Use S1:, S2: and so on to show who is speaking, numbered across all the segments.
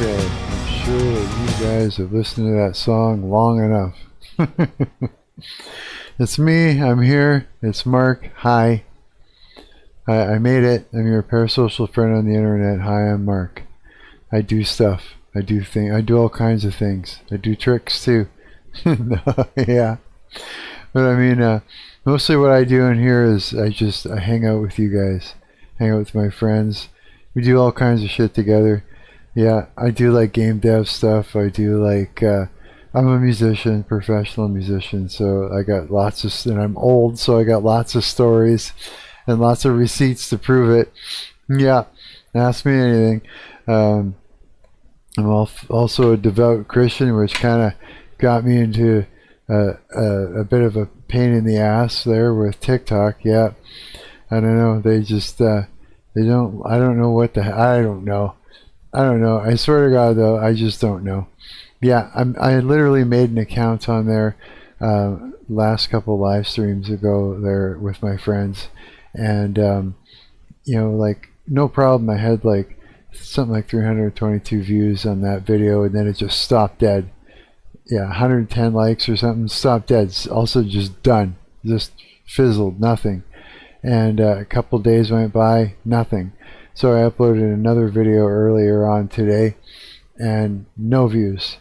S1: Okay, I'm sure that you guys have listened to that song long enough. It's me, I'm here, it's Mark, hi. I made it, I'm your parasocial friend on the internet. Hi, I'm Mark. I do stuff, I do all kinds of things. I do tricks too. No, yeah. But I mean, mostly what I do in here is I hang out with you guys, hang out with my friends. We do all kinds of shit together. Yeah, I do like game dev stuff. I do like, I'm a musician, professional musician, so I got lots of, and I'm old, so I got lots of stories and lots of receipts to prove it. Yeah, ask me anything. I'm also a devout Christian, which kind of got me into a bit of a pain in the ass there with TikTok. Yeah, I don't know. They just, they don't, I don't know what the, I don't know. I swear to God, though, I just don't know. Yeah, I literally made an account on there last couple live streams ago there with my friends, and you know, like no problem. I had like something like 322 views on that video, and then it just stopped dead. Yeah, 110 likes or something, stopped dead. It's also just done, just fizzled, nothing. And a couple days went by, nothing. So I uploaded another video earlier on today, and no views,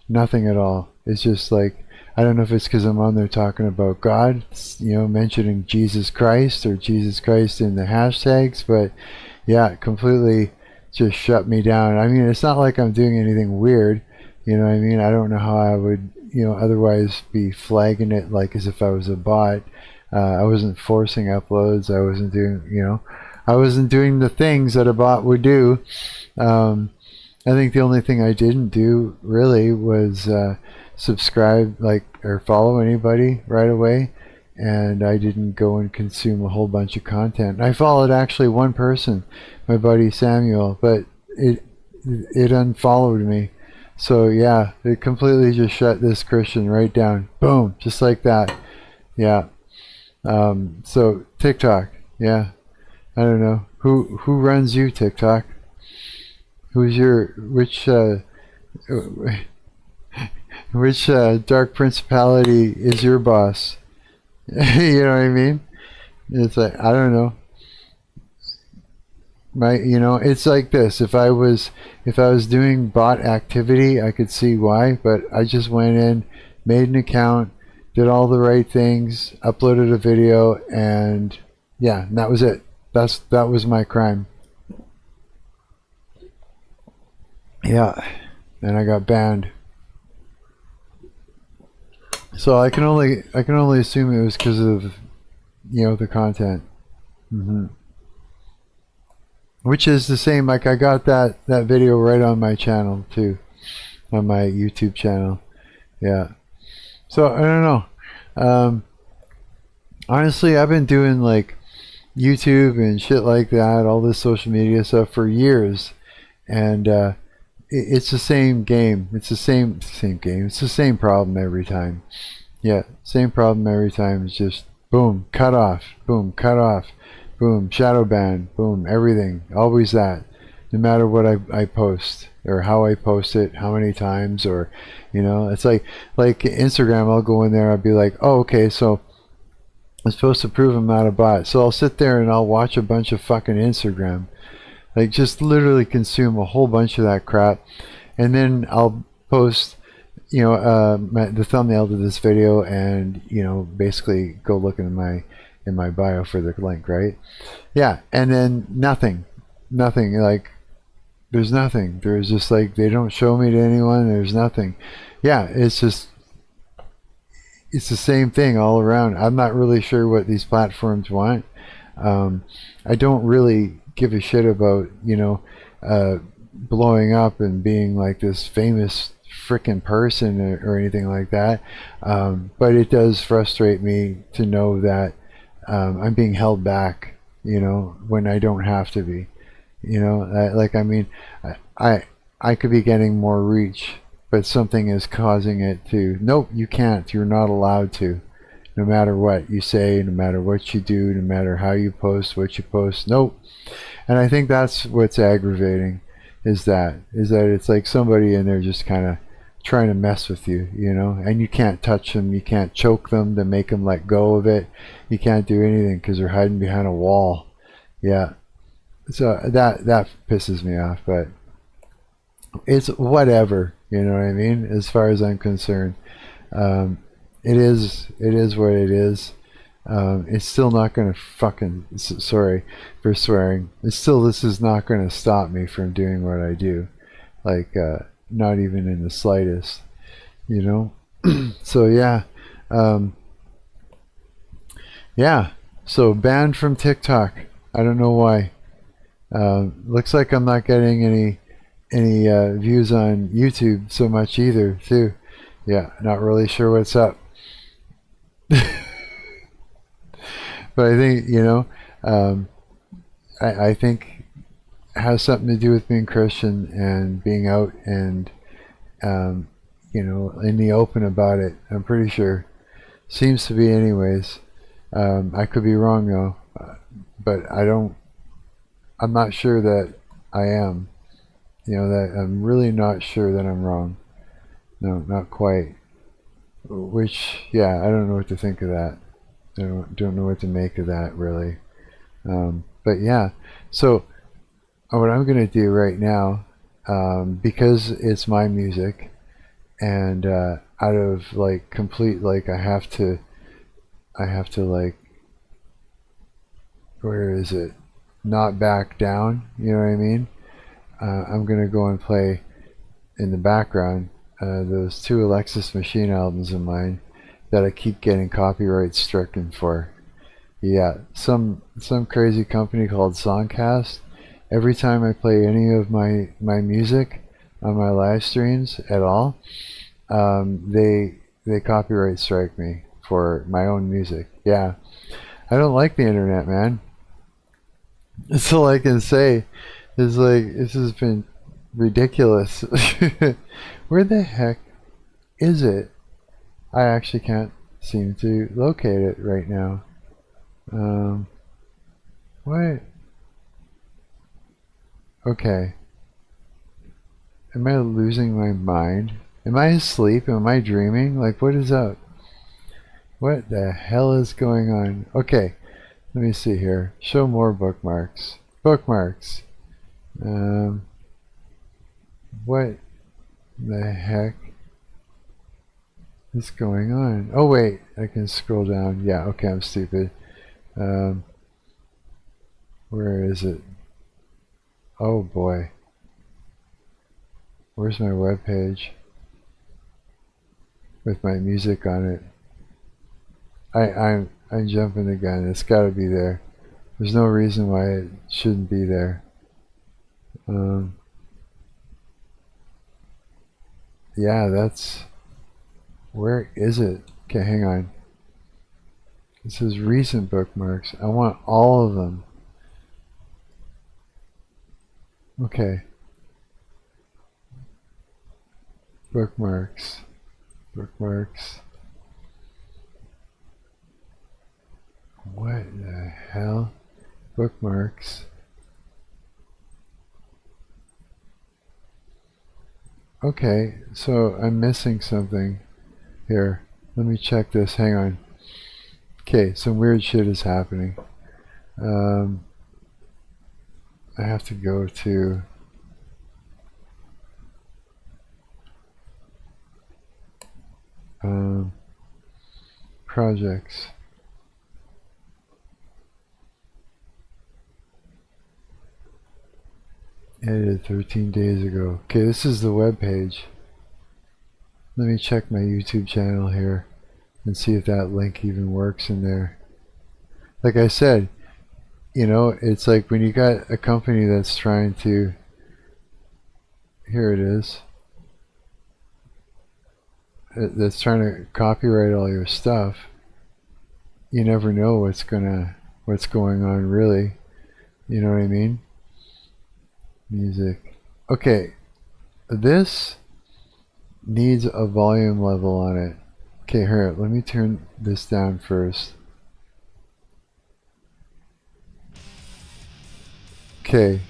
S1: nothing at all. It's just like, I don't know if it's because I'm on there talking about God, you know, mentioning Jesus Christ or Jesus Christ in the hashtags, but yeah, it completely just shut me down. I mean, it's not like I'm doing anything weird, you know what I mean? I don't know how I would, you know, otherwise be flagging it like as if I was a bot. I wasn't forcing uploads. I wasn't doing, you know, I wasn't doing the things that a bot would do. I think the only thing I didn't do really was subscribe, like, or follow anybody right away, and I didn't go and consume a whole bunch of content. I followed actually one person, my buddy Samuel, but it unfollowed me. So yeah, it completely just shut this Christian right down. Boom, just like that. Yeah. So TikTok, yeah. I don't know who runs you, TikTok. Who's your which dark principality is your boss? You know what I mean? It's like, I don't know. You know, it's like this. If I was doing bot activity, I could see why, but I just went in, made an account, did all the right things, uploaded a video, and yeah, and that was it. That was my crime. Yeah, and I got banned. So I can only assume it was because of, you know, the content. Which is the same, like I got that video right on my channel too, on my YouTube channel. Yeah. So I don't know. Honestly, I've been doing like YouTube and shit like that, all this social media stuff for years, and it's the same game. It's the same game. It's the same problem every time. Yeah, same problem every time. It's just boom, cut off, boom, cut off, boom, shadow ban, boom, everything. Always that. No matter what I post or how I post it, how many times, or you know, it's like Instagram. I'll go in there. I'll be like, oh, okay, so I'm supposed to prove I'm not a bot. So I'll sit there and I'll watch a bunch of fucking Instagram. Like, just literally consume a whole bunch of that crap. And then I'll post, you know, the thumbnail to this video, and, you know, basically go look in my bio for the link, right? Yeah, and then nothing. Like, there's nothing. There's just like, they don't show me to anyone. There's nothing. Yeah, it's just, it's the same thing all around. I'm not really sure what these platforms want. I don't really give a shit about, you know, blowing up and being like this famous frickin' person or anything like that. But it does frustrate me to know that I'm being held back, you know, when I don't have to be. You know, like, I mean, I could be getting more reach, but something is causing it to, nope, you can't, you're not allowed to, no matter what you say, no matter what you do, no matter how you post, what you post, nope. And I think that's what's aggravating, is that it's like somebody in there just kind of trying to mess with you, you know, and you can't touch them, you can't choke them to make them let go of it, you can't do anything because they're hiding behind a wall. Yeah, so that pisses me off, but it's whatever, you know what I mean, as far as I'm concerned. It is what it is. It's still not going to fucking, sorry for swearing, it's still, this is not going to stop me from doing what I do, like not even in the slightest, you know. So yeah, yeah, so banned from TikTok. I don't know why. Looks like I'm not getting any views on YouTube so much either too. Yeah, not really sure what's up. But I think, you know, I think it has something to do with being Christian and being out and, you know, in the open about it. I'm pretty sure. Seems to be anyways. I could be wrong though, but I'm not sure that I am. You know, that I'm really not sure that I'm wrong. No, not quite. Which, yeah, I don't know what to think of that. I don't know what to make of that, really. But yeah, so what I'm going to do right now, because it's my music, and out of like complete, like I have to like, where is it? Not back down, you know what I mean? I'm going to go and play in the background those 2 Alexis Machine albums of mine that I keep getting copyright stricken for. Yeah, some crazy company called Soncast. Every time I play any of my music on my live streams at all, they copyright strike me for my own music. Yeah, I don't like the internet, man. That's all I can say. Is like, this has been ridiculous. Where the heck is it? I actually can't seem to locate it right now. What? Okay. Am I losing my mind? Am I asleep? Am I dreaming? Like, what is up? What the hell is going on? Okay, let me see here. Show more bookmarks. Bookmarks. What the heck is going on? Oh wait, I can scroll down. Yeah, okay, I'm stupid. Where is it? Oh boy. Where's my web page with my music on it? I'm jumping the gun. It's got to be there. There's no reason why it shouldn't be there. Yeah, that's... Where is it? Okay, hang on. It says recent bookmarks. I want all of them. Okay. Bookmarks. Bookmarks. What the hell? Bookmarks. Okay, so I'm missing something here. Let me check this. Hang on. Okay, some weird shit is happening. I have to go to projects. Edited 13 days ago. Okay, this is the web page. Let me check my YouTube channel here and see if that link even works in there. Like I said, you know, it's like when you got a company that's trying to... Here it is. That's trying to copyright all your stuff. You never know what's going on, really. You know what I mean? Music. Okay, this needs a volume level on it. Okay, here, let me turn this down first. Okay.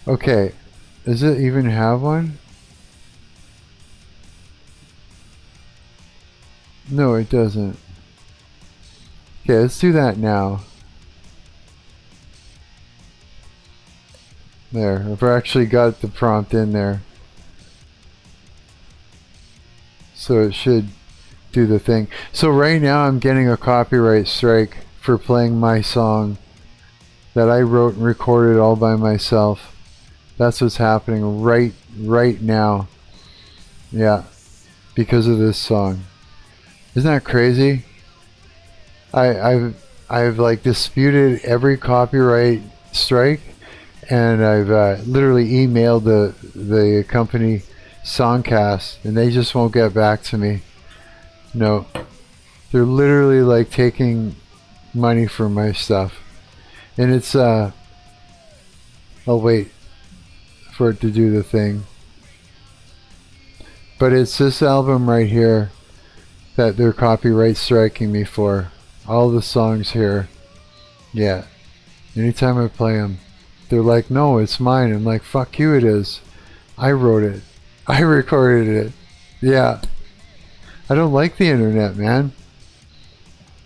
S1: Okay, does it even have one? No, it doesn't. Okay, let's do that now. There, I've actually got the prompt in there. So it should do the thing. So right now I'm getting a copyright strike for playing my song that I wrote and recorded all by myself. That's what's happening right now. Yeah, because of this song. Isn't that crazy? I've like disputed every copyright strike, and I've literally emailed the company Soncast, and they just won't get back to me. No, they're literally like taking money for my stuff, and it's I'll wait for it to do the thing. But it's this album right here that they're copyright striking me for. All the songs here. Yeah. Anytime I play them, they're like, no, it's mine. I'm like, fuck you, it is. I wrote it. I recorded it. Yeah. I don't like the internet, man.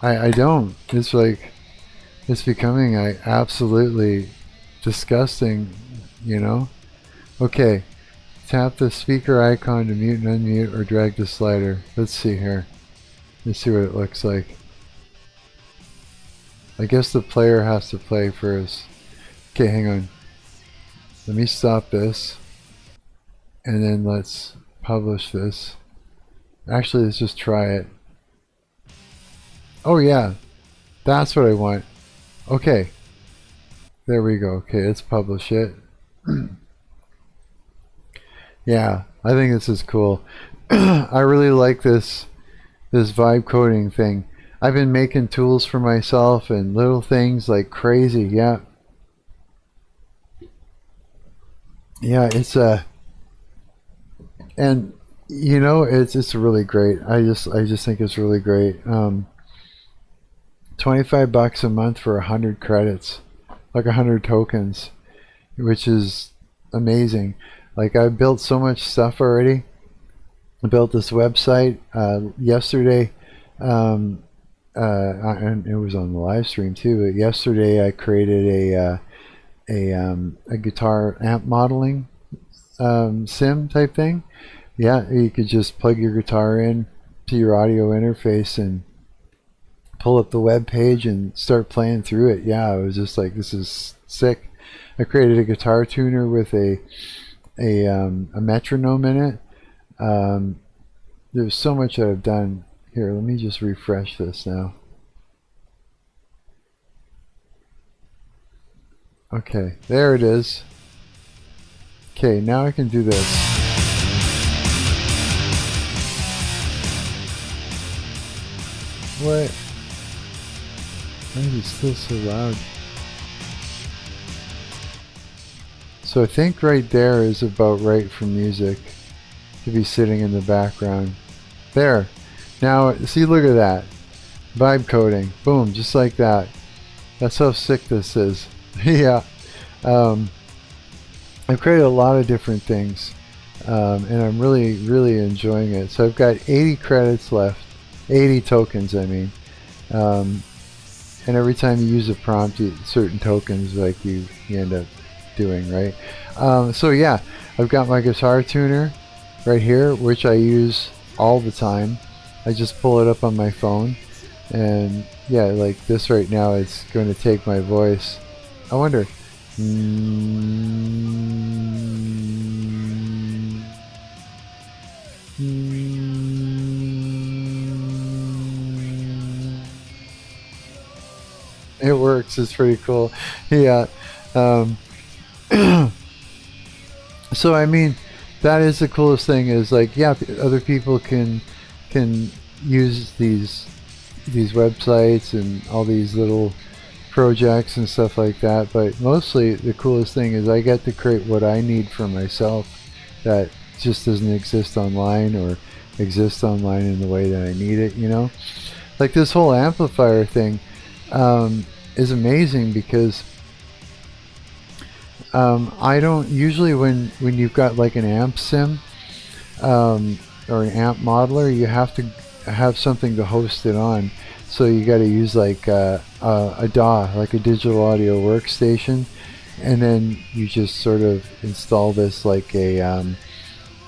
S1: I don't. It's like, it's becoming absolutely disgusting, you know? Okay. Tap the speaker icon to mute and unmute, or drag the slider. Let's see here. Let's see what it looks like. I guess the player has to play first. Okay, hang on. Let me stop this. And then let's publish this. Actually, let's just try it. Oh yeah, that's what I want. Okay. There we go. Okay, let's publish it. Yeah, I think this is cool. I really like this vibe coding thing. I've been making tools for myself and little things like crazy. Yeah. Yeah, it's and you know, it's really great. I just think it's really great. $25 a month for 100 credits, like 100 tokens, which is amazing. Like, I built so much stuff already. I built this website yesterday. And it was on the live stream too. But yesterday I created a guitar amp modeling sim type thing. Yeah, you could just plug your guitar in to your audio interface and pull up the web page and start playing through it. Yeah, I was just like, this is sick. I created a guitar tuner with a metronome in it. There's so much that I've done. Here, let me just refresh this now. Okay, there it is. Okay, now I can do this. What? Why is it still so loud? So I think right there is about right for music to be sitting in the background. There. Now, see, look at that. Vibe coding. Boom, just like that. That's how sick this is. Yeah. I've created a lot of different things. And I'm really enjoying it. So I've got 80 credits left. 80 tokens, I mean. And every time you use a prompt, certain tokens like you end up doing, right? So yeah, I've got my guitar tuner right here, which I use all the time. I just pull it up on my phone, and yeah, like this right now, it's going to take my voice. I wonder. It works. It's pretty cool. Yeah. So I mean, that is the coolest thing. Is like, yeah, other people can use these websites and all these little projects and stuff like that, but mostly the coolest thing is I get to create what I need for myself that just doesn't exist online, or exist online in the way that I need it, you know? Like this whole amplifier thing is amazing, because I don't usually when you've got like an amp sim or an amp modeler, you have to have something to host it on. So you got to use like a DAW, like a digital audio workstation, and then you just sort of install this like a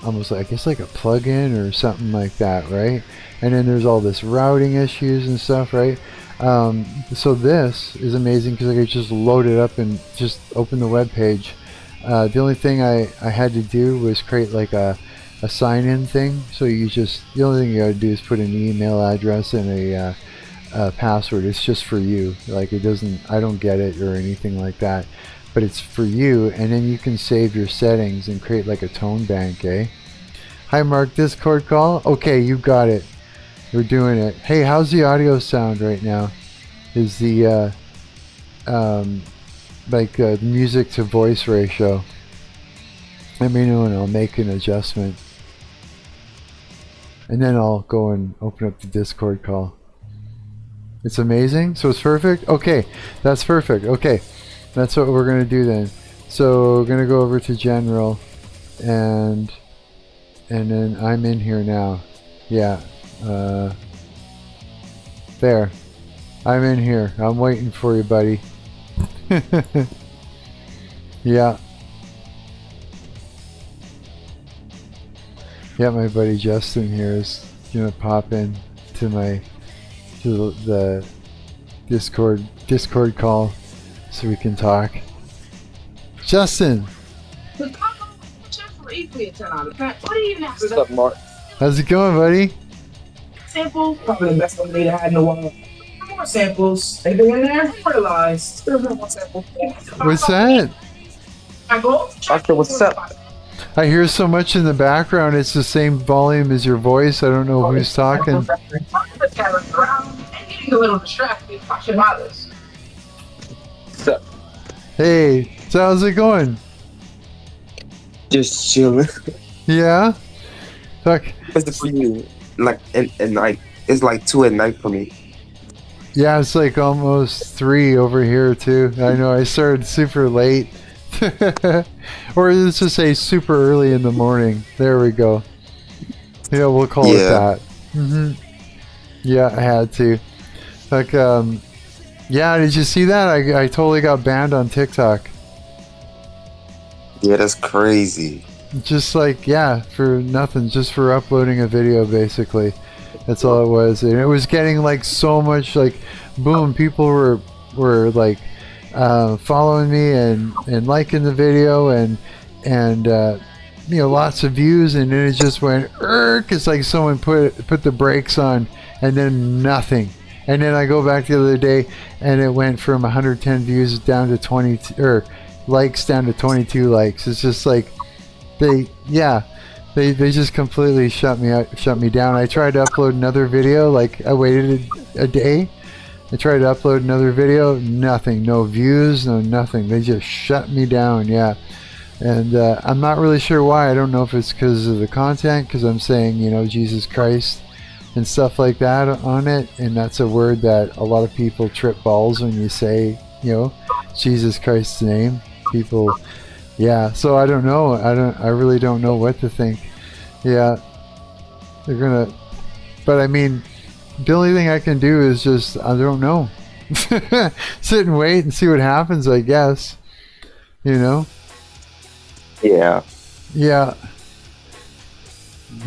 S1: almost like, I guess like a plug-in or something like that, right? And then there's all this routing issues and stuff, right? So this is amazing because I could just load it up and just open the web page. The only thing I had to do was create like a sign-in thing. So the only thing you gotta do is put an email address and a password. It's just for you. Like I don't get it or anything like that. But it's for you, and then you can save your settings and create like a tone bank, eh? Hi Mark, Discord call? Okay, you got it. We're doing it. Hey, how's the audio sound right now? Is the the music to voice ratio? Let me know and I'll make an adjustment. And then I'll go and open up the Discord call. It's amazing? So it's perfect? Okay, that's perfect. Okay, that's what we're going to do then. So we're going to go over to General and then I'm in here now. Yeah. There. I'm in here. I'm waiting for you, buddy. Yeah. Yeah, my buddy Justin here is gonna pop in to the Discord call so we can talk. Justin!
S2: What's up, Mark?
S1: How's it going, buddy?
S2: Samples, probably the best one they had in a while. More samples. Anything in there? Fertilized. There's no more samples.
S1: What's that?
S2: Doctor, what's up?
S1: I hear so much in the background. It's the same volume as your voice. I don't know who's talking.
S2: And getting a little distracted. Watching others. What's up?
S1: Hey, so how's it going?
S3: Just chilling.
S1: Yeah? Fuck.
S3: What's the for you? Like at night. It's like 2 at night for me.
S1: Yeah, it's like almost 3 over here too. I know I started super late. Or let's just say super early in the morning. There we go. Yeah, we'll call it that. Yeah, I had to. Like, yeah, did you see that? I totally got banned on TikTok.
S3: Yeah, that's crazy.
S1: Just like, yeah, for nothing, just for uploading a video basically. That's all it was. And it was getting like so much like boom, people were like following me and liking the video and you know, lots of views, and then it just went it's like someone put the brakes on and then nothing. And then I go back the other day and it went from 110 views down to 20 or likes down to 22 likes. It's just like they just completely shut me down. I tried to upload another video, like I waited a day. I tried to upload another video, nothing, no views, no nothing. They just shut me down, yeah. And I'm not really sure why. I don't know if it's because of the content, because I'm saying, you know, Jesus Christ and stuff like that on it, and that's a word that a lot of people trip balls when you say, you know, Jesus Christ's name. People, yeah. So I don't know. I really don't know what to think. Yeah, they're gonna. But I mean, the only thing I can do is just, I don't know. Sit and wait and see what happens, I guess. You know?
S3: Yeah.
S1: Yeah.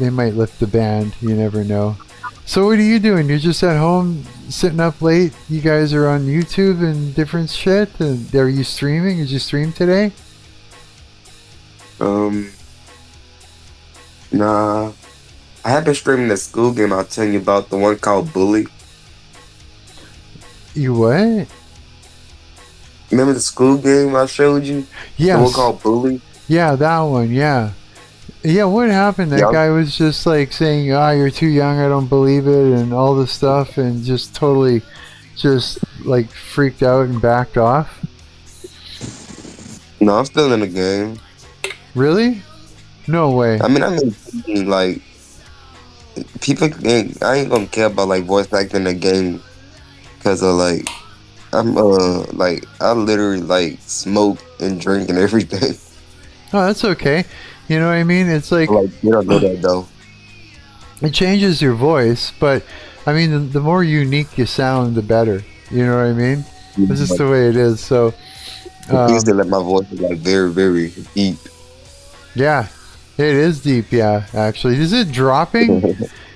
S1: They might lift the ban. You never know. So what are you doing? You're just at home sitting up late? You guys are on YouTube and different shit? And are you streaming? Did you stream today?
S3: Nah. I have been streaming the school game I was telling you about, the one called Bully.
S1: You what?
S3: Remember the school game I showed you?
S1: Yes.
S3: The one called Bully?
S1: Yeah, that one, yeah. Yeah, what happened? That guy was just like saying, you're too young, I don't believe it, and all this stuff, and just totally just like freaked out and backed off.
S3: No, I'm still in the game.
S1: Really? No way.
S3: I mean, like, I ain't gonna care about like voice acting in the game because of like I'm like I literally like smoke and drink and everything.
S1: Oh, that's okay. You know what I mean? It's like
S3: Like you don't know that though.
S1: it changes your voice, but I mean, the more unique you sound, the better. You know what I mean? This is
S3: Like,
S1: the way it is. So,
S3: things that
S1: um,
S3: let my voice is like very, very deep.
S1: yeah, it is deep. Yeah, actually, is it dropping?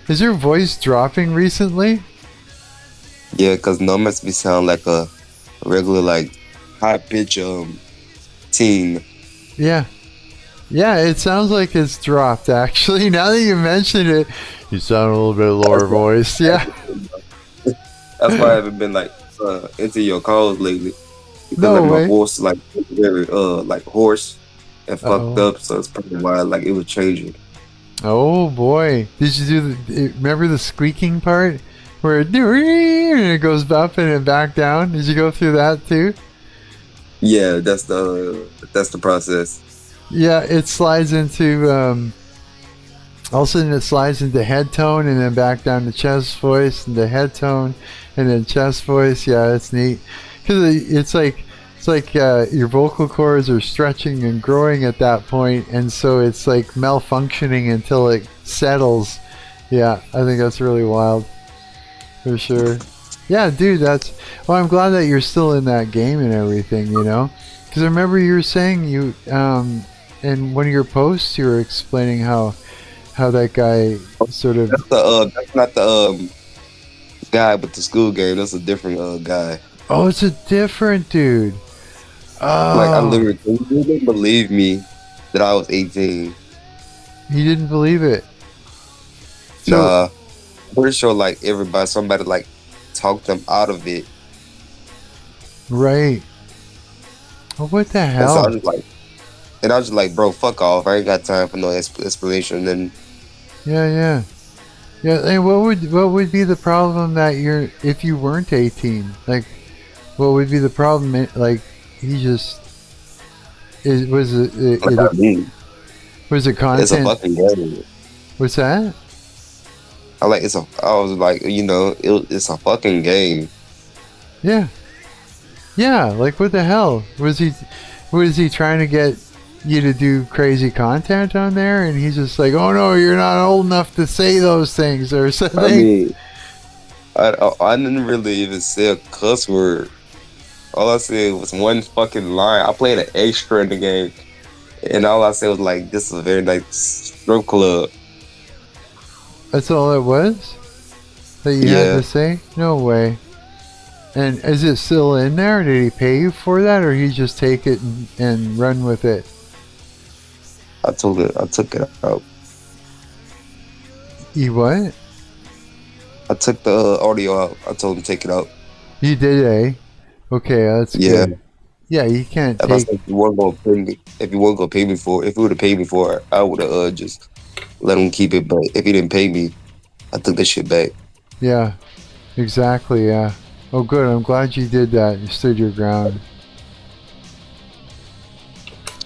S1: Is your voice dropping recently?
S3: Yeah, because no makes me sound like a regular like high pitch teen.
S1: Yeah, yeah. It sounds like it's dropped. Actually, now that you mention it, you sound a little bit
S3: That's
S1: lower
S3: why,
S1: voice.
S3: I
S1: Yeah.
S3: haven't been, that's why I haven't been like into your calls lately because like
S1: No
S3: my
S1: way.
S3: voice is like very like hoarse and fucked
S1: Oh.
S3: up, so it's probably why like it was changing.
S1: Oh boy! Did you do remember the squeaking part where and it goes up and then back down? Did you go through that too?
S3: Yeah, that's the process.
S1: Yeah, it slides into all of a sudden it slides into head tone and then back down to chest voice and to head tone and then chest voice. Yeah, it's neat because it's like your vocal cords are stretching and growing at that point, and so it's like malfunctioning until it settles. Yeah, I think that's really wild for sure. Yeah, dude, that's well. I'm glad that you're still in that game and everything. You know, because I remember you were saying you in one of your posts you were explaining how that guy sort of.
S3: That's not the guy with the school game. That's a different guy.
S1: Oh, it's a different dude.
S3: Like I
S1: Oh,
S3: literally he didn't believe me that I was 18.
S1: he didn't believe it. So
S3: Nah, pretty sure like somebody like talked them out of it.
S1: right. Well, what the
S3: And so I was
S1: hell?
S3: just like, bro, fuck off. I ain't got time for no explanation. And
S1: Yeah, yeah, yeah. And what would be the problem that you're if you weren't 18? Like, what would be the problem? Like, he just is was
S3: like, I mean,
S1: was it
S3: it's a
S1: content?
S3: fucking game.
S1: What's that?
S3: I was like, it's a fucking game.
S1: Yeah, yeah. Like, what the hell was he trying to get you to do crazy content on there? And he's just like, oh no, you're not old enough to say those things or
S3: I
S1: something.
S3: mean, I didn't really even say a cuss word. All I said was one fucking line. I played an extra in the game, and all I said was like, "This is a very nice strip club."
S1: That's all it was that you had to
S3: Yeah,
S1: say. No way. And is it still in there? Did he pay you for that, or he just take it and run with it?
S3: I took it out.
S1: He what?
S3: I took the audio out. I told him to take it out.
S1: You did, eh? Okay, that's
S3: Yeah,
S1: good. Yeah, you can't
S3: if I
S1: take.
S3: said if you weren't gonna pay me for, if he would have paid me for it, I would have just let him keep it. But if he didn't pay me, I took that shit back.
S1: Yeah, exactly. Yeah. Oh, good. I'm glad you did that. You stood your ground.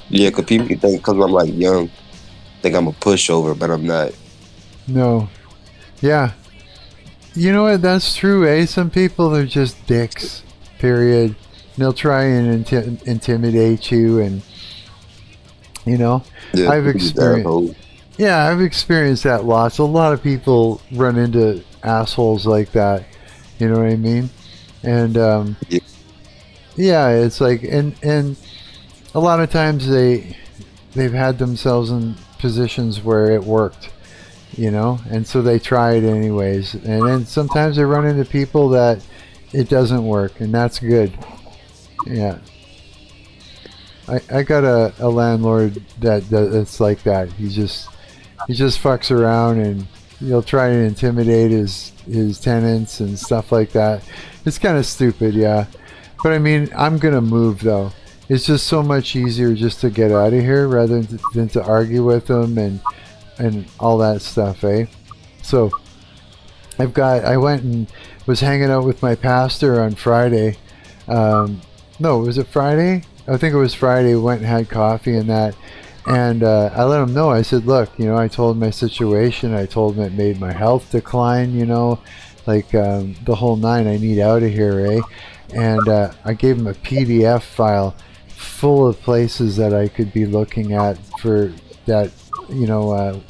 S3: Yeah, cause people can think because I'm like young, think I'm a pushover, but I'm not.
S1: No. Yeah. You know what? That's true, eh? Some people are just dicks. Period. They'll try and intimidate you, and you know,
S3: Yeah,
S1: I've
S3: people just
S1: experienced.
S3: assholes.
S1: Yeah, I've experienced that lots. A lot of people run into assholes like that. You know what I mean? And
S3: Yeah.
S1: yeah, it's like, and a lot of times they've had themselves in positions where it worked, you know, and so they try it anyways. And then sometimes they run into people that it doesn't work, and that's good. Yeah. I got a landlord that's like that. He just fucks around and he'll try and intimidate his tenants and stuff like that. It's kind of stupid, yeah. But I mean, I'm gonna move though. It's just so much easier just to get out of here rather than to argue with them and all that stuff, eh? So I went and was hanging out with my pastor on Friday. No, was it Friday? I think it was Friday. We went and had coffee and that. And I let him know. I said, look, I told him my situation. I told him it made my health decline, like the whole nine. I need out of here, eh? and I gave him a PDF file full of places that I could be looking at for that, you know,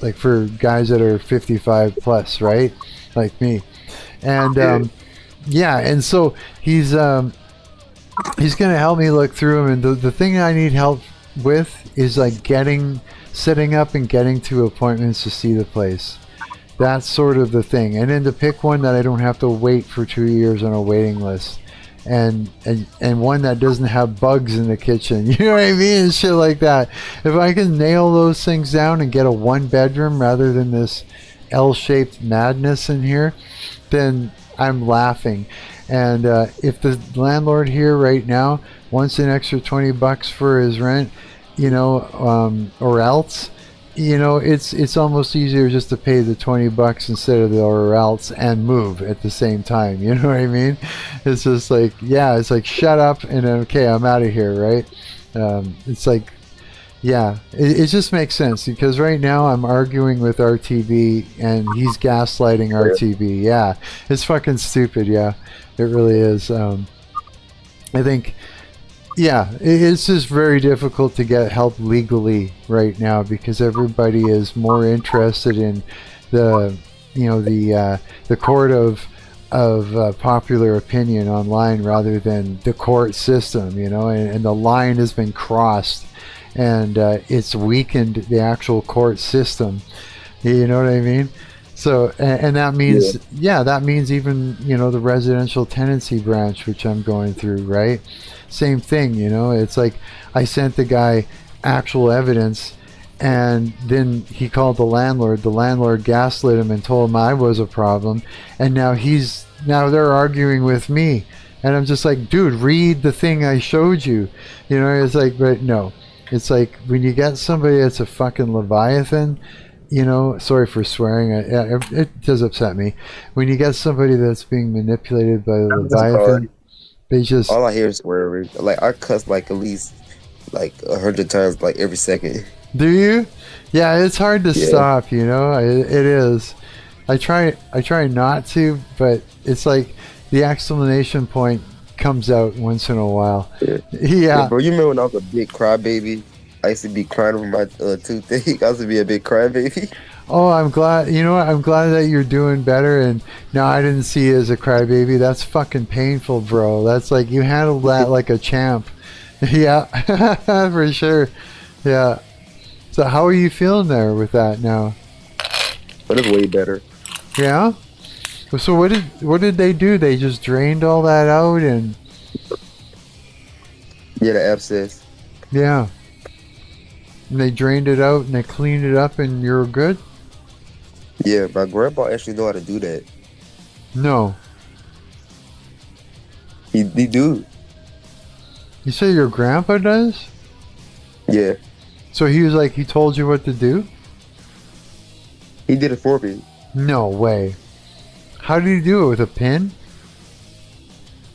S1: like for guys that are 55 plus, right? Like me. And yeah, and so he's going to help me look through them. And the thing I need help with is like setting up and getting to appointments to see the place. That's sort of the thing. And then to pick one that I don't have to wait for 2 years on a waiting list. And one that doesn't have bugs in the kitchen. You know what I mean? And shit like that. If I can nail those things down and get a 1-bedroom rather than this L-shaped madness in here, then I'm laughing. And if the landlord here right now wants an extra $20 for his rent, you know, or else, you know, it's almost easier just to pay the $20 instead of the or else and move at the same time. You know what I mean? It's just like, yeah, it's like shut up and then, okay, I'm out of here, right? It's like, yeah, it just makes sense because right now I'm arguing with RTB and he's gaslighting RTB. Yeah, it's fucking stupid. Yeah, it really is. I think. Yeah, it's just very difficult to get help legally right now because everybody is more interested in the, you know, the court of popular opinion online rather than the court system, you know, and the line has been crossed, and it's weakened the actual court system. You know what I mean? So, and that means, yeah, that means even, you know, the residential tenancy branch, which I'm going through, right? Same thing, you know, it's like I sent the guy actual evidence and then he called the landlord gaslit him and told him I was a problem, and now they're arguing with me, and I'm just like, dude, read the thing I showed you, you know. It's like, but no, it's like when you get somebody that's a fucking leviathan, you know, sorry for swearing, it does upset me when you get somebody that's being manipulated by the leviathan. They just,
S3: all I hear is swearing. Like I cuss like at least like 100 times like every second.
S1: Do you? Yeah, it's hard to stop. You know, it is. I try not to, but it's like the exclamation point comes out once in a while. Yeah.
S3: Bro, you remember when I was a big crybaby? I used to be crying over my toothache. I used to be a big crybaby.
S1: Oh, I'm glad. You know what? I'm glad that you're doing better. And no, I didn't see you as a crybaby. That's fucking painful, bro. That's like you handled that like a champ. Yeah, for sure. Yeah. So how are you feeling there with that now?
S3: But it's way better.
S1: Yeah. So what did they do? They just drained all that out and.
S3: Yeah, the abscess.
S1: Yeah. And they drained it out and they cleaned it up and you're good?
S3: Yeah, my grandpa actually know how to do that.
S1: No.
S3: He do.
S1: You say your grandpa does?
S3: Yeah.
S1: So he told you what to do?
S3: He did it for me.
S1: No way. How did he do it? With a pin?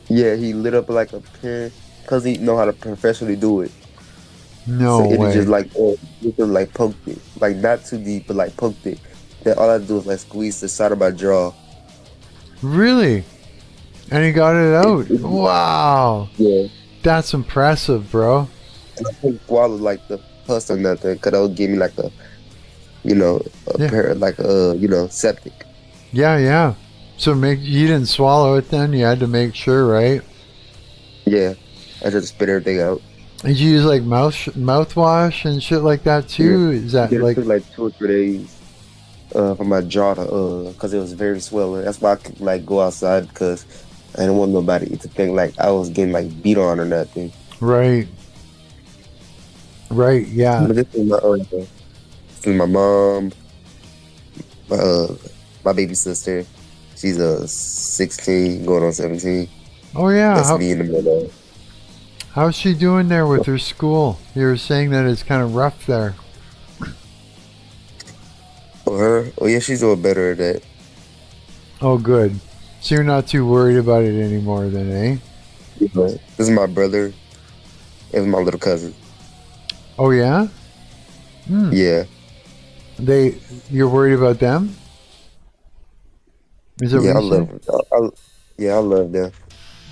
S3: Yeah, he lit up like a pin because he know how to professionally do it.
S1: No
S3: so
S1: way.
S3: It just like, you can like poked it. Like not too deep, but like poked it. Then all I do is like squeeze the side of my jaw.
S1: Really? And he got it out? Wow.
S3: Yeah.
S1: That's impressive, bro.
S3: I couldn't swallow like the pus or nothing because that would give me like a, you know, septic.
S1: Yeah. So you didn't swallow it then? You had to make sure, right?
S3: Yeah. I just spit everything out.
S1: Did you use like mouthwash and shit like that too?
S3: Yeah.
S1: Is that
S3: it took like 2 or 3 days for my jaw to because it was very swollen. That's why I could like go outside because I didn't want nobody to think like I was getting like beat on or nothing.
S1: Right, yeah.
S3: But this is my mom, my baby sister. She's 16, going on 17.
S1: Oh yeah.
S3: That's me in the middle.
S1: How's she doing there with her school? You were saying that it's kind of rough there.
S3: For her? Oh yeah, she's doing better at that.
S1: Oh good. So you're not too worried about it anymore then, eh?
S3: This is my brother and my little cousin.
S1: Oh yeah?
S3: Yeah.
S1: You're worried about them? Is it
S3: I love them.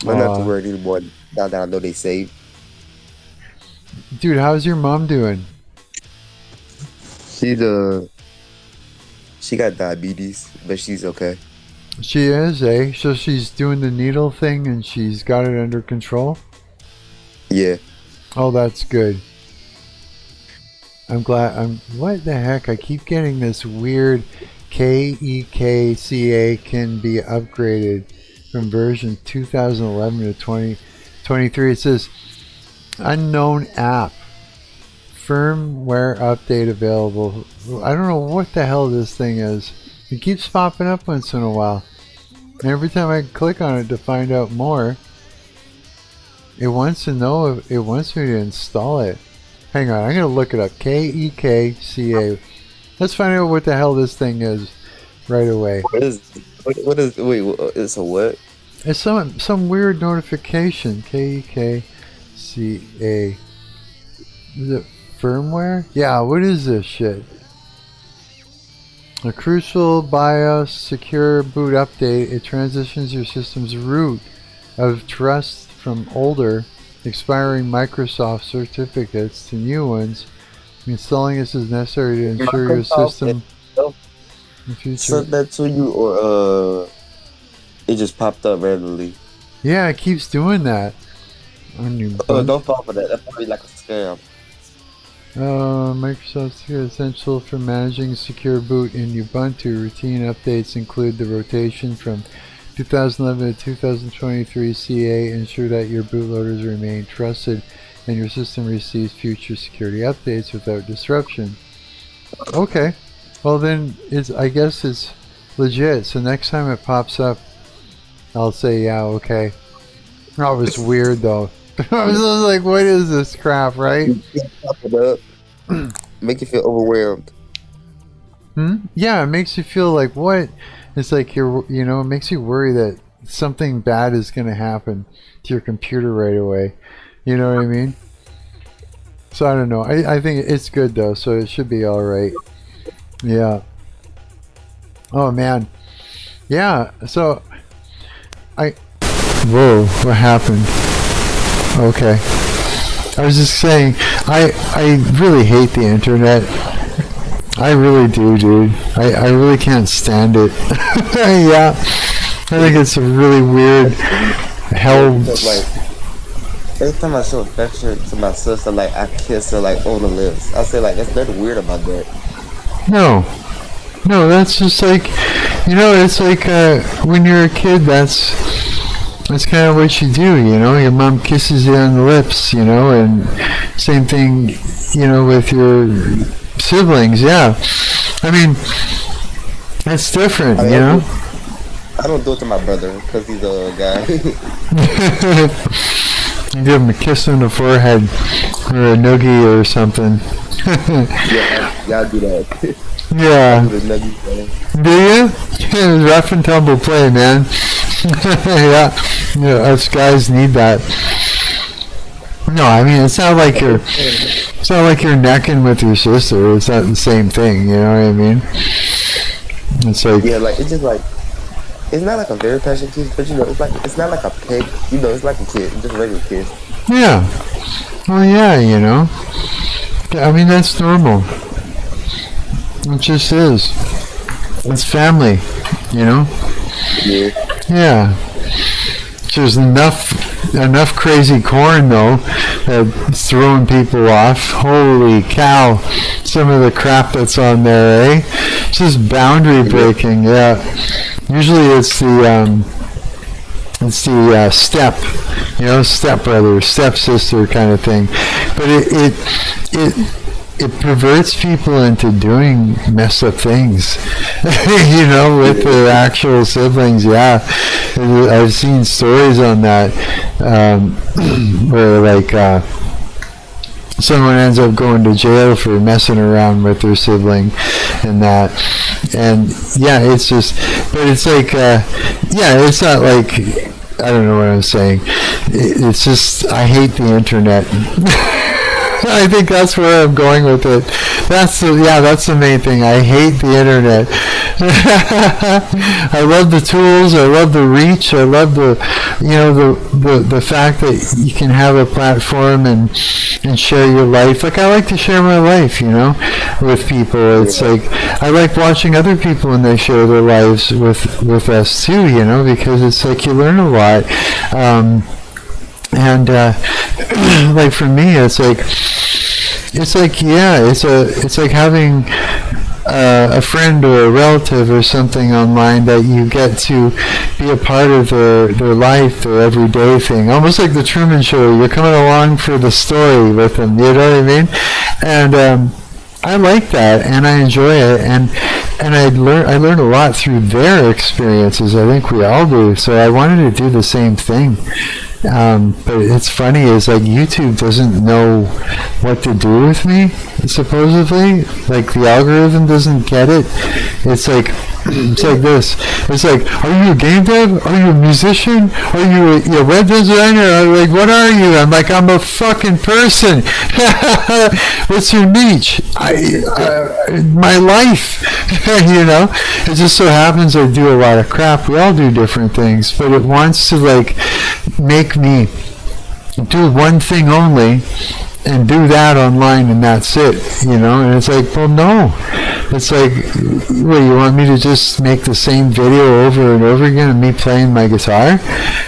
S3: I'm not too worried anymore. Now that I know they saved.
S1: Dude, how's your mom doing?
S3: She got diabetes, but she's okay.
S1: She is, eh? So she's doing the needle thing and she's got it under control?
S3: Yeah.
S1: Oh, that's good. I'm glad. What the heck? I keep getting this weird KEKCA can be upgraded from version 2011 to 2023. It says unknown app. Firmware update available. I don't know what the hell this thing is. It keeps popping up once in a while. And every time I click on it to find out more, it wants to know if it wants me to install it. Hang on, I'm gonna look it up. KEKCA. Let's find out what the hell this thing is right away.
S3: Wait, it's a what?
S1: It's some weird notification. KEKCA. Is it firmware? Yeah, what is this shit? A crucial BIOS secure boot update. It transitions your system's root of trust from older, expiring Microsoft certificates to new ones. Installing this is necessary to ensure your system in the future.
S3: Sent that to you, or it just popped up randomly?
S1: Yeah, it keeps doing that.
S3: Don't fall for that. That's probably like a scam.
S1: Microsoft Secure essential for managing secure boot in Ubuntu. Routine updates include the rotation from 2011 to 2023 CA. Ensure that your bootloaders remain trusted and your system receives future security updates without disruption. Okay, well then I guess it's legit. So next time it pops up, I'll say yeah, okay. That was weird though. I was like, what is this crap, right?
S3: Make you feel overwhelmed.
S1: Yeah, it makes you feel like what? It's like it makes you worry that something bad is going to happen to your computer right away. You know what I mean? So I don't know. I think it's good though, so it should be all right. Yeah. Oh man. Yeah. So Whoa! What happened? Okay. I was just saying, I really hate the internet. I really do, dude. I really can't stand it. Yeah. I think it's a really weird hell.
S3: Like, every time I show affection to my sister, like, I kiss her, like, on the lips. I say, like, there's nothing weird about that.
S1: No, that's just like, it's like when you're a kid, that's kind of what you do, your mom kisses you on the lips, and same thing, with your siblings, yeah. I mean, that's different,
S3: I don't do it to my brother, because he's a guy.
S1: You give him a kiss on the forehead, or a noogie or something.
S3: Yeah, I do that.
S1: Yeah. Do you? Rough and tumble play, man. Yeah, us guys need that. No, I mean it's not like you're necking with your sister. It's not the same thing. You know what I mean? It's like
S3: it's just like it's not like a very passionate kiss, but it's not like a pig. It's like a kiss, just a regular kiss.
S1: Yeah. Well, yeah, I mean that's normal. It just is. It's family,
S3: Yeah.
S1: Yeah. There's enough crazy corn though that's throwing people off. Holy cow! Some of the crap that's on there, eh? It's just boundary breaking. Yeah. Usually it's the step, stepbrother, stepsister kind of thing, but it perverts people into doing messed up things, with their actual siblings. Yeah, I've seen stories on that where someone ends up going to jail for messing around with their sibling and that. And yeah, it's just, but it's like, it's not like, I don't know what I'm saying. It's just, I hate the internet. I think that's where I'm going with it. That's the main thing. I hate the internet. I love the tools. I love the reach. I love the fact that you can have a platform and share your life. Like I like to share my life, with people. It's like I like watching other people when they share their lives with us too, because it's like you learn a lot. And like for me, it's like having a friend or a relative or something online that you get to be a part of their life, their everyday thing. Almost like the Truman Show. You're coming along for the story with them. You know what I mean? And I like that, and I enjoy it, and I learn a lot through their experiences. I think we all do. So I wanted to do the same thing. But it's funny is like YouTube doesn't know what to do with me, supposedly. Like the algorithm doesn't get it. It's like this. It's like, are you a game dev? Are you a musician? Are you a web designer? I'm like, what are you? I'm like, I'm a fucking person. What's your niche? My life. It just so happens I do a lot of crap. We all do different things, but it wants to like make me do one thing only and do that online and that's it, and it's like, well, no. It's like, what, you want me to just make the same video over and over again of me playing my guitar?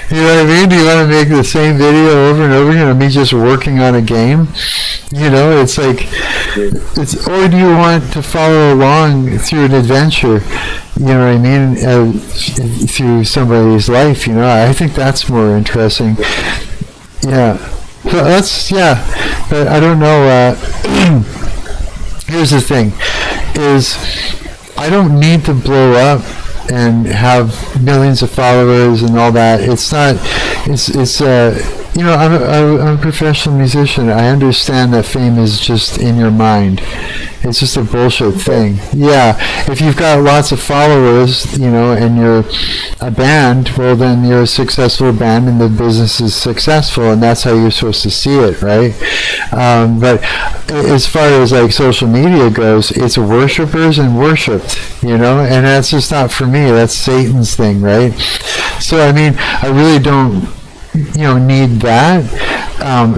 S1: You know what I mean? Do you want to make the same video over and over again of me just working on a game? It's like, or do you want to follow along through an adventure, you know what I mean, through somebody's life, I think that's more interesting. Yeah. So but I don't know, here's the thing, is I don't need to blow up and have millions of followers and all that. I'm a professional musician. I understand that fame is just in your mind. It's just a bullshit thing. Yeah, if you've got lots of followers, and you're a band, well then you're a successful band and the business is successful, and that's how you're supposed to see it, right? But as far as like social media goes, it's worshippers and worshipped, and that's just not for me. That's Satan's thing, right? So I mean, I really don't need that.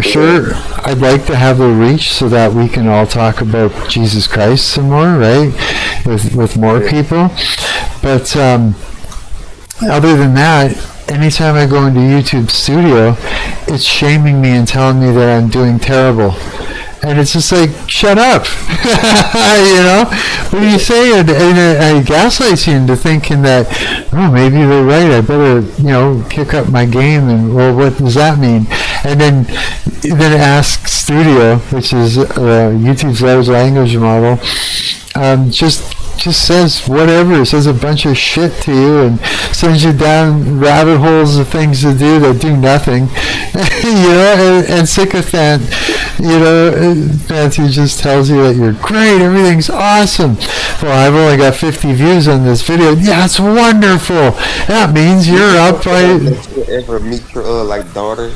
S1: Sure, I'd like to have a reach so that we can all talk about Jesus Christ some more, right? With more people. But other than that, anytime I go into YouTube Studio, it's shaming me and telling me that I'm doing terrible. And it's just like, shut up. What are you saying? And it gaslights you into thinking that, oh, maybe they're right. I better, kick up my game. And, well, what does that mean? And then Ask Studio, which is YouTube's large language model, just says whatever. It says a bunch of shit to you and sends you down rabbit holes of things to do that do nothing. And sycophant, who just tells you that you're great, everything's awesome. Well, I've only got 50 views on this video. Yeah, it's wonderful. That means you're up by...
S3: Did you ever meet your daughter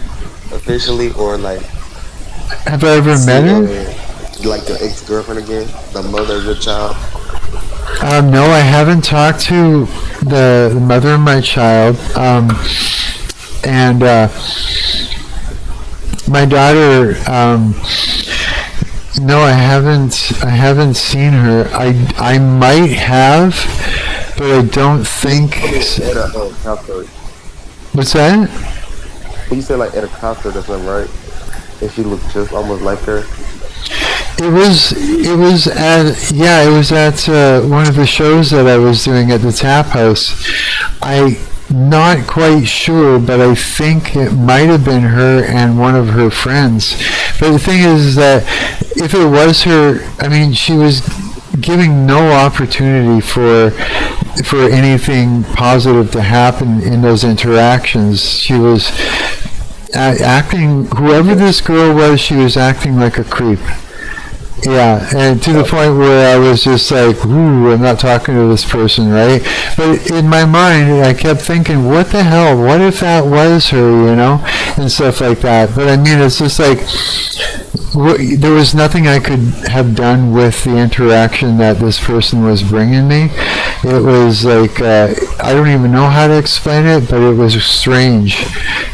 S3: officially, or like?
S1: Have I ever met her?
S3: Like your ex-girlfriend again, the mother of your child.
S1: No, I haven't talked to the mother of my child. And my daughter, no, I haven't seen her. I might have, but I don't think. What's that?
S3: You said like at a concert or something, right? If she looked just almost like her.
S1: It was at one of the shows that I was doing at the Tap House. I'm not quite sure, but I think it might have been her and one of her friends. But the thing is that if it was her, I mean, she was giving no opportunity for anything positive to happen in those interactions. She was acting, whoever this girl was, she was acting like a creep. Yeah, and to the point where I was just like, ooh, I'm not talking to this person, right? But in my mind, I kept thinking, what the hell? What if that was her, and stuff like that. But I mean, it's just like, there was nothing I could have done with the interaction that this person was bringing me. It was like, I don't even know how to explain it, but it was strange.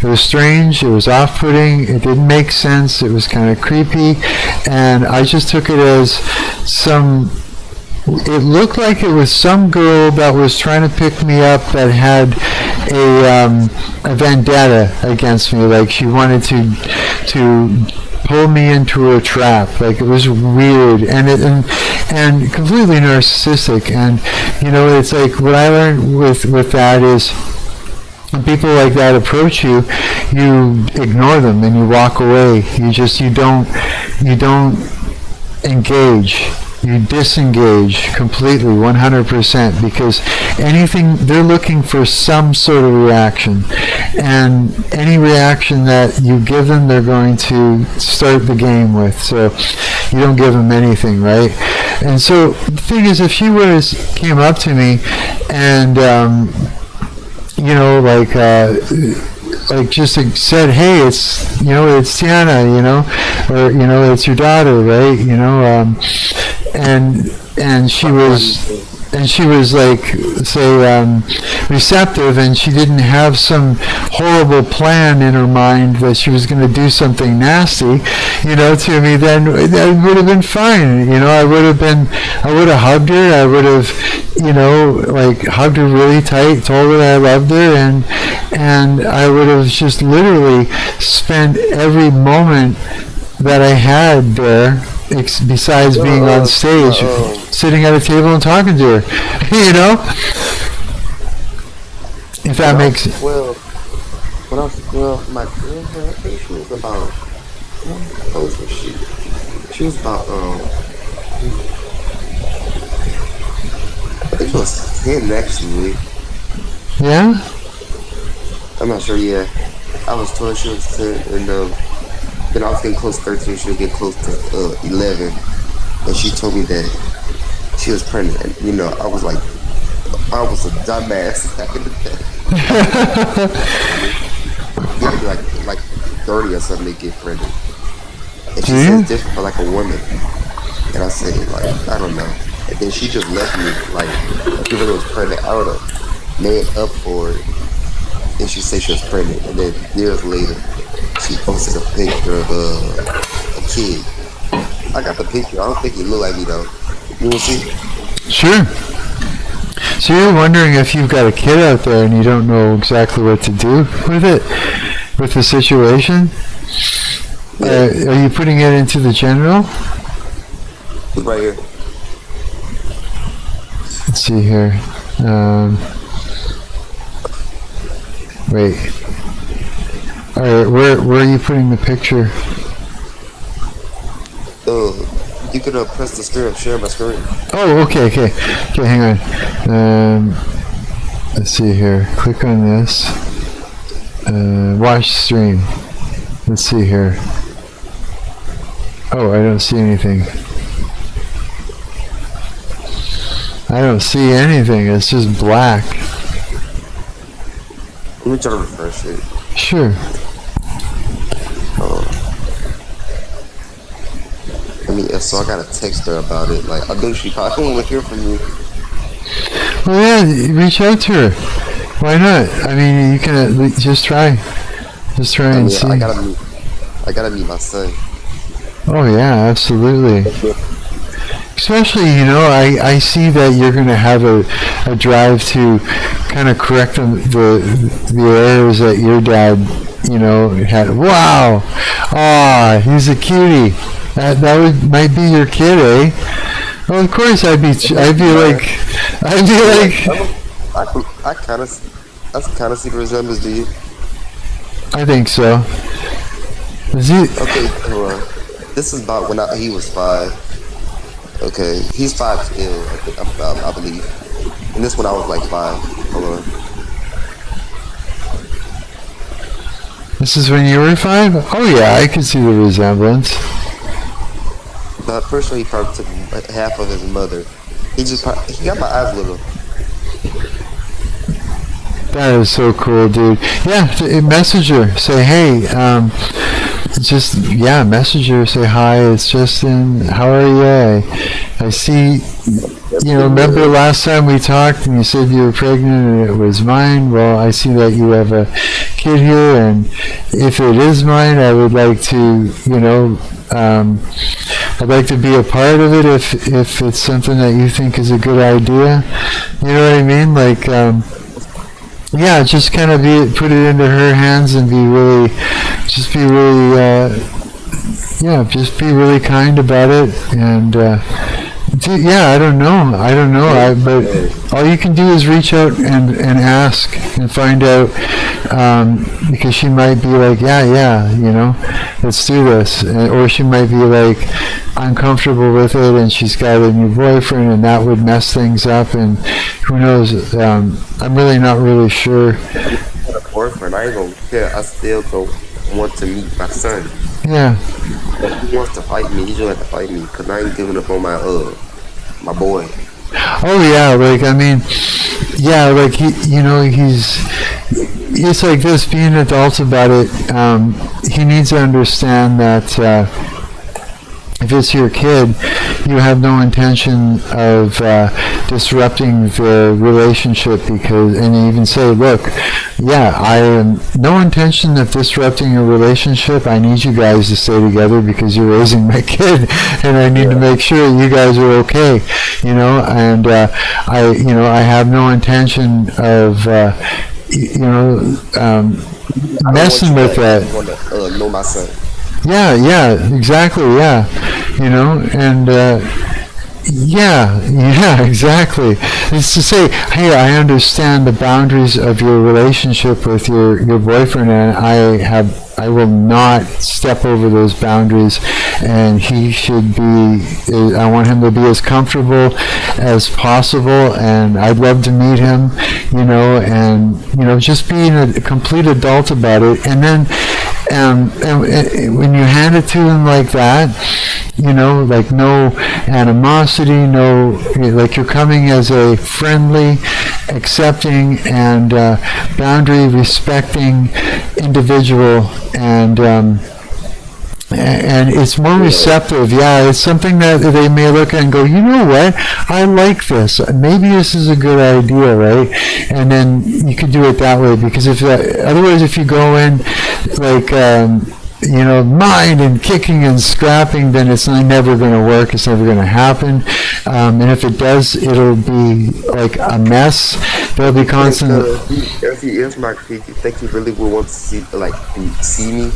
S1: It was strange, it was off-putting, it didn't make sense, it was kind of creepy, and I just took it as it looked like it was some girl that was trying to pick me up that had a vendetta against me, like she wanted to pull me into a trap. Like, it was weird and completely narcissistic. And it's like, what I learned with that is, when people like that approach you, you ignore them and you walk away. You don't engage. You disengage completely, 100%, because they're looking for some sort of reaction, and any reaction that you give them, they're going to start the game with. So you don't give them anything, right? And so the thing is, if she came up to me and like just said, hey, it's Tiana, or it's your daughter, right? And she was like, say, receptive, and she didn't have some horrible plan in her mind that she was going to do something nasty, to me, then that would have been fine. I would have hugged her. I would have, hugged her really tight, told her I loved her, and I would have just literally spent every moment that I had there, besides being on stage, sitting at a table and talking to her, if that makes sense.
S4: My girlfriend, I think she was about, how old was she? She was about, I think she was 10 actually.
S1: Yeah?
S4: I'm not sure, yeah. I was 12, she was 10, and then I was getting close to 13, she would get close to 11, and she told me that she was pregnant. And, I was a dumbass. You gotta be like 30 or something to get pregnant. And she said it's different for like a woman. And I said, I don't know. And then she just left me, if she really was pregnant, I would have made up for it. And she said she was pregnant, and then years later, she posted a picture of a kid. I got the picture. I don't think he looked like me though. You will see?
S1: Sure. So you're wondering if you've got a kid out there and you don't know exactly what to do with it, with the situation?
S4: Yeah.
S1: Are you putting it into the general?
S4: It's right here.
S1: Let's see here. Wait. Alright, where are you putting the picture?
S4: You could press the screen, share my screen.
S1: Oh, okay, hang on. Let's see here. Click on this. Watch stream. Let's see here. Oh, I don't see anything. I don't see anything. It's just black.
S4: Let me try to refresh it.
S1: Sure.
S4: So I gotta text her about it. I know she probably won't hear from me.
S1: Well, yeah, reach out to her. Why not? I mean, you can just try. Just try and see.
S4: I gotta meet my son.
S1: Oh yeah, absolutely. Especially, I see that you're going to have a drive to kind of correct the errors that your dad, had. Wow! Aw, he's a cutie. That might be your kid, eh? Well, of course I'd be like.
S4: I kind of see the resemblance, do you?
S1: I think so. Is he?
S4: Okay, this is about when he was 5. Okay, he's 5 still, I believe. And this one I was 5. Hold on.
S1: This is when you were 5? Oh yeah, I can see the resemblance.
S4: The first one he probably took half of his mother. He got my eyes little. That
S1: is so cool, dude. Yeah, message her. Say, hey, just message her, say hi, it's Justin, how are you? I see, remember last time we talked and you said you were pregnant and it was mine? Well, I see that you have a kid here, and if it is mine, I would like to, I'd like to be a part of it if it's something that you think is a good idea. You know what I mean? Like, just kind of put it into her hands and just be really kind about it. And I don't know. But all you can do is reach out and ask and find out, because she might be like, let's do this, or she might be like uncomfortable with it, and she's got a new boyfriend, and that would mess things up, and who knows. I'm really not really sure.
S4: Boyfriend, I ain't gonna care. I still don't want to meet my son.
S1: Yeah.
S4: If he wants to fight me, he's gonna have to fight me, because I ain't giving up on my boy.
S1: Oh yeah, like I mean, like it's like this, being an adult about it. He needs to understand that if it's your kid, you have no intention of disrupting the relationship, and you even say, look, I am no intention of disrupting a relationship. I need you guys to stay together because you're raising my kid, and I need to make sure you guys are okay, and I have no intention of messing with that.
S4: I want to know my son.
S1: Exactly, and exactly. It's to say, hey, I understand the boundaries of your relationship with your boyfriend, and I will not step over those boundaries, and he should be, I want him to be as comfortable as possible, and I'd love to meet him, and just being a complete adult about it. And then and when you hand it to him like that, like no animosity, like you're coming as a friendly, accepting, and boundary respecting individual, and it's more receptive. It's something that they may look at and go, you know what, I like this, maybe this is a good idea, right? And then you could do it that way, because otherwise if you go in like mind and kicking and scrapping, then it's never going to work, it's never going to happen, and if it does, it'll be like a mess. There'll be constant.
S4: If he is my kid, you think he really would want to see me?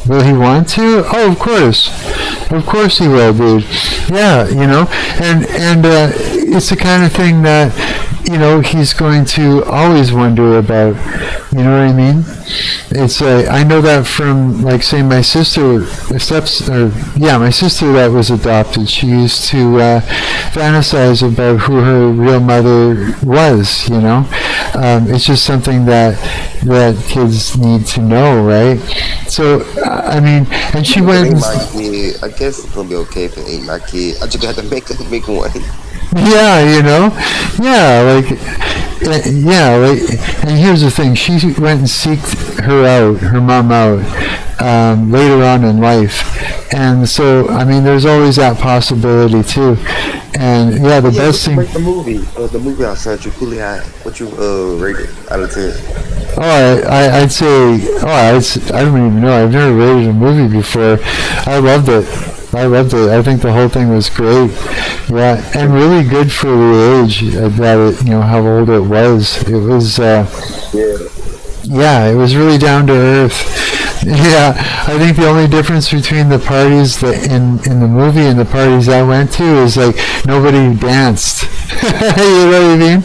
S1: Will he want to? Oh, of course he will, dude. And it's the kind of thing that he's going to always wonder about. You know what I mean? It's I know that from, like, say, my sister, my sister that was adopted. She used to fantasize about who her real mother was. It's just something that kids need to know, right? So I mean, and she went.
S4: My kid, I guess it's gonna be okay if it ain't my kid. I just got to make one.
S1: And here's the thing, she went and seeked her mom out, later on in life, and so, I mean, there's always that possibility too, and the best thing.
S4: The movie I sent you, Cooley High, what you rate it out of 10?
S1: I'd say, I don't even know, I've never rated a movie before. I loved it. I think the whole thing was great. And really good for the age that it, how old it was. It was, it was really down to earth. I think the only difference between the parties in the movie and the parties I went to is, like, nobody danced. You know what I mean?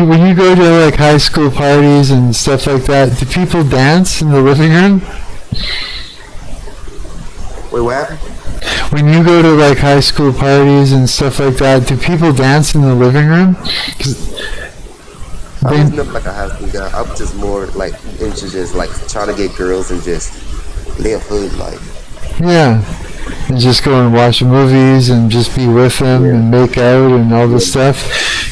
S1: When you go to, like, high school parties and stuff like that, do people dance in the living room?
S4: Wait, what happened?
S1: When you go to, like, high school parties and stuff like that, do people dance in the living room?
S4: I was never like a high school guy. I was just more like into just like trying to get girls and just live hood life.
S1: And just go and watch movies and just be with them and make out and all this stuff.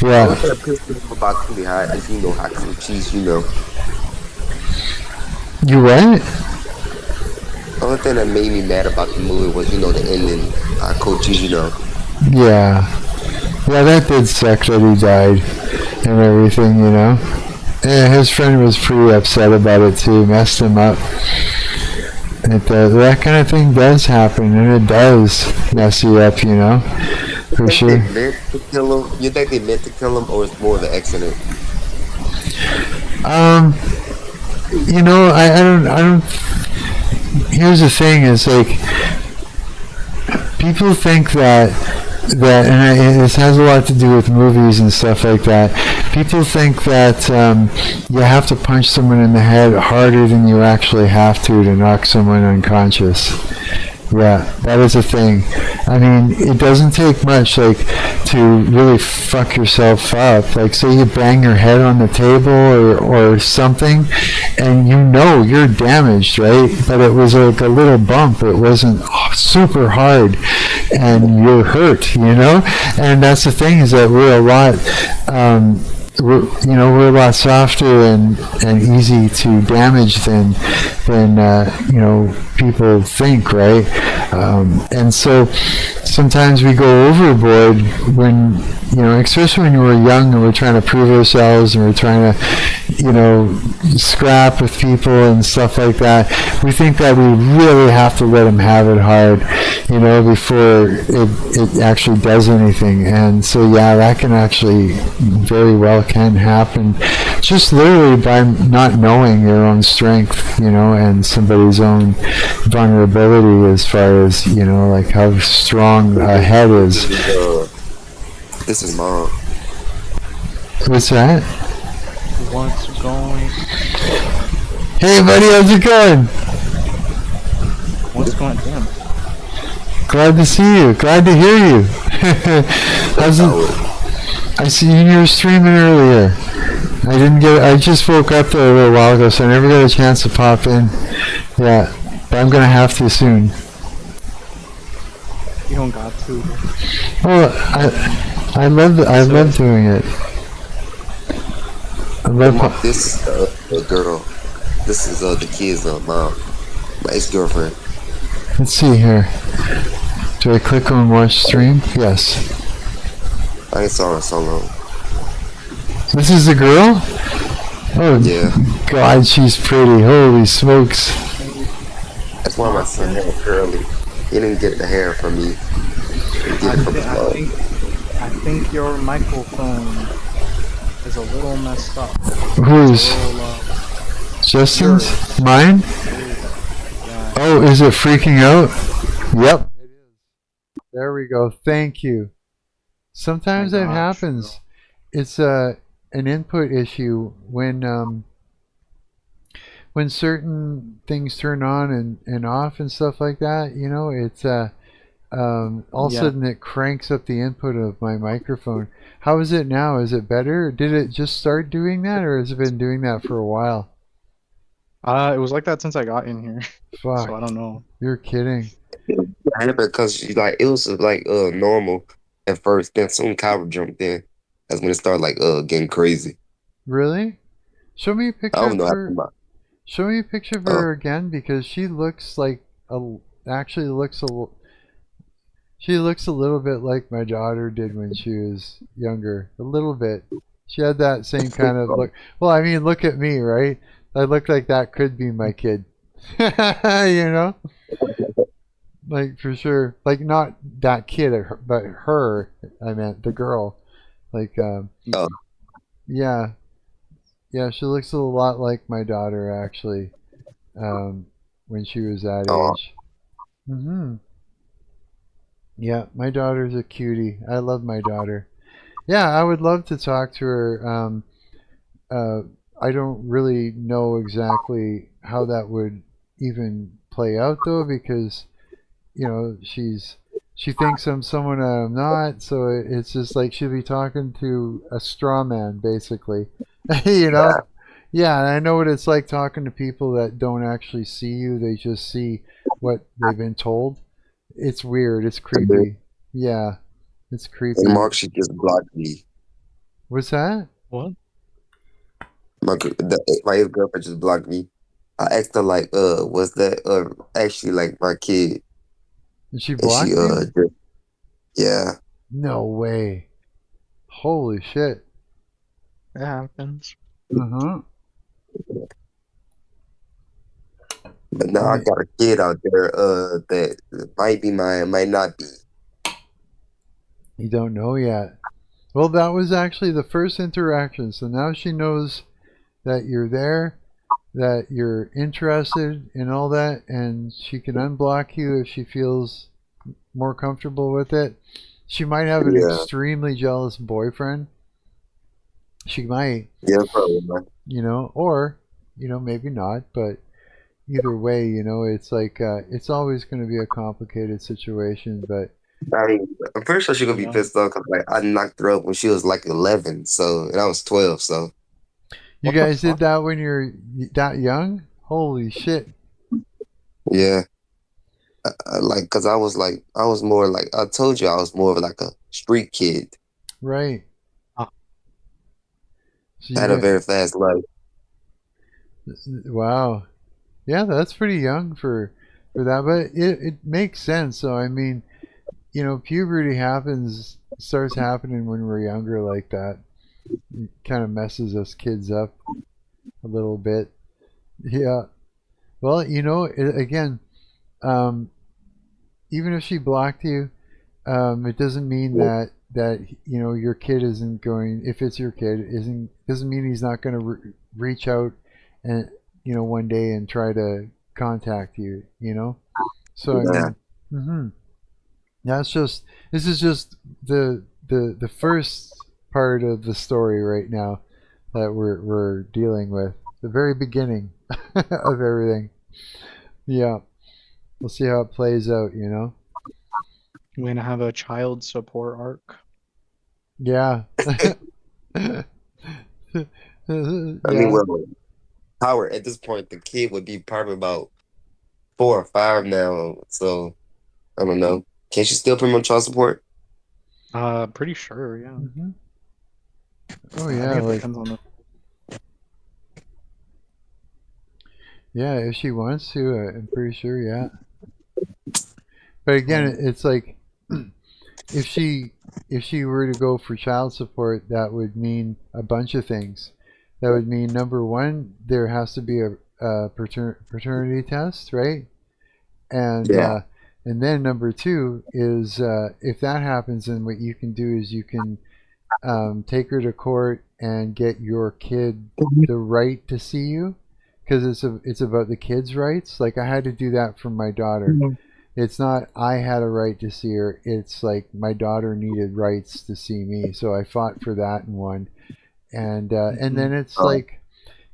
S4: What pissed me about Cooley High is, hot cream cheese,
S1: You what?
S4: Only thing that made me mad about the movie was, the ending. Coaches,
S1: Yeah. Yeah, that did suck that he died and everything, And his friend was pretty upset about it too, messed him up. That kind of thing does happen, and it does mess you up, for
S4: think they
S1: sure.
S4: meant to kill him? You think they meant to kill him, or it's more of an accident?
S1: I don't. Here's the thing: is like people think and this has a lot to do with movies and stuff like that. People think that you have to punch someone in the head harder than you actually have to knock someone unconscious. Yeah, that is a thing. I mean, it doesn't take much, to really fuck yourself up. Like, say you bang your head on the table or something, and you're damaged, right? But it was like a little bump. It wasn't super hard, and you're hurt, And that's the thing, is that we're a lot... we're a lot softer and easy to damage than people think, right? And so sometimes we go overboard when, especially when we're young and we're trying to prove ourselves and we're trying to, scrap with people and stuff like that. We think that we really have to let them have it hard, before it actually does anything. And so, yeah, that can actually very well can happen just literally by not knowing your own strength, and somebody's own vulnerability as far as, like how strong a head is.
S4: This is Mom.
S1: What's that?
S5: What's going?
S1: Hey buddy, how's it going?
S5: What's going? Damn.
S1: Glad to see you. Glad to hear you. How's it? I see you were streaming earlier. I just woke up there a little while ago, so I never got a chance to pop in. Yeah, but I'm gonna have to soon.
S5: You don't got to.
S1: Well, I love doing it. I love
S4: This the girl. This is the kid's mom. My ex-girlfriend.
S1: Let's see here. Do I click on watch stream? Yes.
S4: I ain't saw her so long.
S1: This is the girl? Oh,
S4: Yeah.
S1: God, she's pretty. Holy smokes.
S4: That's why my son had curly. He didn't get the hair from me. He get it from his mom.
S5: I think your microphone is a little messed up.
S1: Whose? Justin's?
S5: Yours.
S1: Mine?
S5: Yeah.
S1: Oh, is it freaking out? Yep. It is. There we go. Thank you. Sometimes that happens. It's an input issue when certain things turn on and off and stuff like that. It's all of a sudden it cranks up the input of my microphone. How is it now? Is it better? Did it just start doing that, or has it been doing that for a while?
S5: It was like that since I got in here.
S1: Fuck.
S5: So I don't know.
S1: You're kidding.
S4: Because it was like normal at first. Then soon Kyra jumped in. That's when it started getting crazy.
S1: Really? Show me a picture
S4: I don't know.
S1: of her. Show me a picture of her again, because she looks like she looks a little bit like my daughter did when she was younger. A little bit. She had that same kind of look. Well, I mean, look at me, right? I look like that could be my kid. Like, for sure. Like, not that kid, but her. I meant the girl. Like, yeah. Yeah, she looks a lot like my daughter, actually, when she was that age. Mm-hmm. Yeah, my daughter's a cutie. I love my daughter. Yeah, I would love to talk to her. I don't really know exactly how that would even play out, though, because, she thinks I'm someone I'm not, so it's just like she'll be talking to a straw man, basically. Yeah, and I know what it's like talking to people that don't actually see you. They just see what they've been told. It's weird. It's creepy. Yeah, it's creepy.
S4: Mark, she just blocked me.
S1: What's that?
S5: What?
S4: My ex-girlfriend just blocked me. I asked her like, was that actually like my kid?
S1: And she
S4: And she
S1: blocked you?
S4: yeah.
S1: No way. Holy shit.
S5: It happens.
S1: Uh-huh.
S4: But now I got a kid out there that might be mine, might not be.
S1: You don't know yet. Well, that was actually the first interaction. So now she knows that you're there, that you're interested in all that, and she can unblock you if she feels more comfortable with it. She might have an
S4: Yeah.
S1: extremely jealous boyfriend. She might,
S4: Yeah, probably.
S1: or, maybe not, but either way, it's like, it's always going to be a complicated situation, but
S4: I mean, I'm pretty sure she's gonna be
S5: Yeah.
S4: pissed off because like I knocked her up when she was like 11, so and I was 12, so
S1: you
S5: What the
S1: guys did
S5: fuck?
S1: that when you're that young? Holy shit.
S4: yeah. Like, cause I was more like I told you I was more of like a street kid.
S1: Right.
S5: Ah,
S1: So
S4: I
S1: you
S4: had a
S1: got,
S4: very fast life.
S1: wow. Yeah, that's pretty young for that, but it makes sense. So I mean, puberty starts happening when we're younger like that. It kind of messes us kids up a little bit. Yeah. Well, again, um, even if she blocked you, it doesn't mean that your kid isn't going. If it's your kid, isn't doesn't mean he's not going to reach out and one day and try to contact you. So I
S4: Yeah.
S1: mean, hmm that's just this is just the first part of the story right now that we're dealing with. The very beginning of everything. Yeah, we'll see how it plays out.
S5: we're gonna have a child support arc.
S1: Yeah.
S4: I mean,
S1: Yeah.
S4: well, Howard at this point, the kid would be probably about 4 or 5 now. So I don't know. Can she still put him on child support?
S5: Pretty sure, yeah.
S1: Oh
S5: I
S1: yeah,
S5: think it
S1: like
S5: depends on the.
S1: yeah, if she wants to, I'm pretty sure. Yeah. But again,
S5: Um,
S1: it's like if she were to go for child support, that would mean a bunch of things. That would mean number one, there has to be a paternity test, right? And
S4: Yeah.
S1: and then number two is if that happens, then what you can do is you can take her to court and get your kid the right to see you, because it's about the kid's rights. Like I had to do that for my daughter. It's not I had a right to see her. It's like my daughter needed rights to see me, so I fought for that and won. And then it's
S4: Oh,
S1: like,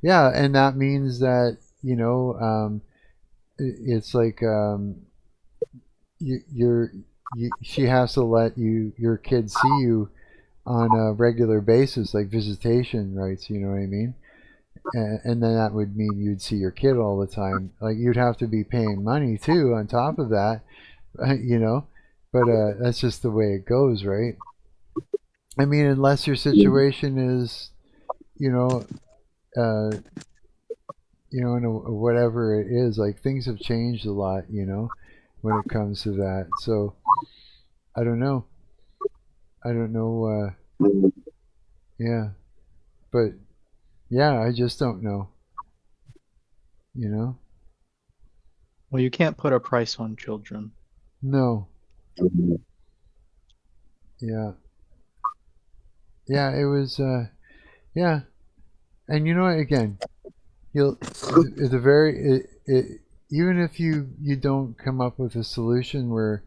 S1: yeah, and that means that it's like she has to let your kid see you on a regular basis, like visitation rights. You know what I mean? And then that would mean you'd see your kid all the time. Like you'd have to be paying money too on top of that, you know. But that's just the way it goes, right? I mean, unless your situation is, you know, uh, whatever it is, like things have changed a lot, when it comes to that. So I don't know. I don't know. Yeah, but yeah, I just don't know. You know?
S5: well, you can't put a price on children.
S1: No. Yeah. Yeah. It was. Yeah. And you know what? Again, you'll at the very even if you don't come up with a solution where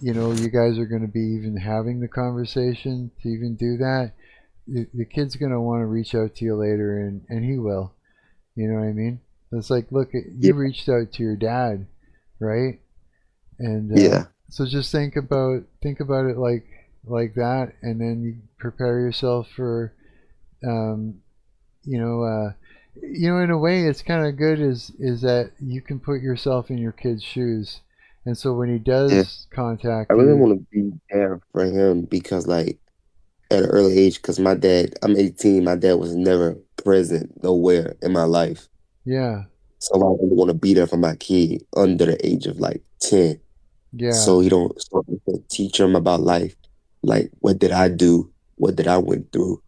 S1: you guys are going to be even having the conversation to even do that, the kid's going to want to reach out to you later, and he will. You know what I mean? It's like, look,
S4: yeah.
S1: you reached out to your dad, right? And
S4: Yeah.
S1: so just think about it like that, and then you prepare yourself for um, you know in a way it's kind of good is that you can put yourself in your kid's shoes, and so when he
S4: Yeah.
S1: does
S4: I
S1: contact
S4: really
S1: you.
S4: want to be there for him because, like, at an early age, because my dad, I'm 18, my dad was never present nowhere in my life.
S1: Yeah.
S4: So I really want to be there for my kid under the age of like 10.
S1: Yeah.
S4: So he don't so I can teach him about life. Like what did I do? What did I went through?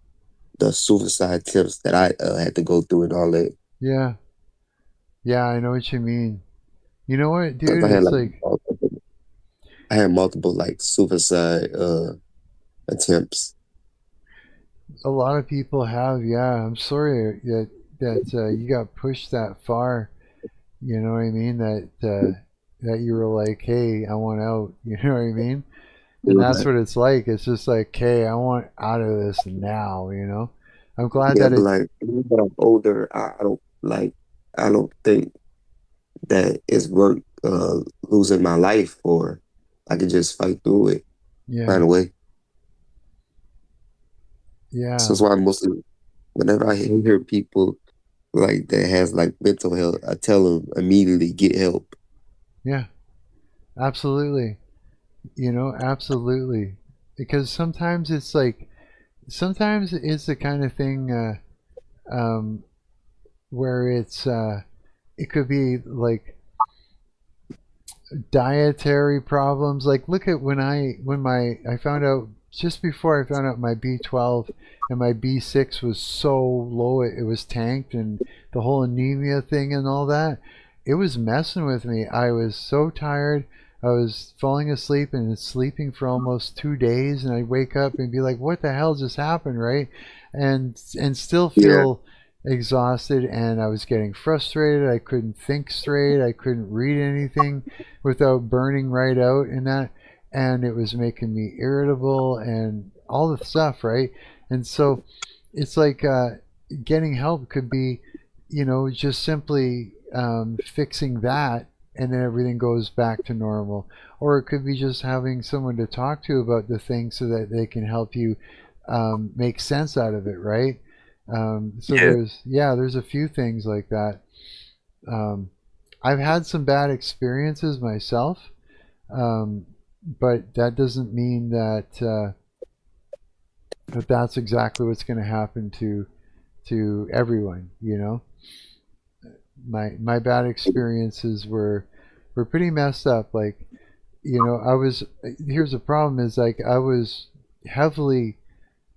S4: The suicide attempts that I had to go through and all that.
S1: Yeah. Yeah, I know what you mean. You know what,
S4: Because
S1: dude? It's like
S4: I had multiple like suicide attempts.
S1: a lot of people have. Yeah, I'm sorry that you got pushed that far. You know what I mean? That you were like, hey, I want out. You know what I mean? And that's
S4: Yeah,
S1: what it's like. It's just like, hey, I want out of this now. I'm glad
S4: yeah,
S1: that
S4: but
S1: it.
S4: like when I'm older, I don't like I don't think that it's worth losing my life for. I could just fight through it, find
S1: Yeah,
S4: a way. So
S1: yeah,
S4: that's why I mostly, whenever I hear people like that has like mental health, I tell them immediately get help.
S1: yeah. Absolutely. Absolutely. Because sometimes it's the kind of thing um, where it could be like dietary problems. Like look at when I found out just before I found out my B12 and my B6 was so low it was tanked, and the whole anemia thing and all that. It was messing with me. I was so tired. I was falling asleep and sleeping for almost 2 days, and I'd wake up and be like, "What the hell just happened?" Right, and still
S4: Yeah,
S1: feel exhausted, and I was getting frustrated. I couldn't think straight. I couldn't read anything without burning right out and that, and it was making me irritable and all the stuff, right? And so it's like getting help could be, just simply fixing that, and then everything goes back to normal. Or it could be just having someone to talk to about the thing so that they can help you make sense out of it, right? So
S4: yeah,
S1: there's a few things like that. um, I've had some bad experiences myself, um, but that doesn't mean that that's exactly what's going to happen to everyone. My bad experiences were pretty messed up. Like, I was here's the problem is like I was heavily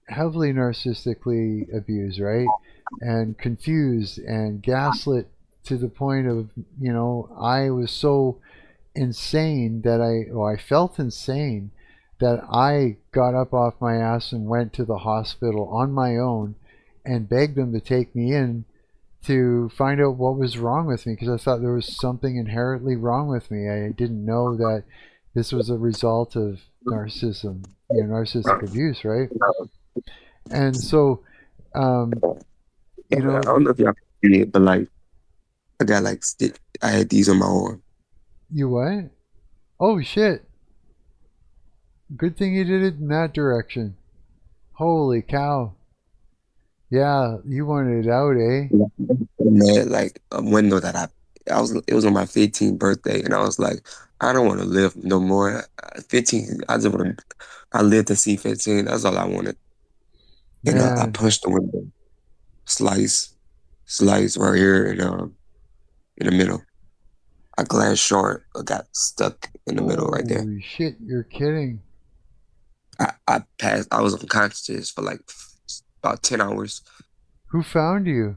S1: heavily narcissistically abused, right? And confused and gaslit to the point of, I was so insane that I felt insane that I got up off my ass and went to the hospital on my own and begged them to take me in to find out what was wrong with me, because I thought there was something inherently wrong with me. I didn't know that this was a result of narcissistic abuse, right? And so, um,
S4: I
S1: you know,
S4: don't know if y'all can see it, but like I got like stick. I had these on my arm.
S1: you what? Oh shit! Good thing you did it in that direction. Holy cow! Yeah, you wanted it out, eh?
S4: And had like a window that I was it was on my 15th birthday, and I was like, I don't want to live no more. 15, I just want to. I lived to see 15. That's all I wanted. And I
S1: Man,
S4: punched the window, slice right here, and in the middle. A glass shard got stuck in the middle right there.
S1: holy shit! You're kidding.
S4: I passed. I was unconscious for like about 10 hours.
S1: Who found you?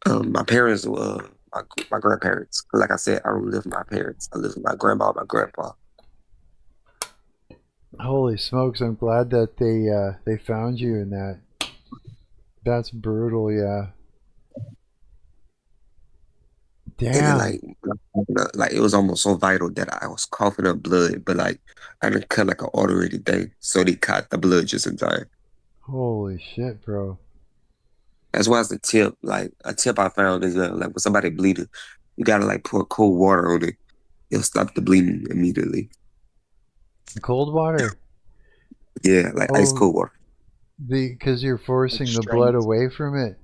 S4: My parents, my grandparents. 'Cause like I said, I don't live with my parents. I live with my grandma, and my grandpa.
S1: Holy smokes! I'm glad that they found you in that. That's brutal. Yeah.
S4: And then
S1: Damn.
S4: like it was almost so vital that I was coughing up blood, but like I didn't cut like an artery today, so they cut the blood just in time.
S1: Holy shit, bro.
S4: That's why it's a tip. Like a tip I found is like when somebody bleeding, you gotta like pour cold water on it. It'll stop the bleeding immediately.
S1: Cold water.
S4: Yeah, like ice
S1: Oh,
S4: cold water.
S1: because you're
S5: Like
S1: forcing the blood
S5: strength.
S1: away from it,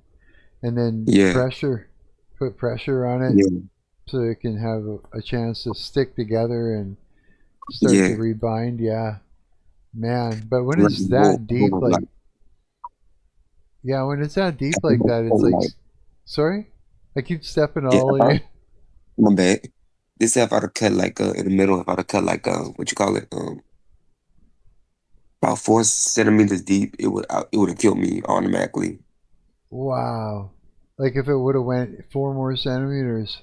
S1: and then
S4: Yeah,
S1: put pressure on it
S4: yeah,
S1: so it can have a chance to stick together and start to
S4: yeah.
S1: rebind. Yeah, man. But when
S4: Like,
S1: it's that deep, like, yeah, when it's that deep like that, it's like,
S4: like
S1: sorry? I keep stepping
S3: Yeah,
S1: all in.
S3: my bad. This if I'd have cut like in the middle, if I'd have cut like what you call it, about 4 centimeters deep, it would have killed me automatically.
S1: Wow. Like if it would have went 4 more centimeters.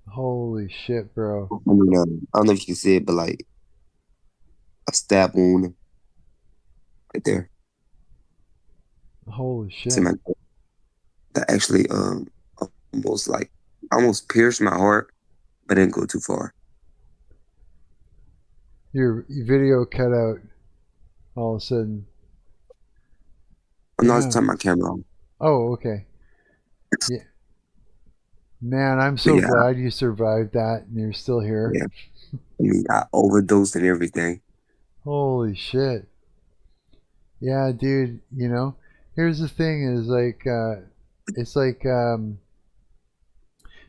S1: Holy shit, bro.
S3: I mean, I don't know if you can see it, but like a stab wound right there.
S1: Holy
S3: See my
S1: shit.
S3: that actually almost like almost pierced my heart, but didn't go too far.
S1: Your video cut out all of a sudden.
S3: I'm not
S1: Damn.
S3: turning my camera on.
S1: Oh, okay. Yeah. Man, I'm
S3: But
S1: so
S3: yeah,
S1: glad you survived that and you're still here.
S3: yeah. I mean, I overdosed and everything.
S1: Holy shit. Yeah, dude, here's the thing is like it's like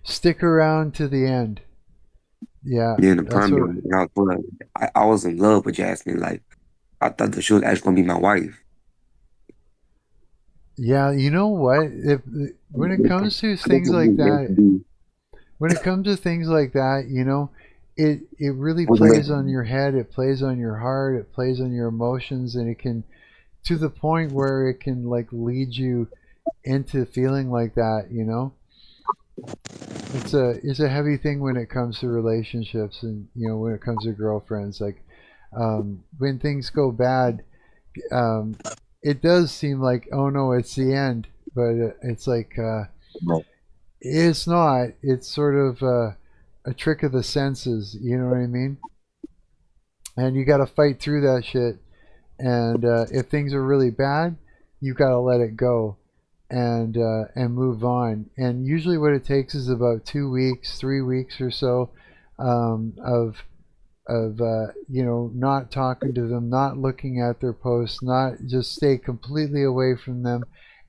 S1: stick around to the end. Yeah,
S3: Yeah, and the
S1: that's
S3: problem
S1: what
S3: is, I was in love with Jasmine. Like, I thought that she was actually gonna be my wife.
S1: yeah, you know what? If when it comes to
S3: I think
S1: things
S3: it
S1: like
S3: was meant to
S1: that,
S3: be.
S1: when it comes to things like that, it really
S3: It was meant
S1: plays
S3: to
S1: on
S3: be.
S1: your head, it plays on your heart, it plays on your emotions, and it can to the point where it can like lead you into feeling like that. It's a heavy thing when it comes to relationships, and when it comes to girlfriends, like when things go bad, um, it does seem like, oh no, it's the end, but it's like it's not. It's sort of a trick of the senses, you know what I mean? And you got to fight through that shit. And if things are really bad, you got to let it go and move on. And usually, what it takes is about 2 weeks, 3 weeks or so of not talking to them, not looking at their posts, not just stay completely away from them,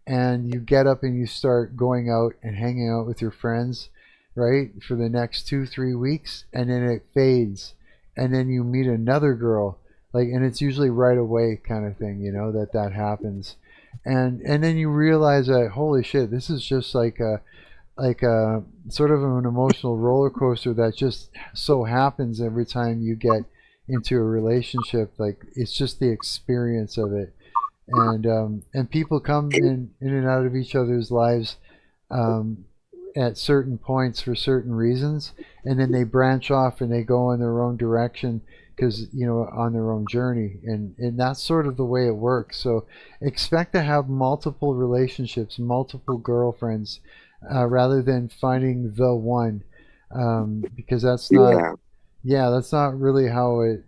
S1: and you get up and you start going out and hanging out with your friends, right, for the next 2 3 weeks, and then it fades, and then you meet another girl, like, and it's usually right away kind of thing, that happens, and then you realize that holy shit, this is just like a sort of an emotional roller coaster that just so happens every time you get into a relationship. Like it's just the experience of it, and people come in and out of each other's lives um, at certain points for certain reasons, and then they branch off and they go in their own direction because on their own journey, and that's sort of the way it works. So expect to have multiple relationships, multiple girlfriends, rather than finding the one, because that's not,
S3: Yeah,
S1: yeah, that's not really how it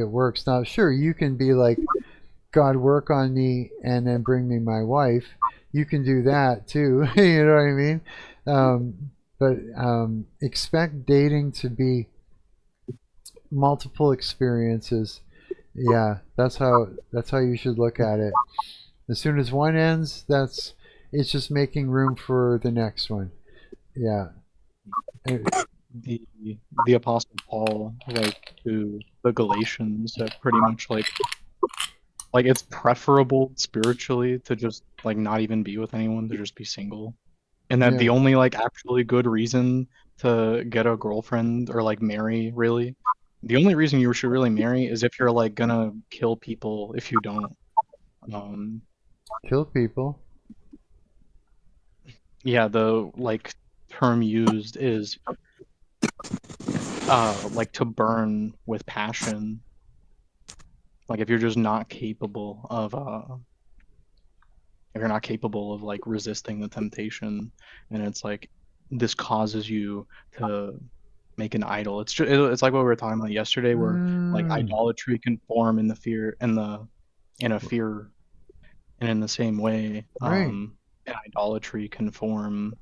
S1: works. Now sure, you can be like, God, work on me and then bring me my wife. You can do that too. You know what I mean? But expect dating to be multiple experiences. Yeah, that's how you should look at it. As soon as one ends, it's just making room for the next one. Yeah. Uh,
S5: The the Apostle Paul, like to the Galatians, that pretty much like it's preferable spiritually to just like not even be with anyone, to just be single. And that the
S1: Yeah.
S5: only like actually good reason to get a girlfriend or like marry, really, the only reason you should really marry is if you're like gonna kill people if you don't. Um,
S1: Kill people.
S5: yeah, the like term used is like to burn with passion. Like if you're just not capable of if you're not capable of like resisting the temptation, and it's like this causes you to make an idol. It's like what we were talking about yesterday, where like
S1: Mm,
S5: idolatry can form in the fear in a fear, and in the same way,
S1: right.
S5: an idolatry can form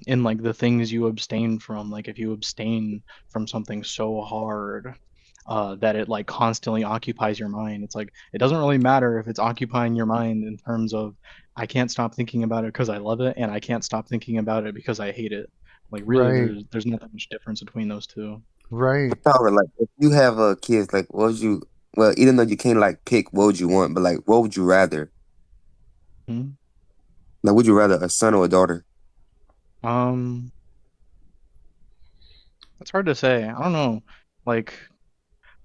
S5: in like the things you abstain from. Like if you abstain from something so hard that it like constantly occupies your mind, it's like it doesn't really matter if it's occupying your mind in terms of I can't stop thinking about it because I love it, and I can't stop thinking about it because I hate it. Like really,
S1: Right.
S5: there's not that much difference between those two.
S1: Right.
S3: Tyler, like if you have kids, like what would you? Well, even though you can't like pick, what would you want? But like, what would you rather?
S5: Hmm?
S3: Like, would you rather a son or a daughter?
S5: Um, it's hard to say. I don't know. Like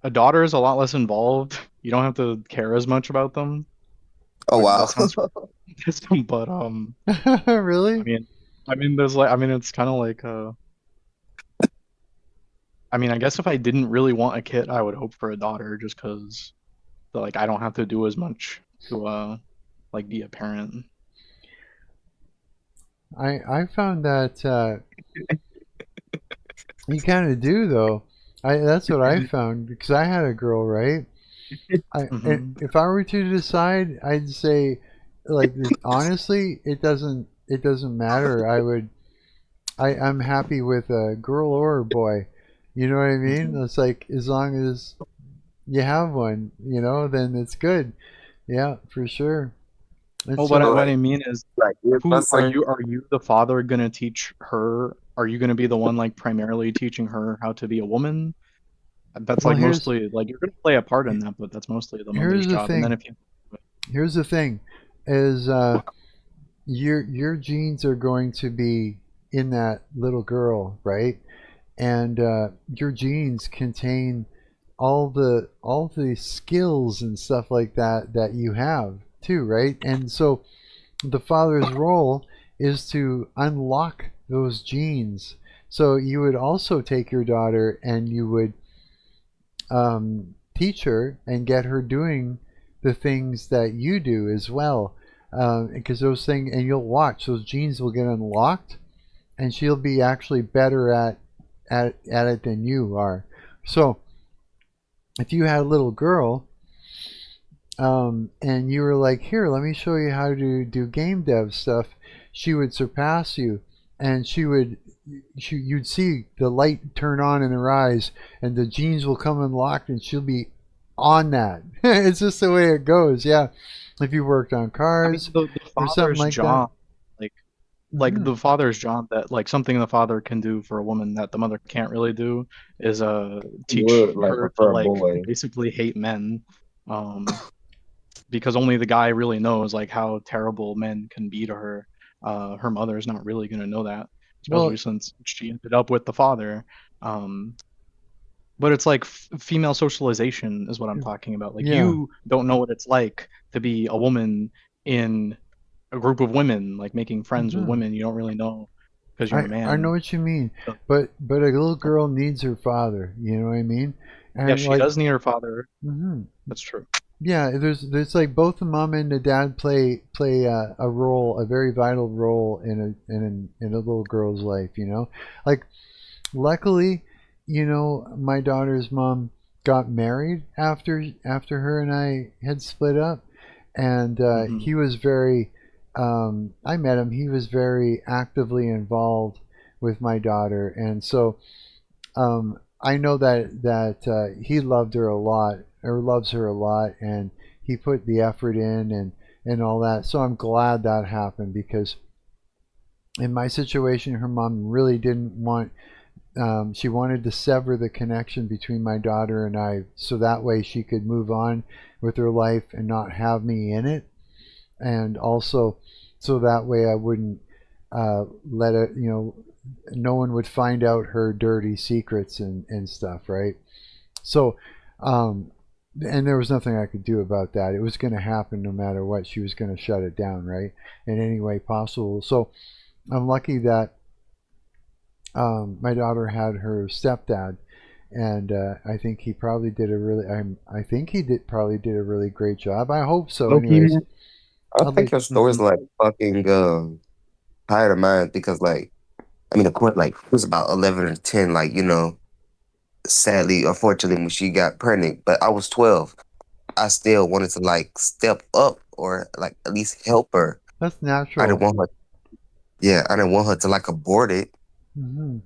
S5: a daughter is a lot less involved. You don't have to care as much about them.
S3: Oh
S5: Like
S3: wow.
S5: that sounds but I
S1: Really?
S5: mean there's like I mean it's kind of like I mean I guess if I didn't really want a kid, I would hope for a daughter just 'cause like I don't have to do as much to like be a parent.
S1: I found that you kind of do though. That's what I found because I had a girl, right?
S5: Hmm.
S1: If I were to decide, I'd say, like honestly, it doesn't matter. I'm happy with a girl or a boy. You know what I mean?
S5: Hmm.
S1: It's like as long as you have one, then it's good. Yeah, for sure.
S5: Well,
S1: It's
S5: what I,
S3: So
S1: so
S5: what I
S3: like,
S5: mean is,
S3: here's my
S5: who
S3: son.
S5: are you the father gonna teach her? Are you gonna be the one like primarily teaching her how to be a woman? That's
S1: well.
S5: like mostly like you're gonna play a part in that, but that's mostly the mother's
S1: Here's the
S5: job. And then
S1: thing.
S5: if you,
S1: Here's the thing, is your genes are going to be in that little girl, right? And your genes contain all the skills and stuff like that that you have too, right? And so the father's role is to unlock those genes. So you would also take your daughter and you would teach her and get her doing the things that you do as well. Because those things, and you'll watch, those genes will get unlocked, and she'll be actually better at it than you are. So if you had a little girl, and you were like, "Here, let me show you how to do game dev stuff," she would surpass you, and you'd see the light turn on in her eyes, and the genes will come unlocked, and she'll be on that. It's just the way it goes. Yeah, if you worked on
S5: I mean,
S1: cars
S5: the
S1: or something
S5: father's
S1: like that.
S5: job, like
S1: Hmm.
S5: the father's job that like something the father can do for a woman that the mother can't really do is teach
S3: Would like
S5: her to
S3: prefer a
S5: like
S3: boy.
S5: basically hate men. Um, because only the guy really knows like how terrible men can be to her. Her mother is not really going to know that, especially
S1: Well,
S5: since she ended up with the father. Um, but it's like female socialization is what I'm talking about. Like
S1: yeah.
S5: you don't know what it's like to be a woman in a group of women, like making friends with
S1: Hmm.
S5: women. You don't really know because you're a
S1: I know
S5: man.
S1: what you mean,
S5: So,
S1: but a little girl needs her father. You know what I mean?
S5: yeah,
S1: And
S5: she
S1: like,
S5: does need her father.
S1: hmm,
S5: That's true.
S1: yeah, there's like both the mom and the dad play a role, a very vital role in a little girl's life. Like luckily, my daughter's mom got married after her and I had split up, and
S5: Hmm.
S1: he was very. I met him. He was very actively involved with my daughter, and so I know that he loved her a lot, or loves her a lot, and he put the effort in and all that. So I'm glad that happened because in my situation, her mom really didn't want. She wanted to sever the connection between my daughter and I, so that way she could move on with her life and not have me in it, and also so that way I wouldn't let it, no one would find out her dirty secrets and stuff, right? So, um, and there was nothing I could do about that. It was going to happen no matter what. She was going to shut it down, right? In any way possible. So I'm lucky that my daughter had her stepdad, and I think he probably did a really. I think he did probably did a really great job. I hope so.
S3: Low key,
S1: Anyways,
S3: man. I
S1: I'll
S3: think
S1: be.
S3: your story's
S5: Hmm.
S3: like fucking higher than mine because like I mean, of course, like it was about 11 or 10. Like sadly, unfortunately, when she got pregnant, but I was 12. I still wanted to like step up or like at least help her.
S1: That's
S3: I didn't
S1: natural.
S3: want her. Yeah, I didn't want her to like abort it.
S1: Hmm.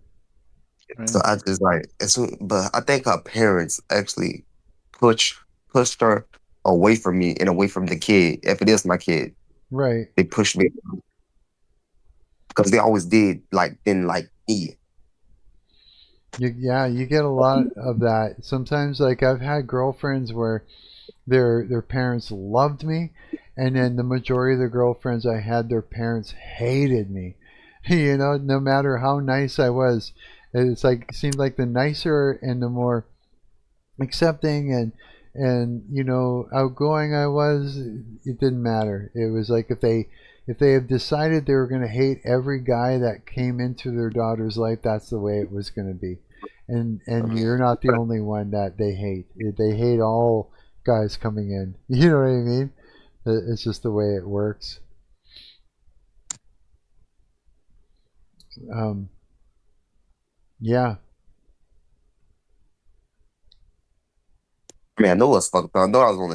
S5: Right.
S3: So I just like as soon, but I think her parents actually push pushed her away from me and away from the kid. If it is my kid,
S1: Right.
S3: they pushed me because they always did like didn't like me.
S1: Yeah, you get a lot of that. Sometimes, like I've had girlfriends where their parents loved me, And then the majority of the girlfriends I had, their parents hated me. You know, no matter how nice I was, it's like, it seemed like the nicer and the more accepting and you know, outgoing I was, it didn't matter. It was like if they have decided they were going to hate every guy that came into their daughter's life, that's the way it was going to be. And you're not the only one that they hate. They hate all guys coming in. You know what I mean? It's just the way it works. Yeah.
S4: I mean, I know it's fucked up. I know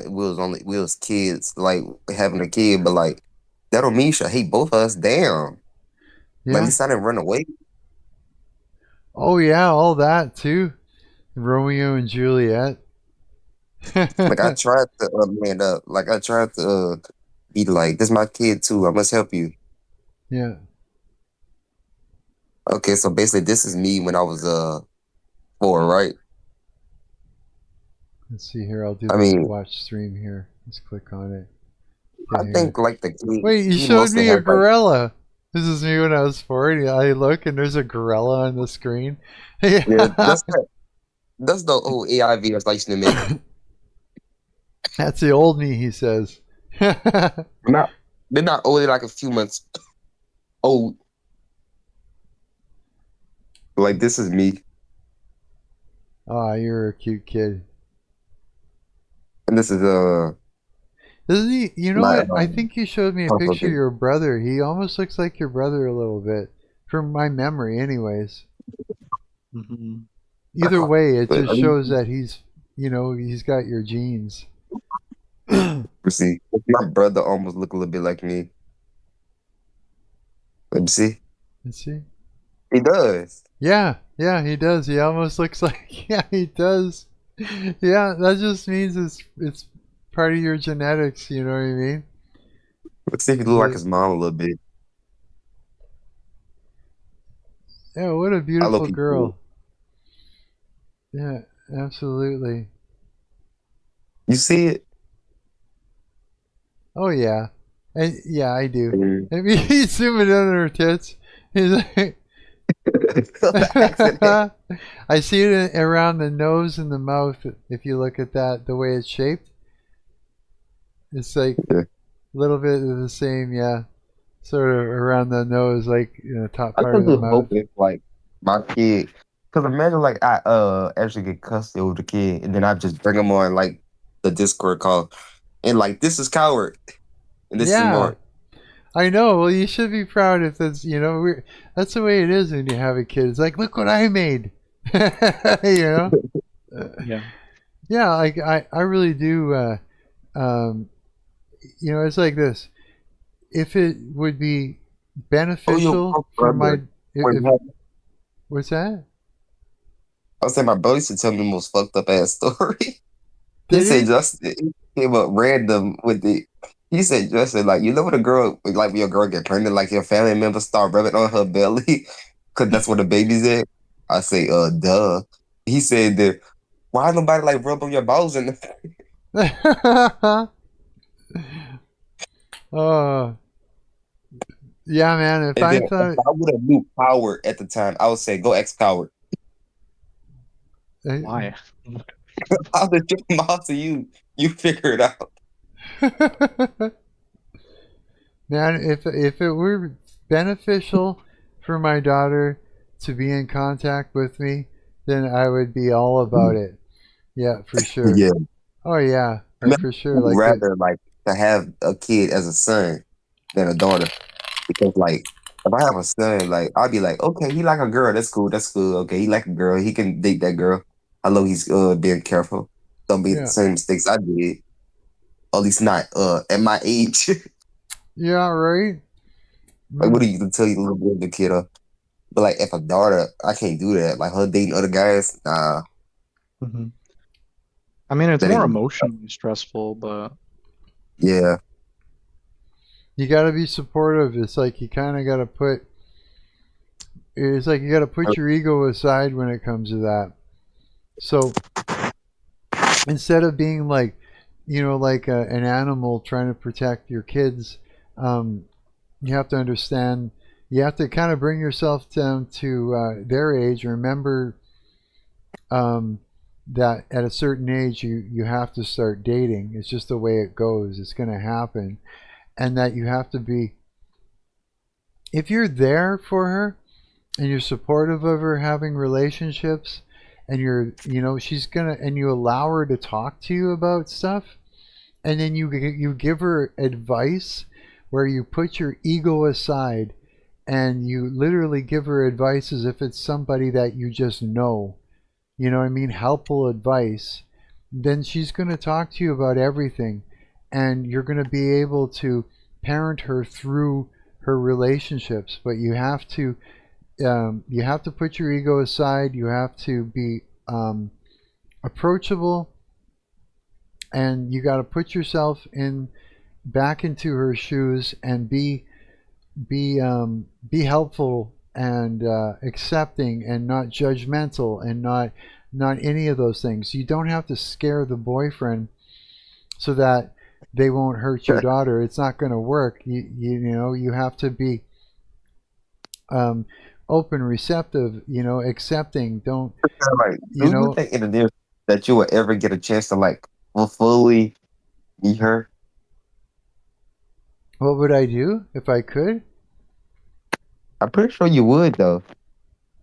S4: we was kids, like having a kid, but like that don't mean you should hate both of us. Damn. But at
S1: Yeah.
S4: least I didn't run away.
S1: Oh yeah, all that too. Romeo and Juliet.
S4: Like I tried to man up. Like I tried to be like, this is my kid too. I must help you.
S1: Yeah.
S4: Okay, so basically this is me when I was 4, right?
S1: Let's see here. I'll do
S4: I
S1: the
S4: mean,
S1: watch stream here. Let's click on it.
S4: I
S1: Okay,
S4: think
S1: here.
S4: like the kid,
S1: Wait, you
S4: he
S1: showed
S4: mostly
S1: me a
S4: had like,
S1: gorilla. This is me when I was 4. And I look and there's a gorilla on the screen.
S4: yeah,
S1: Yeah.
S4: that's the old AI videos I used to make.
S1: That's the old me, he says.
S4: Not they're not old, they're like a few months old. Like this is me.
S1: Oh, you're a cute kid.
S4: And this is
S1: Isn't he? You know
S4: my
S1: what? I think you showed me a
S4: purple
S1: picture of
S4: kid.
S1: your brother. He almost looks like your brother a little bit. From my memory, anyways.
S5: Hmm.
S1: Either way, it
S4: But
S1: just shows that he's, you know, he's got your genes.
S4: see, my brother almost look a little bit like me. Let me see.
S1: Let's see.
S4: He does.
S1: Yeah, yeah, he does. He almost looks like, yeah, he does. Yeah, that just means it's part of your genetics. You know what I mean?
S4: Let's see if he look like his mom a little bit.
S1: Yeah, what a
S4: I
S1: beautiful
S4: look cool.
S1: girl. Yeah, absolutely.
S4: You see it?
S1: Oh yeah, yeah, I do.
S4: Mm.
S1: I mean, he's zooming in on her tits. He's like,
S4: Accident.
S1: I see it around the nose and the mouth. If you look at that, the way it's shaped, it's like
S4: Yeah.
S1: a little bit of the same, yeah. Sort of around the nose, like top
S4: I
S1: part of
S4: just
S1: the
S4: was
S1: mouth.
S4: hoping like my kid, because imagine like I actually get custody of the kid and then I just bring him on like the Discord call and like this is Coward and this is
S1: Yeah,
S4: Mark.
S1: I know. Well, you should be proud if that's that's the way it is when you have a kid. It's like, look what I made. you know.
S5: Yeah.
S1: Yeah, like I really do. It's like this. If it would be
S4: Oh,
S1: beneficial for my, if, what's that?
S4: I was saying my brother used to tell me the most fucked up ass story. He
S1: Did
S4: said
S1: he?
S4: Justin he came up random with the. He said Justin like you know what a girl like when your girl get pregnant like your family members start rubbing on her belly because that's where the baby's at. I say duh. He said that why nobody like rub on your balls and
S1: Oh, yeah, man. If
S4: and
S1: I
S4: then if
S1: thought,
S4: I would have knew Coward at the time I would say go ex Coward.
S5: Why?
S4: I'll just give them all to you. You figure it out.
S1: man, if it were beneficial for my daughter to be in contact with me, then I would be all about it. Yeah, for sure.
S4: Yeah.
S1: Oh yeah,
S4: I mean,
S1: for
S4: I
S1: sure.
S4: would
S1: Like
S4: rather like to have a kid as a son than a daughter because like if I have a son, like I'll be like, okay, he like a girl, that's cool, that's cool. Okay, he like a girl, he can date that girl. I know he's being careful. Don't be the
S1: yeah,
S4: same mistakes I did. Or at least not at my age.
S1: yeah, right.
S4: Like what
S1: Mm.
S4: do you tell you a little bit of the kid up? But like if a daughter, I can't do that. Like her dating other guys, nah.
S5: Hmm. I mean, it's
S4: That
S5: more
S4: ain't
S5: emotionally stressful, but
S4: yeah.
S1: You got to be supportive. It's like you kind of got to put. It's like you got to put your ego aside when it comes to that. So instead of being like like an animal trying to protect your kids. You have to understand. You have to kind of bring yourself down to their age. Remember um, that at a certain age, you have to start dating. It's just the way it goes. It's going to happen, and that you have to be. If you're there for her and you're supportive of her having relationships, and she's gonna, and you allow her to talk to you about stuff, and then you give her advice where you put your ego aside and you literally give her advice as if it's somebody that you just know. You know what I mean? Helpful advice. Then she's going to talk to you about everything, and you're going to be able to parent her through her relationships. But you have to put your ego aside. You have to be approachable, and you got to put yourself in back into her shoes and be helpful and accepting and not judgmental and not any of those things. You don't have to scare the boyfriend so that they won't hurt your daughter. It's not going to work. You have to be open, receptive, accepting. Don't
S3: Like,
S1: you
S3: do you
S1: know
S3: think in the near that you will ever get a chance to like fully meet her?
S1: what would I do if I could?
S3: I'm pretty sure you would though.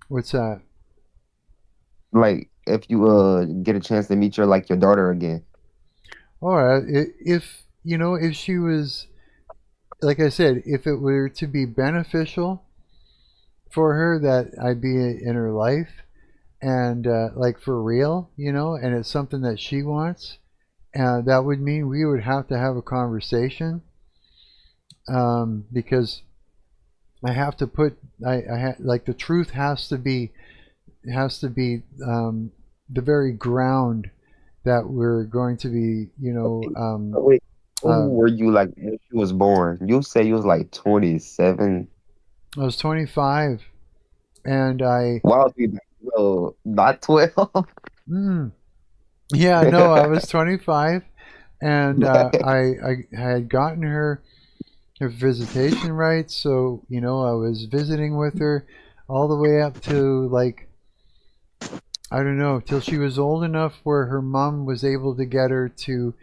S1: What's that?
S3: Like if you get a chance to meet your daughter again.
S1: All right, if she was, like I said, if it were to be beneficial for her that I be in her life and like for real, and it's something that she wants, that would mean we would have to have a conversation, because I have to put like the truth has to be the very ground that we're going to be,
S3: Wait, who
S1: uh,
S3: were you like when she was born? You say you was like 27.
S1: I was 25 and I
S3: Wow, dude, well, not 12.
S1: mm, yeah, no, I was 25 and I had gotten her visitation rights, so I was visiting with her all the way up to like I don't know till she was old enough where her mom was able to get her to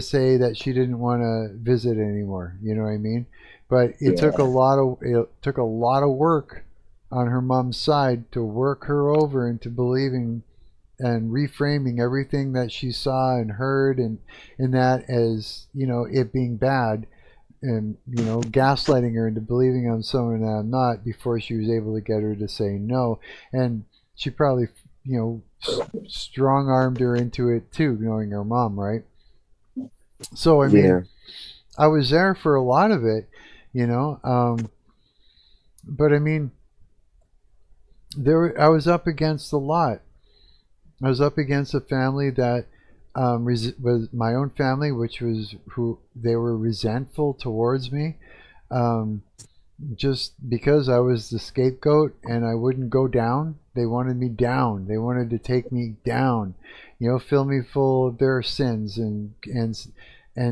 S1: say that she didn't want to visit anymore. You know what I mean? But
S3: Yeah.
S1: it took a lot of work on her mom's side to work her over into believing and reframing everything that she saw and heard and that as it being bad, and gaslighting her into believing I'm someone that I'm not before she was able to get her to say no. And she probably strong armed her into it too, knowing her mom, right? So I mean,
S3: Yeah.
S1: I was there for a lot of it, you know um, but I mean, I was up against a lot. I was up against a family that was my own family, which was who they were resentful towards me, um, just because I was the scapegoat and I wouldn't go down. They wanted me down. They wanted to take me down, fill me full of their sins and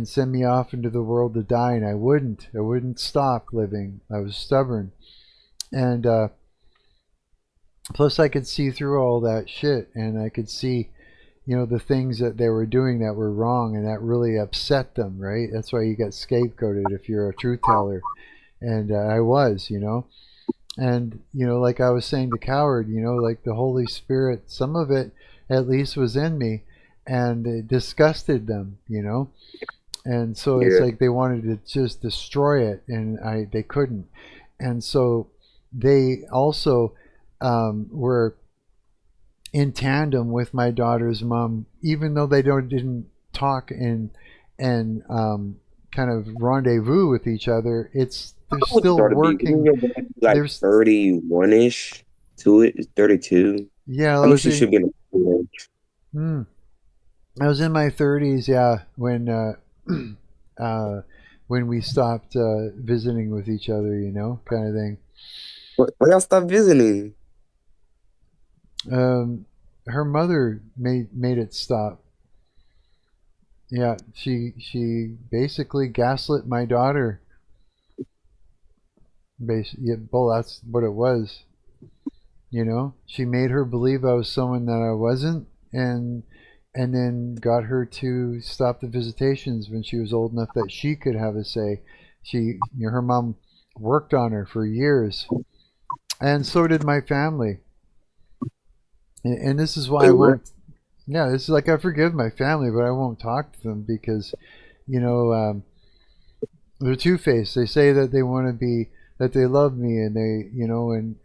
S1: send me off into the world to die. And I wouldn't. I wouldn't stop living. I was stubborn, and plus I could see through all that shit, and I could see the things that they were doing that were wrong, and that really upset them, right? That's why you get scapegoated if you're a truth teller. And I was, and like I was saying to Coward, like the Holy Spirit, some of it at least was in me, and it disgusted them, and so it's
S3: Yeah.
S1: like they wanted to just destroy it, and they couldn't. And so they also were in tandem with my daughter's mom, even though they didn't talk and kind of rendezvous with each other. They're
S3: How old your
S1: still
S3: daughter be? Wouldn't
S1: working.
S3: your daughter be like
S1: There's
S3: 31-ish to it? 32?
S1: Yeah,
S3: I know she should be in the range.
S1: hmm, I was in my 30s, yeah, uh, when we stopped visiting with each other, kind of thing.
S3: Why y'all stop visiting?
S1: Her mother made it stop. Yeah, she basically gaslit my daughter. Yeah, well, that's what it was. You know, she made her believe I was someone that I wasn't, and then got her to stop the visitations when she was old enough that she could have a say. Her mom worked on her for years, and so did my family. And this is why
S3: Wait,
S1: I
S3: what?
S1: won't. Yeah, this is like I forgive my family, but I won't talk to them because, you know, they're two-faced. They say that they want to be that they love me and they,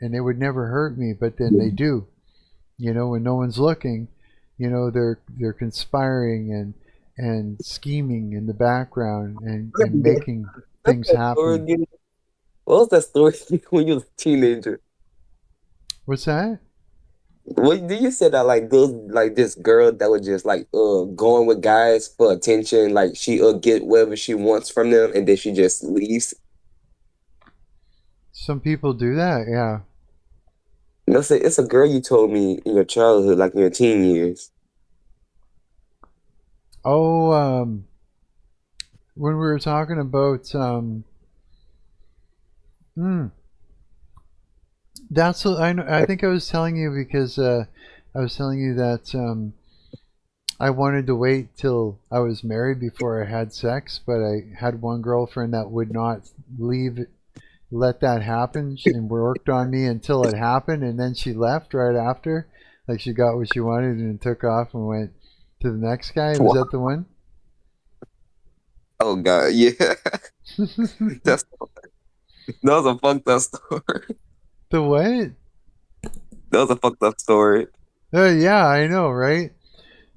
S1: and they would never hurt me, but then they do. When no one's looking, they're conspiring and scheming in the background and making
S3: What's
S1: things
S3: that story
S1: happen.
S3: again? What was that story when you was a teenager?
S1: What's that?
S3: What do you say that like those like this girl that was just like going with guys for attention, like she get whatever she wants from them and then she just leaves.
S1: Some people do that, yeah.
S3: No, say it's a girl you told me in your childhood, like in your teen years.
S1: Oh, when we were talking about hmm, that's what I know. I think I was telling you because I was telling you that I wanted to wait till I was married before I had sex, but I had one girlfriend that would not let that happen and worked on me until it happened, and then she left right after. Like she got what she wanted and took off and went to the next guy. Was
S3: Wow.
S1: that the one?
S3: Oh God, yeah, that's that was a fucked up story.
S1: The what?
S3: That was a fucked up story.
S1: Yeah, I know, right?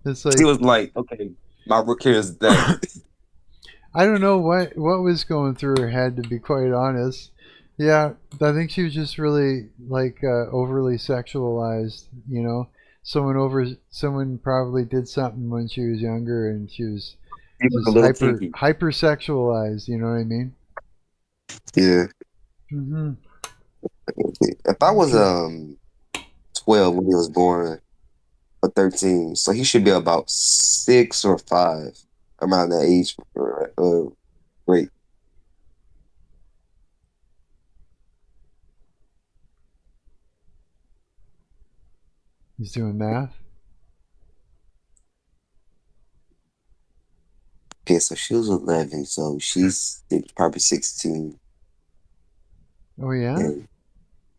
S1: It's
S3: She
S1: like
S3: was like, okay, my work here is done.
S1: I don't know what was going through her head, to be quite honest. Yeah, I think she was just really like overly sexualized. Someone probably did something when she was younger, and she was
S3: She was a
S1: just
S3: little
S1: hyper
S3: kinky.
S1: hypersexualized. You know what I mean?
S3: Yeah.
S1: Hmm.
S3: If I was
S1: Okay.
S3: 12 when he was born, or 13, so he should be about 6 or 5 around that age. Great.
S1: He's doing math.
S3: Okay, so she was 11, so she's probably 16,
S1: Oh yeah.
S3: and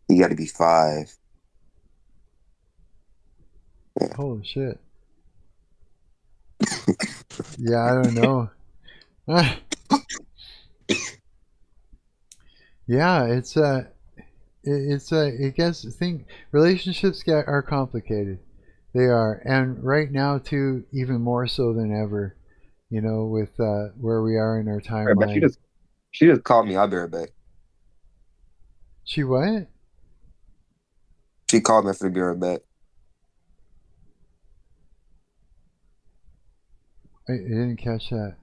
S3: he got to be 5. Yeah.
S1: Holy shit. Yeah, I don't know. Yeah, it gets think relationships are complicated. They are, and right now too, even more so than ever. With where we are in our
S3: Right, but she
S1: timeline.
S3: just called me. I'll be right back.
S1: She what?
S3: She called me for to be right back.
S1: I didn't catch that.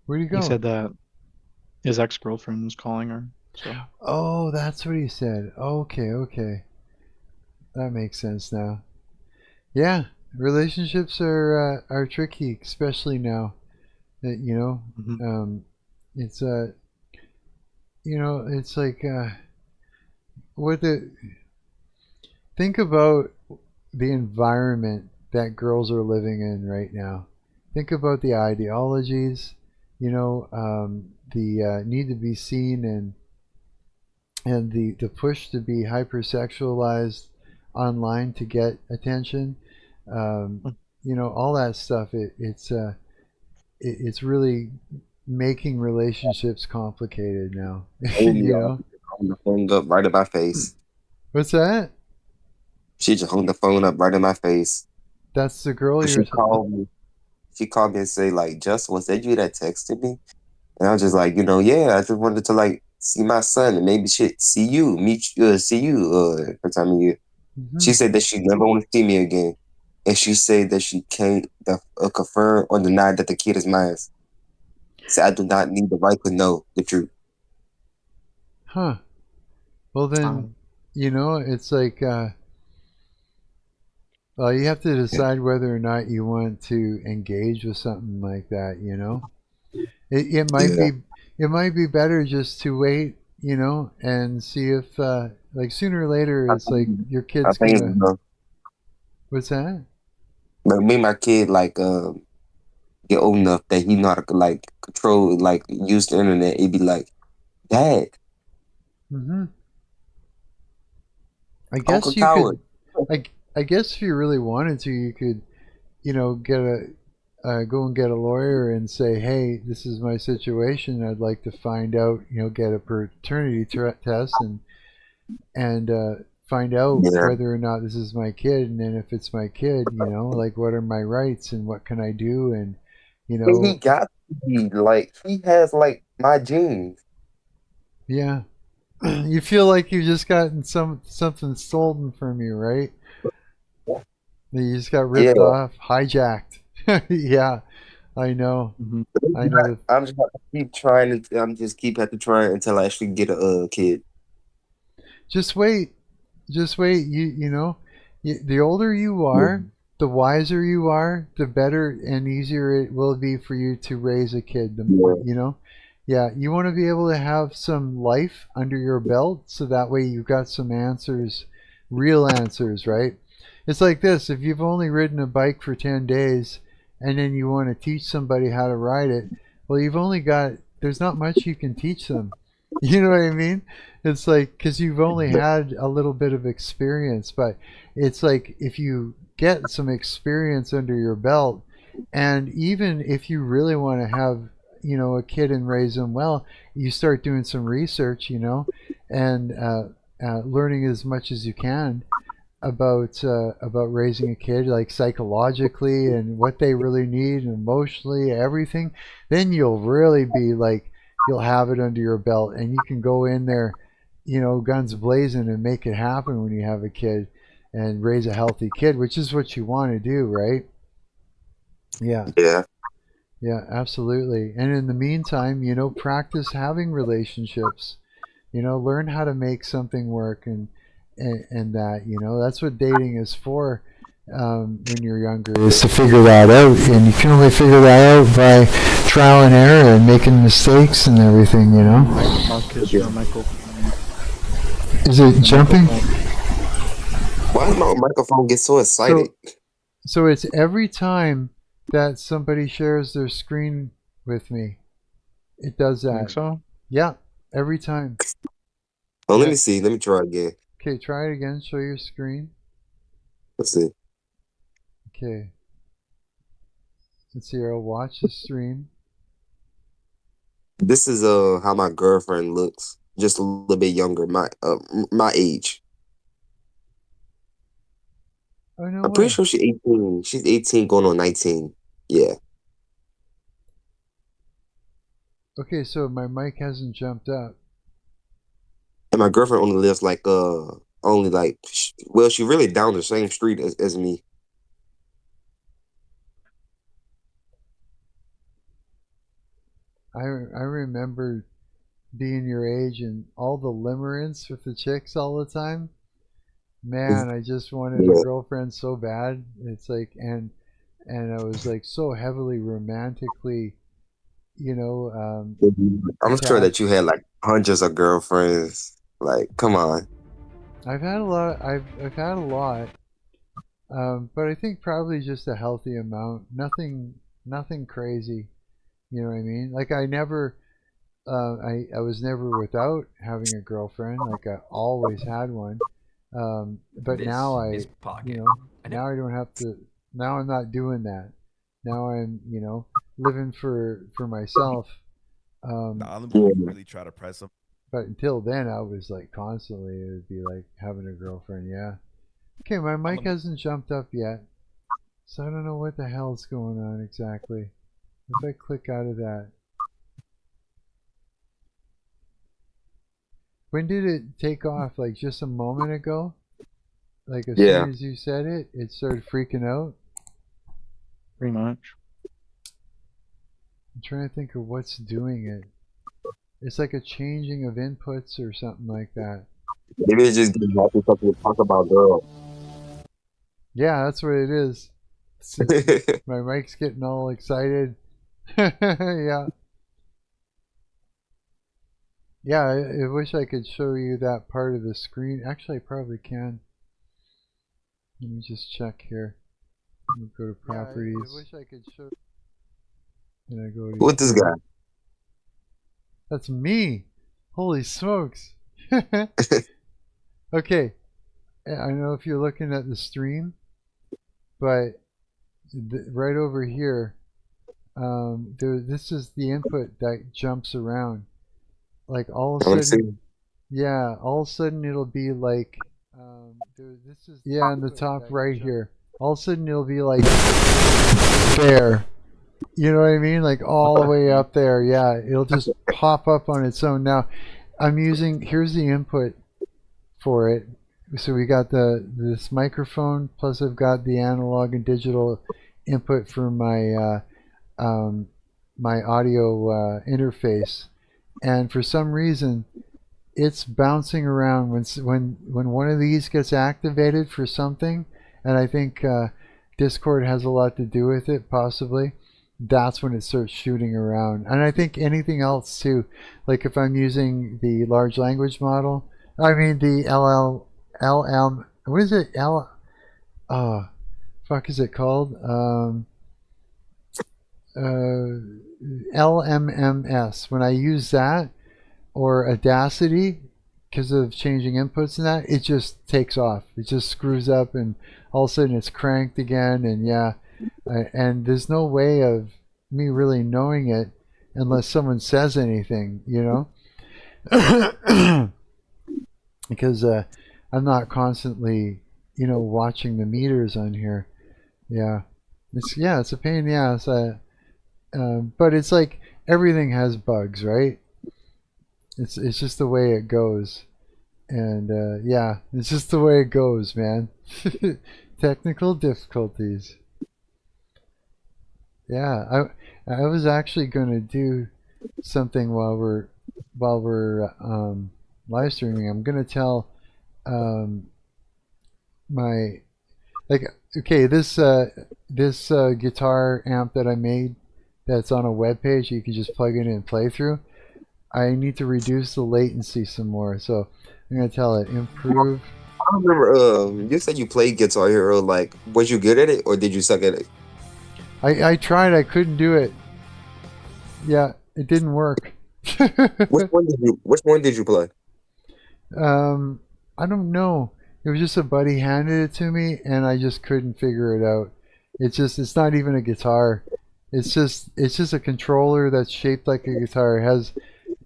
S1: Where'd he
S5: He
S1: go?
S5: said that his ex-girlfriend was calling her. So
S1: Oh, that's what he said. Okay, okay, that makes sense now. Yeah, relationships are tricky, especially now. You know,
S5: mhm.
S1: it's it's like what the think about the environment that girls are living in right now. Think about the ideologies, the need to be seen and the push to be hypersexualized online to get attention. Um, all that stuff. It's really making relationships complicated now.
S3: Oh, me
S1: you
S3: off.
S1: know
S3: Hung the phone up right in my face.
S1: what's that?
S3: She just hung the phone up right in my face.
S1: That's the girl
S3: She
S1: you're.
S3: called me. She called me and say like, "Justin, was that you that texted me?" And I was just like, yeah, I just wanted to like see my son and maybe shit, see you, for time of year.
S1: Mhm.
S3: She said that she never want to see me again, and she said that she can't confirm or deny that the kid is mine. So I do not need the right to know the truth.
S1: Huh. Well then,
S5: Um,
S1: You know, it's like well, you have to decide whether or not you want to engage with something like that. You know, it might
S3: Yeah.
S1: be better just to wait. You know, and see if like sooner or later it's like your
S3: I
S1: kid's
S3: think
S1: gonna. What's that?
S3: but me and my kid like get old enough that he know how to like control like use the internet. He'd be like, Dad,
S1: Hmm. I
S3: Uncle
S1: guess you could.
S3: Coward.
S1: I guess if you really wanted to, you could, you know, get a go and get a lawyer and say, hey, this is my situation. I'd like to find out, you know, get a paternity test and find out
S3: Yeah.
S1: whether or not this is my kid. And then if it's my kid, you know, like what are my rights and what can I do? And you
S3: He
S1: know,
S3: got to be like he has like my genes.
S1: yeah, you feel like you've just gotten something stolen from you, right? You just got
S3: Yeah.
S1: ripped off, hijacked. Yeah, I know.
S5: Mhm.
S1: I know that.
S3: I'm just have to keep trying to. I'm just keep have to try until I actually get a kid.
S1: Just wait. Just wait. You know, the older you are, the wiser you are, the better and easier it will be for you to raise a kid.
S3: Yeah.
S1: You know, yeah, you want to be able to have some life under your belt, so that way you've got some answers, real answers, right? It's like this: if you've only ridden a bike for 10 days, and then you want to teach somebody how to ride it, well, you've only got. There's not much you can teach them. You know what I mean? It's like because you've only had a little bit of experience, but it's like if you get some experience under your belt, and even if you really want to have, you know, a kid and raise them well, you start doing some research, you know, and learning as much as you can about raising a kid, like psychologically and what they really need, and emotionally, everything. Then you'll really be like you'll have it under your belt, and you can go in there, you know, guns blazing, and make it happen when you have a kid and raise a healthy kid, which is what you want to do, right? Yeah.
S3: Yeah.
S1: Yeah, absolutely. And in the meantime, you know, practice having relationships. You know, learn how to make something work, and that, you know, that's what dating is for. When you're younger, is to figure that out, and you can only figure that out by trial and error and making mistakes and everything. You know,
S5: Marcus, your microphone.
S1: is it jumping?
S3: Why does my microphone get so excited?
S1: So it's every time that somebody shares their screen with me, it does
S5: Think
S1: that.
S5: so?
S1: Yeah, every time.
S3: Oh, let
S1: Yeah.
S3: me see. Let me try again.
S1: Okay, try it again. Show your screen.
S3: Let's see.
S1: Okay. Let's see. I'll watch the stream.
S3: This is how my girlfriend looks, just a little bit younger, my age.
S1: Oh, no
S3: I'm pretty
S1: way.
S3: sure she's 18. She's 18 going on 19. Yeah.
S1: Okay, so my mic hasn't jumped up.
S3: And my girlfriend only lives like only like well, she really down the same street as me.
S1: I remember being your age and all the limerence with the chicks all the time. Man, I just wanted a
S3: Yeah.
S1: girlfriend so bad. It's like, and I was like so heavily romantically, you know,
S3: I'm sure that
S1: attached.
S3: you had like hundreds of girlfriends. Like, come on.
S1: I've had a lot. I've had a lot, but I think probably just a healthy amount. Nothing crazy. You know what I mean? Like I never, I was never without having a girlfriend. Like I always had one. But now you know, now I don't have to. Now I'm not doing that. Now I'm, you know, living for myself.
S6: The island
S3: Yeah.
S6: boy really try to press him.
S1: But until then, I was like constantly. It would be like having a girlfriend. Yeah. Okay, my mic hasn't jumped up yet, so I don't know what the hell's going on exactly. If I click out of that. When did it take off? Like just a moment ago? Like as
S3: Yeah.
S1: soon as you said it, it started freaking out?
S5: Pretty much.
S1: I'm trying to think of what's doing it. It's like a changing of inputs or something like that.
S3: Maybe it's just getting happy because we talk about girls.
S1: Yeah, that's what it is. My mic's getting all excited. Yeah. Yeah, I wish I could show you that part of the screen. Actually, I probably can. Let me just check here. Let me go to properties. Yeah, I wish I could show. And I go to
S3: Who's this guy?
S1: That's me. Holy smokes. Okay. I don't know if you're looking at the stream, but right over here, this is the input that jumps around. Like all of a sudden, yeah, all of a sudden it'll be like, this is yeah, in the top right here. All of a sudden it'll be like there. You know what I mean? Like all the way up there. Yeah, it'll just pop up on its own. Now, here's the input for it. So we got this microphone, plus I've got the analog and digital input for my my audio interface. And for some reason, it's bouncing around when one of these gets activated for something, and I think Discord has a lot to do with it, possibly. That's when it starts shooting around. And I think anything else too, like if I'm using the large language model, I mean the what is it? Fuck is it called? LMMS. When I use that, or Audacity, because of changing inputs and that, it just takes off. It just screws up, and all of a sudden it's cranked again, and yeah. And there's no way of me really knowing it unless someone says anything, you know? Because I'm not constantly, watching the meters on here. Yeah. It's a pain in the ass. But it's like everything has bugs, right? It's just the way it goes. And yeah, it's just the way it goes, man. Technical difficulties. Yeah, I was actually going to do something while we're live streaming. I'm going to tell my this guitar amp that I made that's on a web page you can just plug it in and play through. I need to reduce the latency some more, so I'm going to tell it improve.
S3: I remember you said you played Guitar Hero. Like, was you good at it or did you suck at it?
S1: I tried. I couldn't do it. Yeah, it didn't work.
S3: Which one did you play?
S1: I don't know. It was just a buddy handed it to me, and I just couldn't figure it out. It's not even a guitar. It's just a controller that's shaped like a guitar. It has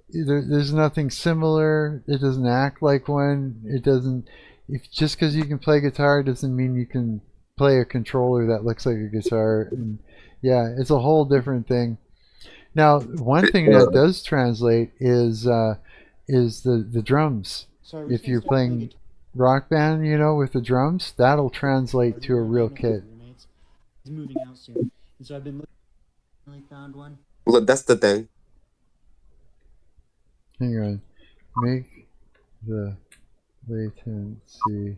S1: there's nothing similar. It doesn't act like one. It doesn't. Just because you can play guitar doesn't mean you can play a controller that looks like a guitar. And yeah, it's a whole different thing. Now, one thing that does translate is the drums. If you're playing Rock Band, with the drums, that'll translate to a real kit.
S7: He's moving out soon, and so I've been looking. Finally found one.
S3: Look, that's the thing.
S1: Hang on, make the latency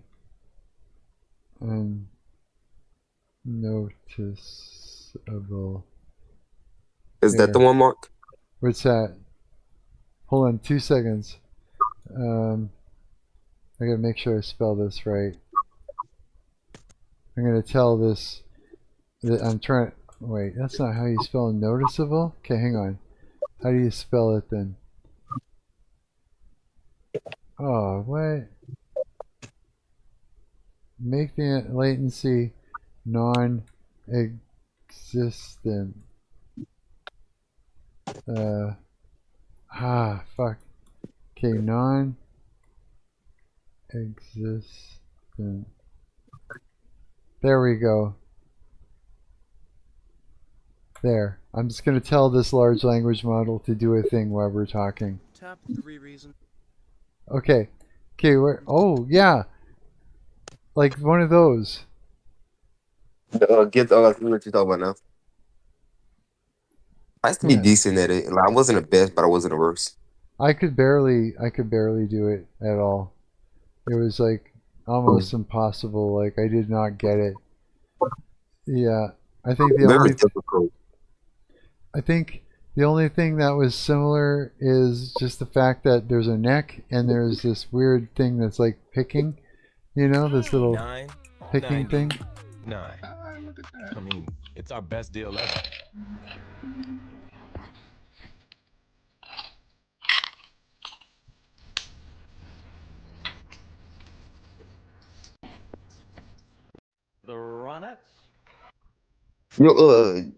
S1: unnoticeable.
S3: Is that the one, Mark?
S1: What's that? Hold on 2 seconds. I gotta make sure I spell this right. I'm gonna tell this that I'm trying. Wait, that's not how you spell noticeable? Okay, hang on. How do you spell it then? Oh, what? Make the latency non-existent. Fuck. Okay, non-existent. There we go. There. I'm just going to tell this large language model to do a thing while we're talking.
S8: Tap 3 reason.
S1: Okay. Okay, oh, yeah. Like one of those.
S3: What you talking about now? I used to be decent at it. Like, I wasn't the best, but I wasn't the worst.
S1: I could barely do it at all. It was like almost impossible. Like I did not get it. Yeah, I think the
S3: Very
S1: only
S3: difficult.
S1: I think the only thing that was similar is just the fact that there's a neck and there's this weird thing that's like picking, you know, this little picking thing.
S8: I mean, it's our best deal ever.
S9: The Ronettes?
S3: You know,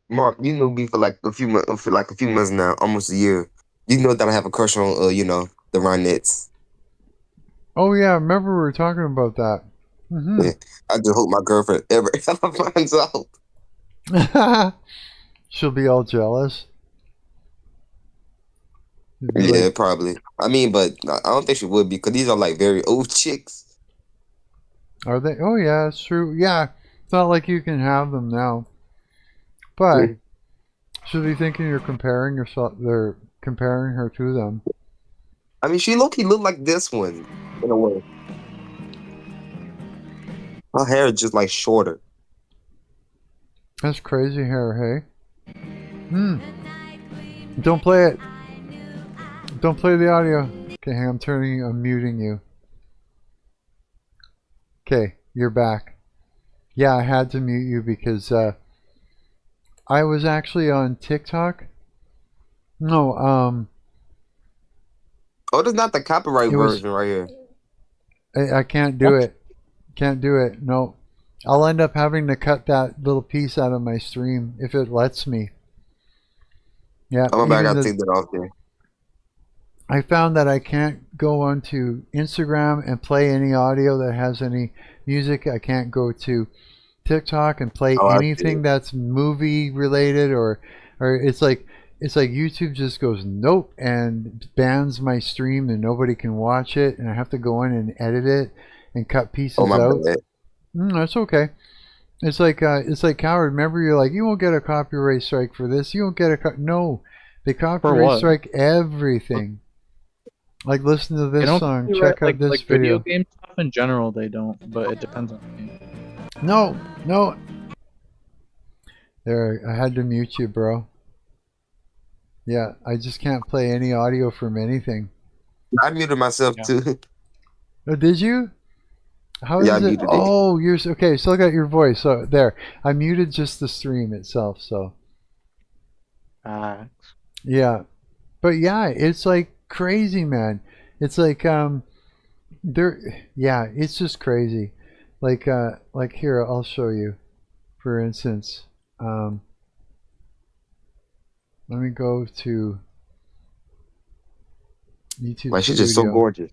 S3: Mark, you know me for like a few months, now, almost a year. You know that I have a crush on, the Ronettes.
S1: Oh yeah, I remember we were talking about that.
S3: Yeah. I just hope my girlfriend ever finds out.
S1: She'll be all jealous. It'd be
S3: Yeah,
S1: like,
S3: probably. I mean, but I don't think she would be, because these are like very old chicks.
S1: are they? Oh yeah, it's true. Yeah, it's not like you can have them now. But should be thinking you're comparing yourself. They're comparing her to them.
S3: I mean, she low-key looked like this one, in a way. Her hair is just like shorter.
S1: That's crazy hair, hey? Don't play it. Don't play the audio. Okay, I'm muting you. Okay, you're back. Yeah, I had to mute you because I was actually on TikTok. No,
S3: Oh, that's not the copyright version right here.
S1: I can't do it. Can't do it. No. I'll end up having to cut that little piece out of my stream if it lets me. Yeah.
S3: Oh, my bad, I gotta take that off there.
S1: I found that I can't go onto Instagram and play any audio that has any music. I can't go to TikTok and play anything that's movie related, or it's like YouTube just goes nope and bans my stream and nobody can watch it, and I have to go in and edit it and cut pieces out. That's okay. It's like Coward. Remember, you're like, you won't get a copyright strike for this. You won't get a no. They copyright strike everything. Like, listen to this song. Check out this video.
S5: Video game stuff in general, they don't, but it depends on the game.
S1: No. There, I had to mute you, bro. Yeah, I just can't play any audio from anything.
S3: I muted myself too.
S1: Oh, did you? How is
S3: I
S1: it?
S3: muted it.
S1: Oh, you're okay. Still got your voice. So there, I muted just the stream itself. So yeah, but yeah, it's like crazy, man. It's like it's just crazy. Like here, I'll show you. For instance, let me go to YouTube.
S3: Like, she's just so gorgeous.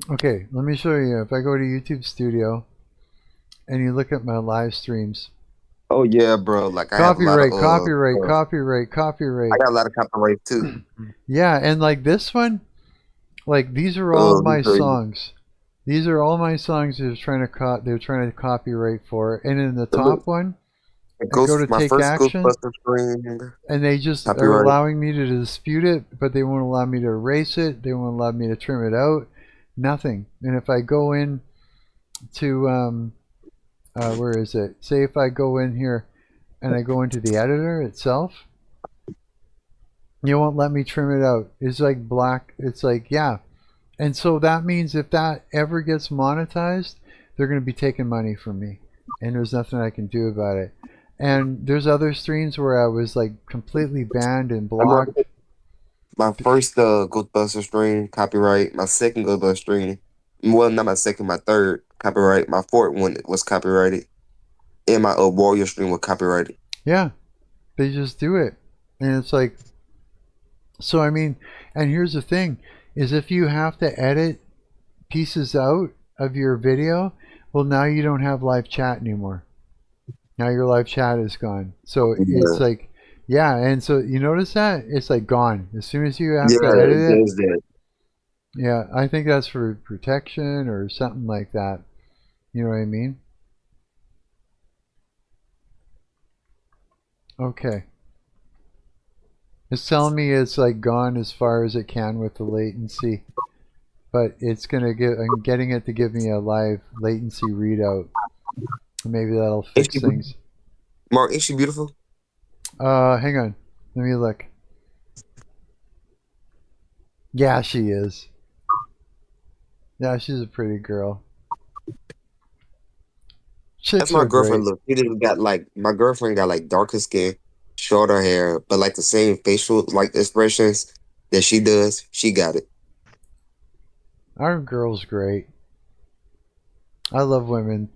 S1: Okay, let me show you. If I go to YouTube Studio and you look at my live streams.
S3: Oh yeah, bro. Like,
S1: copyright.
S3: I got a lot of copyright too.
S1: Yeah, and like this one, like these are all my songs. These are all my songs they're trying to copyright for. And in the top one, I go to take action, and they just are allowing me to dispute it, but they won't allow me to erase it. They won't allow me to trim it out. Nothing. And if I go in to where is it? Say if I go in here and I go into the editor itself, you won't let me trim it out. It's like black. It's like, yeah. And so that means if that ever gets monetized, they're going to be taking money from me, and there's nothing I can do about it. And there's other streams where I was like completely banned and blocked.
S3: My first Ghostbuster stream, copyright. My second Ghostbuster stream, well, not my second, my third, copyright. My fourth one was copyrighted. And my Warrior stream was copyrighted.
S1: Yeah, they just do it. And it's like, so I mean, and here's the thing, is if you have to edit pieces out of your video, well, now you don't have live chat anymore. Now your live chat is gone. So it's like, yeah, and so you notice that? It's like gone. As soon as you have to edit it. Yeah, I think that's for protection or something like that. You know what I mean? Okay. It's telling me it's like gone as far as it can with the latency. but it's gonna give. I'm getting it to give me a live latency readout. Maybe that'll fix things.
S3: Mark, is she beautiful?
S1: Hang on. Let me look. Yeah, she is. Yeah, she's a pretty girl. Chicks
S3: That's my
S1: are
S3: girlfriend.
S1: great.
S3: Look, she didn't got like my girlfriend got like darker skin, shorter hair, but like the same facial like expressions that she does. She got it.
S1: Our girl's great. I love women.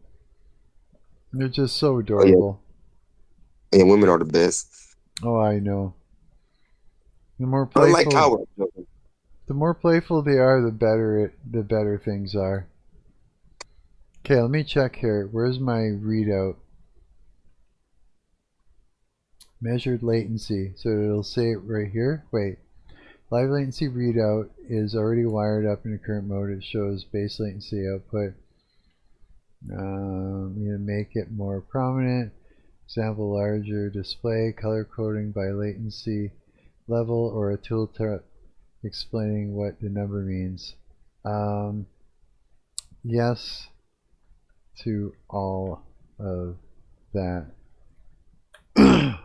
S1: They're just so
S3: Oh
S1: adorable.
S3: yeah, yeah. Women are the best.
S1: Oh, I know. The more
S3: Unlike
S1: playful,
S3: our
S1: the more playful they are, the better things are. Okay, let me check here. Where's my readout? Measured latency. So it'll say it right here. Wait. Live latency readout is already wired up in the current mode. It shows base latency output. You know, make it more prominent. Example, larger display, color coding by latency level, or a tooltip explaining what the number means. Yes to all of that. I'm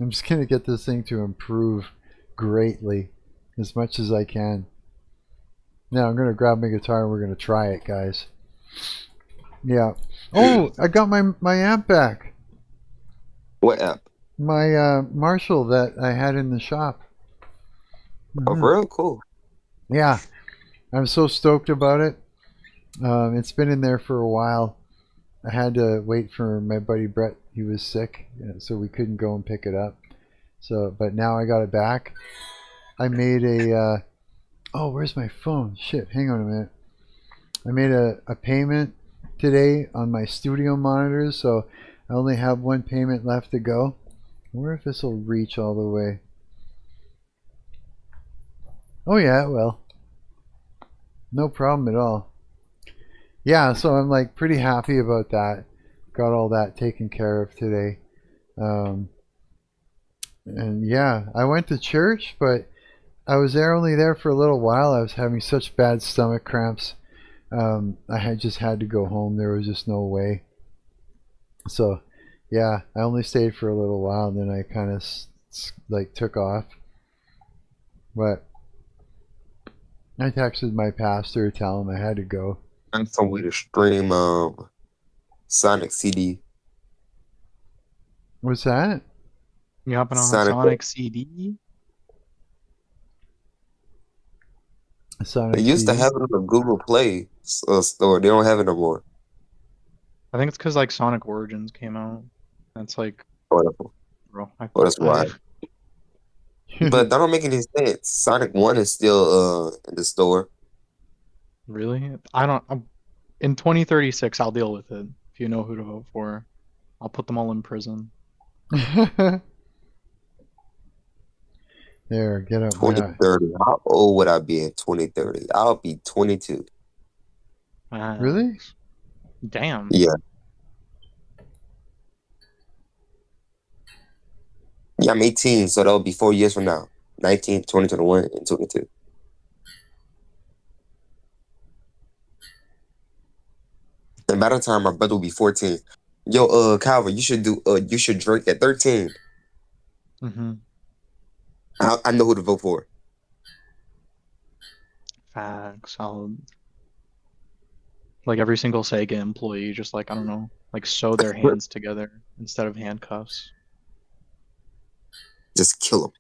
S1: just going to get this thing to improve greatly as much as I can. Now I'm going to grab my guitar and we're going to try it, guys. Yeah. Oh, I got my amp back.
S3: what app?
S1: My Marshall that I had in the shop.
S3: Oh, for real? Cool.
S1: Yeah. I'm so stoked about it. It's been in there for a while. I had to wait for my buddy Brett. He was sick, so we couldn't go and pick it up. So, but now I got it back. I made a. Oh, where's my phone? Shit, hang on a minute. I made a payment today on my studio monitors, so I only have one payment left to go. I wonder if this will reach all the way. Oh yeah, it will. No problem at all. Yeah, so I'm like pretty happy about that. Got all that taken care of today. And yeah, I went to church, but I was only there for a little while. I was having such bad stomach cramps. I had just had to go home. There was just no way. So yeah, I only stayed for a little while, and then I kind of like took off. But I texted my pastor to tell him I had to go.
S3: I'm some way to stream Sonic CD.
S1: What's that?
S5: You hopping on
S3: Sonic-
S5: Sonic CD?
S1: Sonic
S3: They used to
S1: CD?
S3: have it on the Google Play store. They don't have it no more.
S5: I think it's because like Sonic Origins came out. That's like,
S3: Wonderful.
S5: bro.
S3: Oh, that's why. But that don't make any sense. Sonic 1 is still in the store.
S5: Really? I don't. In 2036, I'll deal with it. If you know who to vote for, I'll put them all in prison.
S1: There, get up.
S3: 2030. How old would I be in 2030? I'll be 22.
S1: Really?
S5: Damn.
S3: Yeah. Yeah, I'm 18, so that'll be 4 years from now. 19, 20, 21, and 22. And by the time my brother will be 14. Yo, Calvin, you should drink at 13.
S5: Mm-hmm.
S3: I know who to vote for.
S5: Facts. I'll like every single Sega employee, just like I don't know, like sew their hands together instead of handcuffs.
S3: Just kill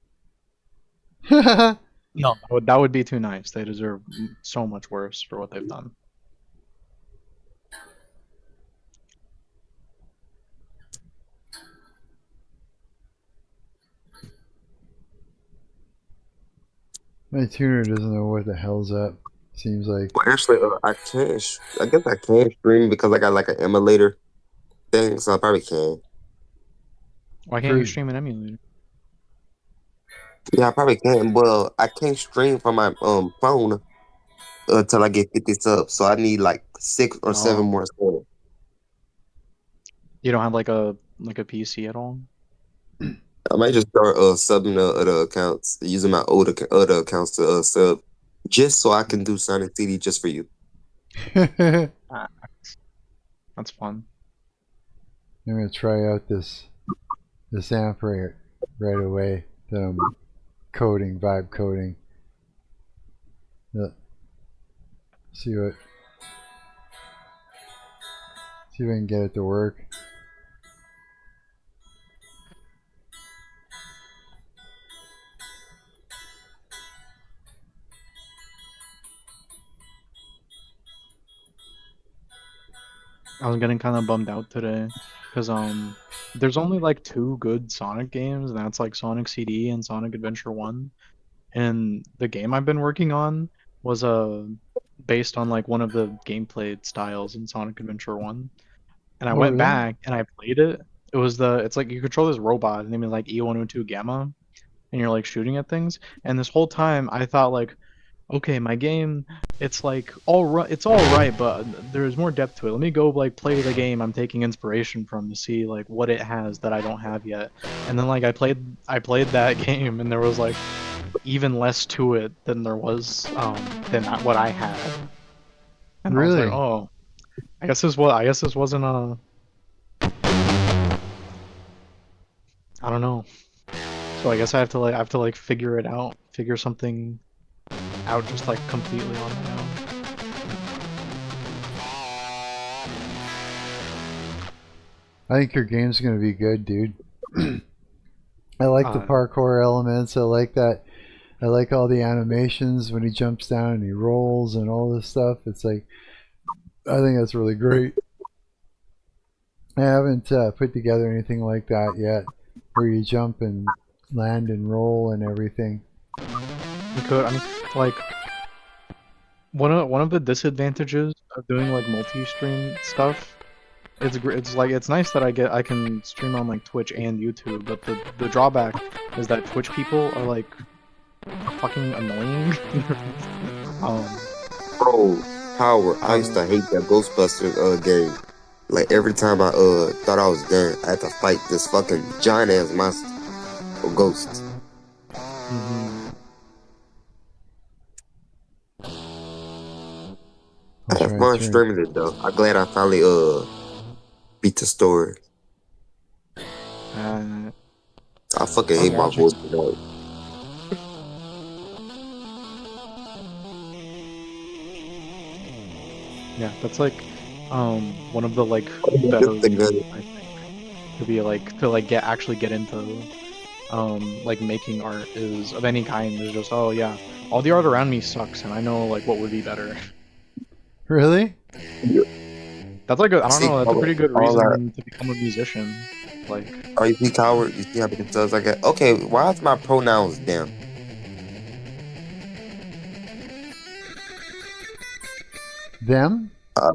S3: him.
S5: No, that would be too nice. They deserve so much worse for what they've done.
S1: My tuner doesn't know what the hell's up. Seems like.
S3: Well, actually, I can't. I guess I can stream because I got like an emulator thing, so I probably can.
S5: Why can't you stream an emulator?
S3: Yeah, I probably can. Well, I can't stream from my phone until I get 50 subs, so I need like 6 or 7 more subs.
S5: You don't have like a PC at all?
S3: I might just start subbing the other accounts, using my other accounts to sub
S4: just so I can do Sonic CD just for you.
S1: I'm
S5: That's fun.
S1: gonna try out this amp right away that I'm vibe coding. See if I can get it to work.
S5: I was getting kind of bummed out today because there's only like 2 good Sonic games, and that's like Sonic CD and Sonic Adventure 1. And the game I've been working on was based on like one of the gameplay styles in Sonic Adventure 1. And I
S1: Oh,
S5: went
S1: really?
S5: back and I played it. It's like you control this robot, his name is like E102 Gamma, and you're like shooting at things. And this whole time I thought like, okay, my game, it's like it's all right, but there's more depth to it. Let me go like play the game I'm taking inspiration from to see like what it has that I don't have yet. And then like I played that game, and there was like even less to it than there was than what I had. And I was
S1: Really?
S5: like, oh, I guess this wasn't a. I don't know. So I guess I have to like figure something out just like completely on my own.
S1: I think your game's gonna be good, dude. I like the parkour elements. I like that. I like all the animations when he jumps down and he rolls and all this stuff. It's like, I think that's really great. I haven't put together anything like that yet, where you jump and land and roll and everything.
S5: You could, I mean, like one of the disadvantages of doing like multi-stream stuff. It's like it's nice that I can stream on like Twitch and YouTube, but the drawback is that Twitch people are like fucking annoying.
S4: Bro, Power, I used to hate that Ghostbusters game. Like every time I thought I was done, I had to fight this fucking giant ass monster or ghost. I had fun streaming it though. I'm glad I finally beat the story. I fucking hate my voice today.
S5: Yeah, that's like one of the like better reasons, I think, to actually get into like making art is of any kind is just, oh yeah, all the art around me sucks and I know like what would be better.
S1: Really?
S5: That's like I don't know, that's a pretty good reason to become a musician. Like,
S4: oh, you see, Coward, you see how many subs I got? Okay, why is my pronouns down?
S1: Them?
S4: I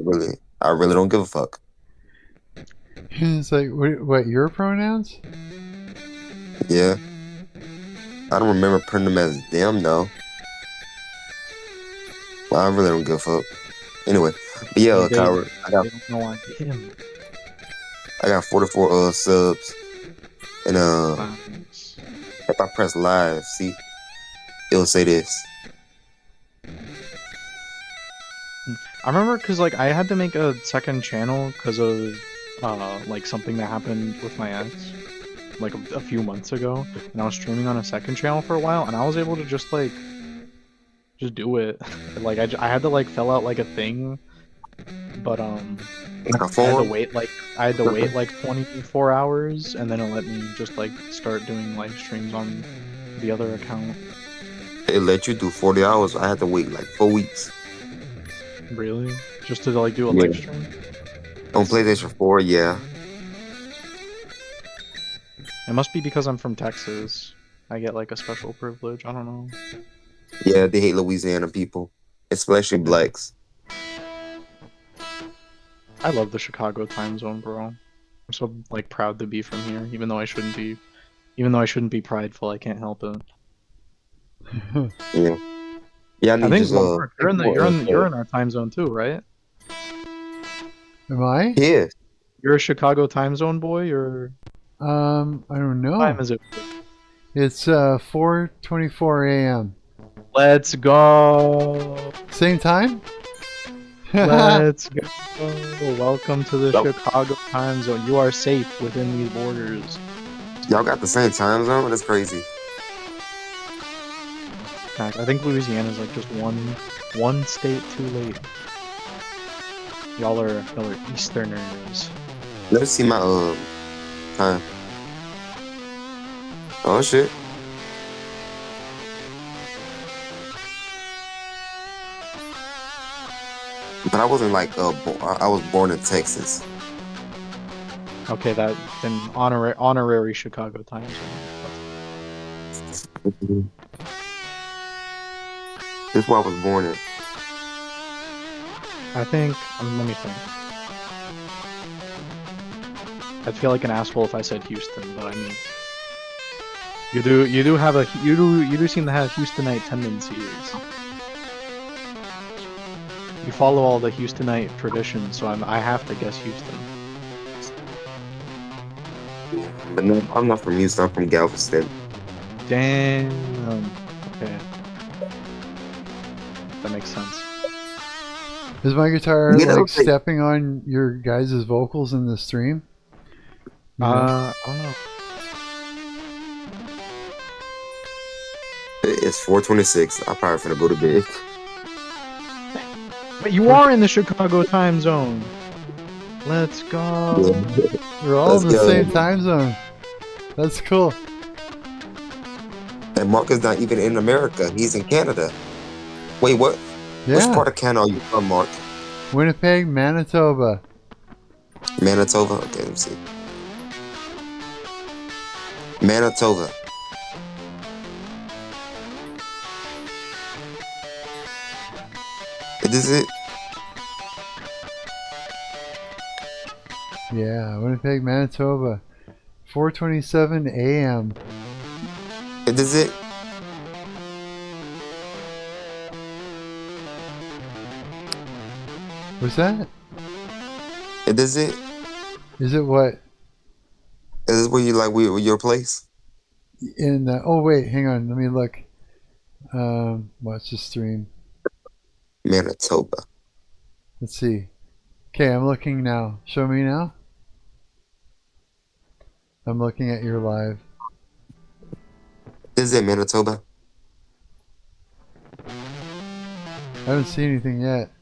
S4: really don't give a fuck.
S1: It's like, what, your pronouns?
S4: Yeah. I don't remember putting them as them, though. Well, I really don't give a fuck. Anyway, but yeah, Coward, I got 44 subs. And if I press live, see, it'll say this.
S5: I remember because like I had to make a second channel because of like something that happened with my ex like a few months ago, and I was streaming on a second channel for a while, and I was able to just do it. Like I had to like fill out like a thing, but
S4: like a form?
S5: I had to wait like 24 hours, and then it let me just like start doing live streams on the other account.
S4: It let you do 40 hours. I had to wait like 4 weeks.
S5: Really? Just to like do a live stream?
S4: On PlayStation 4, yeah.
S5: It must be because I'm from Texas. I get like a special privilege. I don't know.
S4: Yeah, they hate Louisiana people, especially blacks.
S5: I love the Chicago time zone, bro. I'm so like proud to be from here, even though I shouldn't be. Even though I shouldn't be prideful, I can't help it.
S4: Yeah. Yeah, I think
S5: you're in our time zone too, right?
S1: Am I?
S4: Yeah.
S5: You're a Chicago time zone boy, or
S1: I don't know.
S5: what time is it?
S1: It's 4:24 a.m.
S5: Let's go.
S1: Same time?
S5: Let's go. Welcome to the Chicago time zone. You are safe within these borders.
S4: Y'all got the same time zone? That's crazy.
S5: I think Louisiana's like just one state too late. Y'all are Easterners.
S4: Let me see my time. Oh shit. But I wasn't like I was born in Texas.
S5: Okay, that then honorary Chicago time zone.
S4: This is where I was born in.
S5: I think. Let me think. I'd feel like an asshole if I said Houston, but I mean, you do seem to have Houstonite tendencies. You follow all the Houstonite traditions, so I have to guess Houston.
S4: But no, I'm not from Houston. I'm from Galveston.
S5: Damn. Okay. That makes sense.
S1: Is my guitar
S4: You know,
S1: like stepping on your guys' vocals in the stream?
S5: I don't know.
S4: It's 4:26. I'm probably finna go to bed.
S5: But you are in the Chicago time zone. Let's go.
S1: We're all in the same time zone. That's cool.
S4: And Mark is not even in America. He's in Canada. Wait, what?
S1: Yeah.
S4: Which part of Canada are you from, Mark?
S1: Winnipeg, Manitoba.
S4: Manitoba? Okay, let me see. Manitoba. Is it?
S1: Yeah, Winnipeg, Manitoba. 4:27 a.m.
S4: Is it?
S1: What's that?
S4: Is it?
S1: Is it what?
S4: Is this where you like your place?
S1: In the, oh wait, hang on, let me look. Watch the stream.
S4: Manitoba.
S1: Let's see. Okay, I'm looking now. Show me now. I'm looking at your live.
S4: Is it Manitoba?
S1: I haven't seen anything yet.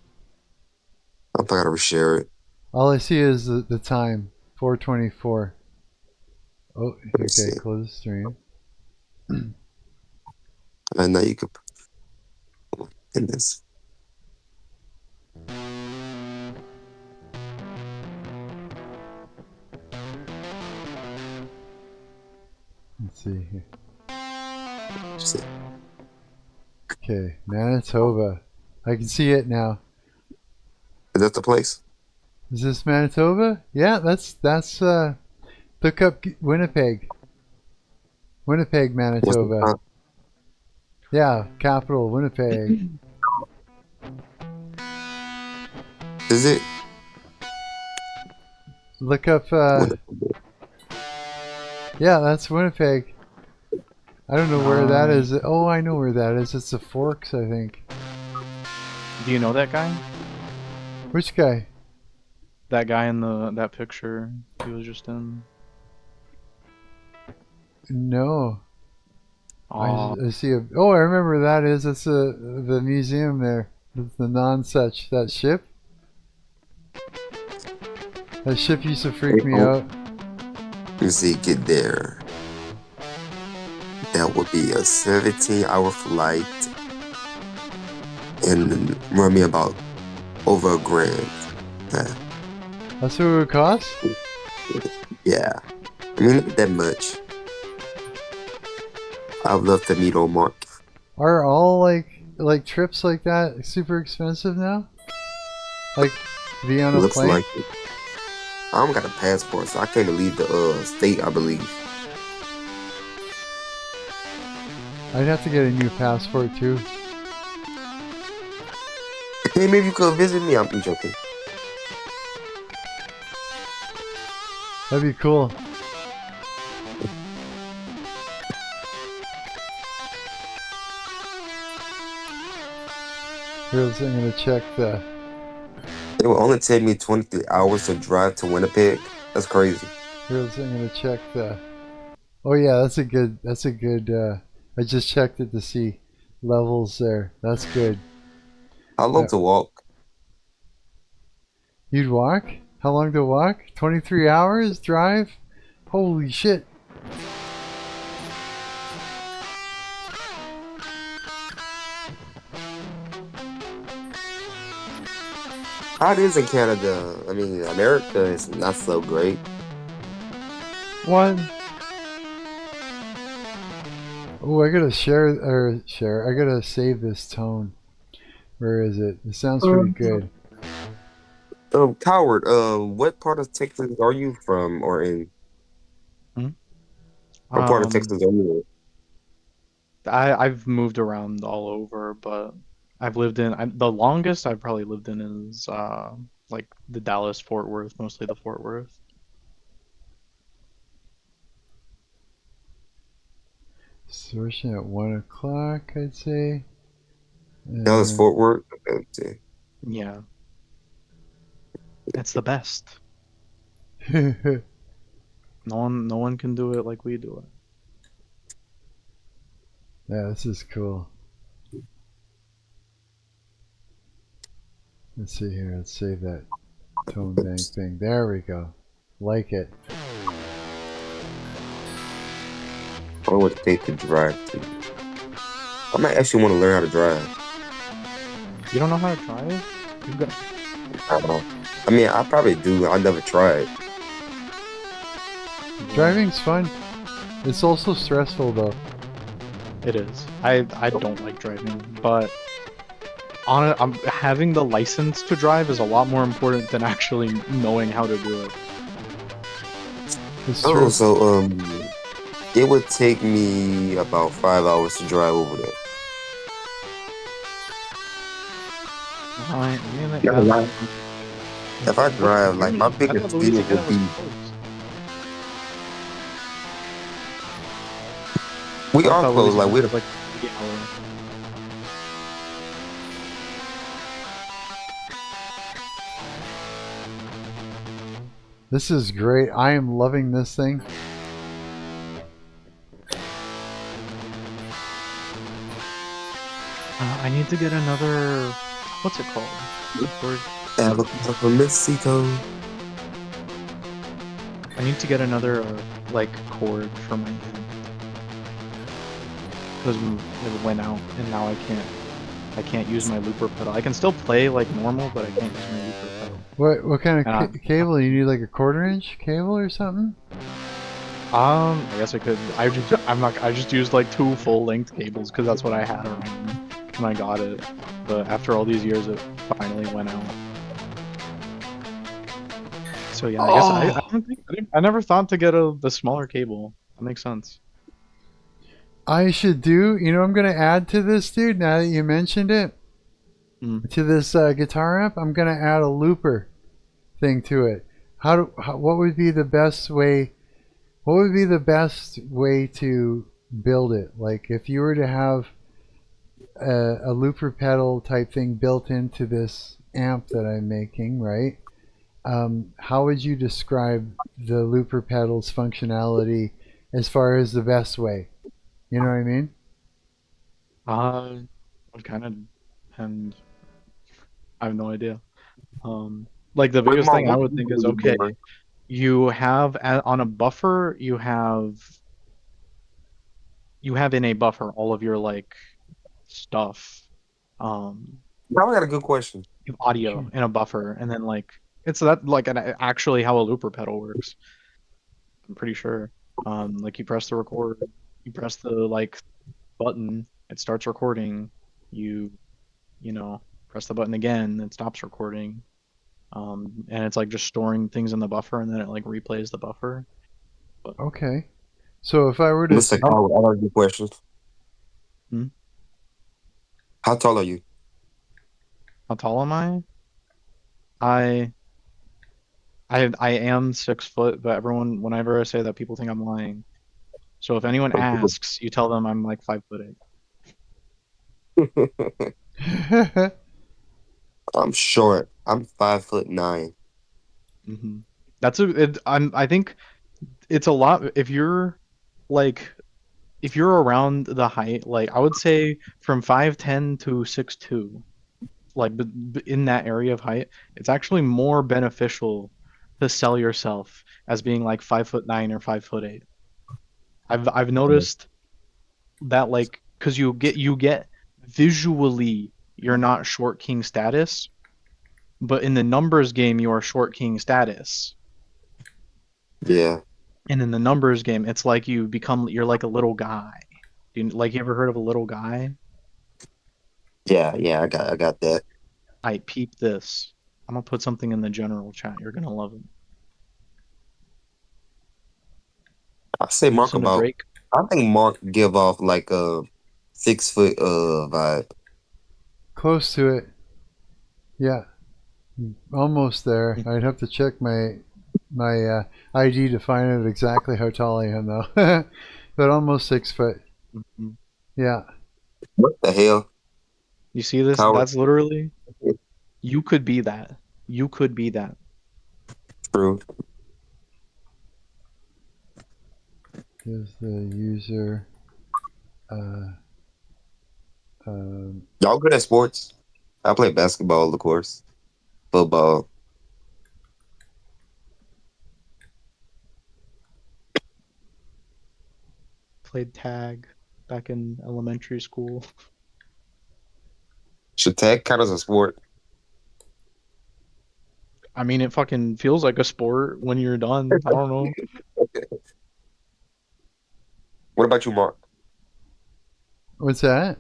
S4: I'll probably gotta reshare it.
S1: All I see is the time, 4:24. Oh, okay,
S4: see.
S1: close the stream.
S4: I know you could in this.
S1: Let's see here.
S4: See.
S1: Okay, Manitoba. I can see it now.
S4: Is that the place?
S1: Is this Manitoba? Yeah, that's look up Winnipeg. Winnipeg, Manitoba. Yeah, capital Winnipeg.
S4: Is it?
S1: Look up yeah, that's Winnipeg. I don't know where that is. Oh, I know where that is. It's the Forks, I think.
S5: Do you know that guy?
S1: Which guy?
S5: That guy in that picture he was just in.
S1: No.
S5: Oh,
S1: I see a. Oh, I remember that is. It's the museum there. It's the non-such. That ship. That ship used to freak me out.
S4: Let me see, get there. That would be a 17-hour flight and run me about over $1,000. Yeah.
S1: That's what it would cost?
S4: Yeah. I mean, not that much. I'd love to meet old Mark.
S1: Are all like trips like that super expensive now? Like be on a
S4: Looks
S1: plane?
S4: like it. I don't got a passport, so I can't leave the state, I believe.
S1: I'd have to get a new passport too.
S4: Hey, maybe you could visit me. I'm joking.
S1: That'd be cool. Here's, I'm gonna check the.
S3: It will only take me 23 hours to drive to Winnipeg. That's crazy.
S1: Here's, I'm gonna check the. Oh yeah, that's a good. That's a good. I just checked it to see levels there. That's good.
S3: How long to walk?
S1: You'd walk? How long to walk? 23 hours drive? Holy shit.
S3: How it is in Canada? I mean, America is not so great.
S5: What?
S1: Oh, I gotta share. I gotta save this tone. Where is it? It sounds pretty good.
S3: Coward, what part of Texas are you from or in? What part of Texas are you in?
S5: I've moved around all over, but I've lived in the longest I've probably lived in is like the Dallas Fort Worth, mostly the Fort Worth.
S1: Sortion at 1 o'clock, I'd say.
S3: Dallas Fort Worth. Okay.
S5: Yeah, it's the best. No one can do it like we do it.
S1: Yeah, this is cool. Let's see here. Let's save that tone bank thing. There we go. Like it.
S3: I would take to drive to. I might actually want to learn how to drive.
S5: You don't know how to drive? You've got.
S3: I don't know. I mean, I probably do. I never tried.
S1: Driving's fun. It's also stressful though.
S5: It is. I don't like driving, but having the license to drive is a lot more important than actually knowing how to do it.
S1: It's true.
S3: So it would take me about 5 hours to drive over there. If I drive, like my biggest fear would be. We are close, like we're like.
S1: This is great. I am loving this thing.
S5: I need to get another. What's it called?
S3: Avocado Mexico.
S5: I need to get another like cord for my hand because it went out and now I can't use my looper pedal. I can still play like normal, but I can't use my looper pedal.
S1: What kind of cable? You need like a 1/4 inch cable or something?
S5: I guess I could. I just used like 2 full-length cables because that's what I had around when I got it. But after all these years, it finally went out. So yeah, I guess I never thought to get the smaller cable. That makes sense.
S1: I should do. You know, I'm gonna add to this, dude. Now that you mentioned it, to this guitar amp, I'm gonna add a looper thing to it. What would be the best way? What would be the best way to build it? Like if you were to have a looper pedal type thing built into this amp that I'm making, right? How would you describe the looper pedal's functionality as far as the best way? You know what I mean?
S5: What kind of, and I have no idea. Like the biggest thing I would think is, okay, you have on a buffer, you have in a buffer all of your like stuff.
S3: Now I got a good question.
S5: You have audio in a buffer, and then like it's that like actually how a looper pedal works. I'm pretty sure. Like you press the record, you press the like button, it starts recording. You know, press the button again, it stops recording. And it's like just storing things in the buffer, and then it like replays the buffer. But,
S1: okay. So if I were to,
S3: Mr. Coward, I got a good question. How tall are you?
S5: How tall am I? I am 6 foot, but whenever I say that, people think I'm lying. So if anyone asks, you tell them I'm like 5'8".
S4: short. I'm 5'9".
S5: Mm-hmm. I think it's a lot if you're like if you're around the height, like I would say from 5'10" to 6'2", like in that area of height, it's actually more beneficial to sell yourself as being like 5'9" or 5'8". I've noticed that like because you get visually you're not short king status, but in the numbers game you are short king status.
S4: Yeah.
S5: And in the numbers game, it's like you're like a little guy. You ever heard of a little guy?
S4: Yeah, I got that.
S5: I peep this. I'm gonna put something in the general chat. You're gonna love it.
S4: I say
S5: You
S4: Mark
S5: listen to
S4: about.
S5: Drake?
S4: I think Mark give off like a 6 foot vibe.
S1: Close to it. Yeah, almost there.
S5: Mhm.
S1: I'd have to check my ID to find out exactly how tall I am though. But almost 6 foot.
S5: Mhm.
S1: Yeah.
S4: What the hell?
S5: You see this?
S4: Coward.
S5: That's literally you could be that. You could be that.
S4: True.
S1: Is the user uh, um,
S4: Y'all good at sports? I play basketball, of course. Football.
S5: Played tag back in elementary school.
S4: Should tag count as a sport?
S5: I mean, it fucking feels like a sport when you're done. I don't know.
S4: What about you, Mark?
S1: what's that?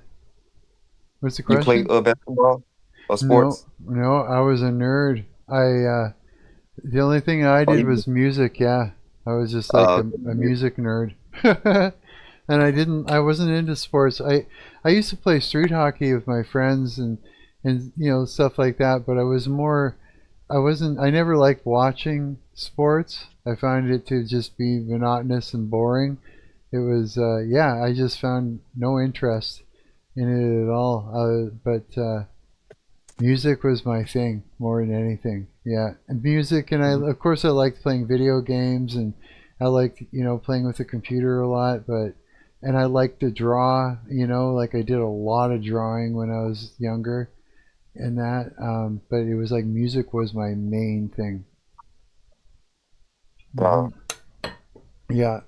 S1: What's the
S4: You play
S1: question?
S4: basketball or
S1: No,
S4: sports?
S1: no, I was a nerd. The only thing I
S4: Oh,
S1: did was music. Yeah, I was just like a music nerd. And I wasn't into sports. I used to play street hockey with my friends and stuff like that, but I never liked watching sports. I found it to just be monotonous and boring. It was I just found no interest in it at all. But music was my thing more than anything. Yeah, and music, and of course I liked playing video games, and I liked playing with the computer a lot. And I liked to draw. Like I did a lot of drawing when I was younger, and that. But it was like music was my main thing.
S4: wow.
S1: Yeah,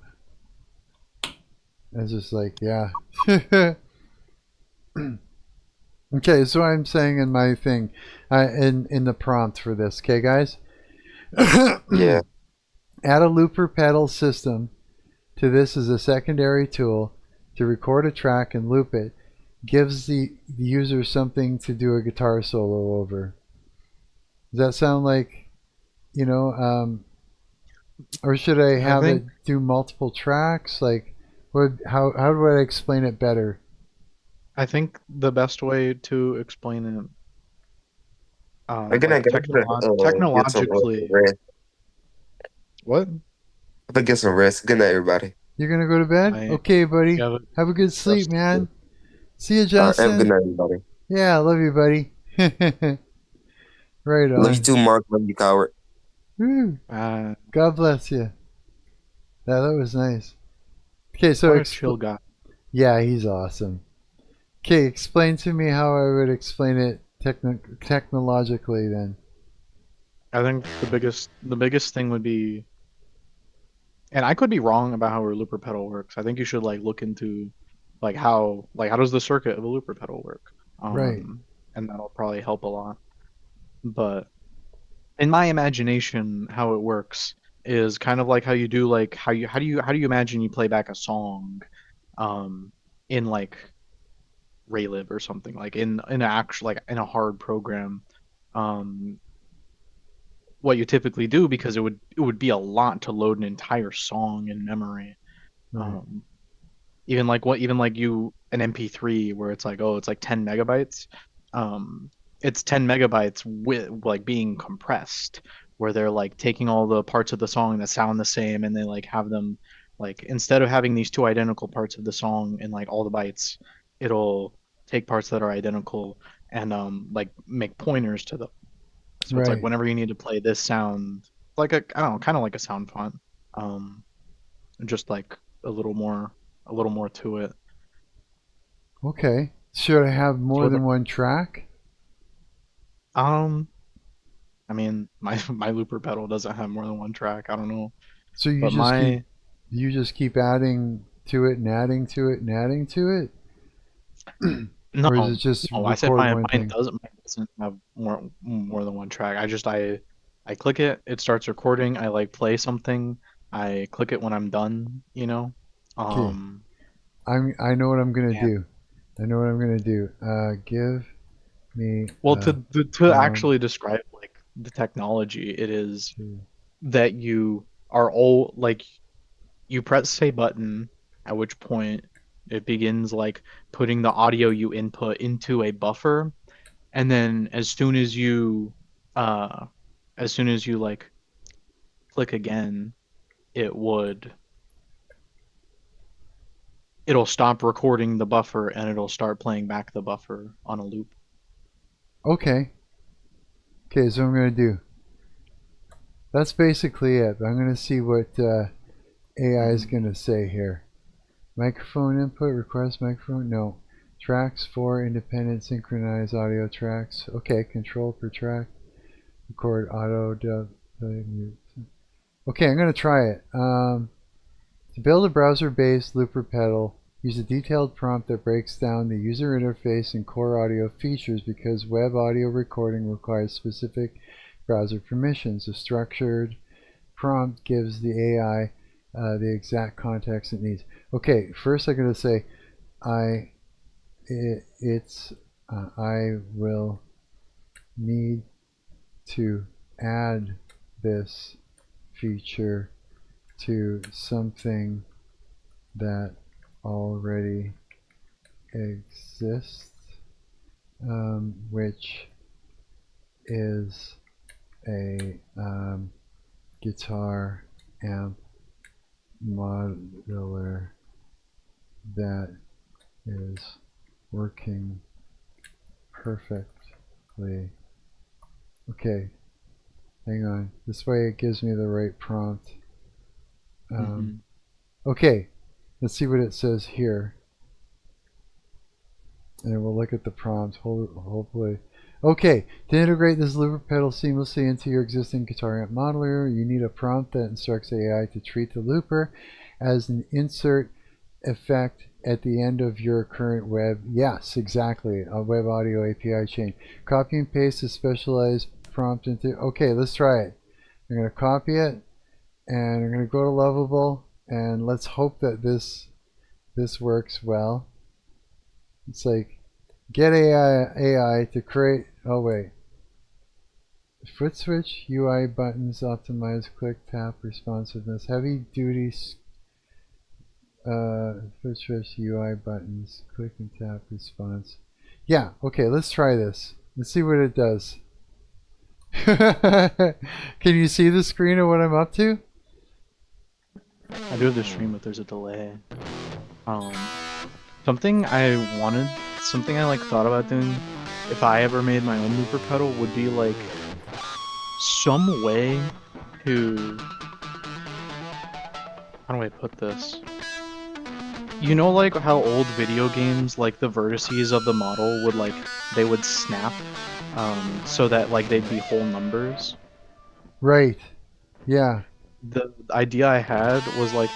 S1: I was just like yeah. Okay, so I'm saying in my thing, in the prompt for this, okay, guys.
S4: Yeah.
S1: Add a looper pedal system to this as a secondary tool to record a track and loop it. Gives the user something to do a guitar solo over. Does that sound like, or should I
S5: I
S1: have it
S5: think
S1: do multiple tracks? Like, how do I explain it better?
S5: I think the best way to explain it,
S4: I'm gonna,
S5: like
S4: I'm gonna get some
S5: technologically,
S4: rest.
S5: what?
S4: I'm gonna get some rest. Good night, everybody.
S1: You're gonna go to bed?
S5: I
S1: Okay, buddy.
S5: yeah,
S1: Have a good sleep, man. See you,
S4: Have a good
S1: Justin.
S4: night, everybody.
S1: Yeah, I love you, buddy. Right
S4: Love you
S1: on.
S4: too, Mark. Love you, coward.
S1: Woo. God bless you. Yeah, that was nice. Okay, so
S5: what a chill guy.
S1: yeah, he's awesome. Okay, explain to me how I would explain it technologically then.
S5: I think the biggest thing would be, and I could be wrong about how a looper pedal works. I think you should like look into how does the circuit of a looper pedal work?
S1: Right.
S5: And that'll probably help a lot. But in my imagination, how it works is kind of like how you do like how do you imagine you play back a song, in like Raylib or something like in an actual like in a hard program. Um, what you typically do because it would be a lot to load an entire song in memory.
S1: Right.
S5: Even like you an MP3 where it's like, oh, it's like 10 megabytes. It's 10 megabytes with like being compressed, where they're like taking all the parts of the song that sound the same and they like have them like instead of having these two identical parts of the song and like all the bytes, it'll take parts that are identical and like make pointers to them. So it's like
S1: Right.
S5: whenever you need to play this sound, like a I don't know, kind of like a sound font, um, just like a little more to it.
S1: Okay. Should I have more
S5: So
S1: than one track?
S5: um, I mean, my looper pedal doesn't have more than one track. I don't know,
S1: So
S5: but my
S1: you just keep adding to it and adding to it and adding to it?
S5: no,
S1: Or is it just
S5: no, I said
S1: record one
S5: mine
S1: thing?
S5: doesn't have more than one track. I click it, it starts recording. I like play something. I click it when I'm done. You know,
S1: Okay.
S5: um,
S1: I know what I'm gonna
S5: and
S1: do. I know what I'm gonna do. Give me
S5: well,
S1: a
S5: to
S1: prompt
S5: actually describe like the technology, it is
S1: to
S5: that you are all like you press a button, at which point it begins like putting the audio you input into a buffer, and then uh as soon as you like click again, it would it'll stop recording the buffer and it'll start playing back the buffer on a loop.
S1: Okay. Okay, so I'm gonna do. That's basically it. I'm gonna see what AI is gonna say here. Microphone input, request microphone, no. Tracks, 4 independent synchronized audio tracks. Okay, control per track. Record auto, dub, play, mute. Okay, I'm gonna try it. To build a browser-based looper pedal, use a detailed prompt that breaks down the user interface and core audio features because web audio recording requires specific browser permissions. A structured prompt gives the AI the exact context it needs. Okay, first I'm going to say I will need to add this feature to something that already exists, which is a guitar amp modular that is working perfectly. Okay, hang on. This way it gives me the right prompt. Okay, let's see what it says here. And we'll look at the prompt, hopefully. Okay, to integrate this looper pedal seamlessly into your existing guitar amp modeler, you need a prompt that instructs AI to treat the looper as an insert effect at the end of your current web. Yes, exactly, a web audio API chain. Copy and paste the specialized prompt into. Okay, let's try it. I'm going to copy it, and I'm going to go to Lovable, and let's hope that this works well. It's like get AI to create. Oh wait, foot switch UI buttons optimize click tap responsiveness. Heavy duty foot switch UI buttons click and tap response. Yeah. Okay. Let's try this. Let's see what it does. Can you see the screen of what I'm up to?
S5: I do have the stream, but there's a delay. Something I like thought about doing if I ever made my own looper pedal would be like some way to, how do I put this? You know, like how old video games, like the vertices of the model would they would snap, so that like they'd be whole numbers.
S1: Right. Yeah.
S5: The idea I had was like,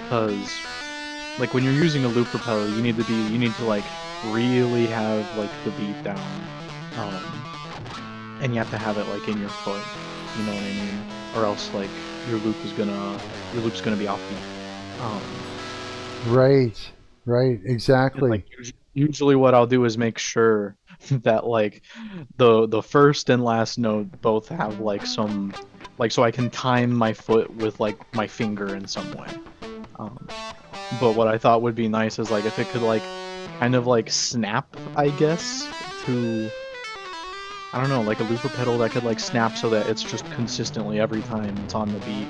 S5: cause like when you're using a looper pedal, you need to like really have like the beat down, and you have to have it like in your foot. You know what I mean? Or else like your loop's gonna be off beat.
S1: Right. Right. Exactly.
S5: Like usually what I'll do is make sure that like the first and last note both have like some like so I can time my foot with like my finger in some way. But what I thought would be nice is like if it could like kind of like snap, I guess, to I don't know, like a looper pedal that could like snap so that it's just consistently every time it's on the beat.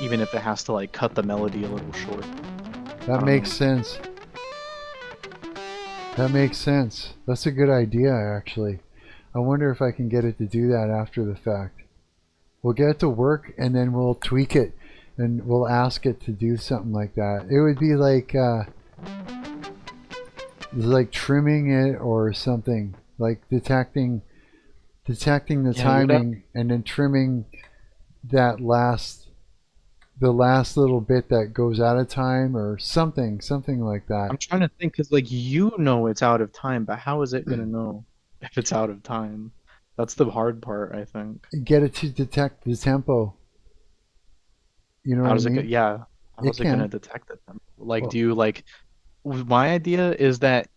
S5: Even if it has to like cut the melody a little short.
S1: That makes sense. That makes sense. That's a good idea, actually. I wonder if I can get it to do that after the fact. We'll get it to work, and then we'll tweak it, and we'll ask it to do something like that. It would be like trimming it or something, like detecting the timing, and then trimming that the last little bit that goes out of time, or something like that.
S5: I'm trying to think, because like you know it's out of time, but how is it gonna know if it's out of time? That's the hard part, I think.
S1: Get it to detect the tempo. You know
S5: How
S1: what
S5: does
S1: I
S5: it
S1: mean?
S5: yeah, how's it
S1: can.
S5: gonna detect it then? Like,
S1: Well,
S5: do you like, my idea is that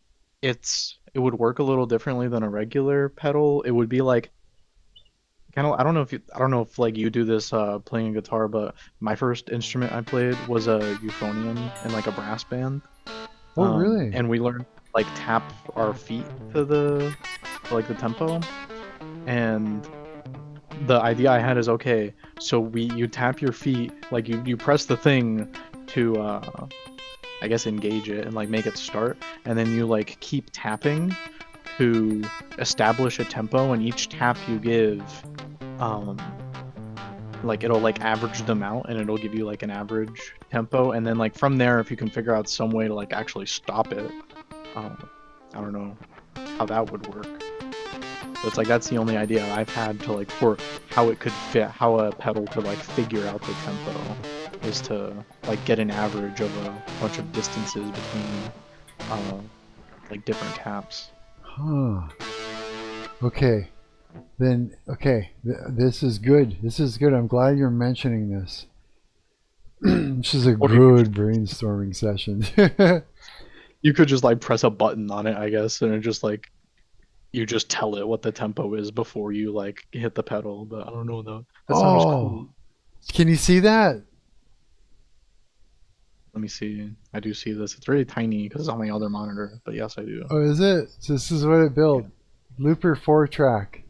S5: it would work a little differently than a regular pedal. It would be like kind of, I don't know if like you do this playing a guitar, but my first instrument I played was a euphonium in like a brass band.
S1: oh, really?
S5: And we learned like tap our feet to like the tempo. And the idea I had is, okay, so you tap your feet, like you press the thing to I guess engage it and like make it start, and then you like keep tapping to establish a tempo, and each tap you give, like it'll like average them out, and it'll give you like an average tempo, and then like from there, if you can figure out some way to like actually stop it, I don't know how that would work. So it's like that's the only idea I've had to like for how it could fit, how a pedal could like figure out the tempo, is to like get an average of a bunch of distances between like different taps.
S1: Huh. Okay. Then, okay. This is good. This is good. I'm glad you're mentioning this. This is a good brainstorming session.
S5: You could just like press a button on it, I guess, and it just like, you just tell it what the tempo is before you like hit the pedal. But I don't know though. That sounds cool.
S1: Can you see that?
S5: Let me see. I do see this. It's really tiny because it's on my other monitor, but yes, I do.
S1: Oh, is it? So this is what it built. Yeah. Looper 4-track.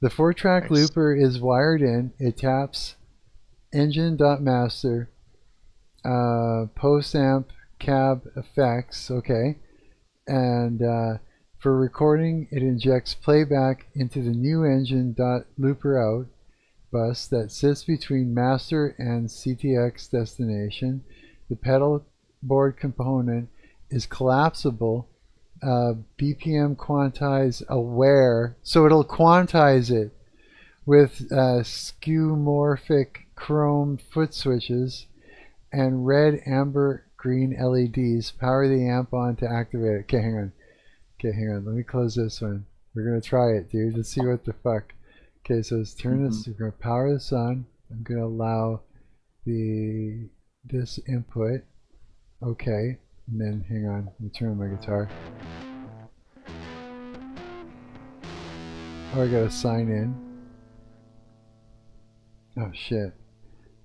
S1: The 4-track
S5: Nice.
S1: looper is wired in. It taps engine.master, post amp, cab effects, okay, and for recording, it injects playback into the new engine.looperout bus that sits between master and CTX destination. The pedal board component is collapsible, BPM quantize aware, so it'll quantize it with skeuomorphic chrome foot switches and red, amber, green LEDs. Power the amp on to activate it. Okay, hang on. Let me close this one. We're gonna try it, dude. Let's see what the fuck. Okay, so let's turn this. We're gonna power this on. I'm gonna allow this input. Okay, and then hang on. Let me turn on my guitar. Oh, I gotta sign in. Oh shit.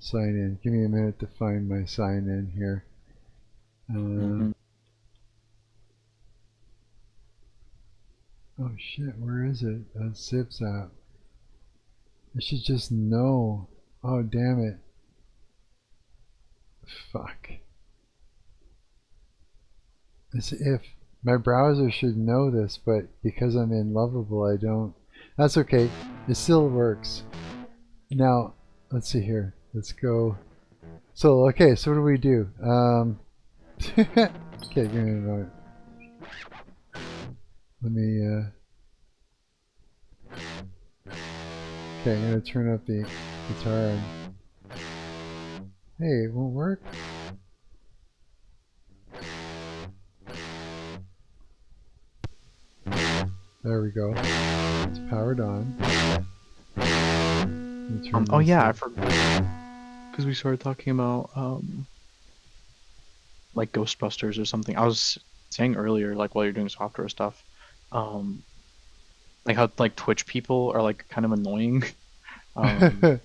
S1: Sign in. Give me a minute to find my sign in here. Oh shit, where is it? That's Zips app. I should just know. Oh damn it. Fuck. As if my browser should know this, but because I'm in Lovable, I don't. That's okay. It still works. Now, let's see here. Let's go. So, okay, so what do we do? Okay, give me a moment. Let me, okay, I'm gonna turn up the guitar. Hey, it won't work? There we go. It's powered on.
S5: Oh yeah, I forgot. Because we started talking about like Ghostbusters or something. I was saying earlier, like while you're doing software stuff, like how like Twitch people are like kind of annoying. I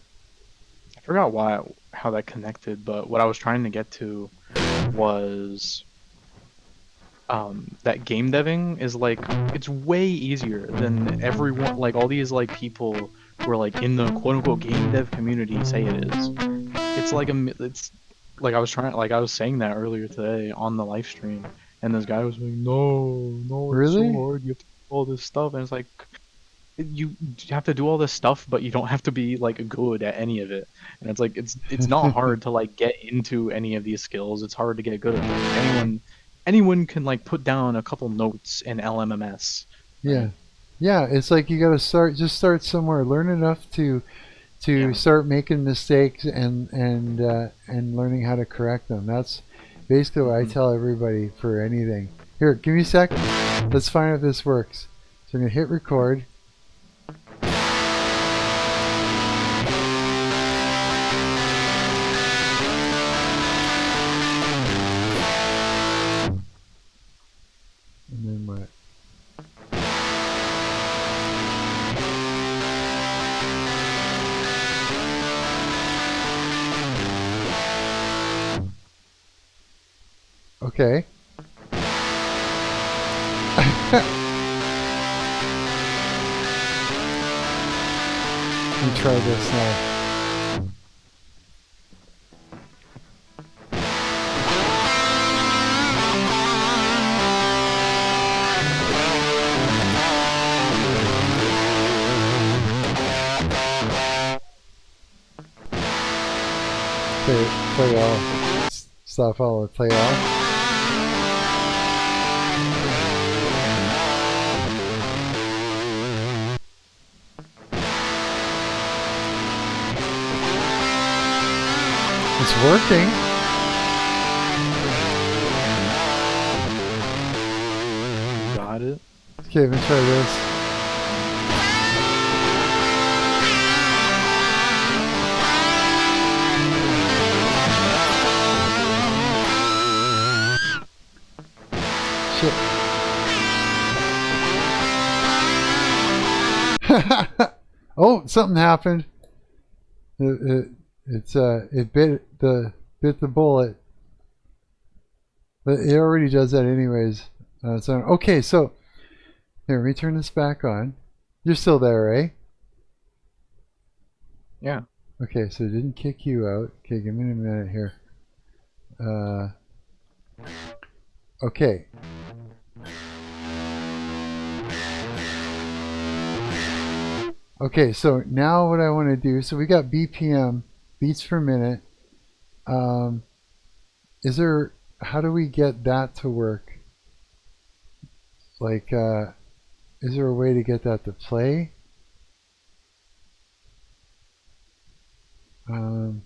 S5: forgot how that connected, but what I was trying to get to was that game deving is like, it's way easier than everyone, like all these like people who are like in the quote unquote game dev community say it is. It's like I was saying that earlier today on the live stream, And this guy was like, no, it's
S1: Really?
S5: so hard. You have to do all this stuff, and it's like, you have to do all this stuff, but you don't have to be like good at any of it. And it's like it's not hard to like get into any of these skills. It's hard to get good at them. Anyone can like put down a couple notes in LMMS.
S1: Yeah. Yeah, it's like you gotta start somewhere. Learn enough to start making mistakes and learning how to correct them. That's basically what I tell everybody for anything. Here, give me a sec. Let's find out if this works. So I'm gonna hit record. And then what? Okay. Let me try this now. Play all. Stop all. Play all. It's working.
S5: Got it.
S1: Okay, let me try this. Shit. Oh, something happened. It bit the bullet, but it already does that anyways. Okay, so here, let me turn this back on. You're still there, eh?
S5: Yeah.
S1: Okay, so it didn't kick you out. Okay, give me a minute here. Okay. Okay, so now what I want to do, so we got BPM, beats per minute. How do we get that to work? Like, is there a way to get that to play? I'm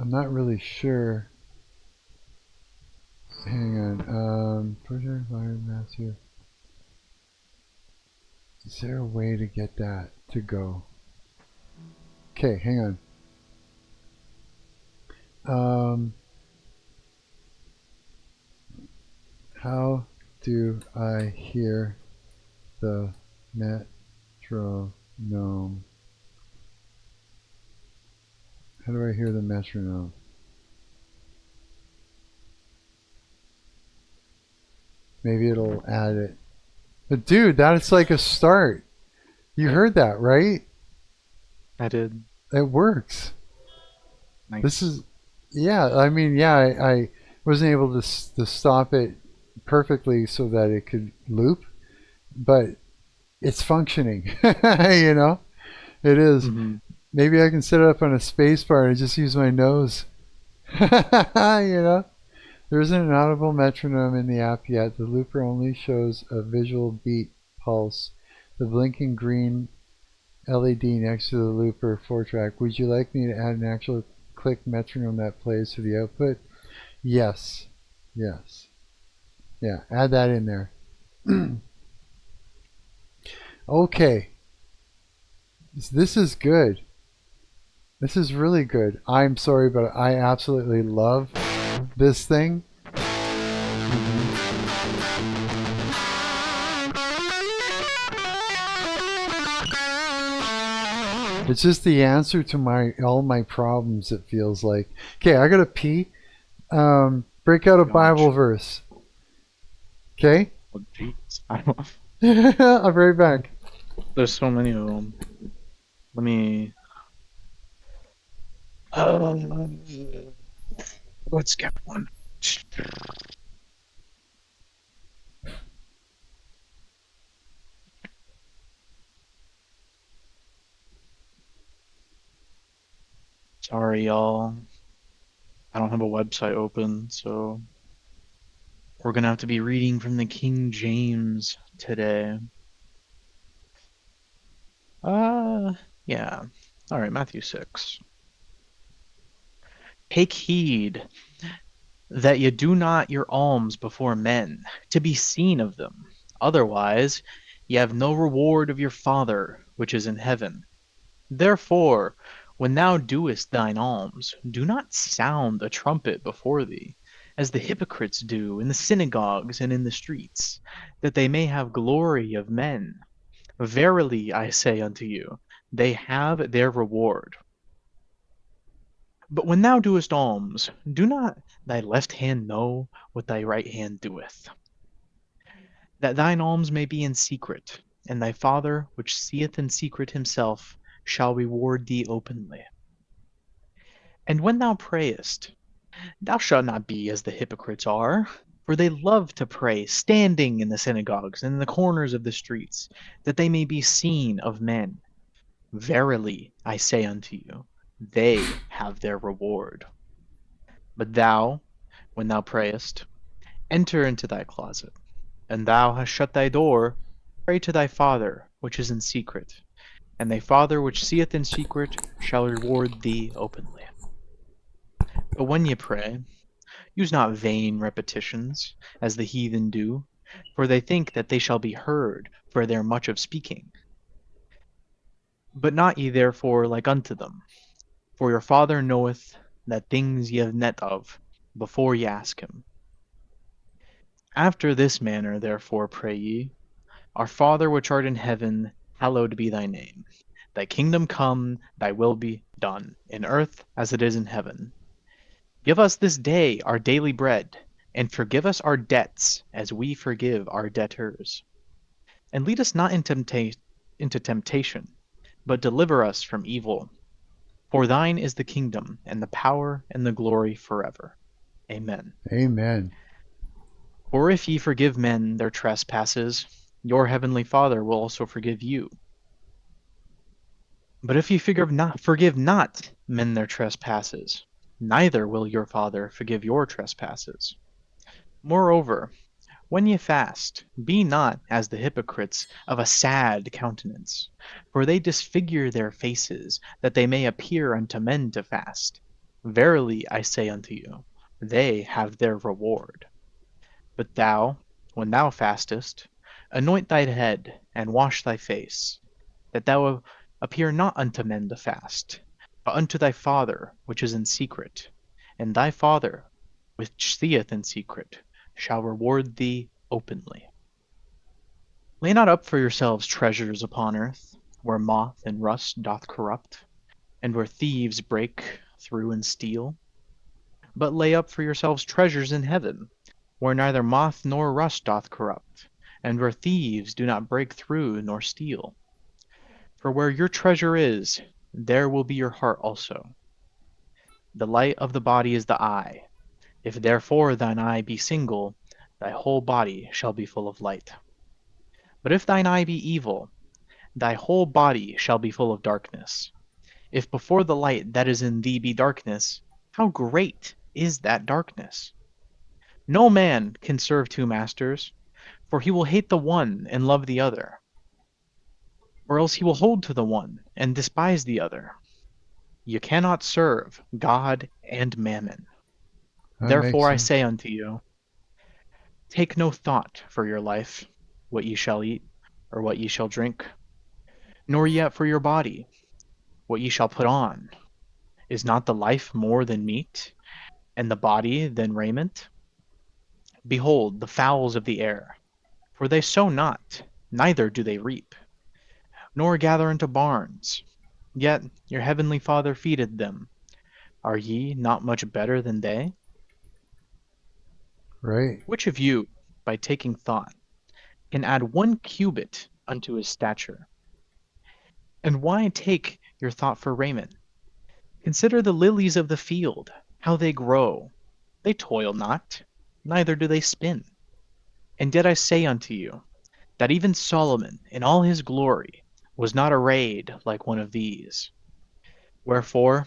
S1: not really sure. Hang on. Project Volume Master. Is there a way to get that to go? Okay, hang on. How do I hear the metronome? How do I hear the metronome? Maybe it'll add it. But dude, that's like a start. You heard that, right?
S5: I did.
S1: It works.
S5: Nice.
S1: This is, yeah, I mean, yeah, I wasn't able to stop it perfectly so that it could loop, but it's functioning. You know? It is.
S5: Mm-hmm.
S1: Maybe I can set it up on a space bar and just use my nose. You know? There isn't an audible metronome in the app yet. The looper only shows a visual beat pulse. The blinking green LED next to the looper 4-track. Would you like me to add an actual click metronome that plays to the output? Yes. Yes. Yeah, add that in there. Okay. This is good. This is really good. I'm sorry, but I absolutely love this thing. It's just the answer to all my problems, it feels like. Okay, I gotta pee. Break out a Bible verse. Okay?
S5: Oh, jeez. I don't.
S1: I'll be right back.
S5: There's so many of them. Let me. Let's get one. Sorry, y'all. I don't have a website open, so we're gonna have to be reading from the King James today. Yeah. All right, Matthew 6. Take heed that ye do not your alms before men, to be seen of them. Otherwise, ye have no reward of your Father which is in heaven. Therefore, when thou doest thine alms, do not sound a trumpet before thee, as the hypocrites do in the synagogues and in the streets, that they may have glory of men. Verily I say unto you, they have their reward. But when thou doest alms, do not thy left hand know what thy right hand doeth, that thine alms may be in secret, and thy Father which seeth in secret himself shall reward thee openly. And when thou prayest, thou shalt not be as the hypocrites are, for they love to pray standing in the synagogues and in the corners of the streets, that they may be seen of men. Verily I say unto you, they have their reward. But thou, when thou prayest, enter into thy closet, and thou hast shut thy door, pray to thy Father which is in secret, and thy Father which seeth in secret shall reward thee openly. But when ye pray, use not vain repetitions, as the heathen do, for they think that they shall be heard for their much of speaking. But not ye therefore like unto them, for your Father knoweth that things ye have need of, before ye ask him. After this manner therefore pray ye, Our Father which art in heaven, hallowed be thy name. Thy kingdom come, thy will be done, in earth as it is in heaven. Give us this day our daily bread, and forgive us our debts as we forgive our debtors. And lead us not into temptation, but deliver us from evil. For thine is the kingdom, and the power, and the glory forever. Amen.
S1: Amen.
S5: For if ye forgive men their trespasses, your heavenly Father will also forgive you. But if ye forgive not men their trespasses, neither will your Father forgive your trespasses. Moreover, when ye fast, be not as the hypocrites of a sad countenance, for they disfigure their faces, that they may appear unto men to fast. Verily I say unto you, they have their reward. But thou, when thou fastest, anoint thy head, and wash thy face, that thou appear not unto men to fast, but unto thy Father which is in secret, and thy Father which seeth in secret shall reward thee openly. Lay not up for yourselves treasures upon earth, where moth and rust doth corrupt, and where thieves break through and steal. But lay up for yourselves treasures in heaven, where neither moth nor rust doth corrupt, and where thieves do not break through nor steal. For where your treasure is, there will be your heart also. The light of the body is the eye. If therefore thine eye be single, thy whole body shall be full of light. But if thine eye be evil, thy whole body shall be full of darkness. If before the light that is in thee be darkness, how great is that darkness? No man can serve two masters, for he will hate the one and love the other, or else he will hold to the one and despise the other. You cannot serve God and mammon. Therefore I say unto you, take no thought for your life, what ye shall eat, or what ye shall drink, nor yet for your body, what ye shall put on. Is not the life more than meat, and the body than raiment? Behold the fowls of the air, for they sow not, neither do they reap, nor gather into barns, yet your heavenly Father feedeth them. Are ye not much better than they?
S1: Right.
S5: Which of you, by taking thought, can add 1 cubit unto his stature? And why take your thought for raiment? Consider the lilies of the field, how they grow. They toil not, neither do they spin. And yet I say unto you, that even Solomon in all his glory was not arrayed like one of these. Wherefore,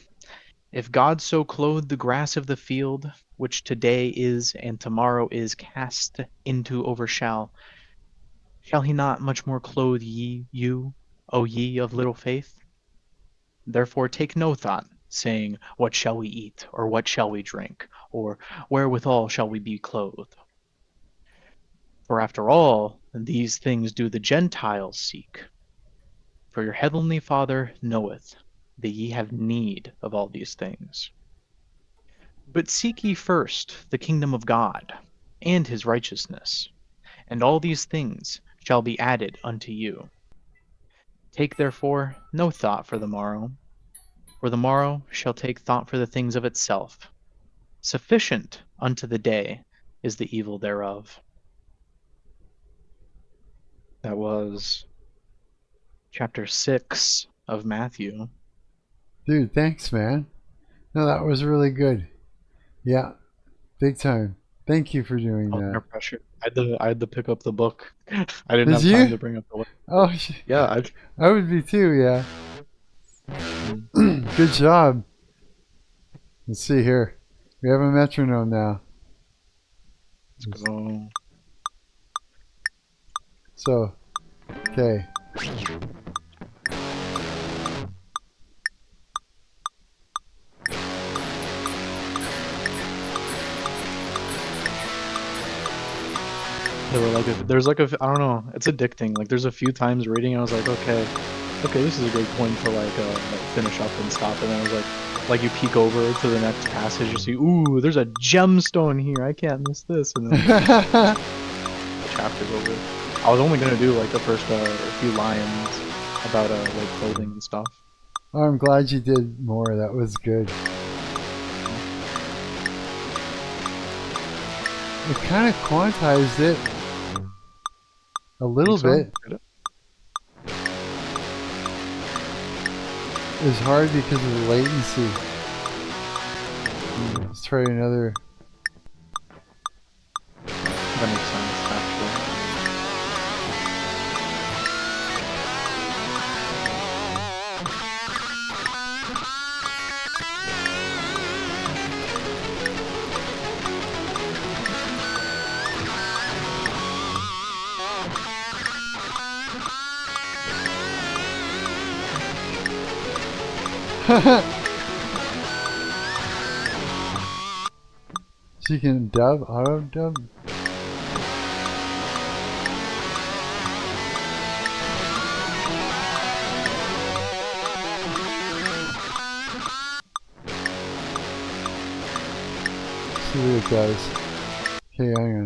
S5: If God so clothed the grass of the field, which today is and tomorrow is cast into overshall, shall he not much more clothe you, O ye of little faith? Therefore take no thought, saying, what shall we eat, or what shall we drink, or wherewithal shall we be clothed? For after all, these things do the Gentiles seek. For your heavenly Father knoweth that ye have need of all these things. But seek ye first the kingdom of God, and his righteousness, and all these things shall be added unto you. Take therefore no thought for the morrow shall take thought for the things of itself. Sufficient unto the day is the evil thereof. That was chapter 6 of Matthew.
S1: Dude, thanks, man. No, that was really good. Yeah, big time. Thank you for doing
S5: Under
S1: that.
S5: pressure. I had to pick up the book. I didn't
S1: Did
S5: have
S1: you?
S5: time to bring up the book.
S1: Oh,
S5: Yeah,
S1: I would be too, yeah. Good job. Let's see here. We have a metronome now.
S5: let's go.
S1: So, okay.
S5: There's like a, I don't know, it's addicting. Like there's a few times reading I was like, okay, this is a great point to like finish up and stop, and then I was like you peek over to the next passage, you see, ooh, there's a gemstone here, I can't miss this, and then the chapter's over. I was only gonna do like the first few lines about like clothing and stuff.
S1: Oh, I'm glad you did more. That was good. It kind of quantized it a little bit. It's hard because of the latency. Let's try another.
S5: That makes sense, actually.
S1: So you can dub, auto dub. See what it does. Okay, hang on.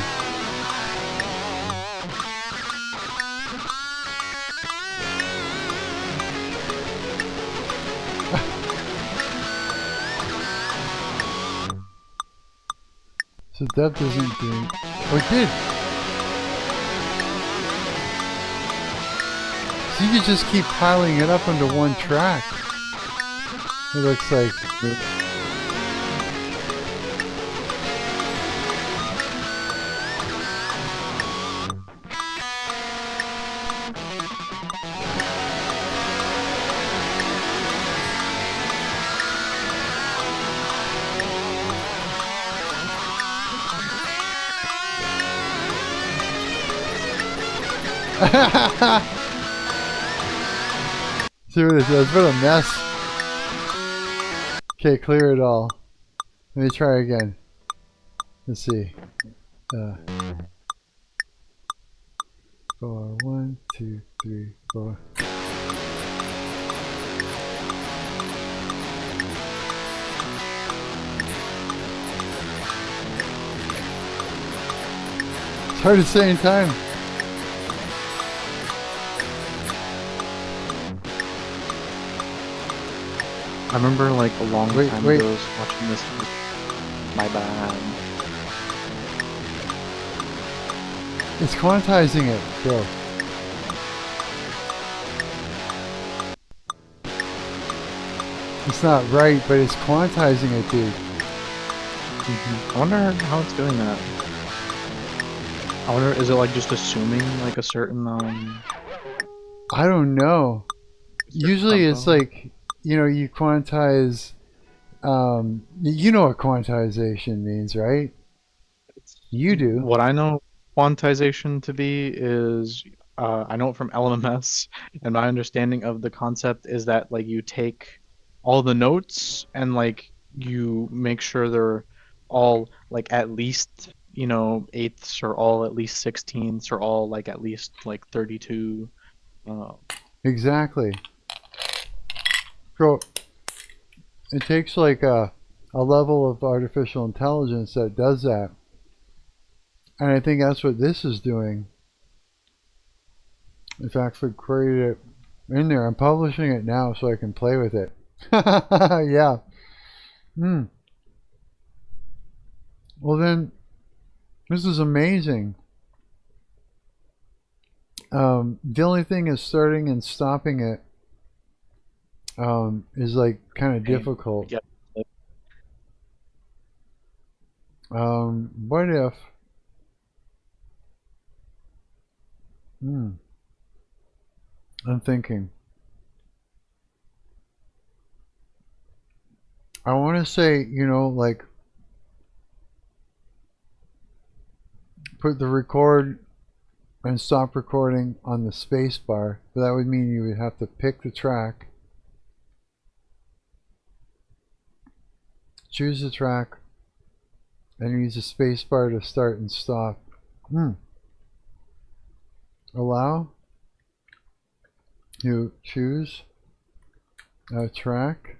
S1: So that doesn't do. Oh, it did. So you could just keep piling it up onto one track. It looks like. See what it does. What a mess. Okay, clear it all. Let me try again. Let's see. 4, 1, 2, 3, 4. It's hard to say in time.
S5: I remember like a long time ago I was watching this. My bad.
S1: It's quantizing it, bro. It's not right, but it's quantizing it, dude.
S5: I wonder how it's doing that. I wonder, is it like just assuming like a certain
S1: I don't know. Usually it's like, you know, you quantize You know what quantization means, right? You do.
S5: What I know quantization to be is, I know it from LMS, and my understanding of the concept is that like you take all the notes and like you make sure they're all like at least, eighths, or all at least sixteenths, or all like at least like 32.
S1: Exactly. So it takes like a level of artificial intelligence that does that. And I think that's what this is doing. It's actually created it in there. I'm publishing it now so I can play with it. Yeah. Well then, this is amazing. The only thing is starting and stopping it is like kind of difficult.
S5: Yeah.
S1: What if I'm thinking. I want to say, like put the record and stop recording on the space bar, but that would mean you would have to pick the track, choose the track, and use the space bar to start and stop. Allow. You choose a track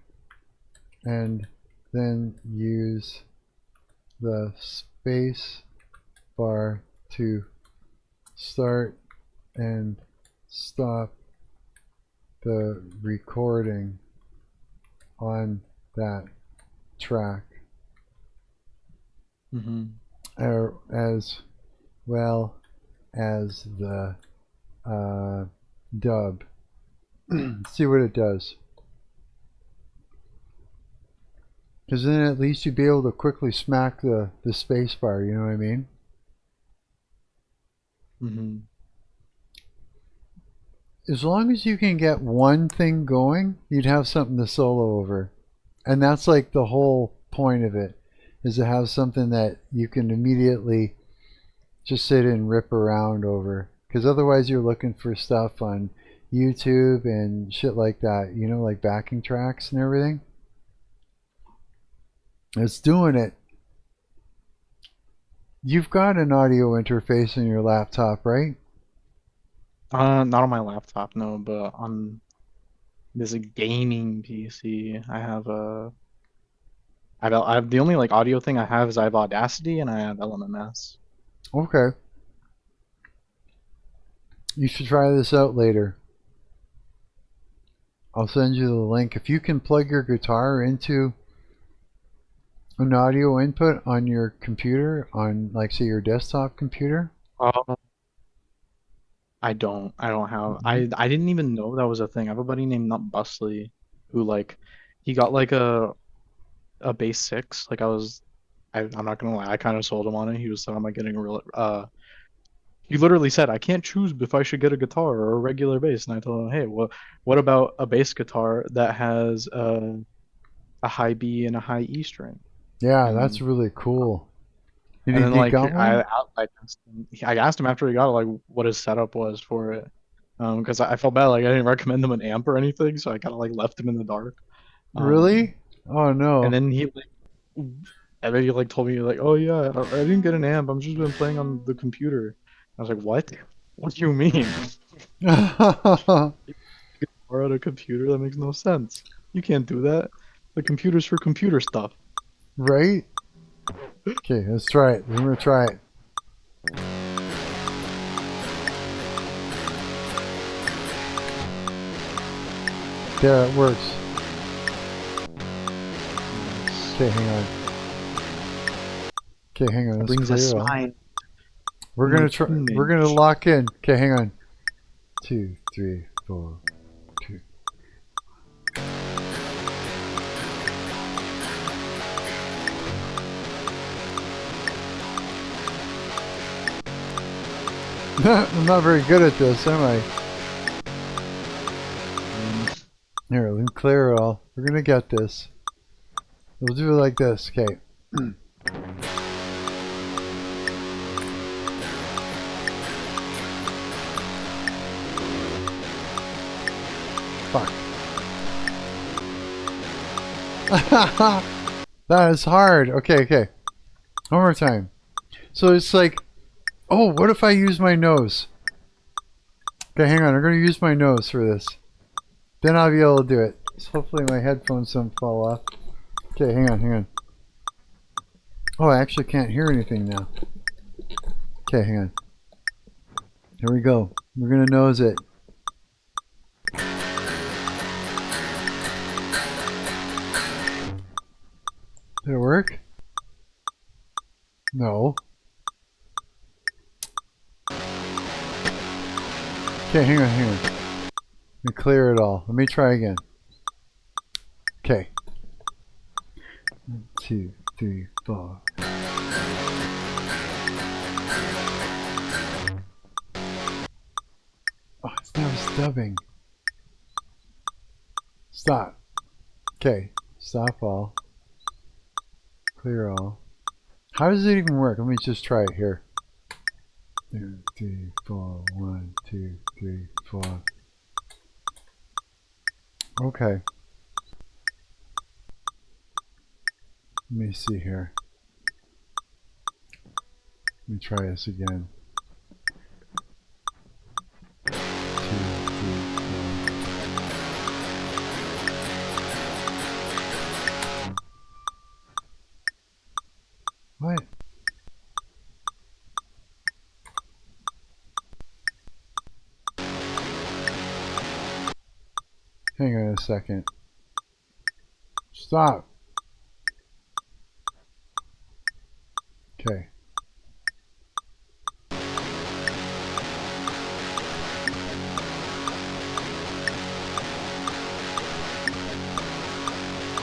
S1: and then use the space bar to start and stop the recording on that track. As well as the dub. See what it does. Because then at least you'd be able to quickly smack the space bar, you know what I mean? As long as you can get one thing going, you'd have something to solo over. And that's like the whole point of it, is to have something that you can immediately just sit and rip around over. Because otherwise you're looking for stuff on YouTube and shit like that, like backing tracks and everything. It's doing it. You've got an audio interface on your laptop, right?
S5: Not on my laptop, no, but on this gaming PC, I have the only like audio thing I have is I have Audacity and I have LMMS.
S1: Okay. You should try this out later. I'll send you the link. If you can plug your guitar into an audio input on your computer, on like say your desktop computer.
S5: I don't have. I didn't even know that was a thing. I have a buddy named Nut Busley who like he got like a bass 6. Like I'm not gonna lie, I kind of sold him on it. He was like, "Am I getting a real?" He literally said, "I can't choose if I should get a guitar or a regular bass." And I told him, "Hey, what about a bass guitar that has a high B and a high E string?"
S1: Yeah, that's really cool.
S5: And then like I asked him after he got it like what his setup was for it, because I felt bad, like I didn't recommend him an amp or anything, so I kind of like left him in the dark.
S1: Really? Oh no.
S5: And then he like told me like, "Oh yeah, I didn't get an amp. I'm just been playing on the computer." I was like, "What? What do you mean? Borrowed a computer? That makes no sense. You can't do that. The computer's for computer stuff."
S1: Right? Okay, let's try it. We're gonna try it. There, it works. Okay, hang on. Okay, hang on.
S5: Brings a smile.
S1: We're gonna try. We're gonna lock in. Okay, hang on. 2, 3, 4, 2. I'm not very good at this, am I? Here, let me clear it all. We're gonna get this. We'll do it like this. Okay. Fuck. That is hard. Okay, okay. One more time. So it's like, oh, what if I use my nose? Okay, hang on. I'm going to use my nose for this. Then I'll be able to do it. So hopefully my headphones don't fall off. Okay, hang on, hang on. Oh, I actually can't hear anything now. Okay, hang on. Here we go. We're going to nose it. Did it work? No. Okay, hang on, hang on. Let me clear it all. Let me try again. Okay. 1, 2, 3, 4. Oh, it's now stubbing. Stop. Okay. Stop all. Clear all. How does it even work? Let me just try it here. 2, 3, 4. 1, 2, 3, 4. Okay. Let me see here. Let me try this again. 2, 3, 4. What? Hang on a second. Stop. Okay.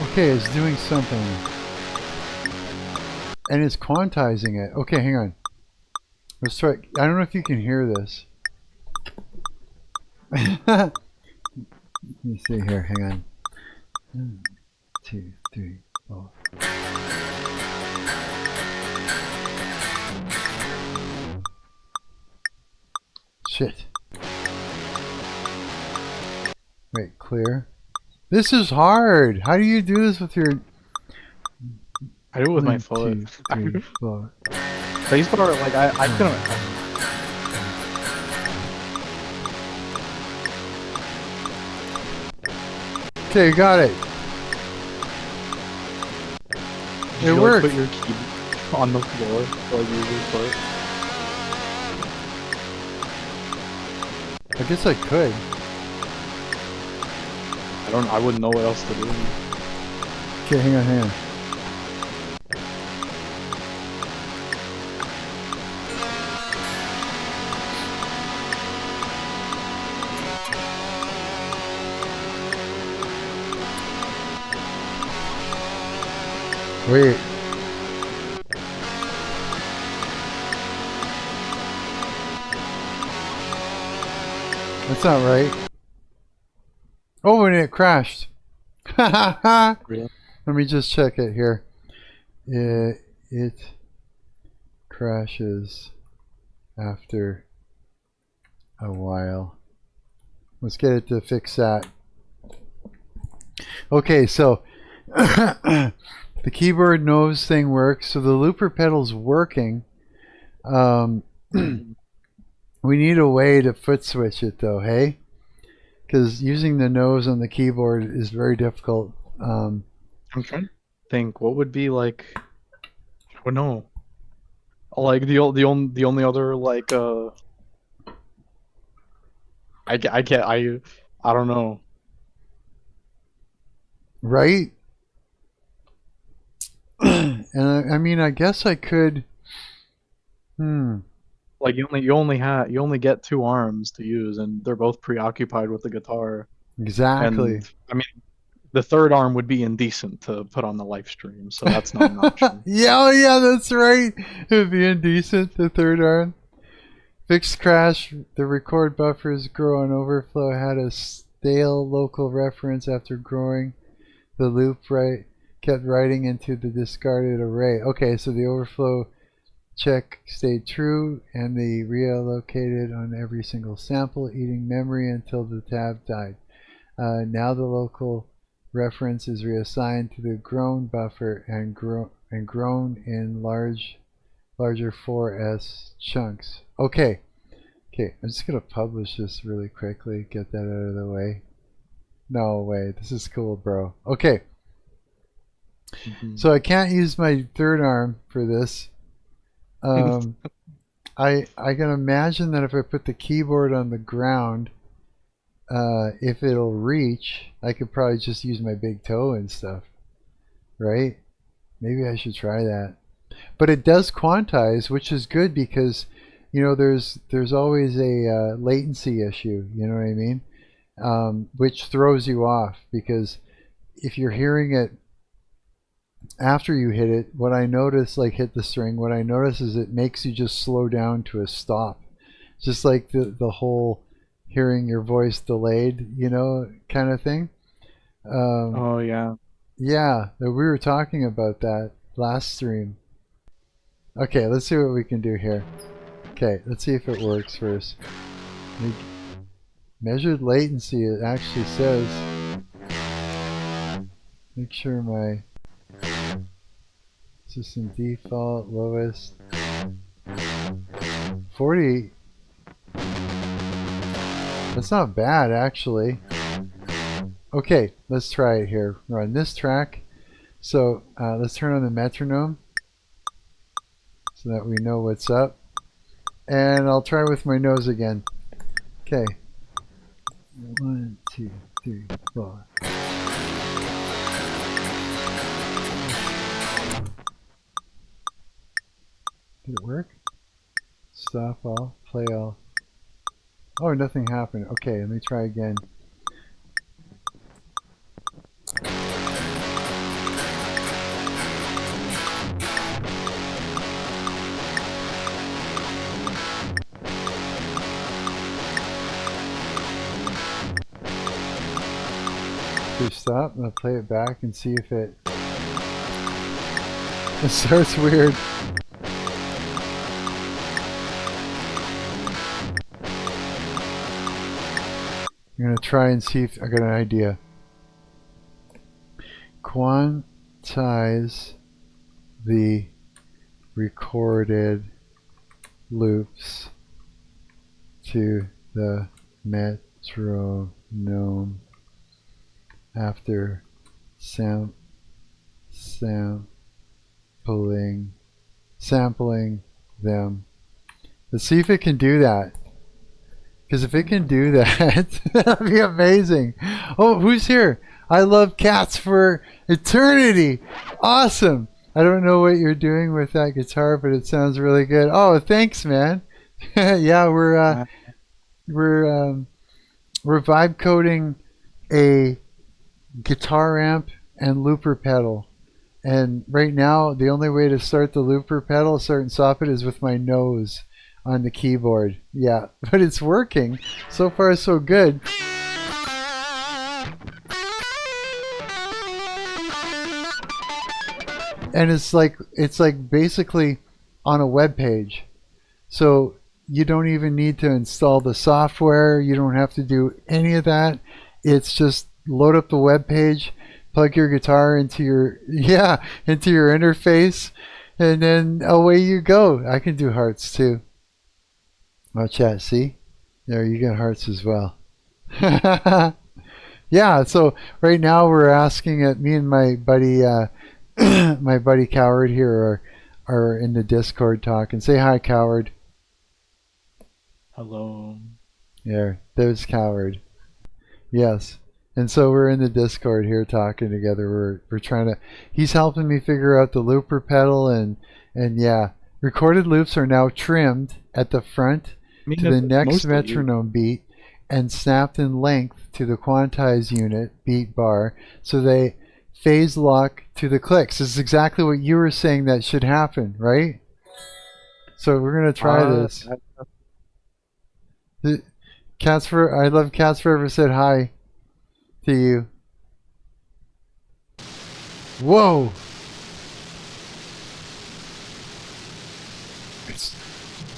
S1: Okay, it's doing something. And it's quantizing it. Okay, hang on. Let's try. I don't know if you can hear this. Let me see here. Hang on. 1, 2, 3, 4. Shit. Wait, clear. This is hard. How do you do this with your...
S5: I do it with my
S1: 1,
S5: foot.
S1: 2, 3, 4.
S5: Spacebar, like I couldn't.
S1: Okay, got it.
S5: Did you,
S1: worked.
S5: Like, put your key on the floor while you use your foot?
S1: I guess I could.
S5: I wouldn't know what else to do.
S1: Okay, hang on, hang on. Wait. That's not right. Oh, and it crashed.
S5: Really?
S1: Let me just check it here. It crashes after a while. Let's get it to fix that. Okay, so the keyboard nose thing works. So the looper pedal's working. We need a way to foot switch it though, hey? Because using the nose on the keyboard is very difficult.
S5: I'm trying to think what would be like. I don't know. Like the only other like I can't I don't know.
S1: Right? And I mean, I guess I could.
S5: Like you only get 2 arms to use, and they're both preoccupied with the guitar.
S1: Exactly.
S5: And I mean, the 3rd arm would be indecent to put on the live stream, so that's not an option.
S1: Yeah, oh yeah, that's right. It would be indecent, the 3rd arm. Fixed crash, the record buffers grow on overflow, had a stale local reference after growing the loop right. kept writing into the discarded array. Okay, so the overflow check stayed true, and they reallocated on every single sample, eating memory until the tab died. Now the local reference is reassigned to the grown buffer and grown in larger 4S chunks. Okay, I'm just gonna publish this really quickly, get that out of the way. No way, this is cool, bro. Okay, so I can't use my third arm for this. I can imagine that if I put the keyboard on the ground, if it'll reach, I could probably just use my big toe and stuff, right? Maybe I should try that. But it does quantize, which is good because, you know, there's always a latency issue, you know what I mean? Which throws you off, because if you're hearing it after you hit it, what I notice, like hit the string, what I notice is it makes you just slow down to a stop. Just like the whole hearing your voice delayed, you know, kind of thing.
S5: Oh, yeah.
S1: Yeah, we were talking about that last stream. Okay, let's see what we can do here. Okay, let's see if it works first. Measured latency, it actually says. Make sure my system default lowest 40. That's not bad, actually. Okay, let's try it here. We're on this track. So let's turn on the metronome so that we know what's up. And I'll try with my nose again. Okay. 1, 2, 3, 4. Did it work? Stop all, play all. Oh, nothing happened. Okay, let me try again. Okay, stop. I'm gonna play it back and see if it starts weird. I'm going to try and see if I got an idea. Quantize the recorded loops to the metronome after sampling them. Let's see if it can do that. Because if it can do that, that'd be amazing. Oh, who's here? I love cats for eternity. Awesome. I don't know what you're doing with that guitar, but it sounds really good. Oh, thanks, man. Yeah, we're vibe coding a guitar amp and looper pedal. And right now, the only way to start the looper pedal, start and stop it, is with my nose on the keyboard. Yeah, but it's working. So far, so good. And it's like basically on a web page. So you don't even need to install the software. You don't have to do any of that. It's just load up the web page, plug your guitar into your interface, and then away you go. I can do hearts too. Watch that, see? There, you get hearts as well. Yeah, so right now we're asking it, me and my buddy my buddy Coward here are in the Discord talking. Say hi, Coward.
S5: Hello.
S1: There's Coward. Yes. And so we're in the Discord here talking together. We're trying to, he's helping me figure out the looper pedal, and yeah, recorded loops are now trimmed at the front to the next metronome beat and snapped in length to the quantize unit beat bar, so they phase lock to the clicks. This is exactly what you were saying that should happen, right? So we're gonna try this. I love Cats Forever said hi to you. Whoa! It's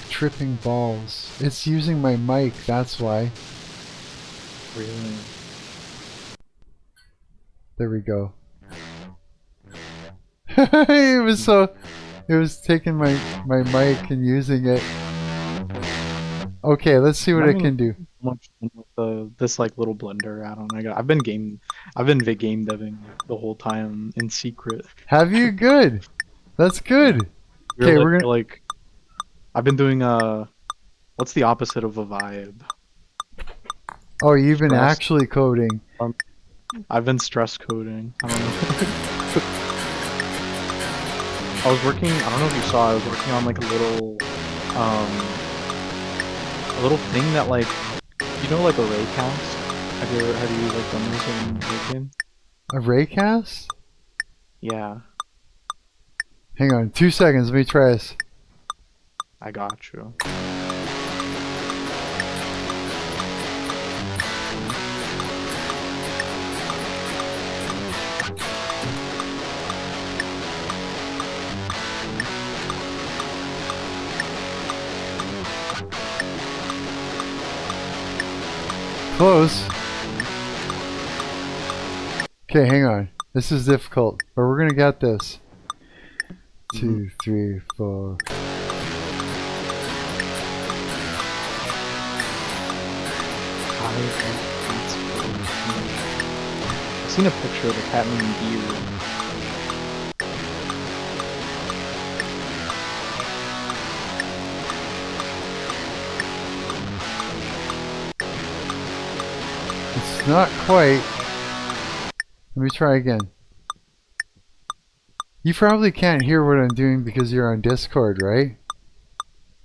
S1: tripping balls. It's using my mic, that's why.
S5: Really?
S1: There we go. It was so... It was taking my mic and using it. Okay, let's see what it can do.
S5: Much with this like little blender add-on I got. I've been game deving the whole time in secret.
S1: Have you? Good. That's good. Okay, we're gonna
S5: like. I've been doing what's the opposite of a vibe?
S1: Oh, you've been
S5: Stress.
S1: actually coding.
S5: I've been stress coding. I don't know. I was working. I don't know if you saw. I was working on like a little thing that like, you know, like array counts. Have you like done this in your game?
S1: Array cast?
S5: Yeah,
S1: Hang on, 2 seconds. Let me try this.
S5: I got you.
S1: Close. Okay, hang on. This is difficult, but we're gonna get this. 2, 3, 4.
S5: I've seen a picture of the cat named Gear.
S1: It's not quite. Let me try again. You probably can't hear what I'm doing because you're on Discord, right?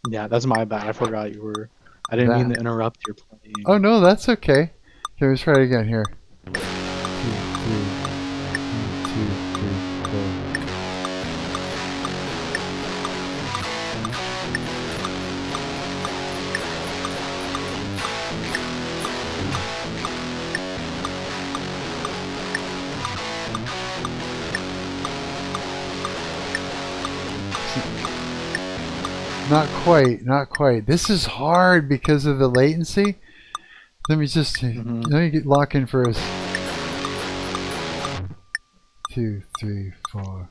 S5: Yeah, that's my bad. I forgot you were. I didn't mean to interrupt your playing.
S1: Oh no, that's okay. Okay, let's try it again here. 2, 3, 1, 2, 3, 4. Not quite, not quite. This is hard because of the latency. Let me just let me get lock in first. 2, 3, 4.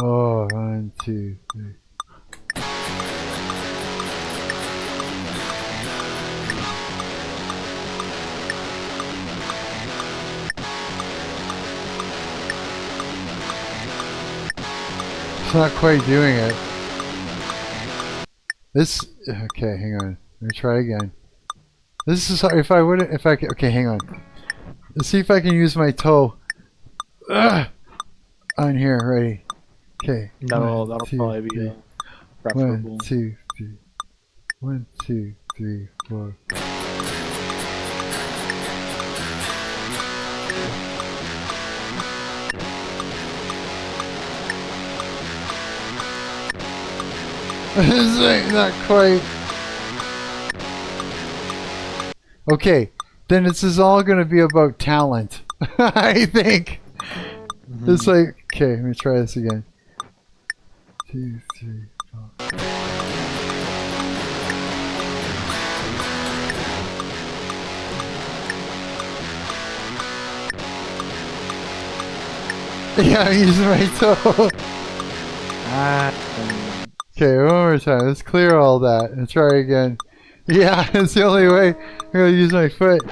S1: Oh, 1, 2, 3. It's not quite doing it. This, okay, hang on. Let me try again. This is, if I wouldn't, if I could, okay, hang on. Let's see if I can use my toe. Ugh, on here, ready. Okay.
S5: That'll probably be preferable.
S1: 1, 2, 3. 1, 2, 3, 4. This ain't not quite. Okay, then this is all gonna be about talent. I think. It's like, okay, let me try this again. 2, 3, 4. Yeah, I'm using my toe. Okay, one more time. Let's clear all that and try again. Yeah, it's the only way. I'm gonna use my foot.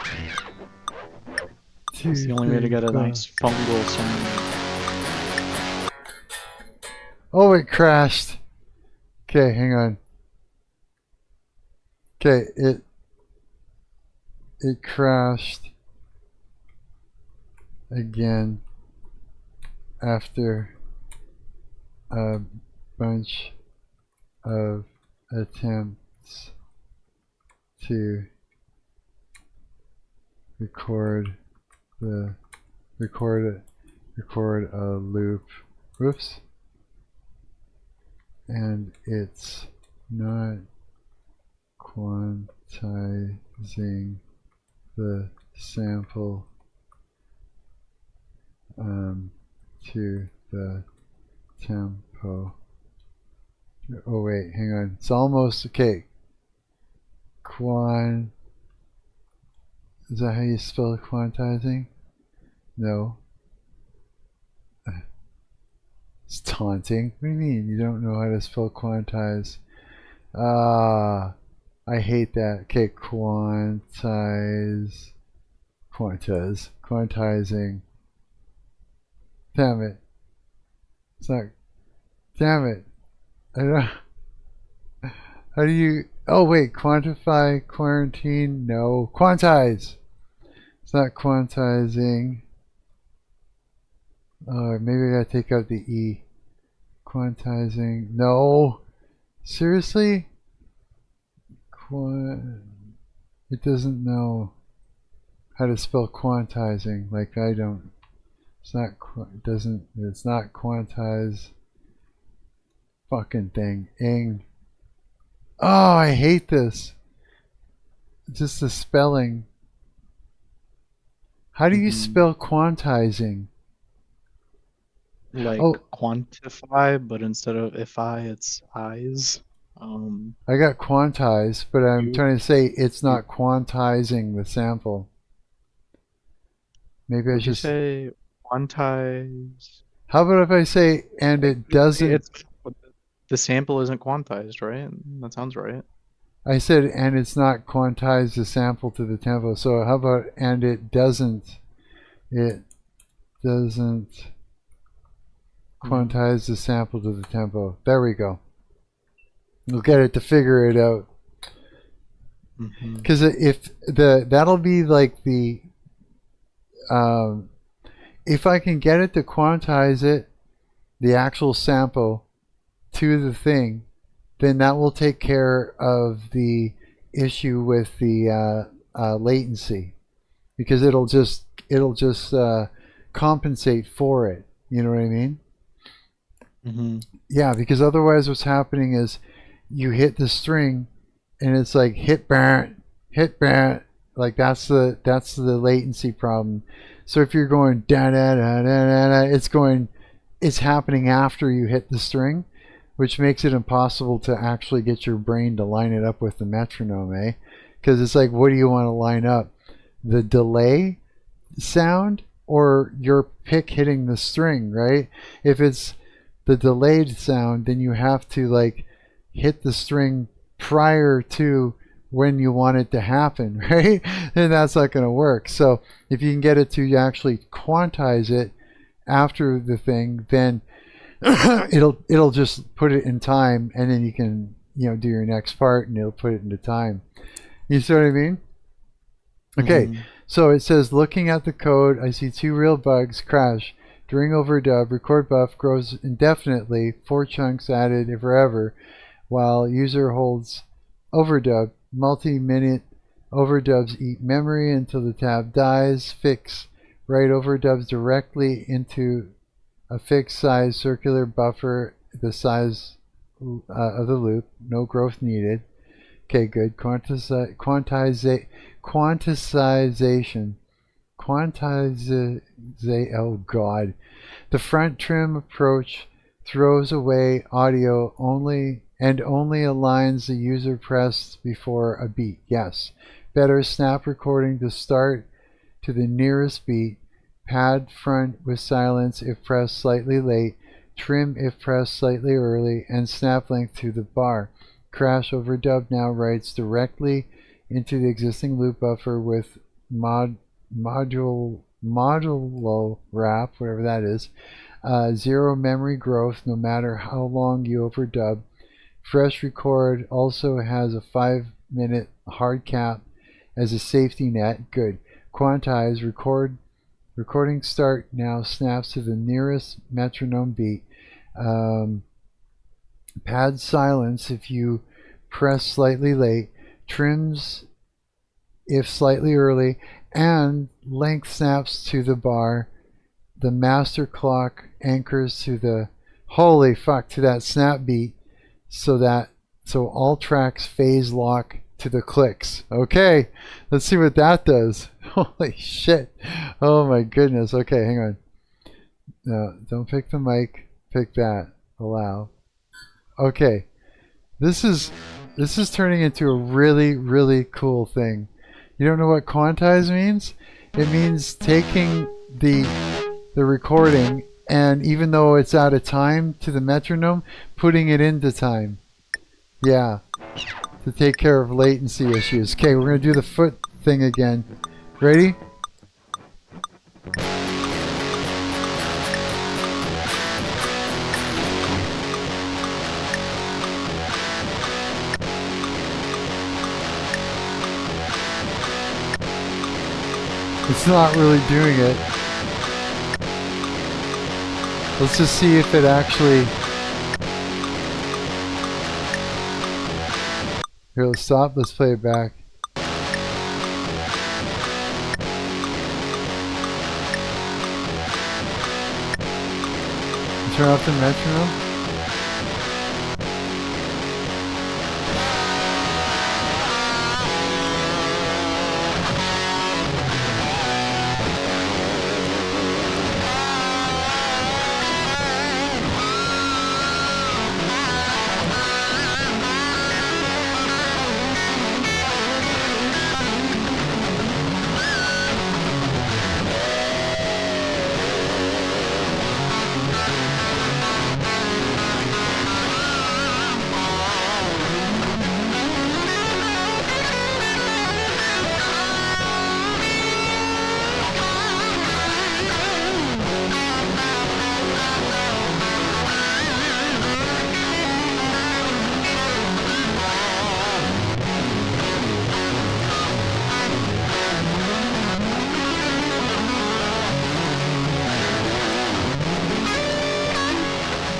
S5: It's the only way to get a nice fungal sound.
S1: Oh, it crashed. Okay, hang on. Okay, it crashed again after a bunch of attempts to record a loop. Whoops. and it's not quantizing the sample to the tempo. Oh wait, hang on. It's almost okay. Is that how you spell quantizing? No. It's taunting. What do you mean? You don't know how to spell quantize? I hate that. Okay, quantizing. Damn it. It's not. Damn it. I don't. How do you? Oh wait, quantify, quarantine. No, quantize. It's not quantizing. Maybe I gotta take out the E. Quantizing. No. Seriously? It doesn't know how to spell quantizing. Like I don't. It's not. It doesn't. It's not quantize. Fucking thing. Ing. Oh, I hate this. Just the spelling. How do you spell quantizing?
S5: Like quantify, but instead of if it's eyes.
S1: I got quantize, but I'm trying to say it's not quantizing the sample. Maybe I should
S5: say quantize.
S1: How about if I say and it doesn't?
S5: The sample isn't quantized, right? That sounds right.
S1: I said and it's not quantized the sample to the tempo. So how about and it doesn't? It doesn't quantize the sample to the tempo. There we go. We'll get it to figure it out. Because if that'll be like the if I can get it to quantize it, the actual sample to the thing, then that will take care of the issue with the latency, because it'll just compensate for it. You know what I mean? Yeah, because otherwise what's happening is you hit the string and it's like hit bam, like that's the latency problem. So if you're going da da da da da, it's happening after you hit the string, which makes it impossible to actually get your brain to line it up with the metronome, eh? Because it's like, what do you want to line up? The delay sound or your pick hitting the string, right? If it's the delayed sound, then you have to like hit the string prior to when you want it to happen, right? And that's not going to work. So if you can get it to actually quantize it after the thing, then it'll just put it in time, and then you can do your next part, and it'll put it into time. You see what I mean? Okay, so it says looking at the code, I see 2 real bugs. Crash during overdub. Record buff grows indefinitely. 4 chunks added forever, while user holds overdub. Multi-minute overdubs eat memory until the tab dies. Fix. Write overdubs directly into a fixed size circular buffer, the size of the loop. No growth needed. Okay, good. Quantization. Oh God. The front trim approach throws away audio only and only aligns the user pressed before a beat. Yes. Better snap recording to start to the nearest beat. Pad front with silence if pressed slightly late. Trim if pressed slightly early, and snap length to the bar. Crash overdub now writes directly into the existing loop buffer with modulo wrap, whatever that is. 0 memory growth no matter how long you overdub. Fresh record also has a 5-minute hard cap as a safety net. Good. Quantize recording start now snaps to the nearest metronome beat. Pad silence if you press slightly late. Trims if slightly early, and length snaps to the bar. The master clock anchors to the to that snap beat so all tracks phase lock to the clicks. Okay, let's see what that does. Holy shit. Oh my goodness. Okay, hang on. No, don't pick the mic. Pick that. Allow. Okay. This is turning into a really, really cool thing. You don't know what quantize means? It means taking the recording, and even though it's out of time to the metronome, putting it into time. Yeah. To take care of latency issues. Okay, we're going to do the foot thing again. Ready? It's not really doing it. Let's just see if it actually... Here, let's stop. Let's play it back. Turn off the metronome.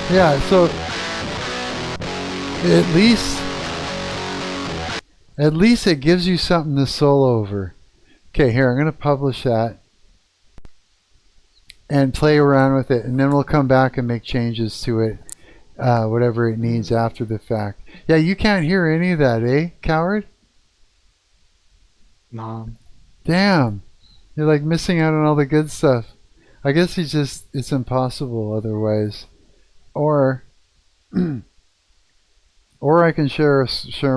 S1: Yeah, so at least it gives you something to solo over. Okay, here, I'm going to publish that and play around with it, and then we'll come back and make changes to it, whatever it needs after the fact. Yeah, you can't hear any of that, eh, coward?
S5: No.
S1: Damn. You're like missing out on all the good stuff. I guess it's impossible otherwise. Or I can share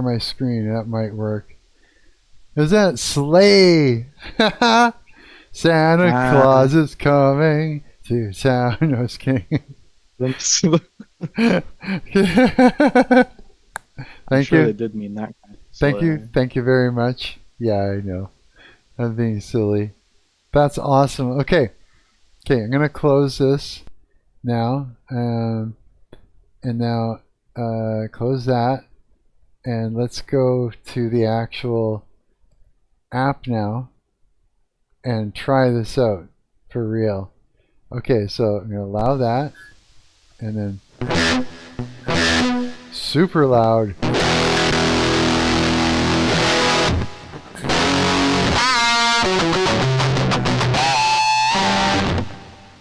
S1: my screen. That might work. Is that Slay? Santa Claus is coming to town. No, I was kidding. Thank you.
S5: They did mean that kind of
S1: Thank you very much. Yeah, I know. I'm being silly. That's awesome. Okay, I'm gonna close this now. And now close that, and let's go to the actual app now and try this out for real. Okay, so I'm going to allow that, and then super loud.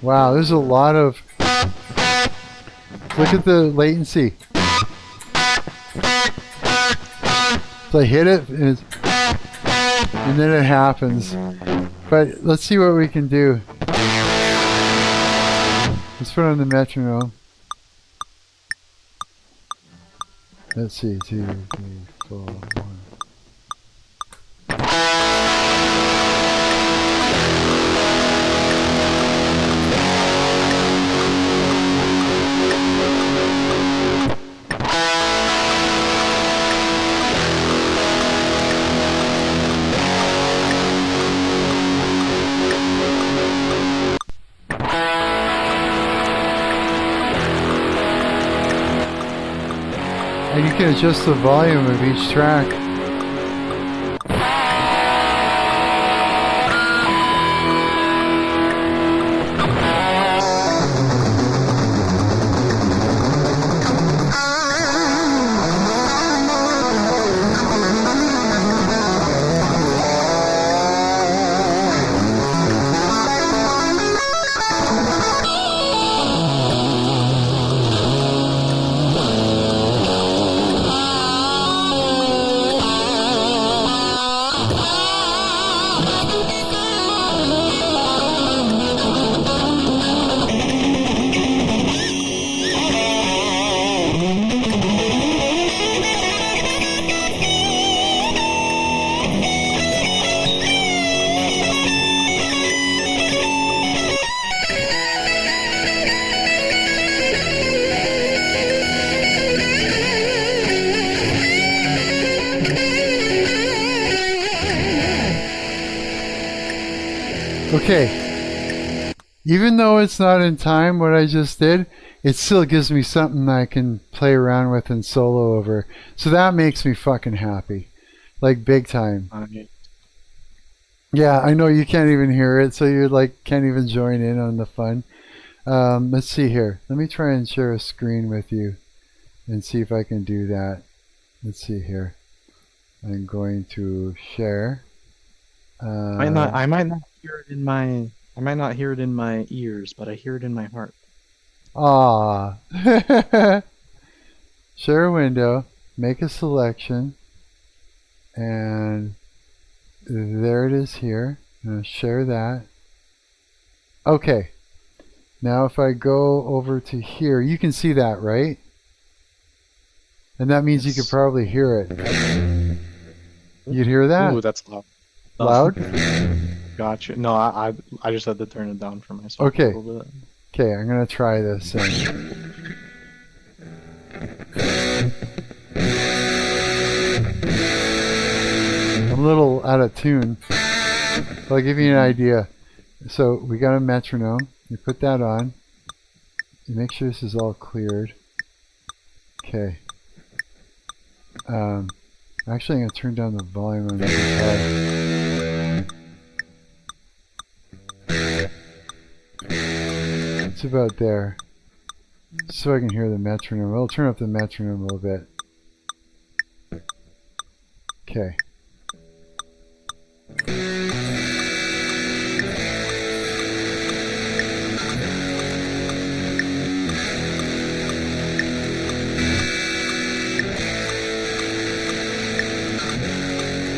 S1: Wow, there's a lot of... Look at the latency. So I hit it, and then it happens. But let's see what we can do. Let's put on the metronome. Let's see, 2, 3, 4, 1. And you can adjust the volume of each track. Okay. Even though it's not in time what I just did, it still gives me something I can play around with and solo over. So that makes me fucking happy. Like big time. Yeah, I know you can't even hear it, so you like can't even join in on the fun. Let's see here. Let me try and share a screen with you and see if I can do that. Let's see here. I'm going to share.
S5: I might not hear it in my ears, but I hear it in my heart.
S1: Ah. Share a window, make a selection, and there it is here. I'm going to share that. Okay. Now if I go over to here, you can see that, right? And that means you could probably hear it. You'd hear that?
S5: Ooh, that's loud.
S1: Loud?
S5: Gotcha. No, I just had to turn it down for myself
S1: Okay.
S5: a little bit.
S1: Okay, I'm going to try this. I'm a little out of tune. But I'll give you an idea. So we got a metronome. You put that on. You make sure this is all cleared. Okay. Actually, I'm going to turn down the volume on the guitar. It's about there. So I can hear the metronome. I'll turn up the metronome a little bit. Okay.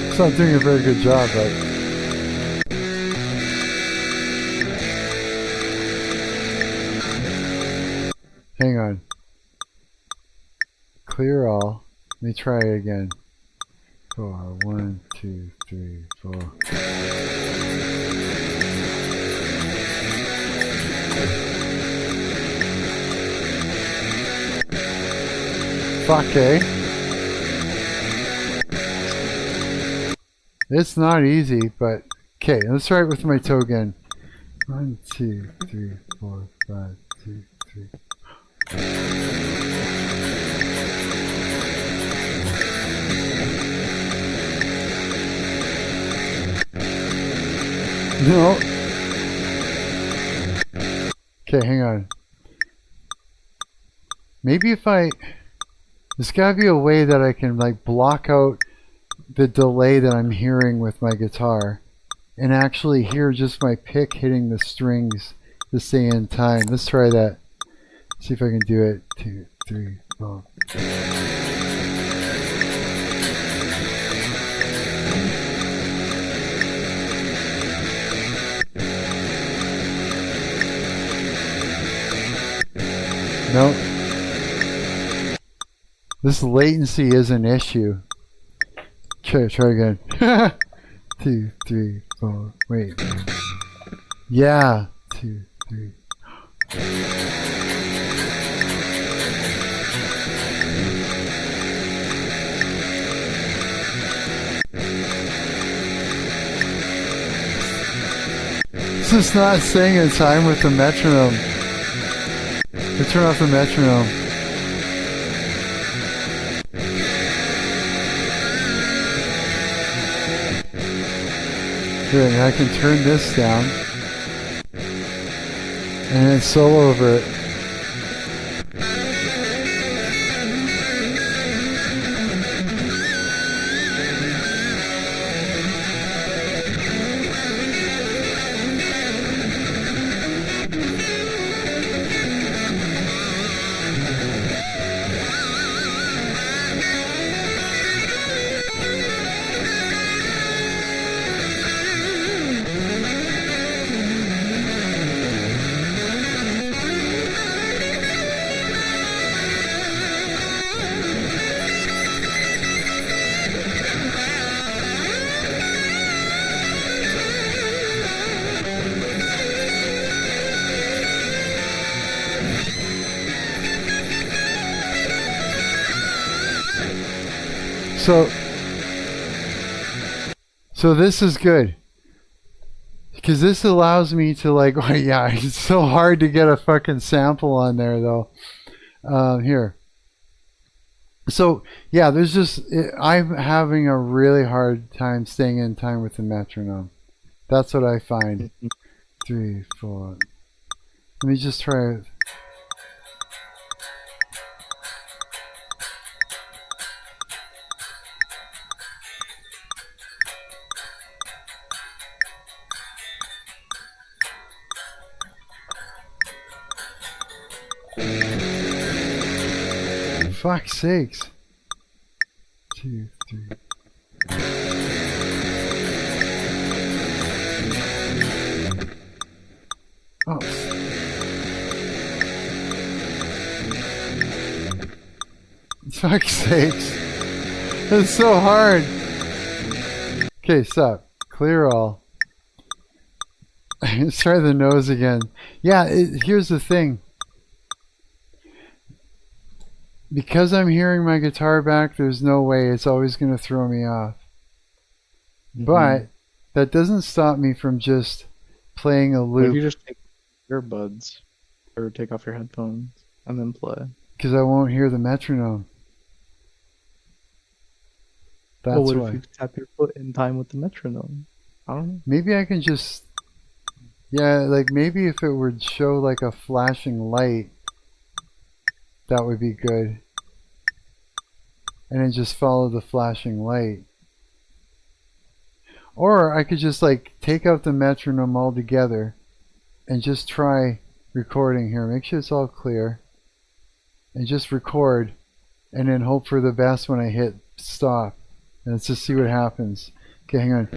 S1: It's not doing a very good job, but hang on. Clear all. Let me try it again. 4, 1, 2, 3, 4. Fuck, eh? It's not easy, but okay. Let's try it with my toe again. 1, 2, 3, 4, 5, 2, 3. No. Okay, hang on. Maybe if there's gotta be a way that I can like block out the delay that I'm hearing with my guitar and actually hear just my pick hitting the strings to stay in time. Let's try that. See if I can do it. 2, 3, 4. Nope. This latency is an issue. Try again. 2, 3, 4. Wait. Yeah. 2, 3. This is not staying in time with the metronome. Let's turn off the metronome. Good, and I can turn this down and then solo over it. So this is good. Because this allows me to like, yeah, it's so hard to get a fucking sample on there though. Here. So yeah, there's just, I'm having a really hard time staying in time with the metronome. That's what I find. 3, 4. Let me just try it. Fuck's sakes. 2, 3. Oh. Fuck's sakes. It's so hard. Okay, stop. Clear all. Let's try the nose again. Yeah, here's the thing. Because I'm hearing my guitar back, there's no way. It's always going to throw me off. But that doesn't stop me from just playing a loop.
S5: If you just take your earbuds or take off your headphones and then play.
S1: Because I won't hear the metronome. That's
S5: well, what
S1: why.
S5: if you tap your foot in time with the metronome? I don't know.
S1: Maybe I can just... Yeah, like maybe if it would show like a flashing light, that would be good. And then just follow the flashing light. Or I could just like take out the metronome altogether and just try recording here. Make sure it's all clear. And just record. And then hope for the best when I hit stop. And let's just see what happens. Okay, hang on.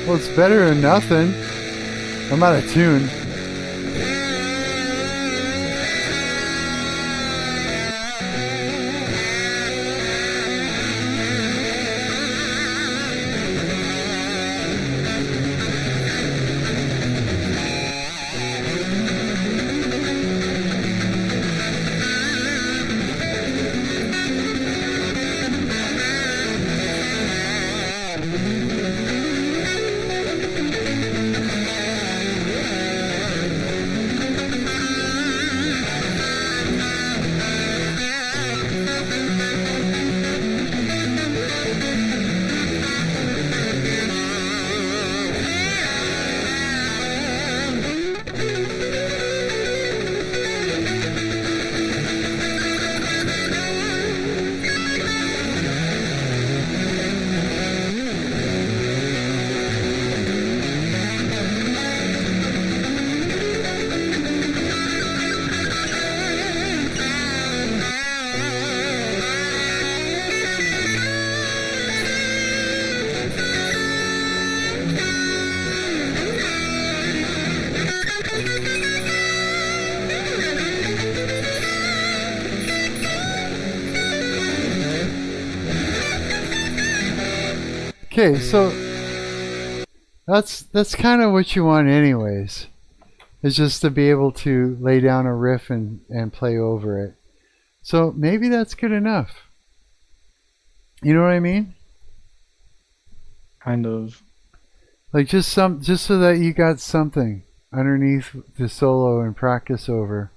S1: Well, it's better than nothing. I'm out of tune. Okay, so that's kind of what you want anyways. Is just to be able to lay down a riff and play over it. So maybe that's good enough. You know what I mean?
S5: Kind of.
S1: Like just so that you got something underneath the solo and practice over.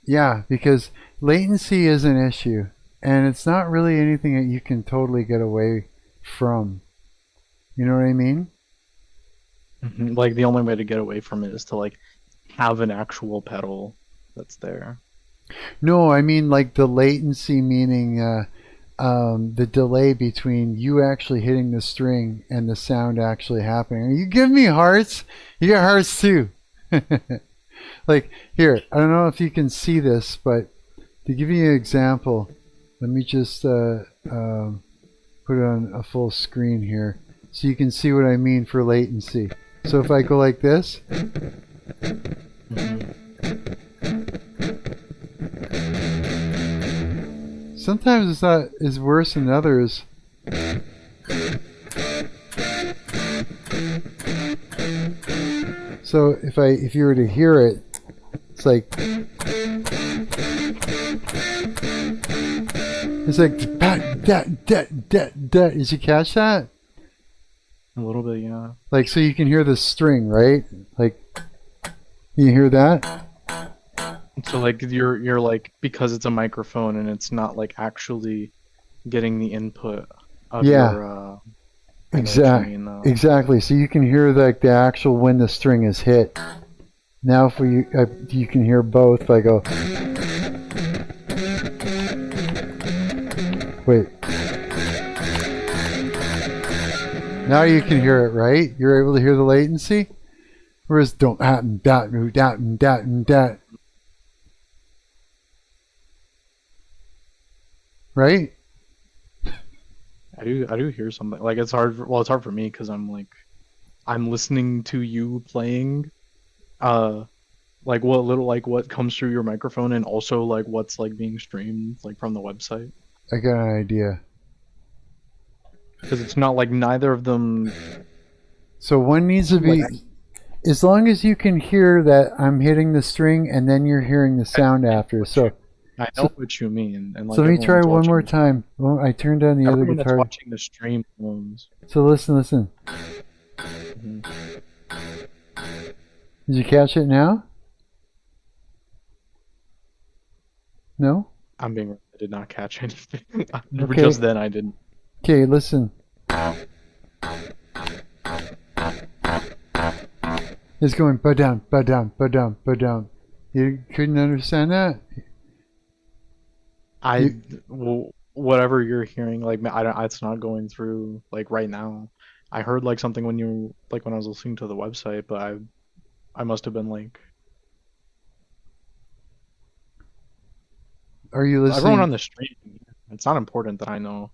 S1: Yeah, because latency is an issue. And it's not really anything that you can totally get away from. You know what I mean?
S5: Like the only way to get away from it is to like have an actual pedal that's there.
S1: No, I mean like the latency, meaning the delay between you actually hitting the string and the sound actually happening. You give me hearts. You get hearts too. Like here, I don't know if you can see this, but to give you an example. Let me just put it on a full screen here so you can see what I mean for latency. So if I go like this, sometimes it's not as worse than others. So if you were to hear it, it's like that. Did you catch that?
S5: A little bit, yeah.
S1: Like, so you can hear the string, right? Like, you hear that?
S5: So like you're like, because it's a microphone and it's not like actually getting the input of your I know what you mean, though.
S1: Exactly. So you can hear like the actual when the string is hit. Now if you can hear both. If I go, wait. Now you can hear it, right? You're able to hear the latency. Whereas don't that. Right?
S5: I do hear something. Like it's hard. It's hard for me because I'm listening to you playing, like what comes through your microphone and also like what's like being streamed like from the website.
S1: I got an idea.
S5: Because it's not like neither of them.
S1: So one needs to be, as long as you can hear that I'm hitting the string and then you're hearing the sound after. So
S5: I know what you mean. And like,
S1: so let me try one more time. Well, I turned on the other guitar.
S5: That's watching the stream knows.
S1: So listen.
S5: Mm-hmm.
S1: Did you catch it now? No?
S5: I'm being real. I did not catch anything.
S1: Okay.
S5: Just then I didn't.
S1: Okay, listen. It's going ba-dum, ba-dum, ba-dum, ba-dum. You couldn't understand that?
S5: Whatever you're hearing, like it's not going through like right now. I heard like something when I was listening to the website, but I must have been like.
S1: Are you listening?
S5: Everyone on the stream. It's not important that I know.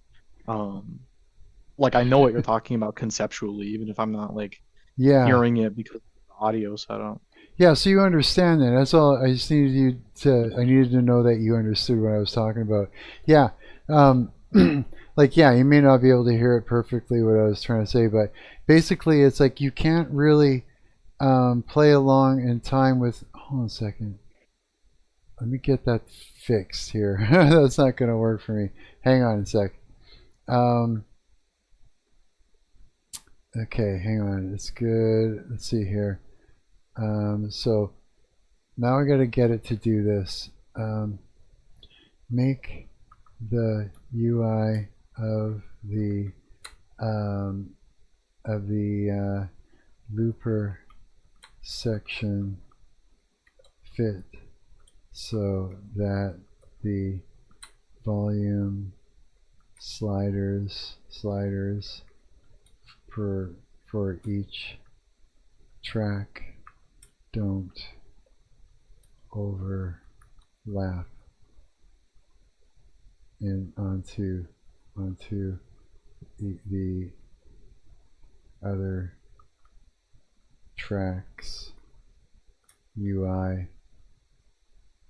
S5: Like I know what you're talking about conceptually, even if I'm not like hearing it because of the audio setup.
S1: Yeah, so you understand that. That's all. I just needed I needed to know that you understood what I was talking about. Yeah. Like, yeah, you may not be able to hear it perfectly what I was trying to say, but basically it's like you can't really play along in time with, hold on a second. Let me get that fixed here. That's not going to work for me. Hang on a sec. Okay, hang on. It's good. Let's see here. So now I got to get it to do this. Make the UI of the looper section fit so that the volume sliders for each track don't overlap in onto the other tracks UI.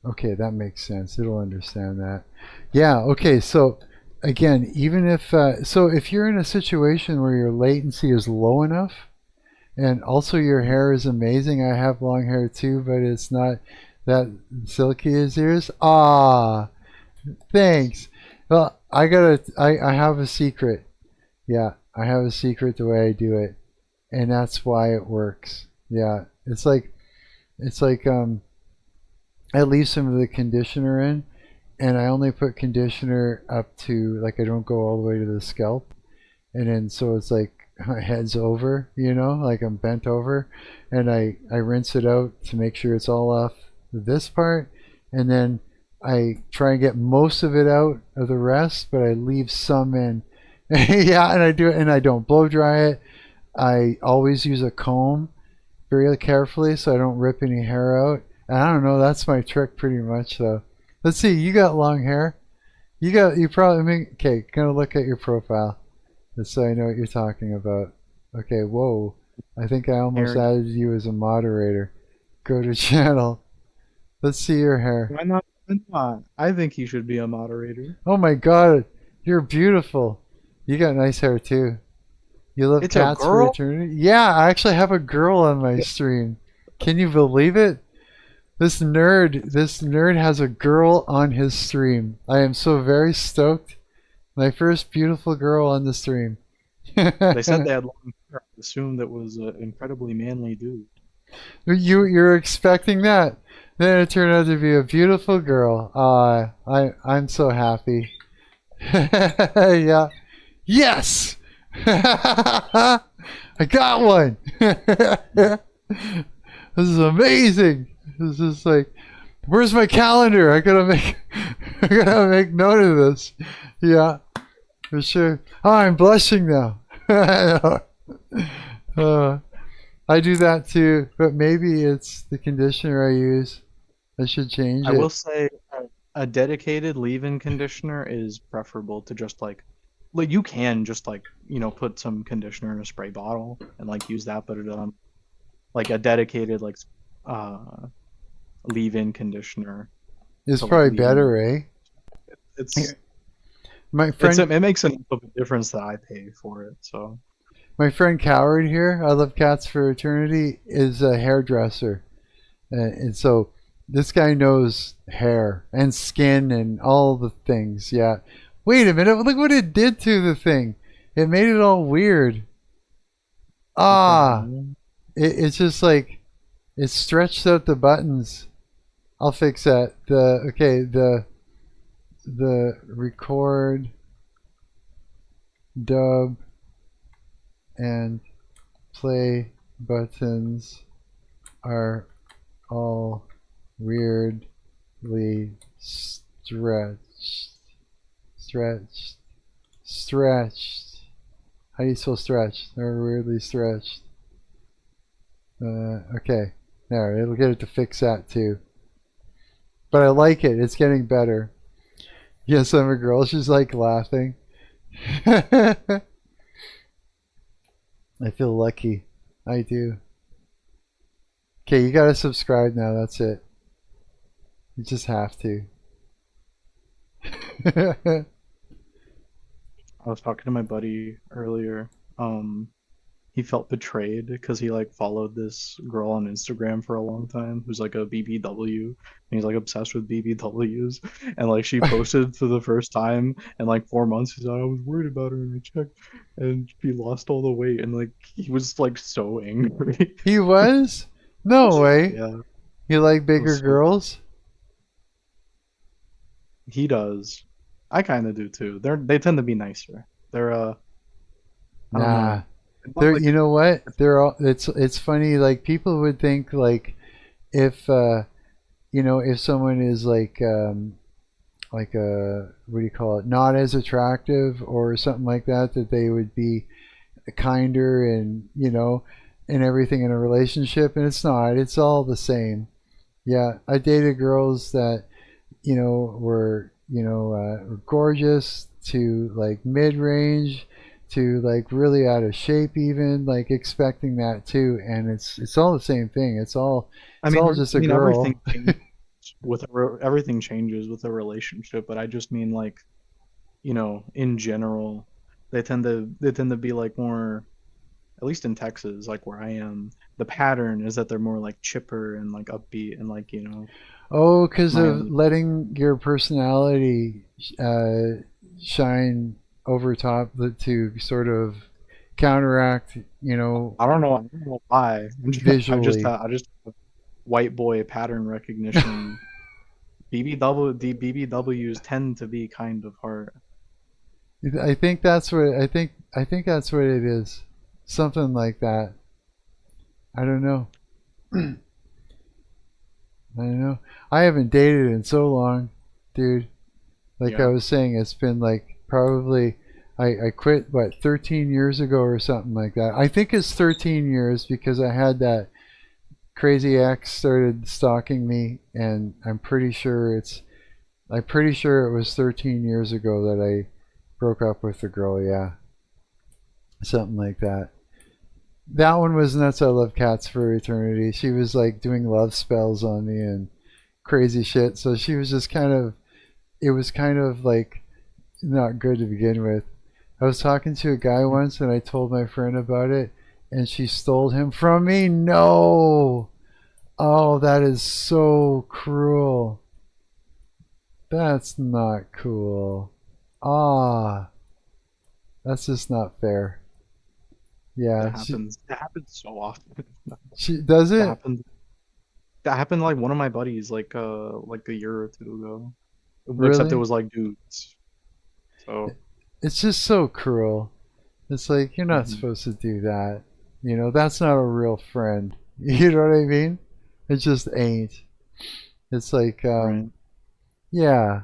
S1: Okay, that makes sense. It'll understand that. Yeah, okay, so again, even if so if you're in a situation where your latency is low enough and also your hair is amazing, I have long hair too, but it's not that silky as yours. Thanks. Well, I have a secret. Yeah, I have a secret the way I do it, and that's why it works. Yeah, it's like I leave some of the conditioner in, and I only put conditioner up to, like, I don't go all the way to the scalp, and then so it's like my head's over, you know, like I'm bent over, and I rinse it out to make sure it's all off this part, and then I try and get most of it out of the rest, but I leave some in. Yeah, and I do it, and I don't blow dry it. I always use a comb very carefully so I don't rip any hair out. And I don't know, that's my trick pretty much though. Let's see, you got long hair. You probably, okay, gonna look at your profile just so I know what you're talking about. Okay, whoa. I think I almost
S5: Hair.
S1: added you as a moderator. Go to channel. Let's see your hair.
S5: Why not? Why not? I think he should be a moderator.
S1: Oh my god, you're beautiful. You got nice hair too. You love
S5: It's a
S1: cats for
S5: girl?
S1: eternity? Yeah, I actually have a girl on my stream. Can you believe it? This nerd has a girl on his stream. I am so very stoked. My first beautiful girl on the stream.
S5: They said they had long hair. I assumed that was an incredibly manly dude.
S1: You're expecting that. Then it turned out to be a beautiful girl. I'm so happy. Yeah. Yes! I got one! This is amazing. This is like, where's my calendar? I gotta make note of this. Yeah, for sure. Oh, I'm blushing now. I do that too, but maybe it's the conditioner I use. I should change it.
S5: I will say a dedicated leave-in conditioner is preferable to just like you can just like, put some conditioner in a spray bottle and like use that, but like a dedicated like leave-in conditioner.
S1: It's
S5: to, like,
S1: probably
S5: leave
S1: better,
S5: in.
S1: eh?
S5: It's
S1: My friend,
S5: it makes enough of a difference that I pay for it. So
S1: my friend Coward here, I love cats for eternity, is a hairdresser, and so this guy knows hair and skin and all the things. Yeah. Wait a minute! Look what it did to the thing. It made it all weird. It's just like it stretched out the buttons. I'll fix that. The record, dub, and play buttons are all weirdly stretched. How do you spell stretched? They're weirdly stretched. Okay. There, it'll get it to fix that too. But I like it. It's getting better. Yes, I'm a girl. She's like laughing. I feel lucky. I do. Okay, you gotta subscribe now. That's it. You just have to.
S5: I was talking to my buddy earlier. He felt betrayed because he like followed this girl on Instagram for a long time who's like a BBW, and he's like obsessed with BBWs. And like she posted for the first time in like 4 months. He's like, I was worried about her and I checked, and she lost all the weight. And like he was like so angry.
S1: He was? No way.
S5: Yeah,
S1: You like bigger
S5: so-
S1: girls?
S5: he does. I kind of do too. They tend to be nicer. They're I don't
S1: Nah.
S5: know.
S1: They're,
S5: Like,
S1: you know what? They're all. It's funny. Like people would think like if if someone is like a what do you call it? Not as attractive or something like that, that they would be kinder and and everything in a relationship, and it's not. It's all the same. Yeah, I dated girls that were gorgeous to like mid-range to like really out of shape, even like expecting that too, and it's all the same thing. It's all just a girl.
S5: Everything changes everything changes with a relationship, but I just mean like, in general, they tend to be like more, at least in Texas, like where I am, the pattern is that they're more like chipper and like upbeat and like
S1: Oh, because of
S5: Miami.
S1: letting your personality shine over top to sort of counteract,
S5: I don't know why.
S1: visually.
S5: I just have white boy pattern recognition. BBWs tend to be kind of hard.
S1: I think that's what I think that's what it is. Something like that. I don't know. I don't know. I haven't dated in so long, dude. Like
S5: Yeah.
S1: I was saying, it's been like probably I quit 13 years ago or something like that. I think it's 13 years because I had that crazy ex started stalking me, and I'm pretty sure it was 13 years ago that I broke up with the girl. Yeah, something like that. that one was nuts. I love cats for eternity. She was like doing love spells on me and crazy shit. So she was just kind of, it was kind of like not good to begin with. I was talking to a guy once and I told my friend about it and she stole him from me. No! Oh, that is so cruel. That's not cool. Ah, that's just not fair. Yeah,
S5: That happens so often.
S1: she does it.
S5: That happened like one of my buddies like a year or two ago.
S1: Really?
S5: Except it was like dudes. So
S1: It's just so cruel. It's like you're not supposed to do that. You know, that's not a real friend. You know what I mean? It just ain't. It's like,
S5: right.
S1: yeah.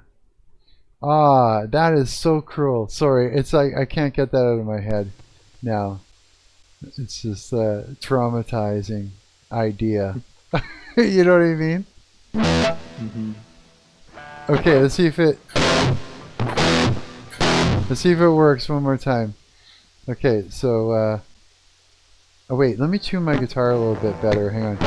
S1: Ah, that is so cruel. Sorry, it's like I can't get that out of my head now. It's just a traumatizing idea. You know what I mean? Okay, let's see if it works one more time. Okay, so oh wait, let me tune my guitar a little bit better. Hang on.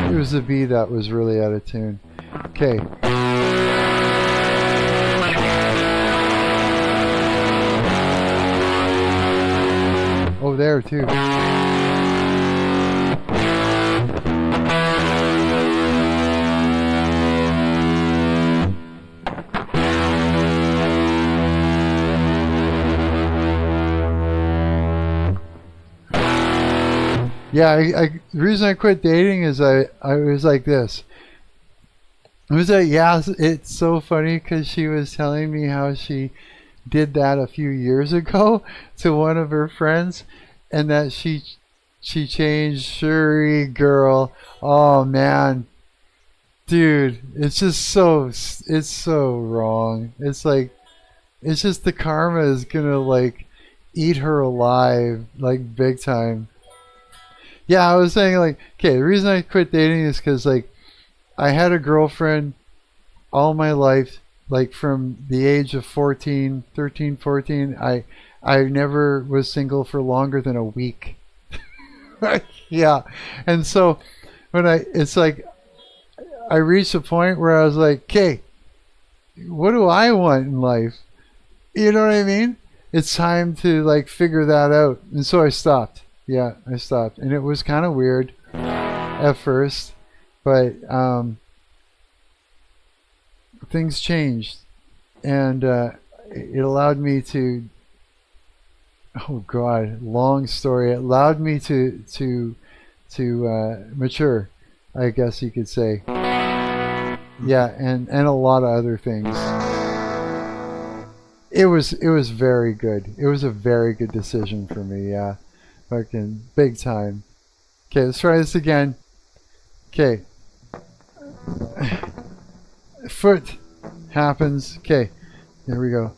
S1: It was the B that was really out of tune. Okay. Oh, there too. Yeah, the reason I quit dating is I was like this. It was like, yeah, it's so funny because she was telling me how she did that a few years ago to one of her friends, and that she changed. Shuri girl, oh man, dude, it's just it's so wrong. It's like, it's just the karma is gonna like eat her alive, like big time. Yeah, I was saying like, okay, the reason I quit dating is because like I had a girlfriend all my life, like from the age of 13, 14. I never was single for longer than a week. Yeah, and so when it's like I reached a point where I was like, okay, what do I want in life? You know what I mean? It's time to like figure that out, and so I stopped. Yeah, I stopped. And it was kind of weird at first, but things changed. And it allowed me to, oh God, long story. It allowed me to mature, I guess you could say. Yeah, and a lot of other things. It was very good. It was a very good decision for me, yeah. Fucking big time. Okay, let's try this again. Okay. Foot happens. Okay, there we go.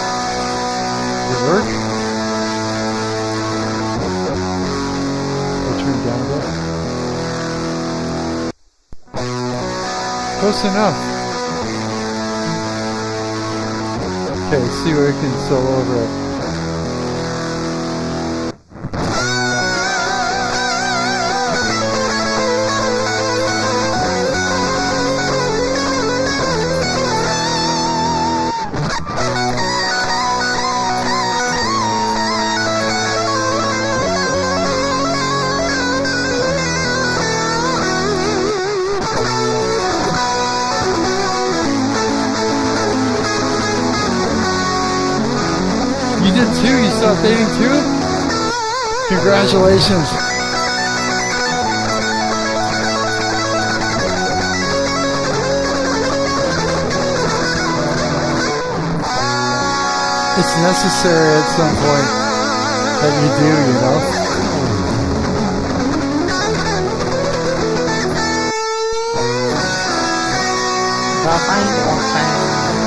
S1: Does it work? I'll turn it down a bit. Close enough. Okay, let's see what I can solo over it. You stopped dating too? Congratulations. It's necessary at some point that you do, you know?
S10: Bye-bye.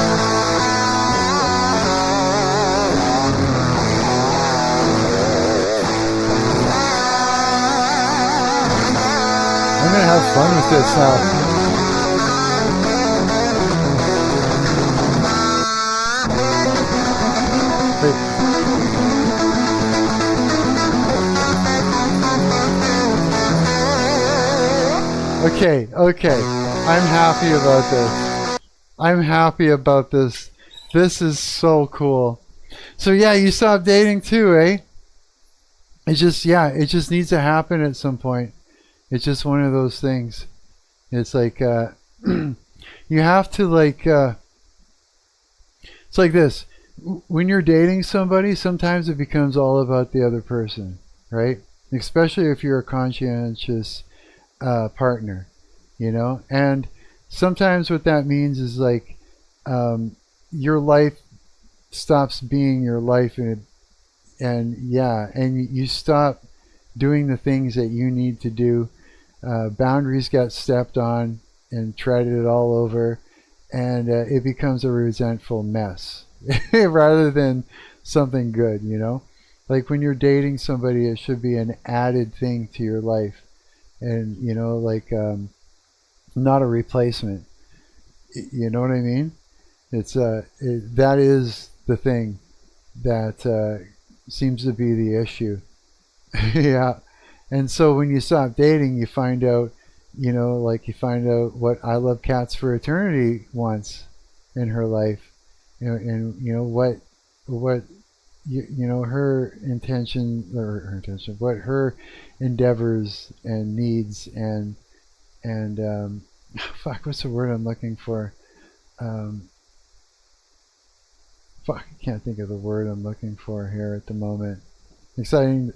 S1: fun with this now. Okay, I'm happy about this. I'm happy about this. This is so cool. So yeah, you stopped dating too, eh? It just needs to happen at some point. It's just one of those things. It's like you have to like it's like this. When you're dating somebody, sometimes it becomes all about the other person, right? Especially if you're a conscientious partner, you know? And sometimes what that means is like your life stops being your life, and you stop doing the things that you need to do. Boundaries got stepped on and treaded all over, and it becomes a resentful mess rather than something good, you know? Like when you're dating somebody, it should be an added thing to your life, and you know, like not a replacement. You know what I mean? It's that is the thing that seems to be the issue. Yeah. And so when you stop dating, you find out, you know, like you find out what I Love Cats for Eternity wants in her life, you know, and you know what you know her intention, what her endeavors and needs and fuck, what's the word I'm looking for? Fuck, I can't think of the word I'm looking for here at the moment. Exciting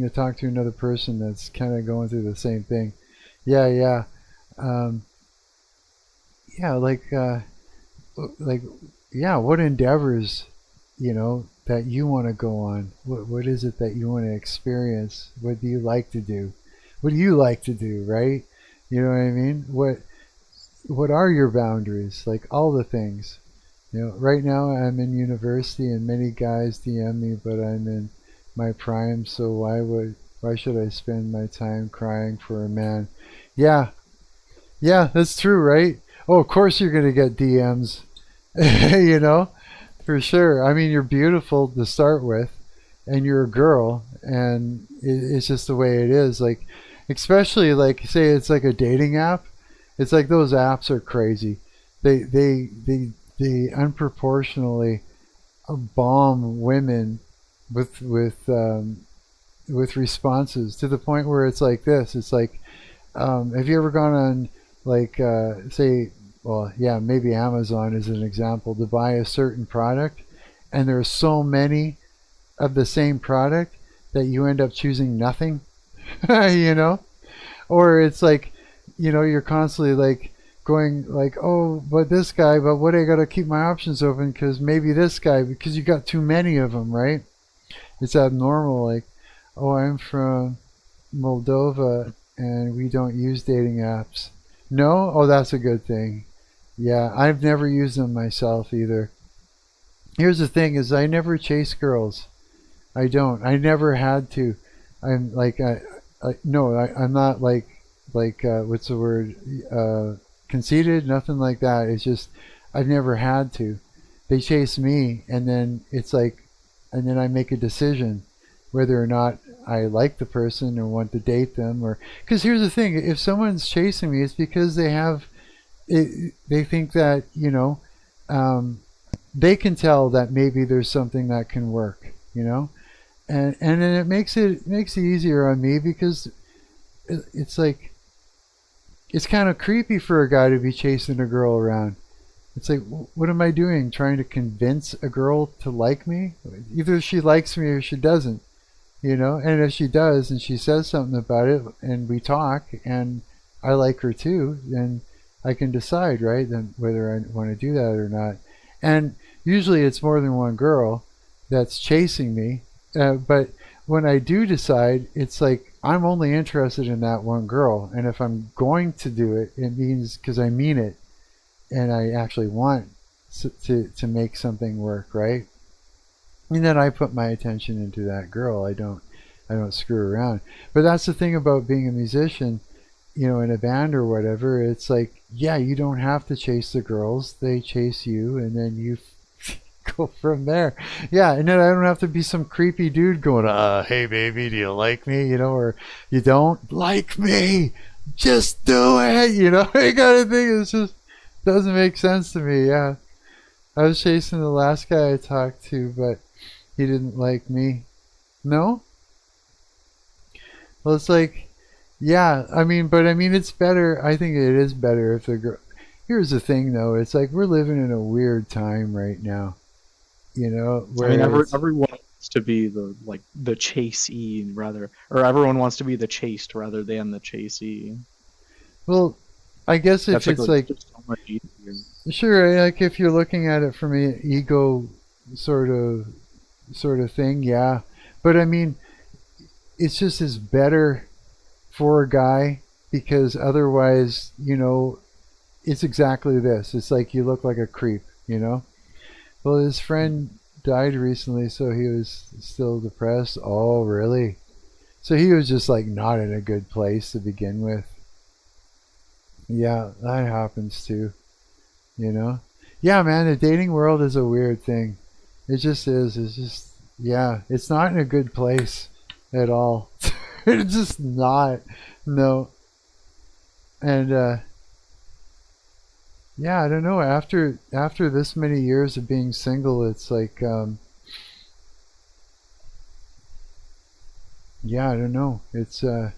S1: to talk to another person that's kind of going through the same thing. Yeah, what endeavors, you know, that you want to go on? What is it that you want to experience? What do you like to do? What do you like to do, right? You know what I mean? What are your boundaries? Like all the things. You know, right now I'm in university and many guys DM me, but I'm in my prime, so why should I spend my time crying for a man? Yeah, that's true, right? Oh, of course you're gonna get DMs. You know, for sure. I mean, you're beautiful to start with, and you're a girl, and it's just the way it is. Like, especially like say it's like a dating app. It's like those apps are crazy. They unproportionally bomb women with responses to the point where it's like this. It's like, have you ever gone on like maybe Amazon is an example, to buy a certain product, and there's so many of the same product that you end up choosing nothing. You know? Or it's like, you know, you're constantly like going like, oh, but this guy, but what, I gotta keep my options open because maybe this guy, because you got too many of them, right? It's abnormal. Like, oh, I'm from Moldova and we don't use dating apps. No? Oh, that's a good thing. Yeah, I've never used them myself either. Here's the thing is I never chase girls. I don't. I never had to. I'm like, I'm not like what's the word? Conceited, nothing like that. It's just, I've never had to. They chase me, and then it's like, and then I make a decision whether or not I like the person or want to date them, or because here's the thing: if someone's chasing me, it's because they have, they think that, you know, they can tell that maybe there's something that can work, you know, and then it makes it easier on me because it's like, it's kind of creepy for a guy to be chasing a girl around. It's like, what am I doing? Trying to convince a girl to like me? Either she likes me or she doesn't, you know? And if she does and she says something about it and we talk and I like her too, then I can decide, right? Then whether I want to do that or not. And usually it's more than one girl that's chasing me. But when I do decide, it's like, I'm only interested in that one girl, and if I'm going to do it, it means because I mean it, and I actually want to make something work, right? And then I put my attention into that girl. I don't screw around. But that's the thing about being a musician. in a band or whatever, it's like, yeah, you don't have to chase the girls. They chase you, and then you go from there. Yeah, and then I don't have to be some creepy dude going, hey baby, do you like me? Or you don't like me. Just do it, that kind of thing. It's just doesn't make sense to me. Yeah. I was chasing the last guy I talked to, but he didn't like me. No? Well, it's like, yeah, it's better. I think it is better if the girl. Here's the thing, though. It's like we're living in a weird time right now. Where
S5: everyone wants to be the chasee rather, or everyone wants to be the chased rather than the chasee.
S1: Well, I guess if it's like
S5: so much easier.
S1: Sure, like if you're looking at it from an ego sort of thing, yeah. But it's just is better for a guy because otherwise, it's exactly this. It's like you look like a creep, Well, his friend died recently, so he was still depressed. Oh, really? So he was just like not in a good place to begin with. Yeah, that happens too. Yeah, man, the dating world is a weird thing. It just is. It's just, yeah, it's not in a good place at all. It's just not. No. And, yeah, I don't know. After this many years of being single, it's like, yeah, I don't know. It's, I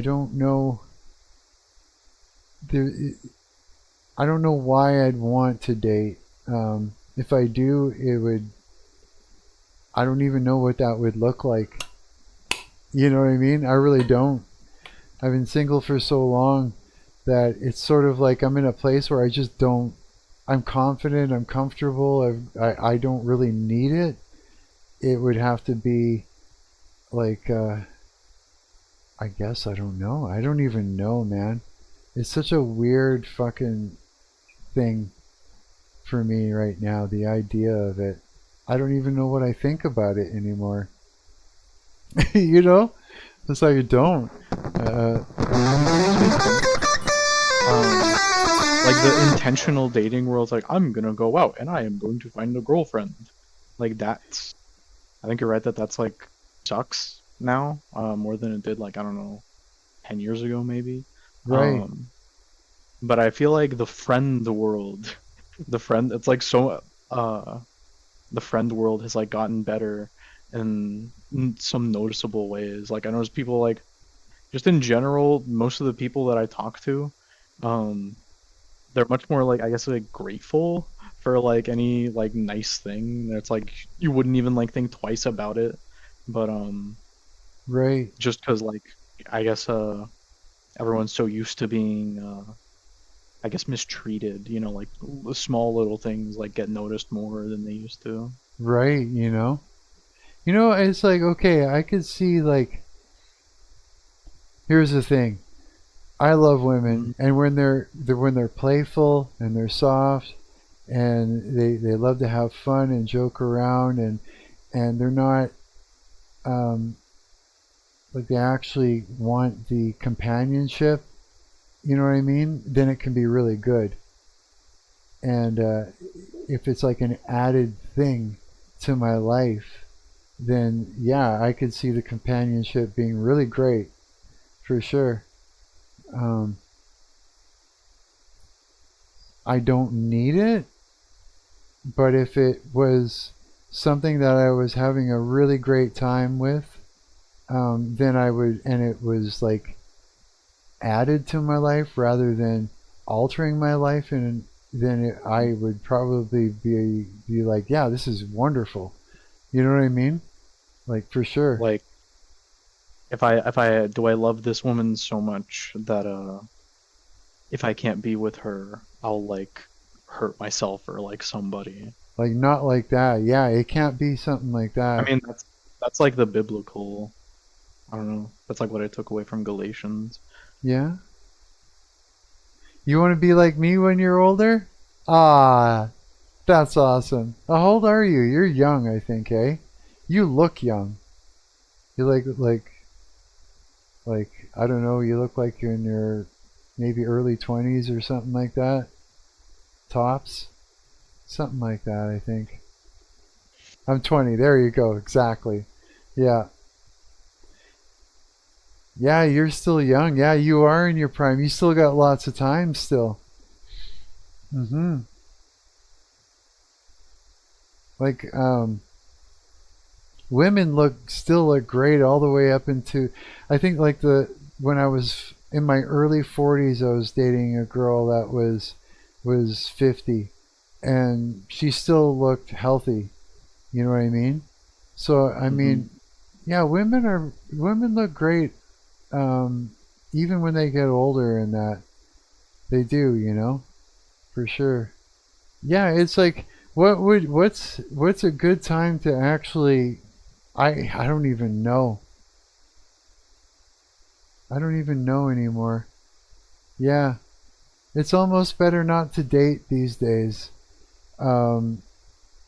S1: don't know. I don't know why I'd want to date. If I do, I don't even know what that would look like. You know what I mean? I really don't. I've been single for so long that it's sort of like I'm in a place where I just don't, I'm confident, I'm comfortable, I don't really need it. It would have to be like, I guess, I don't know. I don't even know, man. It's such a weird fucking thing for me right now, the idea of it. I don't even know what I think about it anymore. It's like I don't.
S5: Like the intentional dating world's like, I'm gonna go out and I am going to find a girlfriend. Like that's, I think you're right that's like sucks now, more than it did like, I don't know, 10 years ago maybe.
S1: Right.
S5: But I feel like the friend world, it's like so, the friend world has like gotten better in some noticeable ways. Like I notice people like, just in general, most of the people that I talk to, they're much more like, I guess, like grateful for like any like nice thing. It's like you wouldn't even like think twice about it, but
S1: right.
S5: Just because like I guess everyone's so used to being I guess mistreated, like small little things like get noticed more than they used to.
S1: Right, it's like, okay, I could see like, here's the thing. I love women, and when they're playful and they're soft, and they love to have fun and joke around, and they're not like they actually want the companionship. You know what I mean? Then it can be really good. And if it's like an added thing to my life, then yeah, I could see the companionship being really great, for sure. I don't need it, but if it was something that I was having a really great time with, then I would, and it was like added to my life rather than altering my life, and then I would probably be like, yeah, this is wonderful. You know what I mean? Like, for sure.
S5: Like, if I do I love this woman so much that if I can't be with her, I'll like hurt myself or like somebody.
S1: Like, not like that. Yeah, it can't be something like that.
S5: I mean, that's like the biblical. I don't know. That's like what I took away from Galatians.
S1: Yeah. You want to be like me when you're older? Ah, that's awesome. How old are you? You're young, I think, eh? You look young. You like Like, I don't know, you look like you're in your maybe early 20s or something like that. Tops. Something like that, I think. I'm 20. There you go. Exactly. Yeah. Yeah, you're still young. Yeah, you are in your prime. You still got lots of time still. Mm-hmm. Like, women still look great all the way up into, I think like when I was in my early 40s, I was dating a girl that was 50, and she still looked healthy. You know what I mean? So I mean, yeah, women look great, even when they get older, and that they do, for sure. Yeah, it's like what's a good time to actually I don't even know. I don't even know anymore. Yeah, it's almost better not to date these days,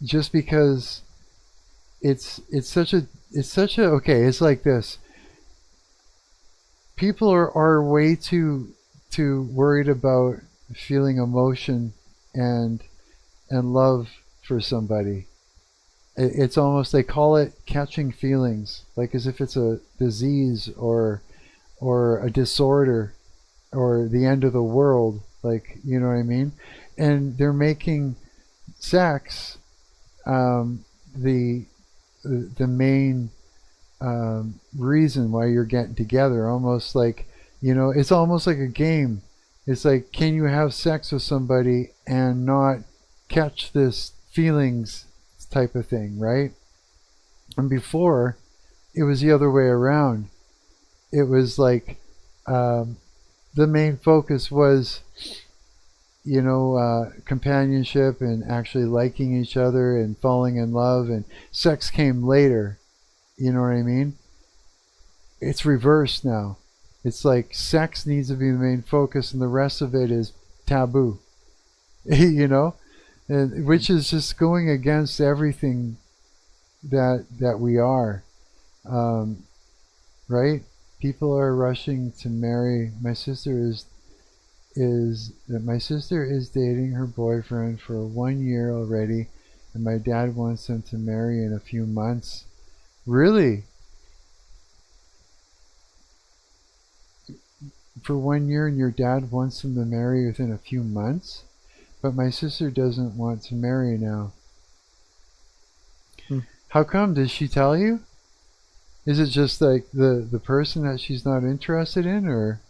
S1: just because it's such a okay. It's like this. People are way too worried about feeling emotion and love for somebody. It's almost, they call it catching feelings, like as if it's a disease or a disorder or the end of the world, like, you know what I mean? And they're making sex, the main reason why you're getting together, almost like, it's almost like a game. It's like, can you have sex with somebody and not catch this feelings type of thing, right? And before, it was the other way around. It was like, the main focus was, companionship and actually liking each other and falling in love, and sex came later. You know what I mean? It's reversed now. It's like sex needs to be the main focus and the rest of it is taboo. And which is just going against everything that we are. Right? People are rushing to marry. My sister is dating her boyfriend for 1 year already, and my dad wants them to marry in a few months. Really? For 1 year, and your dad wants them to marry within a few months? But my sister doesn't want to marry now. How come? Did she tell you? Is it just like the person that she's not interested in, or?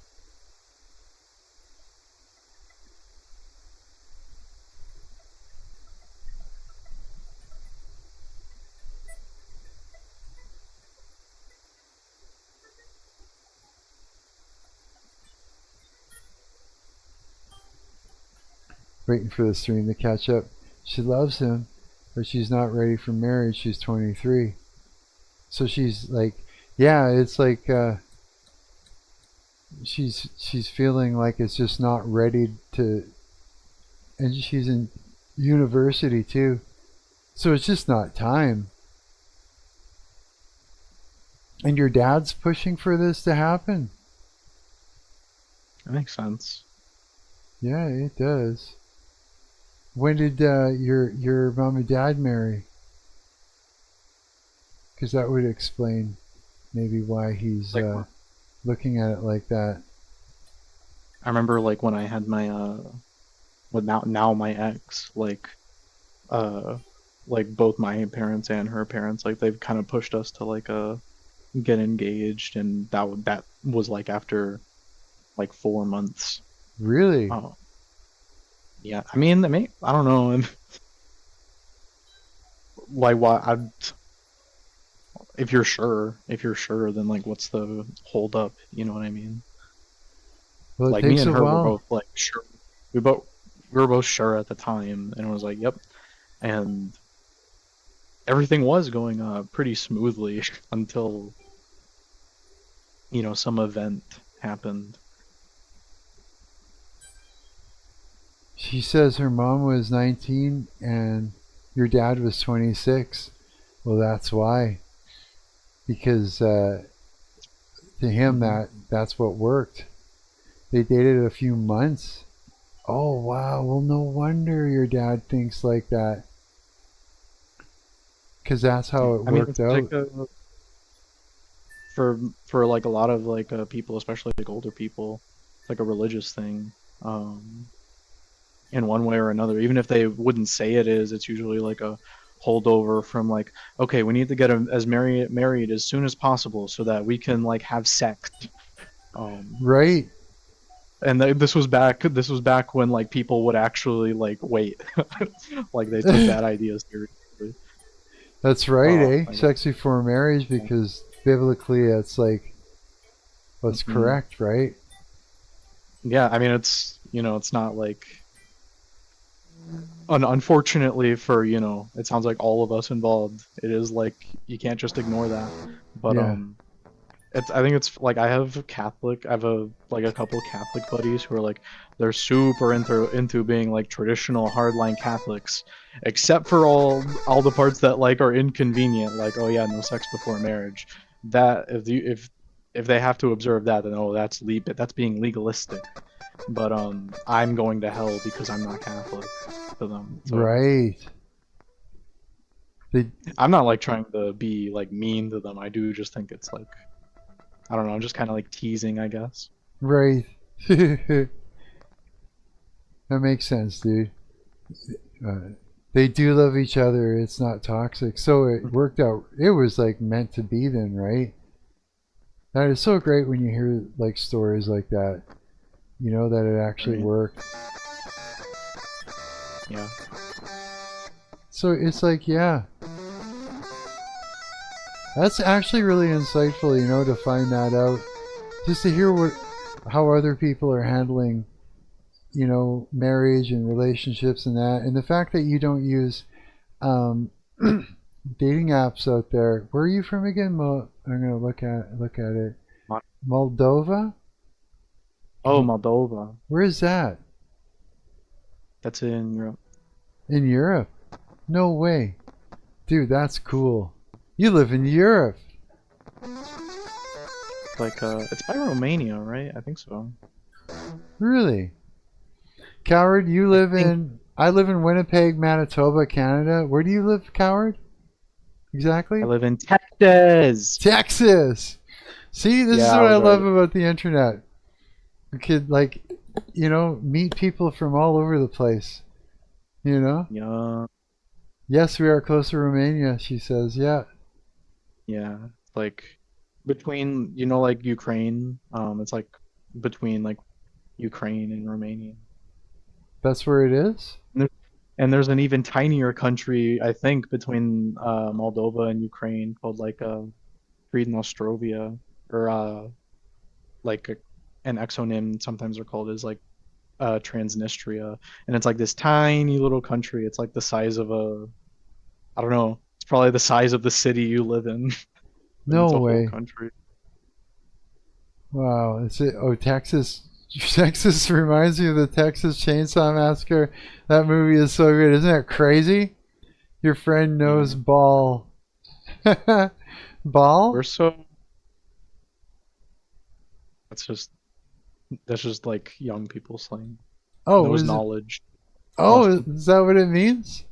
S1: Waiting for the stream to catch up. She loves him, but she's not ready for marriage. She's 23. So she's like, yeah, it's like she's feeling like it's just not ready to, and she's in university too. So it's just not time. And your dad's pushing for this to happen.
S5: That makes sense.
S1: Yeah, it does. When did your mom and dad marry? Because that would explain maybe why he's looking at it like that.
S5: I remember like when I had my now my ex, like both my parents and her parents, like they've kind of pushed us to like get engaged, and that was like after like 4 months.
S1: Really?
S5: Yeah, I mean, I don't know. Like, why? If you're sure, then like, what's the hold up? You know what I mean?
S1: Well,
S5: like me and her were both like sure. We were both sure at the time, and it was like, yep. And everything was going pretty smoothly until some event happened.
S1: She says her mom was 19 and your dad was 26. Well, that's why. Because to him that's what worked. They dated a few months. Oh wow, well no wonder your dad thinks like that. Because that's how it worked out.
S5: Like for like a lot of like people, especially like older people, it's like a religious thing. In one way or another, even if they wouldn't say it is, it's usually like a holdover from like, okay, we need to get as married as soon as possible so that we can like have sex.
S1: Right.
S5: And this was back when like people would actually like wait, like they took that idea seriously.
S1: That's right, sex before marriage, because biblically it's like what's correct, right?
S5: Yeah, I mean it's it's not like unfortunately for it sounds like all of us involved, it is like you can't just ignore that. But
S1: yeah.
S5: I think it's like I have a couple Catholic buddies who are like they're super into being like traditional hardline Catholics, except for all the parts that like are inconvenient, like oh yeah, no sex before marriage. That if they have to observe that, then that's being legalistic. But I'm going to hell because I'm not Catholic to them. So
S1: right.
S5: I'm not like trying to be like mean to them. I do just think it's like I don't know, I'm just kind of like teasing, I guess.
S1: Right. That makes sense, dude. They do love each other. It's not toxic. So it worked out. It was like meant to be then, right? That is so great when you hear like stories like that. That it actually worked.
S5: Yeah.
S1: So it's like, yeah. That's actually really insightful, to find that out. Just to hear how other people are handling, marriage and relationships and that. And the fact that you don't use dating apps out there. Where are you from again? I'm going to look at it. Moldova?
S5: Oh, Moldova.
S1: Where is that?
S5: That's in Europe.
S1: In Europe? No way. Dude, that's cool. You live in Europe.
S5: Like, it's by Romania, right? I think so.
S1: Really? Coward, you live I live in Winnipeg, Manitoba, Canada. Where do you live, Coward? Exactly?
S5: I live in Texas.
S1: Texas! See, this is what I love about the internet. We could, like, meet people from all over the place.
S5: Yeah.
S1: Yes, we are close to Romania, she says. Yeah.
S5: Yeah. Like, between, like Ukraine, it's like between, like, Ukraine and Romania.
S1: That's where it is?
S5: And there's an even tinier country, I think, between Moldova and Ukraine called, like, Nostrovia, or, like, an exonym sometimes they're called is, like, Transnistria. And it's, like, this tiny little country. It's, like, the size of I don't know, it's probably the size of the city you live in.
S1: No
S5: it's a
S1: way.
S5: Whole country.
S1: Wow. Texas. Texas reminds me of the Texas Chainsaw Massacre. That movie is so good. Isn't that crazy? Your friend knows Ball. Ball?
S5: We're so... That's just like young people slang.
S1: Oh,
S5: knows knowledge.
S1: Is that what it means?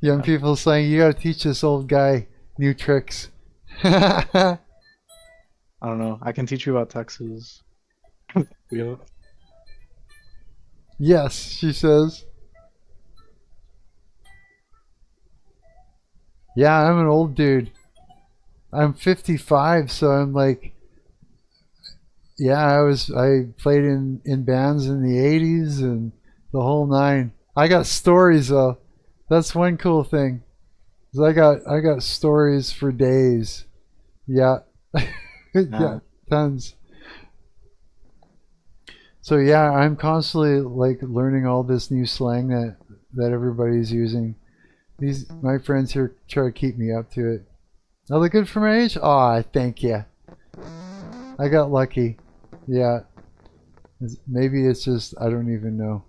S1: Young people saying, you gotta teach this old guy new tricks.
S5: I don't know. I can teach you about Texas. Yeah.
S1: Yes, she says. Yeah, I'm an old dude. I'm 55, so I'm like, yeah, I played in bands in the 80s and the whole nine. I got stories though. That's one cool thing. Is I got stories for days. Yeah. Yeah, tons. So yeah, I'm constantly like learning all this new slang that everybody's using. My friends here try to keep me up to it. Are they good for my age? Aw, thank you. I got lucky. Yeah. Maybe it's just, I don't even know.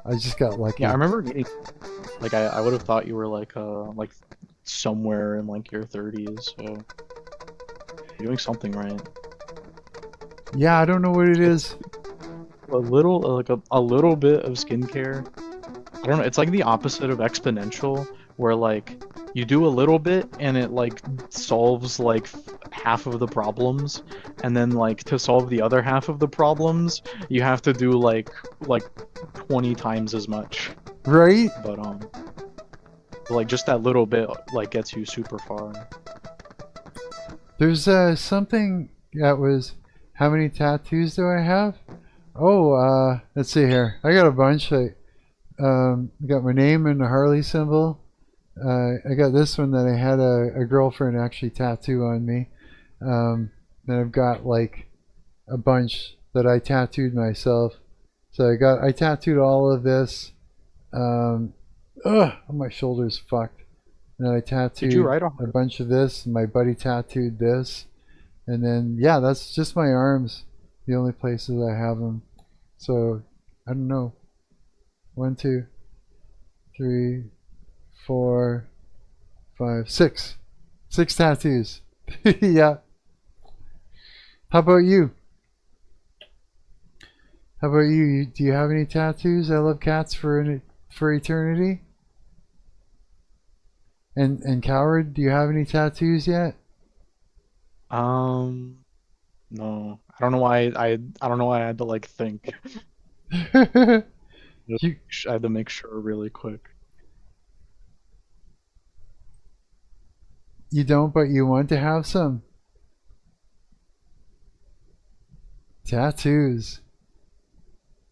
S1: I just got lucky.
S5: Yeah, I remember meeting, like, I would have thought you were like somewhere in like your 30s, so doing something right.
S1: Yeah, I don't know what it is.
S5: A little, like a little bit of skincare. I don't know. It's like the opposite of exponential, where like you do a little bit and it like solves like half of the problems, and then like to solve the other half of the problems, you have to do like 20 times as much.
S1: Right?
S5: But like just that little bit like gets you super far.
S1: There's something that was, how many tattoos do I have? Oh, let's see here. I got a bunch. I got my name and the Harley symbol. I got this one that I had a girlfriend actually tattoo on me. Then I've got like a bunch that I tattooed myself. So I tattooed all of this. My shoulder's fucked. And then I tattooed
S5: Did you write
S1: a bunch of this. My buddy tattooed this. And then, yeah, that's just my arms. The only places I have them. So, I don't know. 1, 2, 3, 4, 5, 6. 6 tattoos. Yeah. How about you? How about you? Do you have any tattoos? I love cats for eternity. And Coward, do you have any tattoos yet?
S5: No. I don't know why I don't know why I had to like think. I had to make sure really quick.
S1: You don't, but you want to have some tattoos.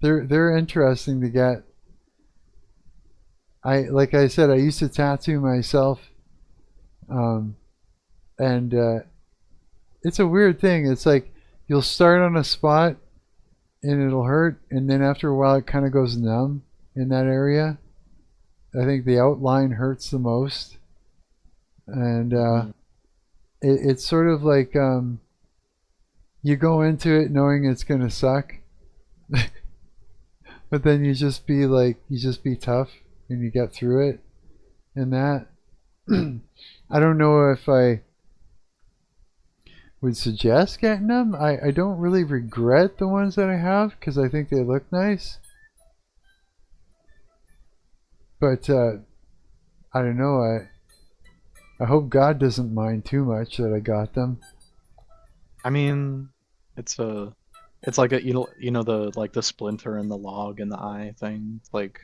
S1: They're interesting to get. Like I said, I used to tattoo myself, and it's a weird thing. It's like you'll start on a spot and it'll hurt, and then after a while it kind of goes numb in that area. I think the outline hurts the most, and it's sort of like you go into it knowing it's gonna suck, but then you just be tough and you get through it, and that. I don't know if I would suggest getting them. I don't really regret the ones that I have because I think they look nice. But I don't know. I hope God doesn't mind too much that I got them.
S5: I mean, it's like a the splinter and the log and the eye thing. Like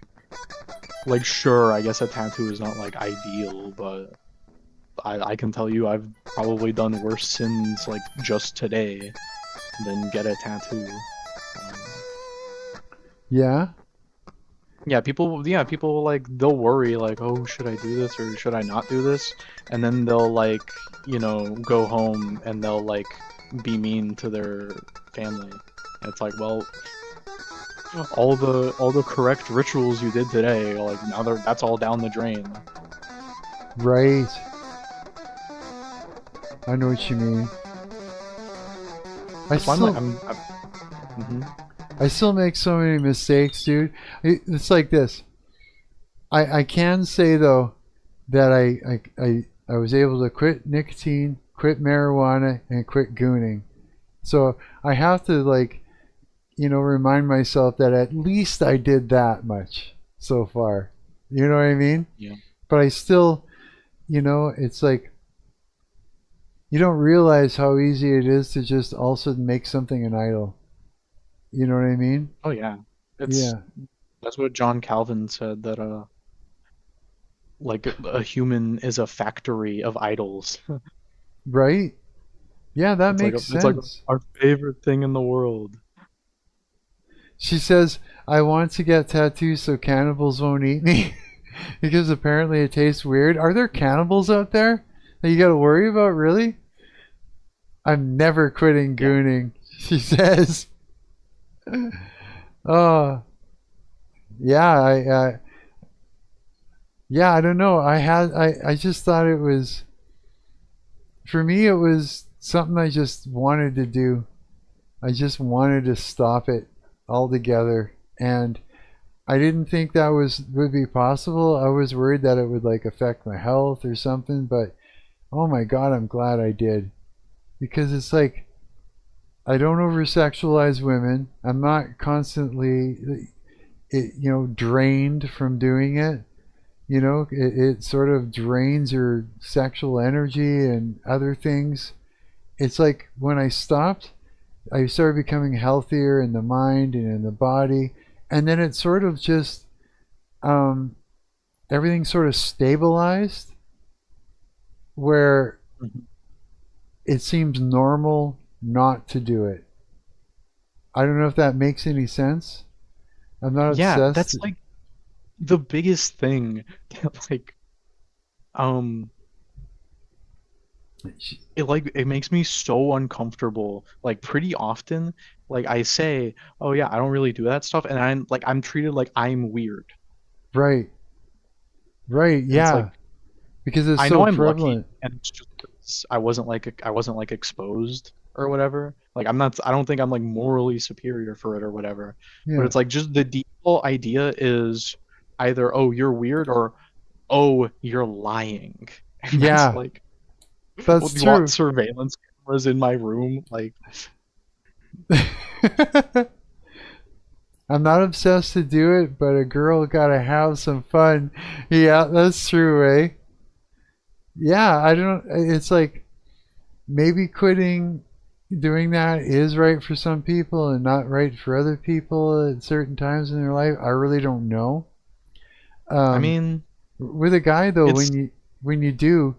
S5: sure, I guess a tattoo is not like ideal, but I can tell you I've probably done worse sins like just today than get a tattoo.
S1: Yeah.
S5: Yeah, people like they'll worry like, oh, should I do this or should I not do this? And then they'll like, go home and they'll like be mean to their family. And it's like, well, all the correct rituals you did today, like now that's all down the drain.
S1: Right. I know what you mean. I still make so many mistakes, dude. It's like this. I can say though that I was able to quit nicotine, quit marijuana, and quit gooning. So I have to remind myself that at least I did that much so far. You know what I mean?
S5: Yeah.
S1: But I still, it's like you don't realize how easy it is to just also make something an idol. You know what I mean?
S5: Oh yeah.
S1: Yeah.
S5: That's what John Calvin said, that like a human is a factory of idols.
S1: Right? Yeah, that makes sense.
S5: It's like our favorite thing in the world.
S1: She says, I want to get tattoos so cannibals won't eat me because apparently it tastes weird. Are there cannibals out there that you got to worry about, really? I'm never quitting gooning, she says. Oh. Yeah, I don't know. I just thought it was, for me, it was something I just wanted to do. I just wanted to stop it altogether, and I didn't think that would be possible. I was worried that it would affect my health or something, but oh my god, I'm glad I did. because it's like I don't over sexualize women. I'm not constantly, drained from doing it. It sort of drains your sexual energy and other things. It's like when I stopped, I started becoming healthier in the mind and in the body, and then it sort of just everything sort of stabilized, where it seems normal not to do it. I don't know if that makes any sense. I'm not obsessed.
S5: Yeah, that's like the biggest thing that it makes me so uncomfortable, like pretty often. Like I say, oh yeah, I don't really do that stuff, and I'm treated like I'm weird.
S1: Right. And yeah, because it's
S5: I
S1: so
S5: know I'm
S1: prevalent.
S5: lucky, and it's just I wasn't like exposed or whatever. Like I don't think I'm like morally superior for it or whatever.
S1: Yeah.
S5: But it's like just the default idea is either, oh, you're weird, or oh, you're lying. And
S1: Yeah. That's
S5: you
S1: true.
S5: want surveillance cameras in my room? Like
S1: I'm not obsessed to do it, but a girl gotta have some fun. Yeah, that's true, eh? Yeah, I don't. It's like maybe quitting doing that is right for some people and not right for other people at certain times in their life. I really don't know.
S5: I mean,
S1: with a guy though, when you do,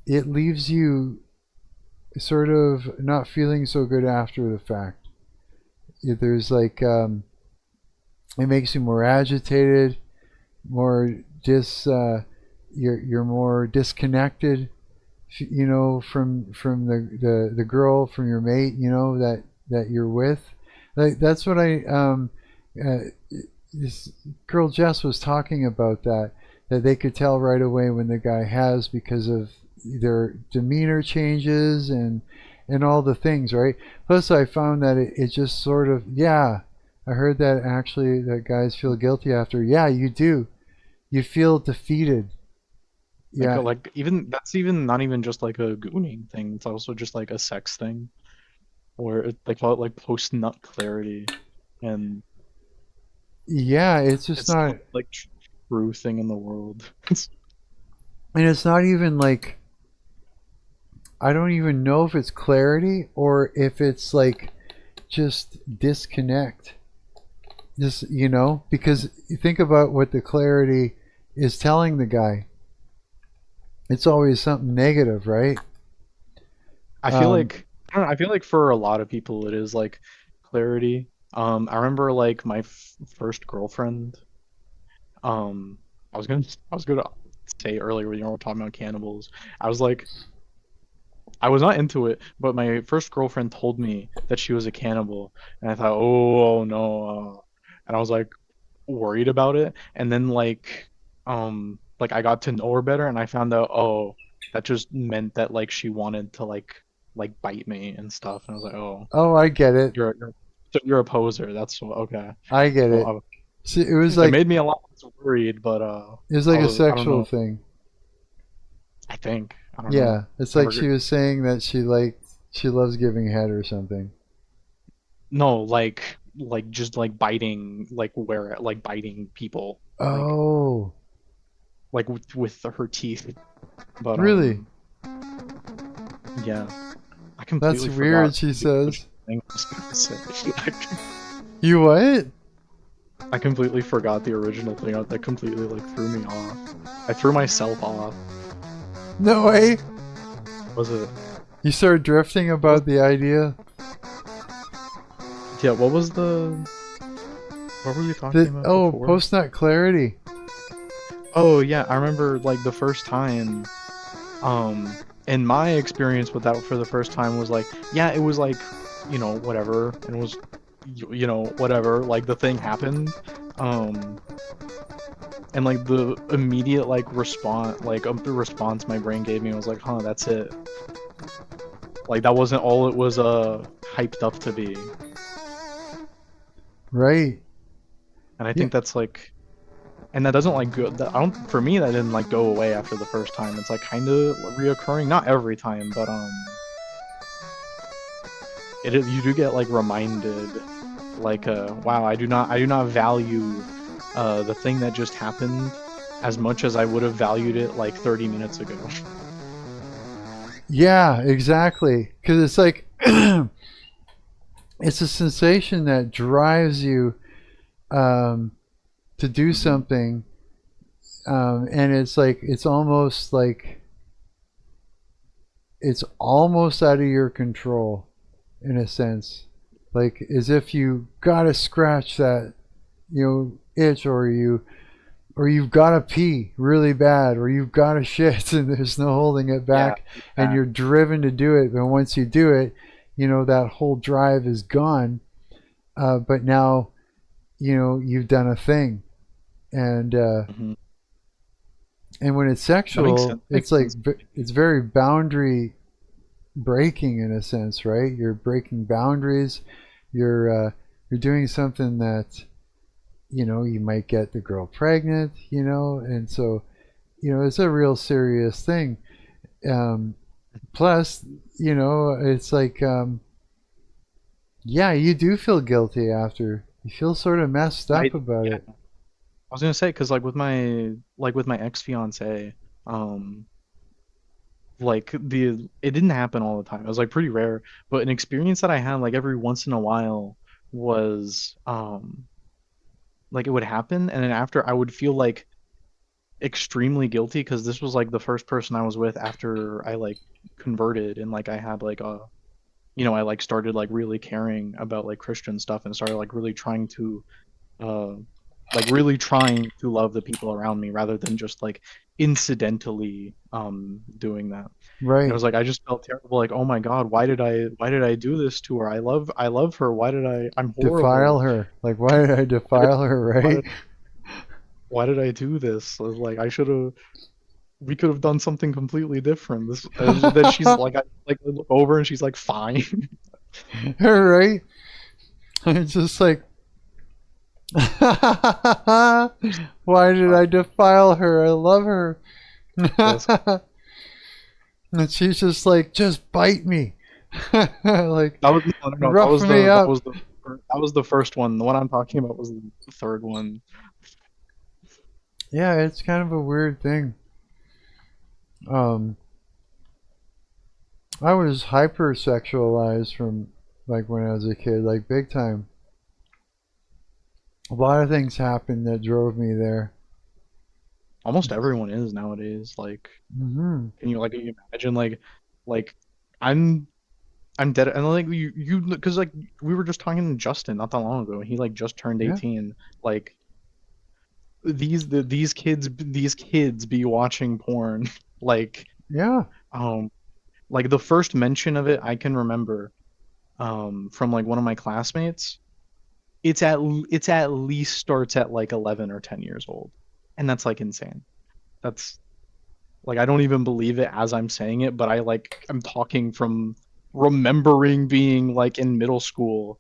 S1: it leaves you sort of not feeling so good after the fact. There's like it makes you more agitated, more you're more disconnected, from the girl, from your mate, that you're with. Like that's what this girl Jess was talking about, that they could tell right away when the guy has, because of their demeanor changes and all the things, right? Plus I found that it just sort of, I heard that actually that guys feel guilty after. Yeah, you do. You feel defeated. Yeah.
S5: like even that's even not even just like a gooning thing. It's also just like a sex thing, where they call it like post nut clarity, and
S1: yeah, it's just not
S5: like true thing in the world.
S1: And it's not even like, I don't even know if it's clarity or if it's like just disconnect. Just, because you think about what the clarity is telling the guy. It's always something negative, right?
S5: I feel like I feel like for a lot of people it is like clarity. I remember like my first girlfriend. I was gonna say earlier when you were talking about cannibals. I was not into it, but my first girlfriend told me that she was a cannibal, and I thought, oh no, and I was like worried about it, and then like I got to know her better, and I found out, oh, that just meant that like she wanted to like bite me and stuff, and I was like,
S1: oh, I get it.
S5: You're a poser. That's okay.
S1: I get it. See, it was like,
S5: it made me a lot less worried, but
S1: it was like a sexual thing.
S5: I think. I don't
S1: yeah,
S5: know.
S1: it's like she was saying that she loves giving head or something.
S5: No, like just like biting, like biting people.
S1: Oh.
S5: Like with her teeth. But
S1: really?
S5: Yeah. I completely
S1: That's weird,
S5: forgot
S1: she says.
S5: I was gonna say.
S1: You what?
S5: I completely forgot the original thing that completely like threw me off. I threw myself off.
S1: No way.
S5: Was it?
S1: You started drifting about the idea?
S5: Yeah, what were you talking about?
S1: Oh,
S5: before?
S1: post-nut clarity.
S5: Oh yeah, I remember like the first time, and my experience with that for the first time was like, yeah, it was like, whatever, and it was, whatever, like the thing happened, and like the immediate like response, the response my brain gave me was like, huh, that's it. Like that wasn't all it was hyped up to be.
S1: Right.
S5: And I think that's like, and that doesn't like go. For me, that didn't like go away after the first time. It's like kind of reoccurring, not every time, but you do get like reminded, like wow, I do not value the thing that just happened as much as I would have valued it like 30 minutes ago.
S1: Yeah, exactly. Because it's like it's a sensation that drives you to do something, and it's like it's almost out of your control in a sense, like as if you gotta scratch that itch, or you've gotta pee really bad, or you've gotta shit and there's no holding it back, and you're driven to do it. But once you do it, that whole drive is gone, but now you've done a thing. And and when it's sexual, it's like it's very boundary breaking in a sense, right? You're breaking boundaries. You're doing something that you might get the girl pregnant, and so it's a real serious thing. Plus, it's like yeah, you do feel guilty after. You feel sort of messed up about it.
S5: I was gonna say, because like with my ex-fiance, like it didn't happen all the time. It was like pretty rare, but an experience that I had like every once in a while was like it would happen, and then after I would feel like extremely guilty, because this was like the first person I was with after I like converted, and like I had like I like started like really caring about like Christian stuff, and started like really trying to love the people around me rather than just like incidentally doing that.
S1: Right.
S5: And it was like I just felt terrible, like, oh my God, why did I do this to her? I love her. Why did I'm horrible.
S1: Defile her? Like, why did I defile her, right?
S5: Why did I do this? Like we could have done something completely different. Then she's like, I look over and she's like, fine.
S1: Right? It's just like, why did I defile her? I love her.
S5: Yes.
S1: And she's just like, just bite me. Like,
S5: that was
S1: me up.
S5: That was the first one. The one I'm talking about was the third one.
S1: Yeah, it's kind of a weird thing. I was hypersexualized from like when I was a kid, like big time. A lot of things happened that drove me there.
S5: Almost everyone is nowadays. Like,
S1: Mm-hmm.
S5: can you imagine like I'm dead, and like you because like we were just talking to Justin not that long ago, and he like just turned 18. Like these kids be watching porn. Like,
S1: yeah,
S5: like the first mention of it I can remember from like one of my classmates. It's at least starts at like 11 or 10 years old, and that's like insane. That's like, I don't even believe it as I'm saying it, but I'm talking from remembering being like in middle school,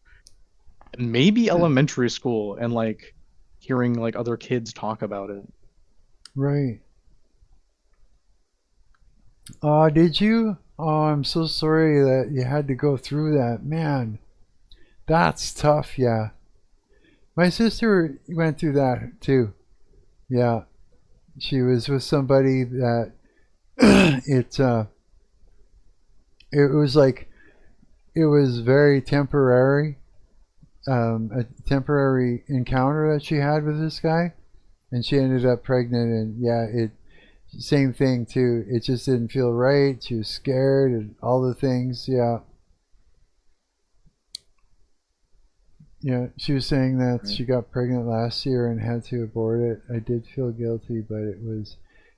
S5: maybe elementary school, and like hearing like other kids talk about it.
S1: right. Did you? Oh, I'm so sorry that you had to go through that. Man, that's tough, yeah. My sister went through that too. Yeah. She was with somebody that it was like, it was very temporary, a temporary encounter that she had with this guy, and she ended up pregnant, and yeah, same thing too. It just didn't feel right. She was scared and all the things. Yeah. Yeah, she was saying that she got pregnant last year and had to abort it. I did feel guilty, but it was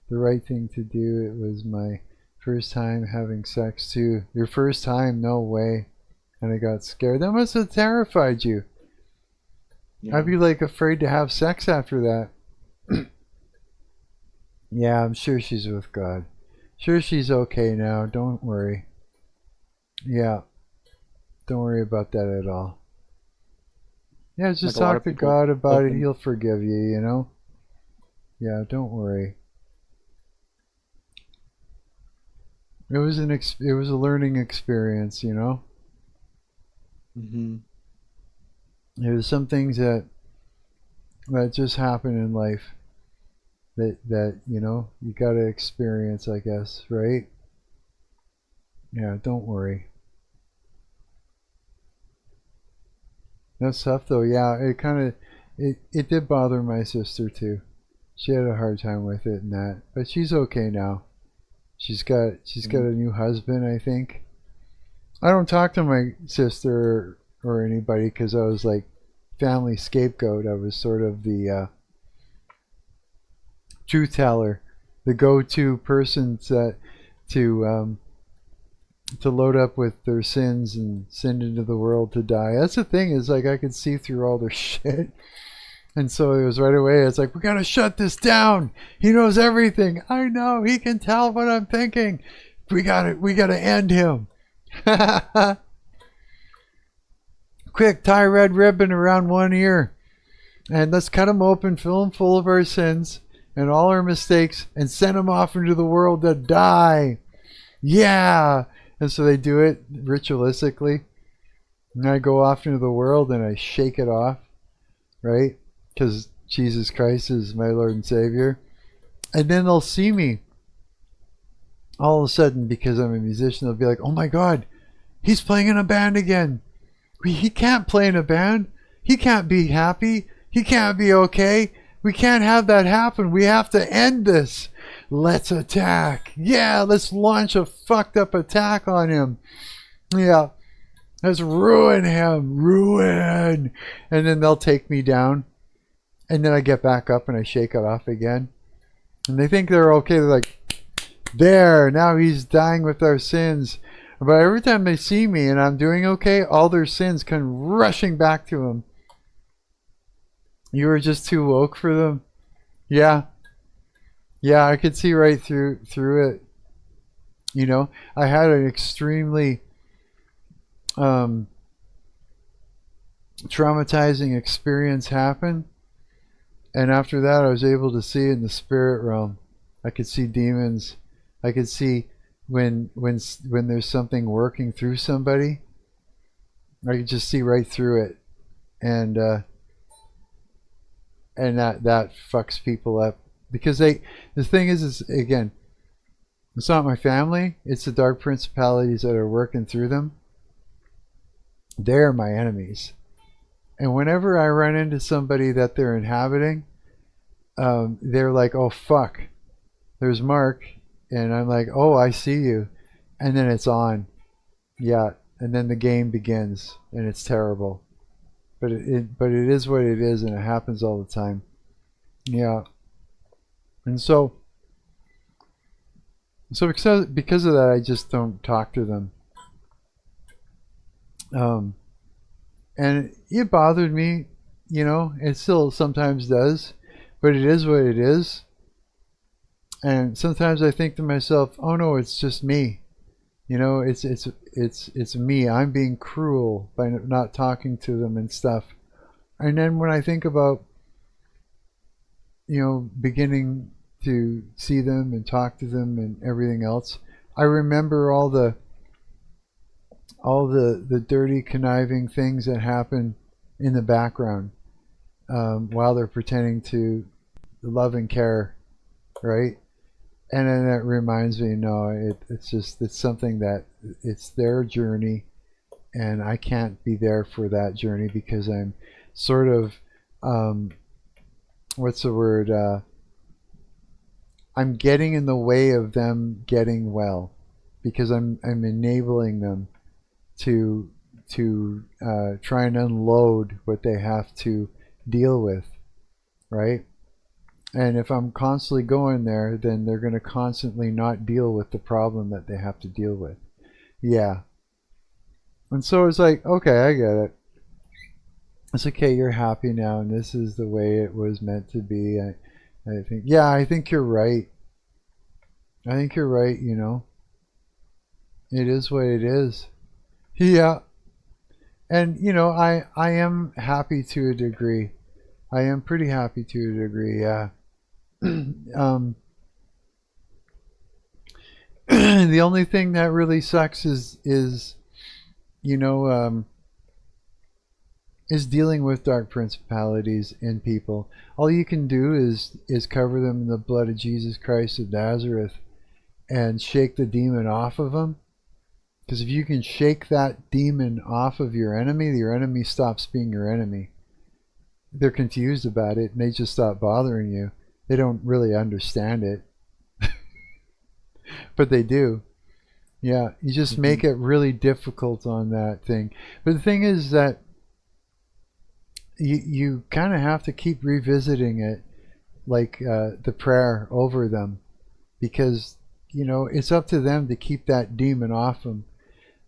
S1: the right thing to do. It was my first time having sex too. Your first time? No way. And I got scared. That must have terrified you. Yeah. I'd be like afraid to have sex after that. Yeah, I'm sure she's with God. Sure, she's okay now. Don't worry. Yeah. Don't worry about that at all. Yeah, just talk to God about it. He'll forgive you, you know? Yeah, don't worry. It was a learning experience, you know?
S5: Mm-hmm.
S1: There's some things that just happen in life that you know you gotta experience, I guess, right? Yeah, don't worry. That's tough though. Yeah, it did bother my sister too. She had a hard time with it and that, but she's okay now. She's got a new husband, I think. I don't talk to my sister or anybody because I was like family scapegoat. I was sort of the truth teller, the go-to person to load up with their sins and send into the world to die. That's the thing, is like I could see through all their shit. And so it was right away, it's like, we gotta shut this down. He knows everything. I know, he can tell what I'm thinking. We gotta end him. Quick, tie a red ribbon around one ear. And let's cut him open, fill him full of our sins and all our mistakes, and send him off into the world to die. Yeah. And so they do it ritualistically. And I go off into the world and I shake it off, right? Because Jesus Christ is my Lord and Savior. And then they'll see me. All of a sudden, because I'm a musician, they'll be like, oh my God, he's playing in a band again. He can't play in a band. He can't be happy. He can't be okay. We can't have that happen. We have to end this. Let's attack. Yeah, let's launch a fucked up attack on him. Yeah, let's ruin him. Ruin. And then they'll take me down. And then I get back up and I shake it off again. And they think they're okay. They're like, there, now he's dying with our sins. But every time they see me and I'm doing okay, all their sins come rushing back to them. You were just too woke for them. Yeah. Yeah, I could see right through it. You know, I had an extremely traumatizing experience happen, and after that I was able to see in the spirit realm. I could see demons. I could see when there's something working through somebody. I could just see right through it, and that fucks people up. Because the thing is again, it's not my family, it's the dark principalities that are working through them. They're my enemies. And whenever I run into somebody that they're inhabiting, they're like, oh fuck, there's Mark. And I'm like, oh, I see you. And then it's on. Yeah. And then the game begins, and it's terrible. But it is what it is, and it happens all the time. Yeah. And so because of that, I just don't talk to them. And it bothered me, you know, it still sometimes does, but it is what it is. And sometimes I think to myself, oh no, it's just me. You know, it's me. I'm being cruel by not talking to them and stuff. And then when I think about, you know, beginning to see them and talk to them and everything else, I remember all the dirty, conniving things that happen in the background while they're pretending to love and care, right? And then that reminds me, no, it's something that it's their journey, and I can't be there for that journey because I'm sort of what's the word? I'm getting in the way of them getting well, because I'm enabling them to try and unload what they have to deal with, right? And if I'm constantly going there, then they're going to constantly not deal with the problem that they have to deal with. Yeah. And so it's like, okay, I get it. It's okay, you're happy now, and this is the way it was meant to be. I think, yeah, I think you're right. I think you're right, you know. It is what it is. Yeah. And, you know, I am happy to a degree. I am pretty happy to a degree, yeah. The only thing that really sucks is you know, is dealing with dark principalities in people. All you can do is cover them in the blood of Jesus Christ of Nazareth and shake the demon off of them. Because if you can shake that demon off of your enemy stops being your enemy. They're confused about it and they just stop bothering you. They don't really understand it. But they do. Yeah, you just make it really difficult on that thing. But the thing is that you kind of have to keep revisiting it, like the prayer over them, because it's up to them to keep that demon off them.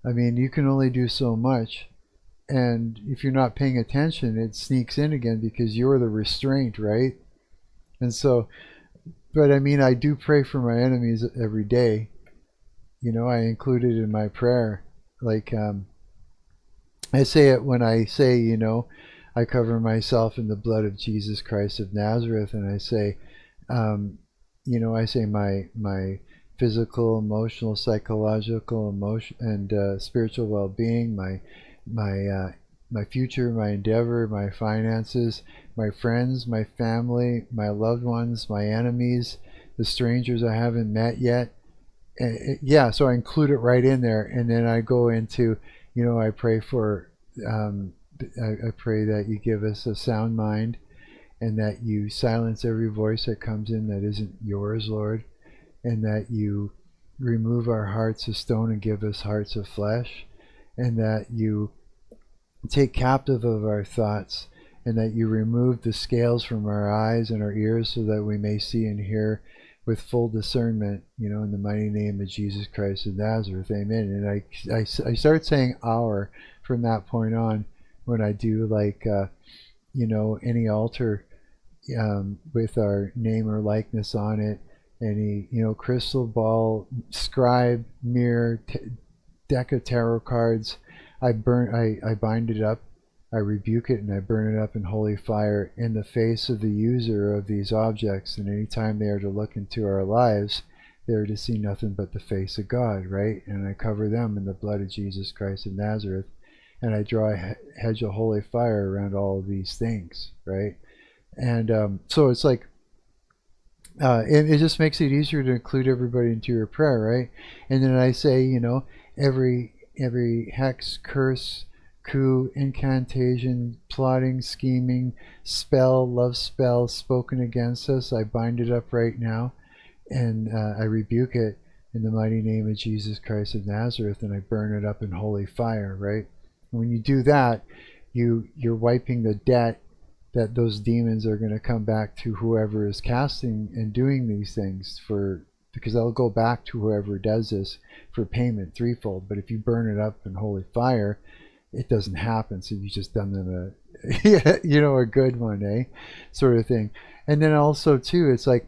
S1: I mean, you can only do so much, and if you're not paying attention, it sneaks in again because you're the restraint, right? And so, but I mean, I do pray for my enemies every day. I include it in my prayer. Like I say it when I say, I cover myself in the blood of Jesus Christ of Nazareth, and I say, I say my physical, emotional, psychological, and spiritual well-being, my future, my endeavor, my finances, my friends, my family, my loved ones, my enemies, the strangers I haven't met yet. Yeah, so I include it right in there, and then I go into, I pray for, I pray that you give us a sound mind, and that you silence every voice that comes in that isn't yours, Lord, and that you remove our hearts of stone and give us hearts of flesh, and that you take captive of our thoughts, and that you remove the scales from our eyes and our ears so that we may see and hear with full discernment, in the mighty name of Jesus Christ of Nazareth. Amen. And I start saying our from that point on when I do like, any altar with our name or likeness on it, any, crystal ball, scribe, mirror, deck of tarot cards, I bind it up, I rebuke it, and I burn it up in holy fire in the face of the user of these objects. And anytime they are to look into our lives, they are to see nothing but the face of God, right? And I cover them in the blood of Jesus Christ of Nazareth, and I draw a hedge of holy fire around all of these things, right? And so it's like, it just makes it easier to include everybody into your prayer, right? And then I say, every hex, curse, coup, incantation, plotting, scheming, spell, love spell spoken against us, I bind it up right now, and I rebuke it in the mighty name of Jesus Christ of Nazareth, and I burn it up in holy fire, right? And when you do that, you're wiping the debt that those demons are going to come back to whoever is casting and doing these things because they'll go back to whoever does this for payment threefold. But if you burn it up in holy fire, it doesn't happen. So you've just done them a good one, sort of thing. And then also too, it's like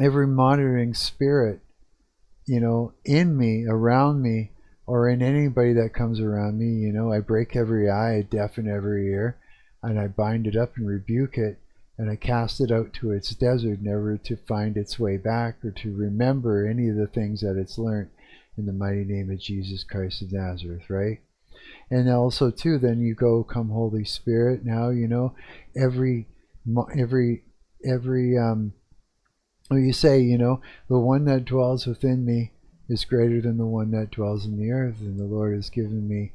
S1: every monitoring spirit, in me, around me, or in anybody that comes around me, I break every eye, I deafen every ear, and I bind it up and rebuke it, and I cast it out to its desert, never to find its way back or to remember any of the things that it's learned, in the mighty name of Jesus Christ of Nazareth, right? And also too, then you go, come Holy Spirit. Now, you say, the one that dwells within me is greater than the one that dwells in the earth, and the Lord has given me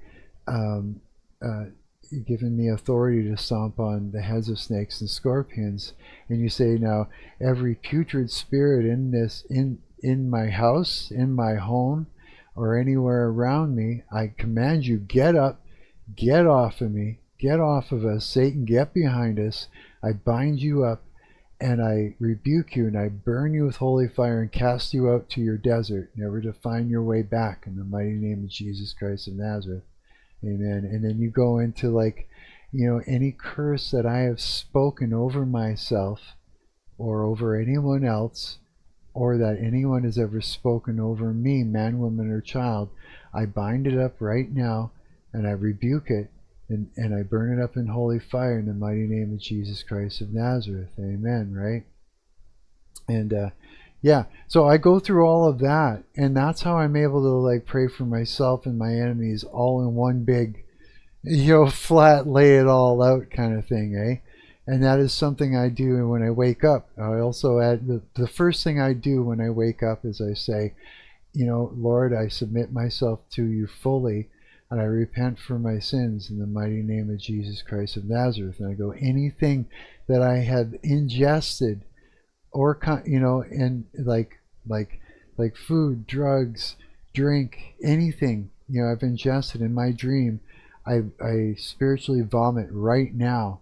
S1: authority to stomp on the heads of snakes and scorpions. And you say, now every putrid spirit in my house, in my home, or anywhere around me, I command you, get up, get off of me, get off of us, Satan, get behind us. I bind you up, and I rebuke you, and I burn you with holy fire and cast you out to your desert, never to find your way back, in the mighty name of Jesus Christ of Nazareth. Amen. And then you go into like, any curse that I have spoken over myself or over anyone else, or that anyone has ever spoken over me, man, woman, or child, I bind it up right now, and I rebuke it, and I burn it up in holy fire in the mighty name of Jesus Christ of Nazareth. Amen, right? And yeah, so I go through all of that, and that's how I'm able to like pray for myself and my enemies all in one big, flat lay it all out kind of thing, eh? And that is something I do when I wake up. I also add the first thing I do when I wake up is I say, Lord, I submit myself to you fully, and I repent for my sins in the mighty name of Jesus Christ of Nazareth. And I go, anything that I have ingested, or and like food, drugs, drink, anything I've ingested in my dream, I spiritually vomit right now.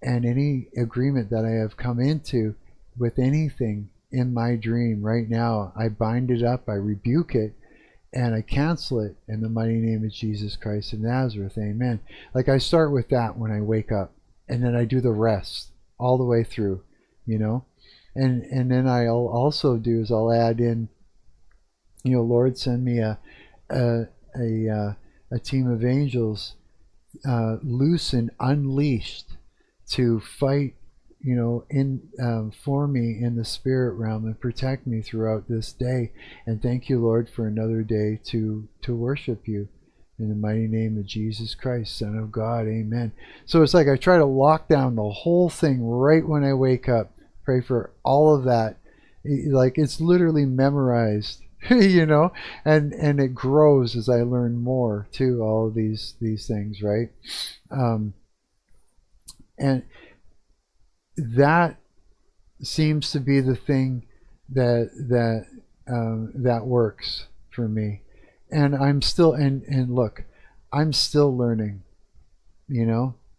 S1: And any agreement that I have come into with anything in my dream right now, I bind it up, I rebuke it, and I cancel it in the mighty name of Jesus Christ of Nazareth. Amen. Like, I start with that when I wake up, and then I do the rest all the way through, and then I'll also do is I'll add in, Lord, send me a team of angels, loose and unleashed, to fight, for me in the spirit realm and protect me throughout this day. And thank you, Lord, for another day to worship you in the mighty name of Jesus Christ, Son of God. Amen. So it's like I try to lock down the whole thing right when I wake up. Pray for all of that. Like, it's literally memorized, and it grows as I learn more too, all of these things, right? And that seems to be the thing that works for me. And I'm still and look, I'm still learning.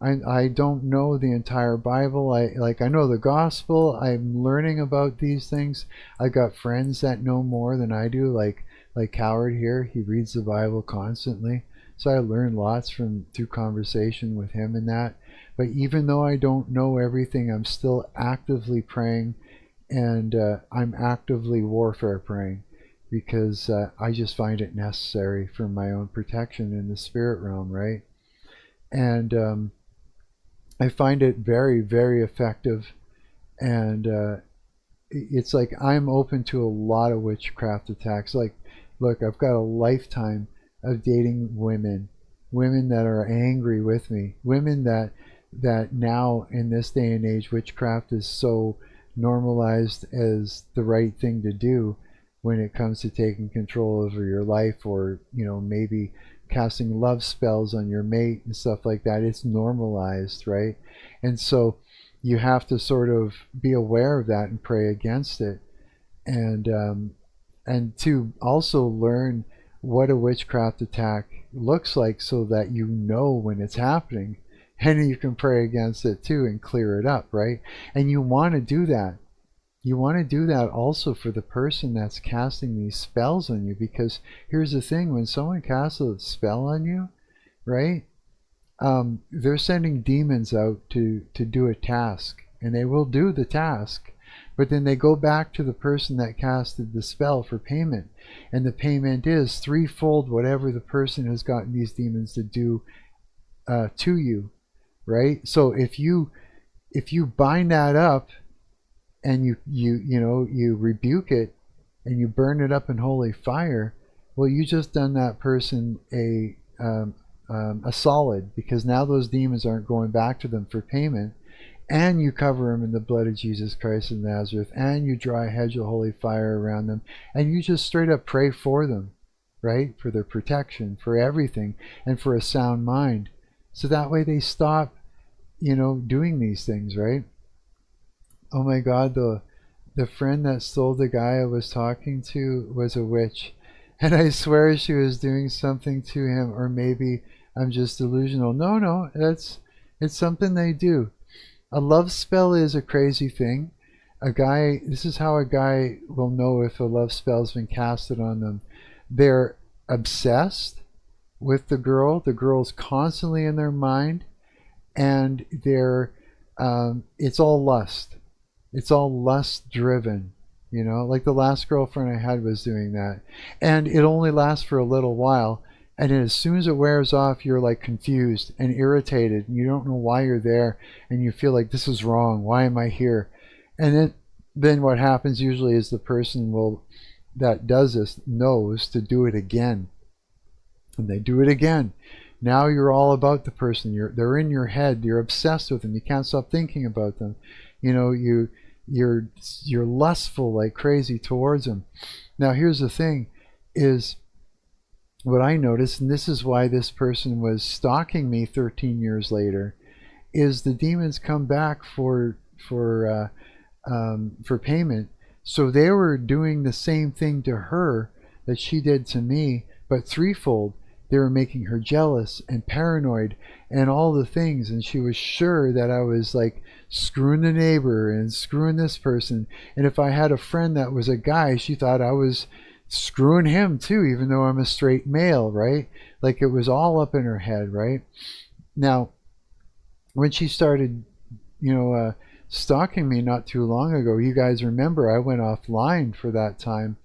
S1: I don't know the entire Bible. I know the gospel. I'm learning about these things. I got friends that know more than I do, like Howard here. He reads the Bible constantly. So I learn lots through conversation with him and that. But even though I don't know everything, I'm still actively praying, and I'm actively warfare praying, because I just find it necessary for my own protection in the spirit realm, right? And I find it very, very effective, and it's like I'm open to a lot of witchcraft attacks. Like, look, I've got a lifetime of dating women that are angry with me, women that now in this day and age, witchcraft is so normalized as the right thing to do when it comes to taking control over your life, or maybe casting love spells on your mate and stuff like that. It's normalized, right? And so you have to sort of be aware of that and pray against it, and to also learn what a witchcraft attack looks like, so that you know when it's happening, and you can pray against it too and clear it up, right? And you want to do that. You want to do that also for the person that's casting these spells on you, because here's the thing: when someone casts a spell on you, right, they're sending demons out to do a task, and they will do the task, but then they go back to the person that casted the spell for payment, and the payment is threefold whatever the person has gotten these demons to do to you, right? So if you bind that up, and you rebuke it, and you burn it up in holy fire, well, you just done that person a solid, because now those demons aren't going back to them for payment, and you cover them in the blood of Jesus Christ of Nazareth, and you draw a hedge of holy fire around them, and you just straight up pray for them, right? For their protection, for everything, and for a sound mind, so that way they stop doing these things, right? Oh my God, the friend that stole the guy I was talking to was a witch, and I swear she was doing something to him, or maybe I'm just delusional. No, it's something they do. A love spell is a crazy thing. This is how a guy will know if a love spell's been casted on them. They're obsessed with the girl. The girl's constantly in their mind, and it's all lust. It's all lust driven, like the last girlfriend I had was doing that. And it only lasts for a little while. And then as soon as it wears off, you're like confused and irritated, and you don't know why you're there, and you feel like this is wrong. Why am I here? And then what happens usually is the person that does this knows to do it again. And they do it again. Now you're all about the person. They're in your head. You're obsessed with them. You can't stop thinking about them. You know, you're lustful like crazy towards them. Now here's the thing, is what I noticed, and this is why this person was stalking me 13 years later, is the demons come back for payment. So they were doing the same thing to her that she did to me, but threefold. They were making her jealous and paranoid and all the things, and she was sure that I was like screwing the neighbor and screwing this person. And if I had a friend that was a guy, she thought I was screwing him too, even though I'm a straight male, right? Like it was all up in her head, right? Now, when she started, stalking me not too long ago, you guys remember I went offline for that time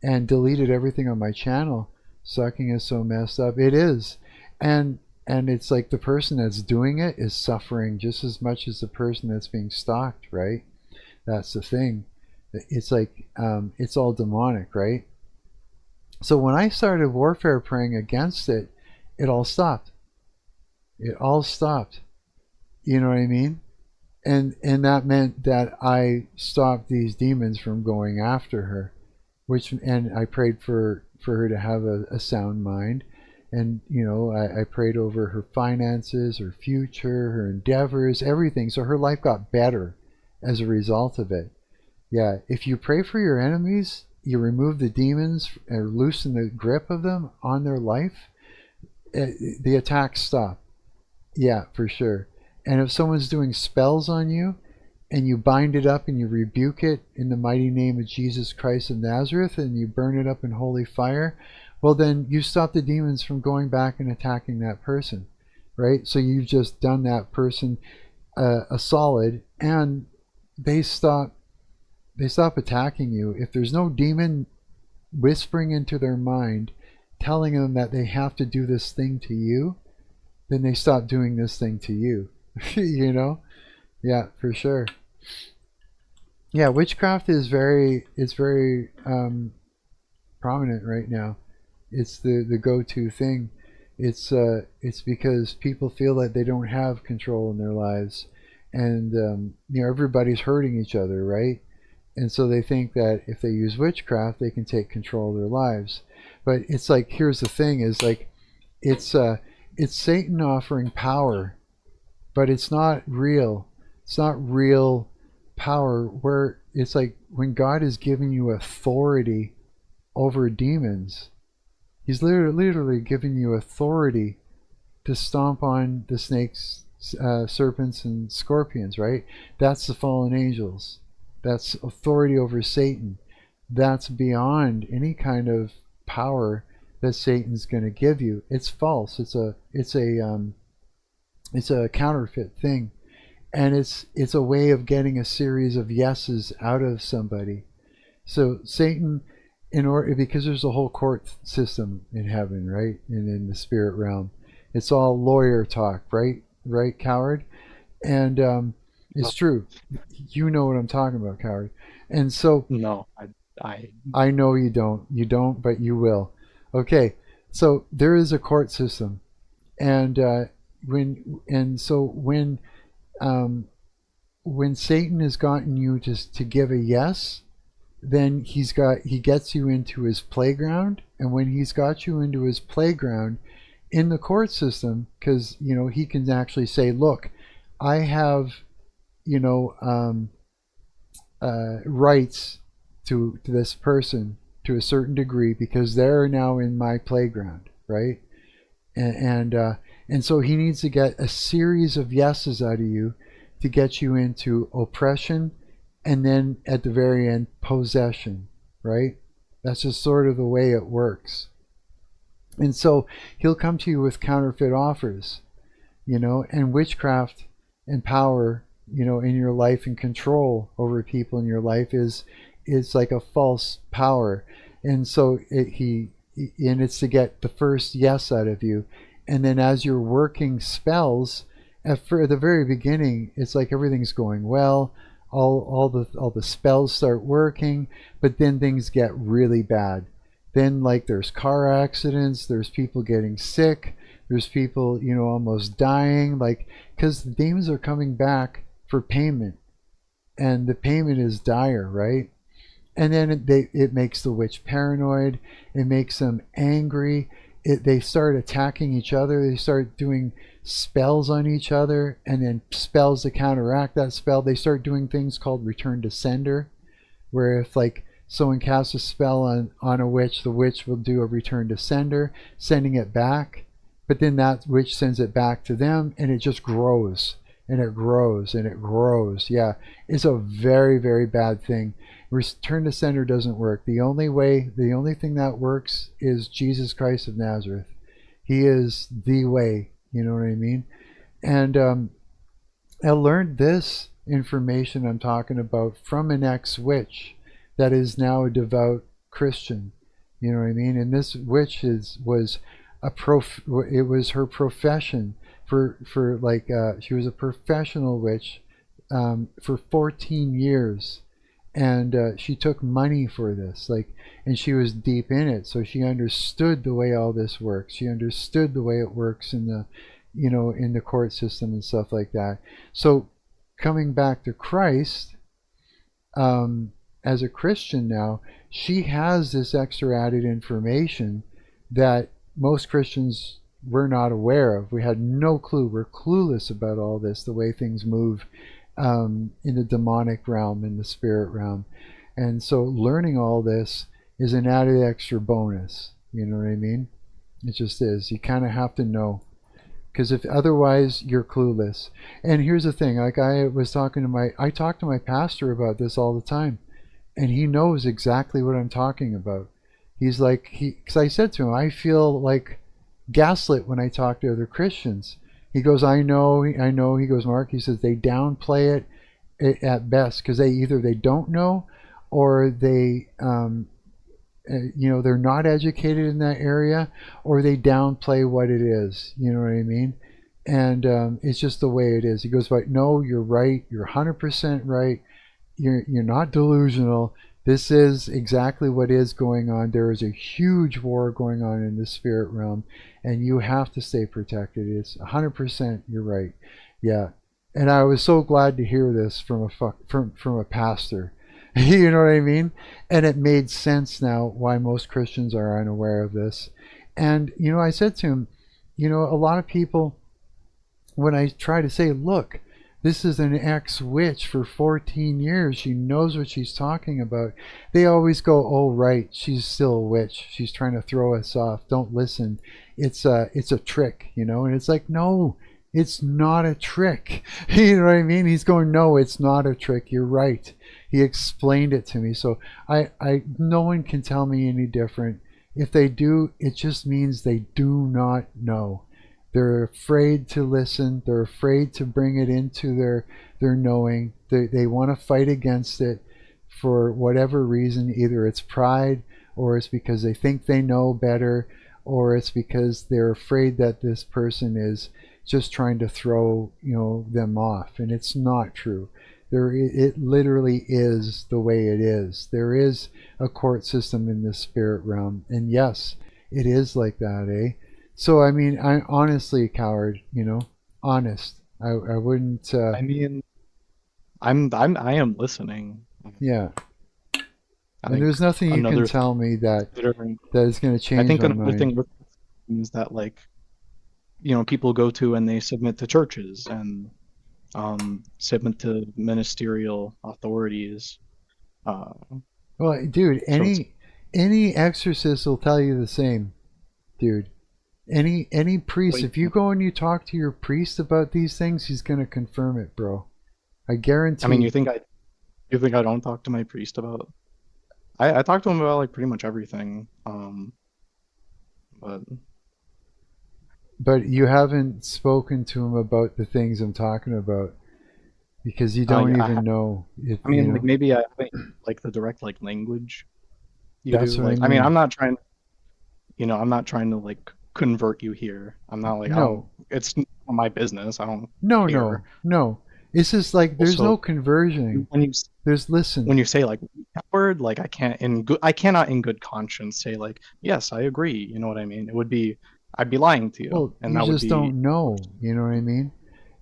S1: and deleted everything on my channel. Stalking is so messed up. It is. And it's like the person that's doing it is suffering just as much as the person that's being stalked, right? That's the thing. It's like, it's all demonic, right? So when I started warfare praying against it, it all stopped. It all stopped. You know what I mean? And that meant that I stopped these demons from going after her, and I prayed for her to have a sound mind. And, I prayed over her finances, her future, her endeavors, everything. So her life got better as a result of it. Yeah, if you pray for your enemies, you remove the demons or loosen the grip of them on their life, the attacks stop. Yeah, for sure. And if someone's doing spells on you, and you bind it up and you rebuke it in the mighty name of Jesus Christ of Nazareth, and you burn it up in holy fire, well then you stop the demons from going back and attacking that person, right? So you've just done that person a solid, and they stop attacking you. If there's no demon whispering into their mind, telling them that they have to do this thing to you, then they stop doing this thing to you. Yeah, for sure. Yeah, witchcraft is very prominent right now. It's the go-to thing. It's because people feel that they don't have control in their lives, and everybody's hurting each other, right? And so they think that if they use witchcraft, they can take control of their lives. But it's like, here's the thing: is like, it's Satan offering power, but it's not real. It's not real power. Where it's like when God is giving you authority over demons, He's literally giving you authority to stomp on the snakes, serpents, and scorpions, right? That's the fallen angels. That's authority over Satan. That's beyond any kind of power that Satan's going to give you. It's false. It's a counterfeit thing, and it's a way of getting a series of yeses out of somebody. So Satan, because there's a whole court system in heaven, right, and in the spirit realm, it's all lawyer talk, right, coward, and it's true. You know what I'm talking about, coward. And so
S5: No,
S1: I know you don't, but you will. Okay, so there is a court system, and when Satan has gotten you to give a yes, then he gets you into his playground, and when he's got you into his playground in the court system, because he can actually say, look, I have rights to this person to a certain degree because they're now in my playground, right? And so he needs to get a series of yeses out of you to get you into oppression, and then at the very end, possession, right? That's just sort of the way it works. And so he'll come to you with counterfeit offers, and witchcraft and power, in your life, and control over people in your life is like a false power. And so it's to get the first yes out of you. And then as you're working spells, at the very beginning, it's like everything's going well. All the spells start working, but then things get really bad. Then, like, there's car accidents, there's people getting sick, There's people, almost dying, like, because the demons are coming back for payment, and the payment is dire, right? And then it makes the witch paranoid. It makes them angry. They start attacking each other. They start doing spells on each other, and then spells to counteract that spell. They start doing things called return to sender, where if like someone casts a spell on a witch, the witch will do a return to sender, sending it back. But then that witch sends it back to them, and it just grows, and it grows, and it grows. Yeah, it's a very, very bad thing. Return to sender doesn't work. The only thing that works is Jesus Christ of Nazareth. He is the way, you know what I mean? And I learned this information I'm talking about from an ex-witch that is now a devout Christian, you know what I mean? And this witch was it was her profession for like she was a professional witch for 14 years. And she took money for this, and she was deep in it, so she understood the way all this works. She understood the way it works in the, in the court system and stuff like that. So, coming back to Christ, as a Christian now, she has this extra added information that most Christians were not aware of. We had no clue. We're clueless about all this, the way things move. In the demonic realm, in the spirit realm. And so learning all this is an added extra bonus. You know what I mean? It just is. You kind of have to know. Because if otherwise, you're clueless. And here's the thing. Like I talk to my pastor about this all the time. And he knows exactly what I'm talking about. He's like, because I said to him, I feel like gaslit when I talk to other Christians. He goes, I know. He goes, Mark, he says, they downplay it at best because they don't know, or they, they're not educated in that area, or they downplay what it is. You know what I mean? And it's just the way it is. He goes, but no, you're right. You're 100% right. You're not delusional. This is exactly what is going on. There is a huge war going on in the spirit realm, and you have to stay protected. It's 100%. You're right. Yeah. And I was so glad to hear this from a pastor. You know what I mean? And it made sense now why most Christians are unaware of this. And I said to him, a lot of people, when I try to say, look, this is an ex-witch for 14 years. She knows what she's talking about. They always go, oh, right, she's still a witch. She's trying to throw us off. Don't listen. It's a trick, And it's like, no, it's not a trick. You know what I mean? He's going, no, it's not a trick. You're right. He explained it to me. So no one can tell me any different. If they do, it just means they do not know. They're afraid to listen. They're afraid to bring it into their knowing. They want to fight against it for whatever reason. Either it's pride, or it's because they think they know better, or it's because they're afraid that this person is just trying to throw them off. And it's not true. It literally is the way it is. There is a court system in the spirit realm, and yes, it is like that, eh? So, I mean, I honestly, coward, honest. I wouldn't.
S5: I mean, I am listening.
S1: Yeah. And there's nothing you can tell me that is going to change.
S5: I think
S1: my
S5: another
S1: mind.
S5: thing is that, people go to and they submit to churches and submit to ministerial authorities.
S1: Well, dude, any exorcist will tell you the same, dude. Any priest, if you go and you talk to your priest about these things, he's gonna confirm it, bro. I guarantee.
S5: I mean, you think I don't talk to my priest about? I talk to him about pretty much everything.
S1: But you haven't spoken to him about the things I'm talking about because you don't even know.
S5: Maybe I haven't the direct language.
S1: That's what I mean.
S5: I mean, I'm not trying. I'm not trying to convert you here. I'm not
S1: no.
S5: It's not my business. I don't.
S1: No. It's just there's no conversion.
S5: When you
S1: listen.
S5: When you say word, I cannot in good conscience say yes, I agree. You know what I mean? It would be I'd be lying to you,
S1: Well,
S5: and
S1: you
S5: that would
S1: just
S5: be
S1: don't know. You know what I mean?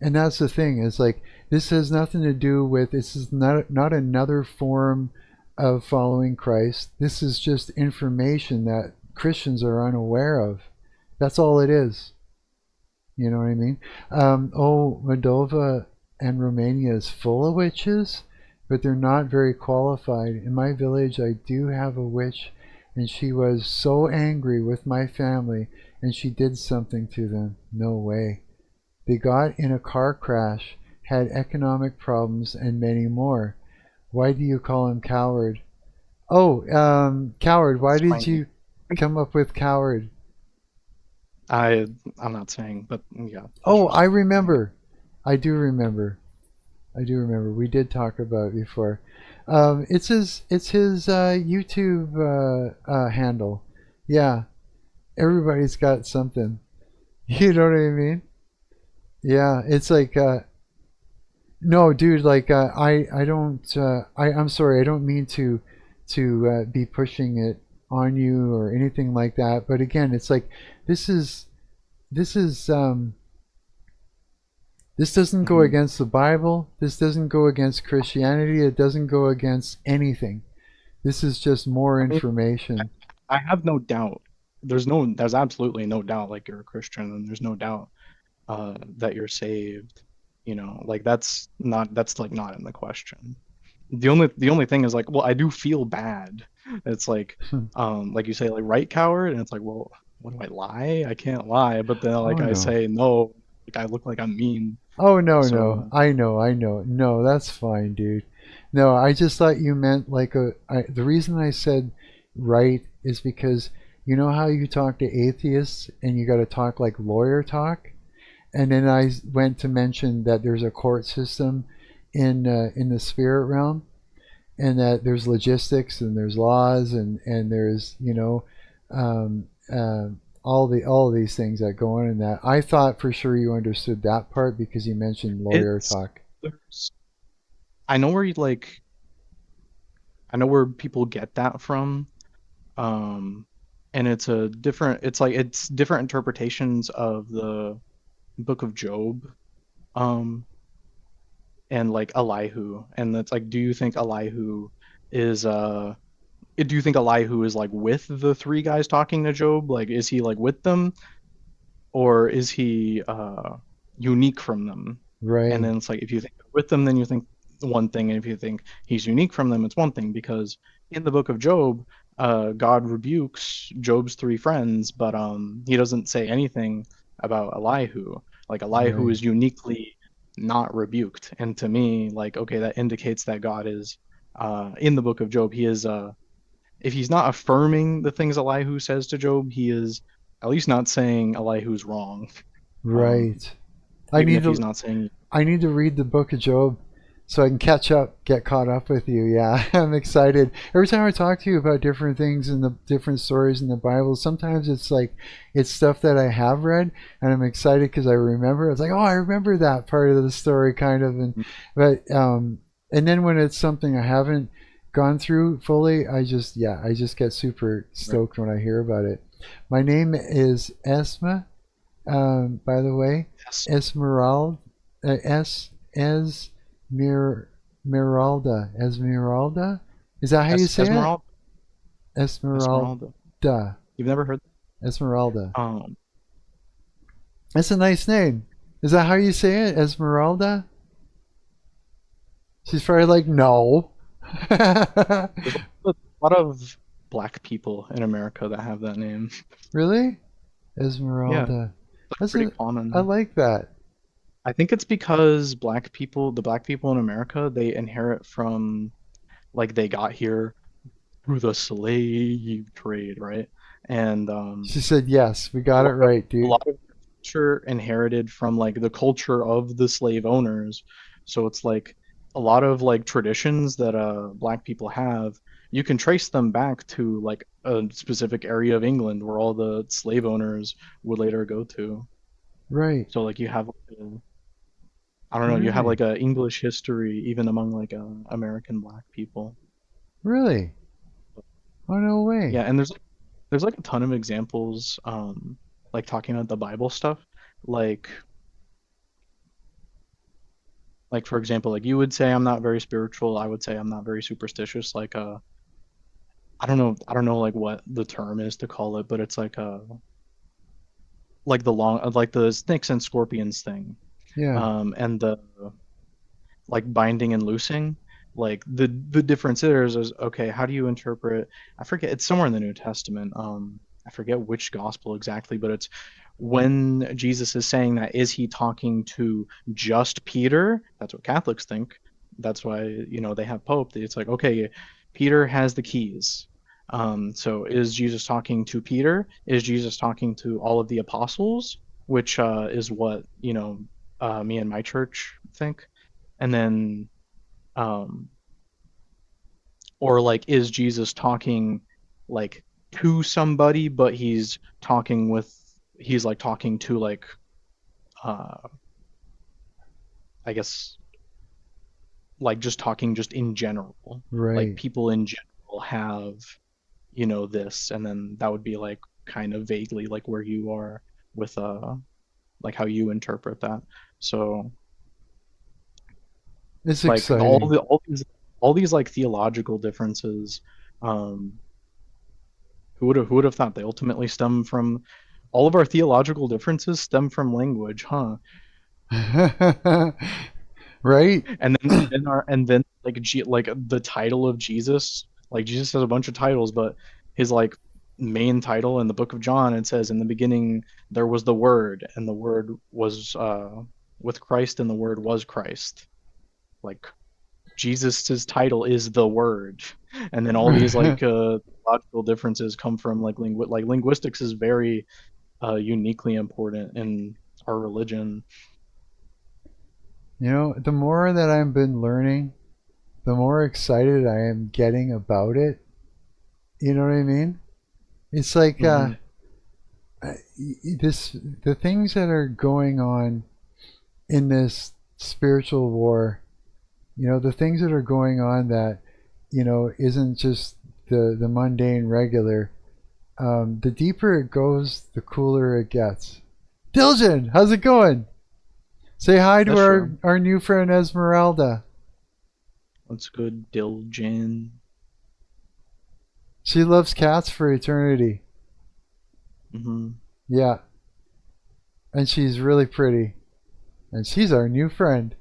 S1: And that's the thing. Is like this has nothing to do with. This is not another form of following Christ. This is just information that Christians are unaware of. That's all it is. You know what I mean? Moldova and Romania is full of witches, but they're not very qualified. In my village, I do have a witch, and she was so angry with my family, and she did something to them. No way. They got in a car crash, had economic problems, and many more. Why do you call him coward? Oh, coward. Why did you come up with coward?
S5: I'm not saying, but yeah.
S1: Oh, I remember. I do remember. We did talk about it before. It's his YouTube handle. Yeah, everybody's got something. You know what I mean? Yeah, it's like no, dude. Like I don't. I'm sorry. I don't mean to be pushing it on you or anything like that. But again, it's like this is this doesn't go against the Bible. This doesn't go against Christianity. It doesn't go against anything. This is just more information.
S5: I have no doubt. There's absolutely no doubt. Like you're a Christian, and there's no doubt that you're saved. You know, like that's like not in the question. The only thing is like, well, I do feel bad. It's like you say, like, right, coward, and it's like, well, what do I lie? I can't lie. But then like I say no, like I look like I'm mean.
S1: Oh no,
S5: So,
S1: no, I know. No, that's fine, dude. No, I just thought you meant like the reason I said right is because you know how you talk to atheists and you got to talk like lawyer talk, and then I went to mention that there's a court system in the spirit realm, and that there's logistics and there's laws and there's um, all these things that go on in that. I thought for sure you understood that part because you mentioned lawyer talk.
S5: I know where I know where people get that from, and it's different interpretations of the Book of Job, and like Elihu, and that's like, do you think Elihu is like with the three guys talking to Job? Like, is he like with them, or is he unique from them?
S1: Right.
S5: And then it's like, if you think with them, then you think one thing, and if you think he's unique from them, it's one thing, because in the Book of Job, God rebukes Job's three friends, but he doesn't say anything about Elihu. Like Elihu
S1: Right.
S5: is uniquely not rebuked, and to me, like, okay, that indicates that God is in the Book of Job. He is if he's not affirming the things Elihu says to Job, he is at least not saying Elihu's wrong.
S1: Right.
S5: Even if he's not saying.
S1: I need to read the Book of Job so I can get caught up with you. Yeah, I'm excited. Every time I talk to you about different things and the different stories in the Bible, sometimes it's like it's stuff that I have read, and I'm excited because I remember. It's like, oh, I remember that part of the story, kind of. And then when it's something I haven't gone through fully, I just get super stoked when I hear about it. My name is Esma, by the way. Esmeralda, Esmeralda. Is that how you say it? Esmeralda.
S5: You've never heard that?
S1: Esmeralda. That's a nice name. Is that how you say it? Esmeralda? She's probably like, no.
S5: There's a lot of black people in America that have that name.
S1: Really? Esmeralda.
S5: Yeah, that's pretty common.
S1: I like that.
S5: I think it's because the black people in America, they inherit from, like, they got here through the slave trade, right? And
S1: she said, yes, we got it right, dude.
S5: A lot of culture inherited from like the culture of the slave owners. So it's like a lot of like traditions that black people have, you can trace them back to like a specific area of England where all the slave owners would later go to.
S1: Right.
S5: So like you have I don't know, you have like a English history even among like American black people.
S1: Really? Oh, no way.
S5: Yeah, and there's like a ton of examples. like talking about the Bible stuff, like for example, like you would say I'm not very spiritual, I would say I'm not very superstitious. Like I don't know like what the term is to call it, but it's like the snakes and scorpions thing.
S1: Yeah.
S5: And the like binding and loosing, like the difference is okay, how do you interpret, I forget, it's somewhere in the New Testament, I forget which gospel exactly, but it's when Jesus is saying that, is he talking to just Peter? That's what Catholics think. That's why, you know, they have Pope. It's like, okay, Peter has the keys. So is Jesus talking to Peter? Is Jesus talking to all of the apostles? Which is what, you know, me and my church think. And then, or like, is Jesus talking like to somebody, but he's like talking to like, I guess, like just talking just in general.
S1: Right.
S5: Like people in general have, you know, this, and then that would be like kind of vaguely like where you are with like how you interpret that. So
S1: it's
S5: like
S1: exciting.
S5: all these like theological differences, who would have thought they ultimately stem from, all of our theological differences stem from language, huh?
S1: Right?
S5: And then like the title of Jesus, like Jesus has a bunch of titles, but his like main title in the book of John, it says, in the beginning there was the Word, and the Word was with Christ, and the Word was Christ. Like Jesus's title is the Word, and then all these like logical differences come from like linguistics is very uniquely important in our religion.
S1: You know, the more that I've been learning, the more excited I am getting about it. You know what I mean? It's like the things that are going on in this spiritual war, you know, the things that are going on that, you know, isn't just the mundane regular. The deeper it goes, the cooler it gets. Diljan, how's it going? Say hi to our new friend Esmeralda.
S5: What's good, Diljan?
S1: She loves cats for eternity. Yeah. And she's really pretty. And she's our new friend.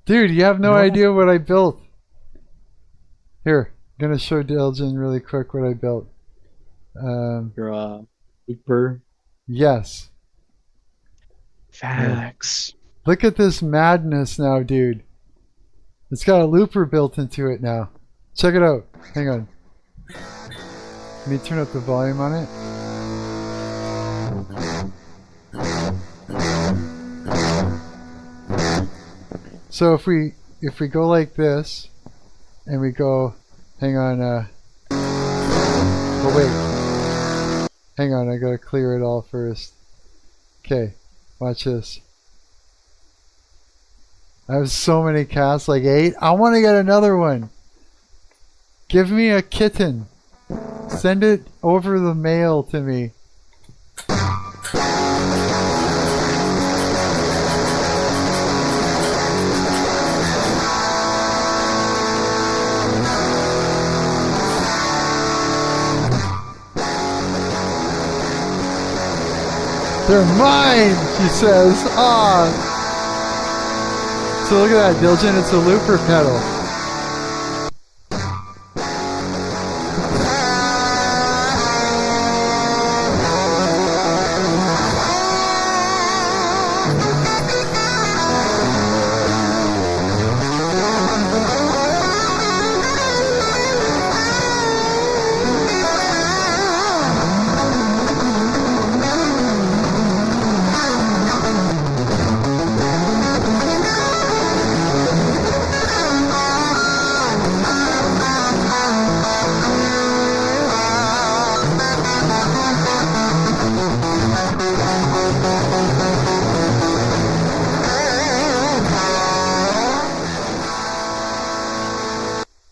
S1: Dude, you have no idea what I built. Here, I'm going to show Diljan really quick what I built.
S5: You're Looper.
S1: Yes.
S5: Facts.
S1: Look at this madness now, dude. It's got a looper built into it now. Check it out. Hang on. Let me turn up the volume on it. So if we go like this, and we go, hang on, oh wait. Hang on, I gotta clear it all first. Okay, watch this. I have so many cats, like 8. I want to get another one. Give me a kitten. Send it over the mail to me. They're mine, she says. Ah. So look at that, Diljan. It's a looper pedal.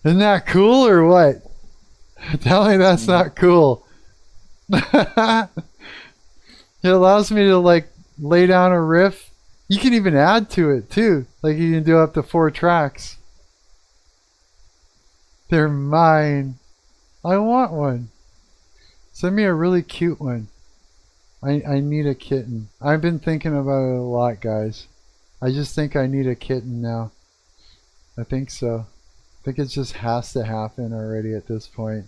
S1: Isn't that cool or what? Tell me that's not cool. It allows me to like lay down a riff. You can even add to it too. Like you can do up to 4 tracks. They're mine. I want one. Send me a really cute one. I need a kitten. I've been thinking about it a lot, guys. I just think I need a kitten now. I think so. I think it just has to happen already at this point.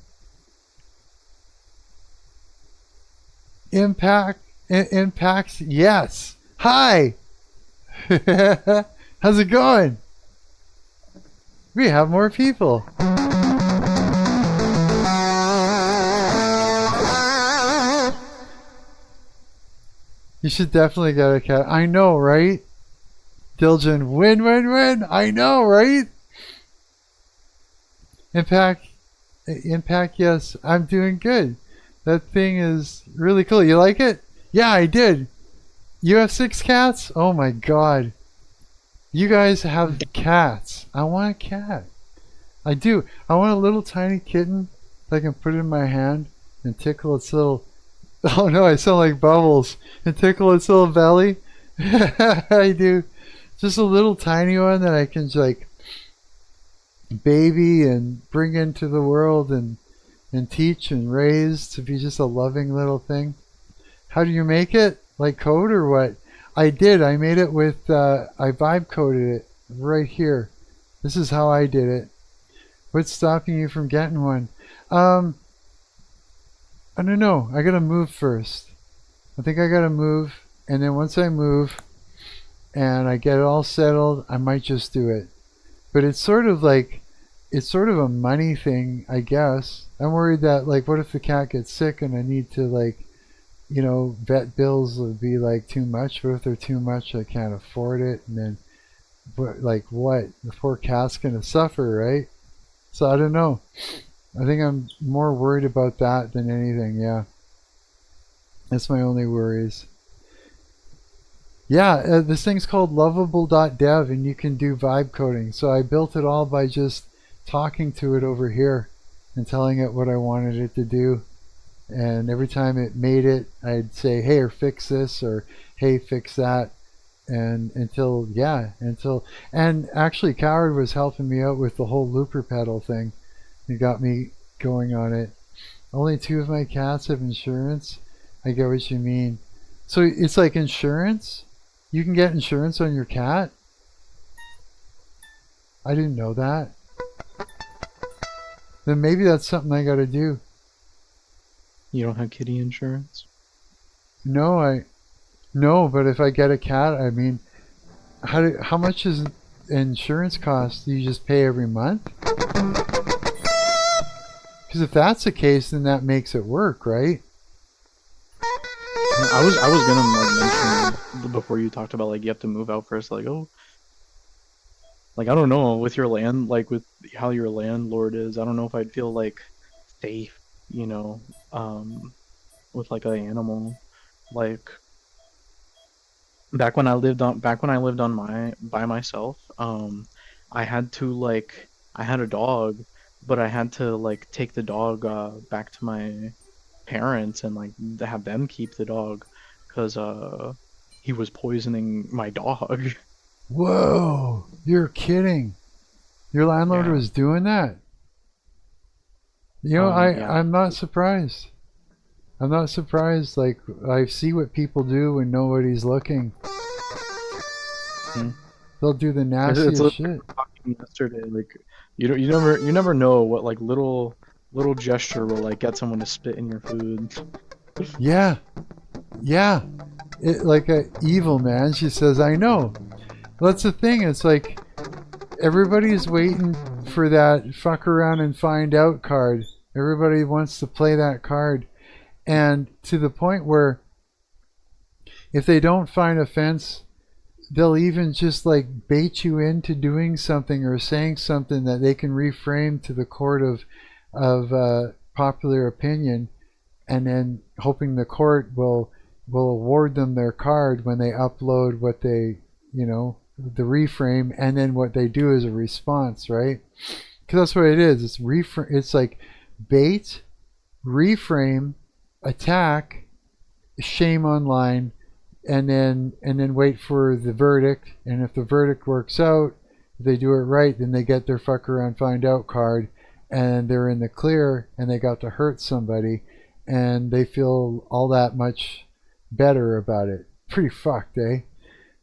S1: Impacts, yes. Hi. How's it going? We have more people. You should definitely get a cat. I know, right? Dilgen, win. I know, right? Impact, yes. I'm doing good. That thing is really cool. You like it? Yeah, I did. You have 6 cats? Oh my god. You guys have cats. I want a cat. I do. I want a little tiny kitten that I can put in my hand and tickle its little... Oh no, I sound like Bubbles. And tickle its little belly. I do. Just a little tiny one that I can like baby and bring into the world and teach and raise to be just a loving little thing. How do you make it? Like code or what? I did. I made it with, I vibe coded it right here. This is how I did it. What's stopping you from getting one? I don't know. I gotta move first. I think I gotta move, and then once I move and I get it all settled, I might just do it. But it's sort of like, it's sort of a money thing, I guess. I'm worried that, like, what if the cat gets sick and I need to, like, you know, vet bills would be like too much. What if they're too much? I can't afford it, and then, but like, what? The poor cat's gonna suffer, right? So I don't know. I think I'm more worried about that than anything, yeah. That's my only worries. Yeah, this thing's called lovable.dev, and you can do vibe coding. So I built it all by just talking to it over here and telling it what I wanted it to do. And every time it made it, I'd say, hey, or fix this, or hey, fix that. And until, and actually Coward was helping me out with the whole looper pedal thing. It got me going on it. Only 2 of my cats have insurance. I get what you mean. So it's like insurance? You can get insurance on your cat? I didn't know that. Then maybe that's something I gotta do.
S5: You don't have kitty insurance?
S1: No, but if I get a cat, I mean, how much is insurance cost? Do you just pay every month? Because if that's the case, then that makes it work, right?
S5: I was gonna like mention before you talked about like you have to move out first, like oh, like I don't know with your land, like with how your landlord is, I don't know if I'd feel like safe, you know, with like an animal, like back when I lived on by myself, I had a dog, but I had to like take the dog back to my parents and like have them keep the dog because he was poisoning my dog.
S1: Whoa, you're kidding. Your landlord was doing that? You know, I'm not surprised. I'm not surprised. Like, I see what people do when nobody's looking. They'll do the nastiest shit.
S5: Yesterday, like you never know what like little gesture will like get someone to spit in your food.
S1: Yeah. It like a evil man. She says, "I know." That's the thing. It's like everybody's waiting for that fuck around and find out card. Everybody wants to play that card, and to the point where if they don't find offense, they'll even just like bait you into doing something or saying something that they can reframe to the court of popular opinion, and then hoping the court will award them their card when they upload what they, you know, the reframe, and then what they do is a response, right? Because that's what it is. It's like bait, reframe, attack, shame online, and then wait for the verdict. And if the verdict works out, if they do it right, then they get their fuck around find out card, and they're in the clear, and they got to hurt somebody, and they feel all that much better about it. Pretty fucked, eh?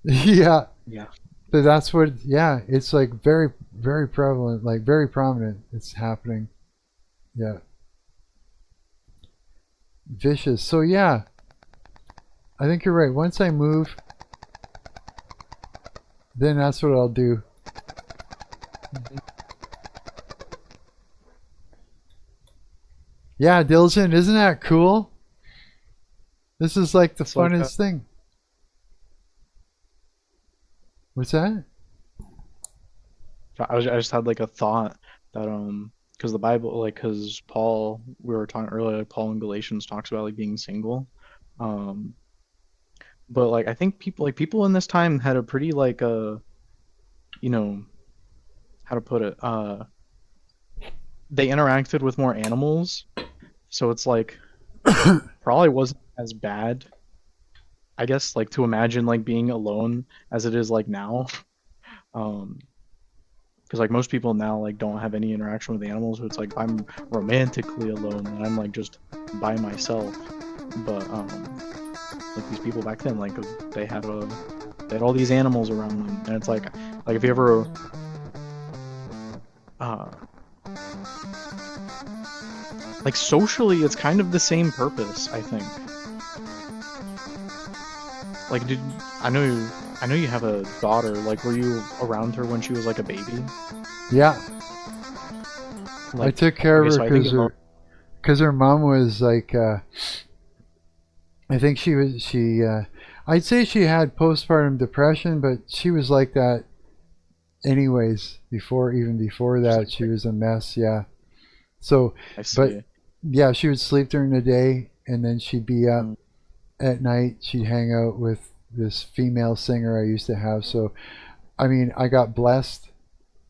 S1: Yeah.
S5: Yeah.
S1: But that's what, yeah, it's like very, very prevalent, like very prominent. It's happening. Yeah. Vicious. So yeah, I think you're right. Once I move, then that's what I'll do. Yeah, Dilson, isn't that cool? This is like the funnest thing. What's that?
S5: I just had like a thought that because the Bible, like, because Paul, we were talking earlier, like, Paul in Galatians talks about like being single, but like I think people in this time had a pretty like you know, how to put it, they interacted with more animals, so it's like probably wasn't as bad, I guess, like to imagine like being alone as it is like now. Because like most people now like don't have any interaction with animals, so it's like I'm romantically alone and I'm like just by myself. But like these people back then, like they had all these animals around them, and it's like if you ever like socially, it's kind of the same purpose, I think. Like, I know you have a daughter. Like, were you around her when she was like a baby?
S1: Yeah.
S5: Like,
S1: I took care of her because her mom was like, I think I'd say she had postpartum depression, but she was like that anyways. Even before that, she was a mess. Yeah. So, but yeah, she would sleep during the day, and then she'd be up at night. She'd hang out with this female singer I used to have. So, I mean, I got blessed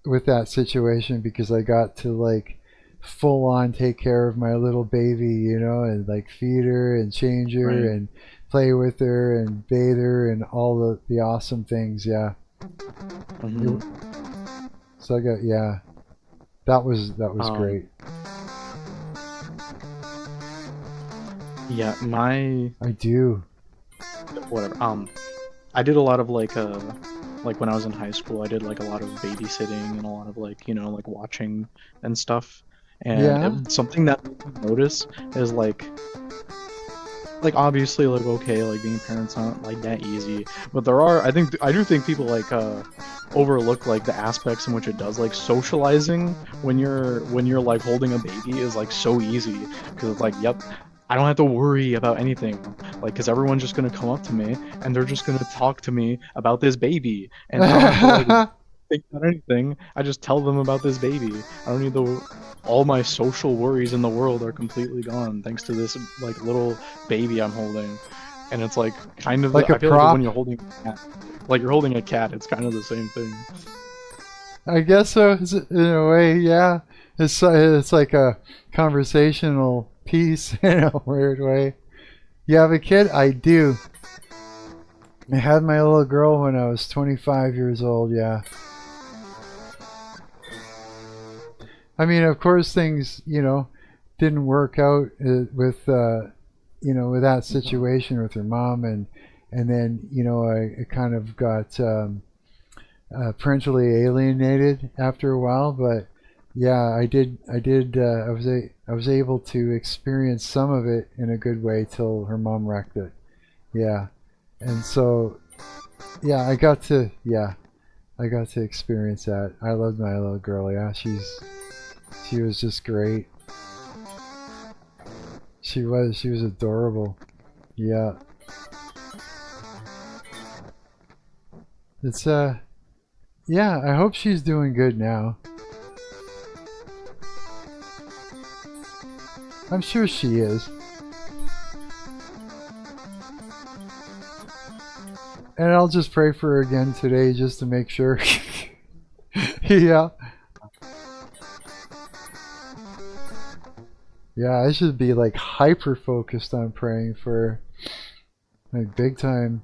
S1: with that situation because I got to like full on take care of my little baby, you know, and like feed her and change her and play with her and bathe her and all the awesome things. Yeah. So I got, yeah, that was great.
S5: Yeah,
S1: I do.
S5: Whatever. I did a lot of like when I was in high school, I did like a lot of babysitting and a lot of like, you know, like watching and stuff. And something that I notice is like obviously like okay, like being parents aren't like that easy, but I do think people like overlook like the aspects in which it does, like socializing when you're like holding a baby is like so easy because it's like, yep, I don't have to worry about anything, like, because everyone's just gonna come up to me and they're just gonna talk to me about this baby, and I don't have to like think about anything. I just tell them about this baby. I don't need all my social worries in the world are completely gone thanks to this like little baby I'm holding. And it's like kind of
S1: like
S5: I feel like when you're holding a cat, like you're holding a cat, it's kind of the same thing.
S1: I guess so, in a way. Yeah, it's like a conversational piece in a weird way. You have a kid? I do. I had my little girl when I was 25 years old. Yeah. I mean, of course, things, you know, didn't work out with you know, with that situation with her mom, and then, you know, I kind of got parentally alienated after a while. But yeah, I was able to experience some of it in a good way till her mom wrecked it. Yeah. And so yeah, I got to experience that. I loved my little girl. Yeah, she was just great. She was adorable. Yeah. It's yeah, I hope she's doing good now. I'm sure she is. And I'll just pray for her again today just to make sure. Yeah. Yeah, I should be like hyper focused on praying for like big time.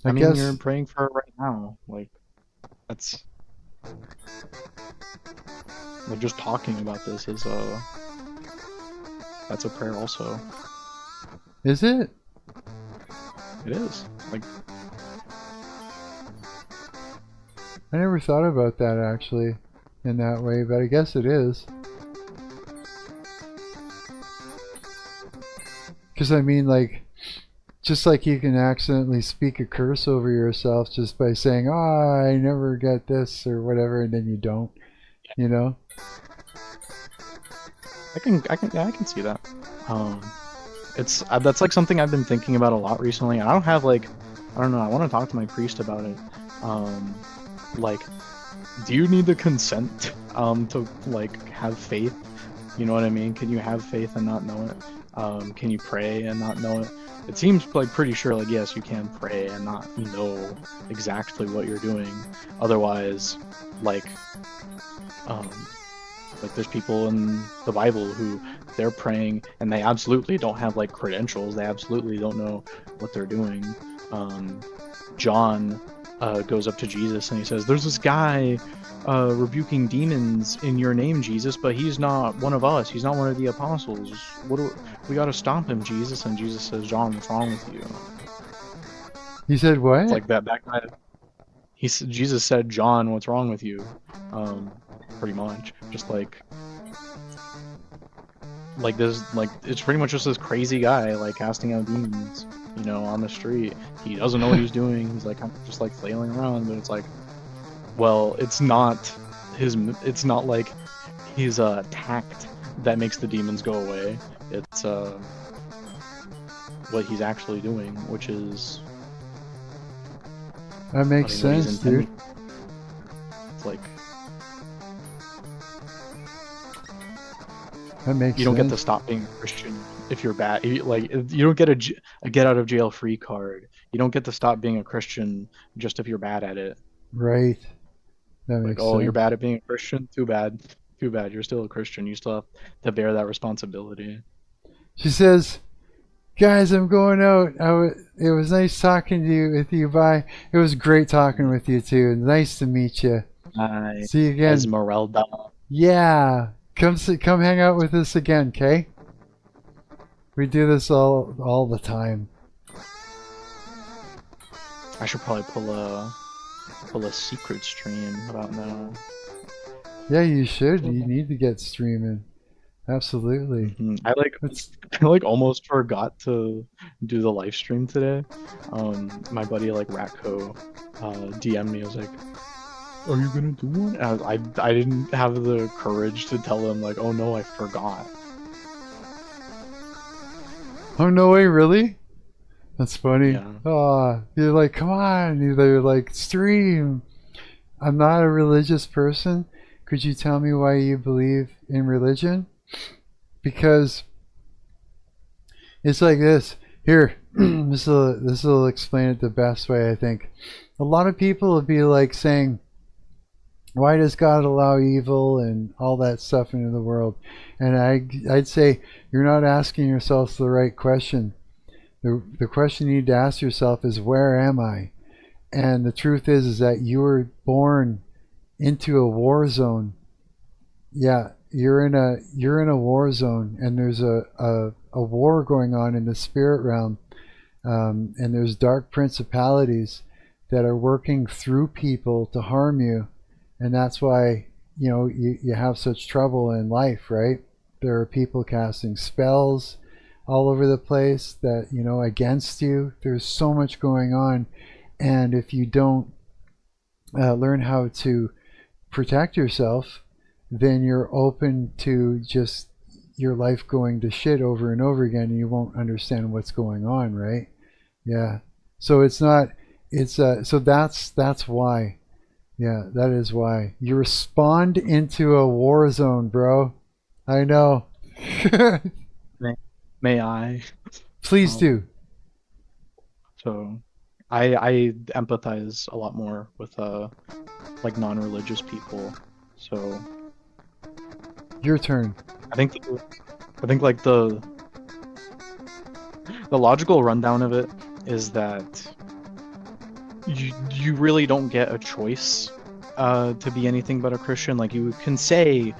S5: I mean,
S1: guess
S5: you're praying for it right now. Like, that's like just talking about this is that's a prayer also.
S1: is it?
S5: It is. Like,
S1: I never thought about that actually in that way, but I guess it is. Because I mean, like, just like you can accidentally speak a curse over yourself just by saying, "Ah, I never get this" or whatever, and then you don't. You know?
S5: I can see that. It's that's like something I've been thinking about a lot recently. And I don't have like, I don't know. I want to talk to my priest about it. Like, do you need the consent to like have faith? You know what I mean? Can you have faith and not know it? Can you pray and not know it? It seems like pretty sure, like, yes, you can pray and not know exactly what you're doing. Otherwise, like there's people in the Bible who they're praying and they absolutely don't have like credentials. They absolutely don't know what they're doing. John goes up to Jesus and he says, "There's this guy rebuking demons in your name, Jesus, but he's not one of us. He's not one of the apostles. We got to stop him, Jesus." And Jesus says, "John, what's wrong with you?"
S1: He said what?
S5: It's like that guy. Jesus said, "John, what's wrong with you?" Pretty much, just like this, like it's pretty much just this crazy guy like casting out demons, you know, on the street. He doesn't know what he's doing. He's like kind of just like flailing around, but it's like, well, it's not like his tact that makes the demons go away. It's what he's actually doing, which is
S1: that makes sense, dude.
S5: It's like
S1: that makes
S5: you don't
S1: sense.
S5: get to stop being a Christian if you're bad. You don't get a get out of jail free card. You don't get to stop being a Christian just if you're bad at it.
S1: Right. That
S5: Like,
S1: makes
S5: oh,
S1: sense.
S5: you're bad at being a Christian? Too bad. Too bad. You're still a Christian. You still have to bear that responsibility.
S1: She says, "Guys, I'm going out. It was nice talking to you. Bye. It was great talking with you too. Nice to meet you.
S5: Hi,
S1: See you again.
S5: Esmeralda.
S1: Yeah, come hang out with us again, okay? We do this all the time."
S5: I should probably pull a secret stream about now.
S1: Yeah, you should. You need to get streaming. Absolutely.
S5: I like almost forgot to do the live stream today. My buddy like Ratco DM'd me. I was like, "Are you gonna do one?" And I didn't have the courage to tell him like, "Oh no, I forgot."
S1: Oh, no way, really? That's funny.
S5: Yeah.
S1: Oh, you're like, come on. You're like, stream. I'm not a religious person. Could you tell me why you believe in religion? Because it's like this. Here, this will explain it the best way, I think. A lot of people will be like saying, why does God allow evil and all that stuff into the world? And I'd say you're not asking yourself the right question. The question you need to ask yourself is, where am I? And the truth is that you were born into a war zone. Yeah, you're in a war zone, and there's a war going on in the spirit realm, and there's dark principalities that are working through people to harm you. And that's why, you know, you have such trouble in life, right? There are people casting spells all over the place that, you know, against you. There's so much going on. And if you don't learn how to protect yourself, then you're open to just your life going to shit over and over again, and you won't understand what's going on, right? Yeah. So it's not, so that's why. Yeah, that is why. You respond into a war zone, bro. I know.
S5: May I?
S1: Please do.
S5: So, I empathize a lot more with like non-religious people So
S1: Your turn.
S5: I think like the logical rundown of it is that you really don't get a choice to be anything but a Christian. Like, you can say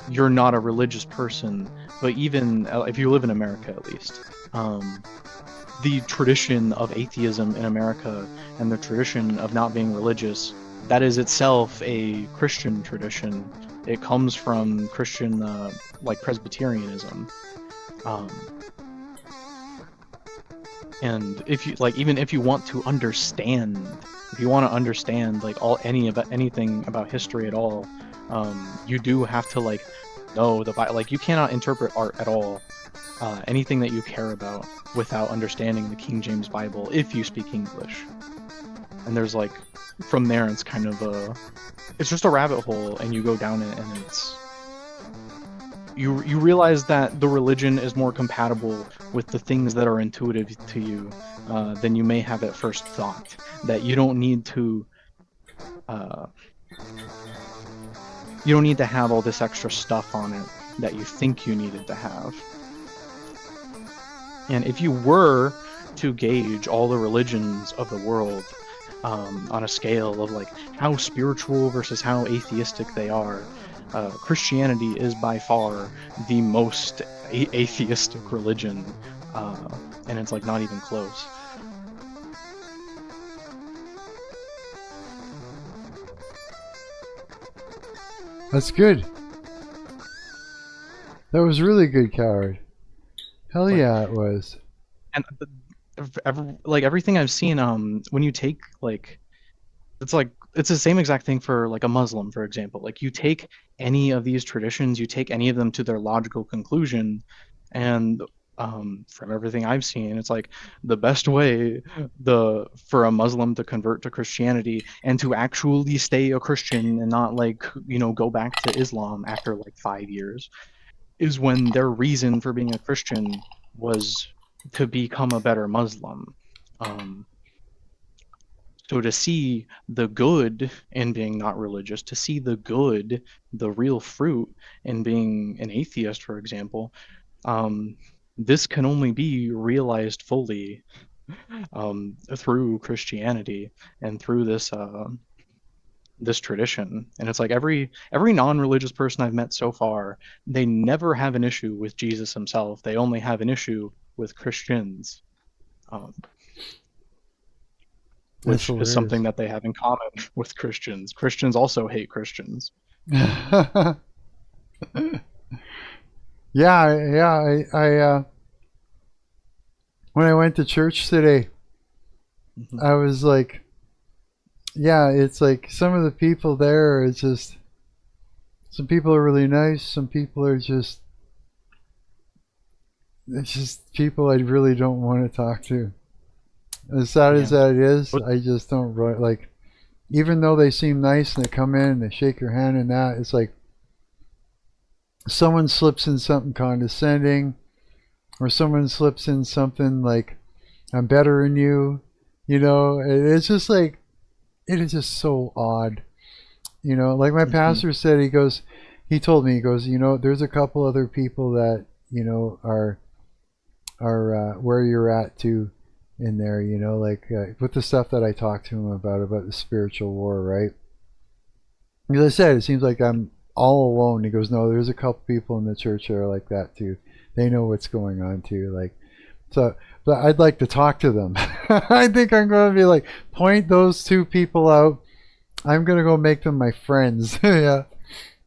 S5: you're not a religious person, but even if you live in America, at least, the tradition of atheism in America and the tradition of not being religious, that is itself a Christian tradition. It comes from Christian, like Presbyterianism. And if you like, even if you want to understand, like anything about history at all, you do have to like know the Bible. Like, you cannot interpret art at all, anything that you care about, without understanding the King James Bible if you speak English. And there's like, from there it's kind of it's just a rabbit hole, and you go down it, and it's you realize that the religion is more compatible with the things that are intuitive to you than you may have at first thought. That you don't need to have all this extra stuff on it that you think you needed to have. And if you were to gauge all the religions of the world on a scale of like how spiritual versus how atheistic they are, Christianity is by far the most atheistic religion, and it's like not even close.
S1: That's good. That was really good, Coward. Hell yeah, it was.
S5: And everything I've seen, when you take like, it's the same exact thing for like a Muslim, for example. Like, you take any of these traditions, you take any of them to their logical conclusion, and from everything I've seen, it's like the best way for a Muslim to convert to Christianity and to actually stay a Christian and not like, go back to Islam after like 5 years, is when their reason for being a Christian was to become a better Muslim. So to see the good in being not religious, to see the good, the real fruit in being an atheist, for example, this can only be realized fully through Christianity and through this tradition. And it's like every non-religious person I've met so far, they never have an issue with Jesus himself. They only have an issue with Christians. Which is something that they have in common with Christians. Christians also hate Christians.
S1: Yeah. I when I went to church today, I was like, yeah, it's like some of the people there, it's just, some people are really nice, some people are just, it's just people I really don't want to talk to. As sad as that is, I just don't like, even though they seem nice and they come in and they shake your hand and that, it's like someone slips in something condescending, or someone slips in something like, I'm better than you, it's just like, it is just so odd. Like my pastor said, he told me, there's a couple other people that, are where you're at too in there, like with the stuff that I talked to him about the spiritual war, right? As I said, it seems like I'm all alone. He goes, no, there's a couple people in the church that are like that too. They know what's going on too. Like, so, but I'd like to talk to them. I think I'm going to be like, point those two people out. I'm going to go make them my friends. Yeah.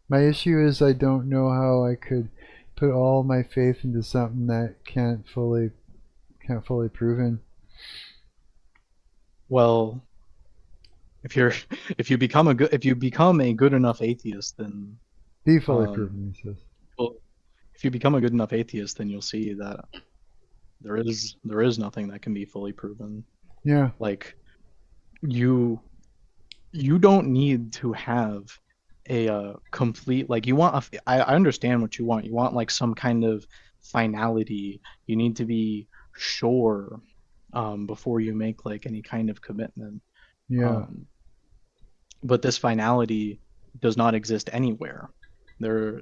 S1: My issue is I don't know how I could put all my faith into something that can't fully proven.
S5: Well, if you become a good enough atheist, then
S1: be fully proven. He says.
S5: Well, if you become a good enough atheist, then you'll see that there is nothing that can be fully proven.
S1: Yeah.
S5: Like, you don't need to have a complete, like, you want I understand what you want. You want like some kind of finality. You need to be sure before you make like any kind of commitment.
S1: Yeah.
S5: But this finality does not exist anywhere. There,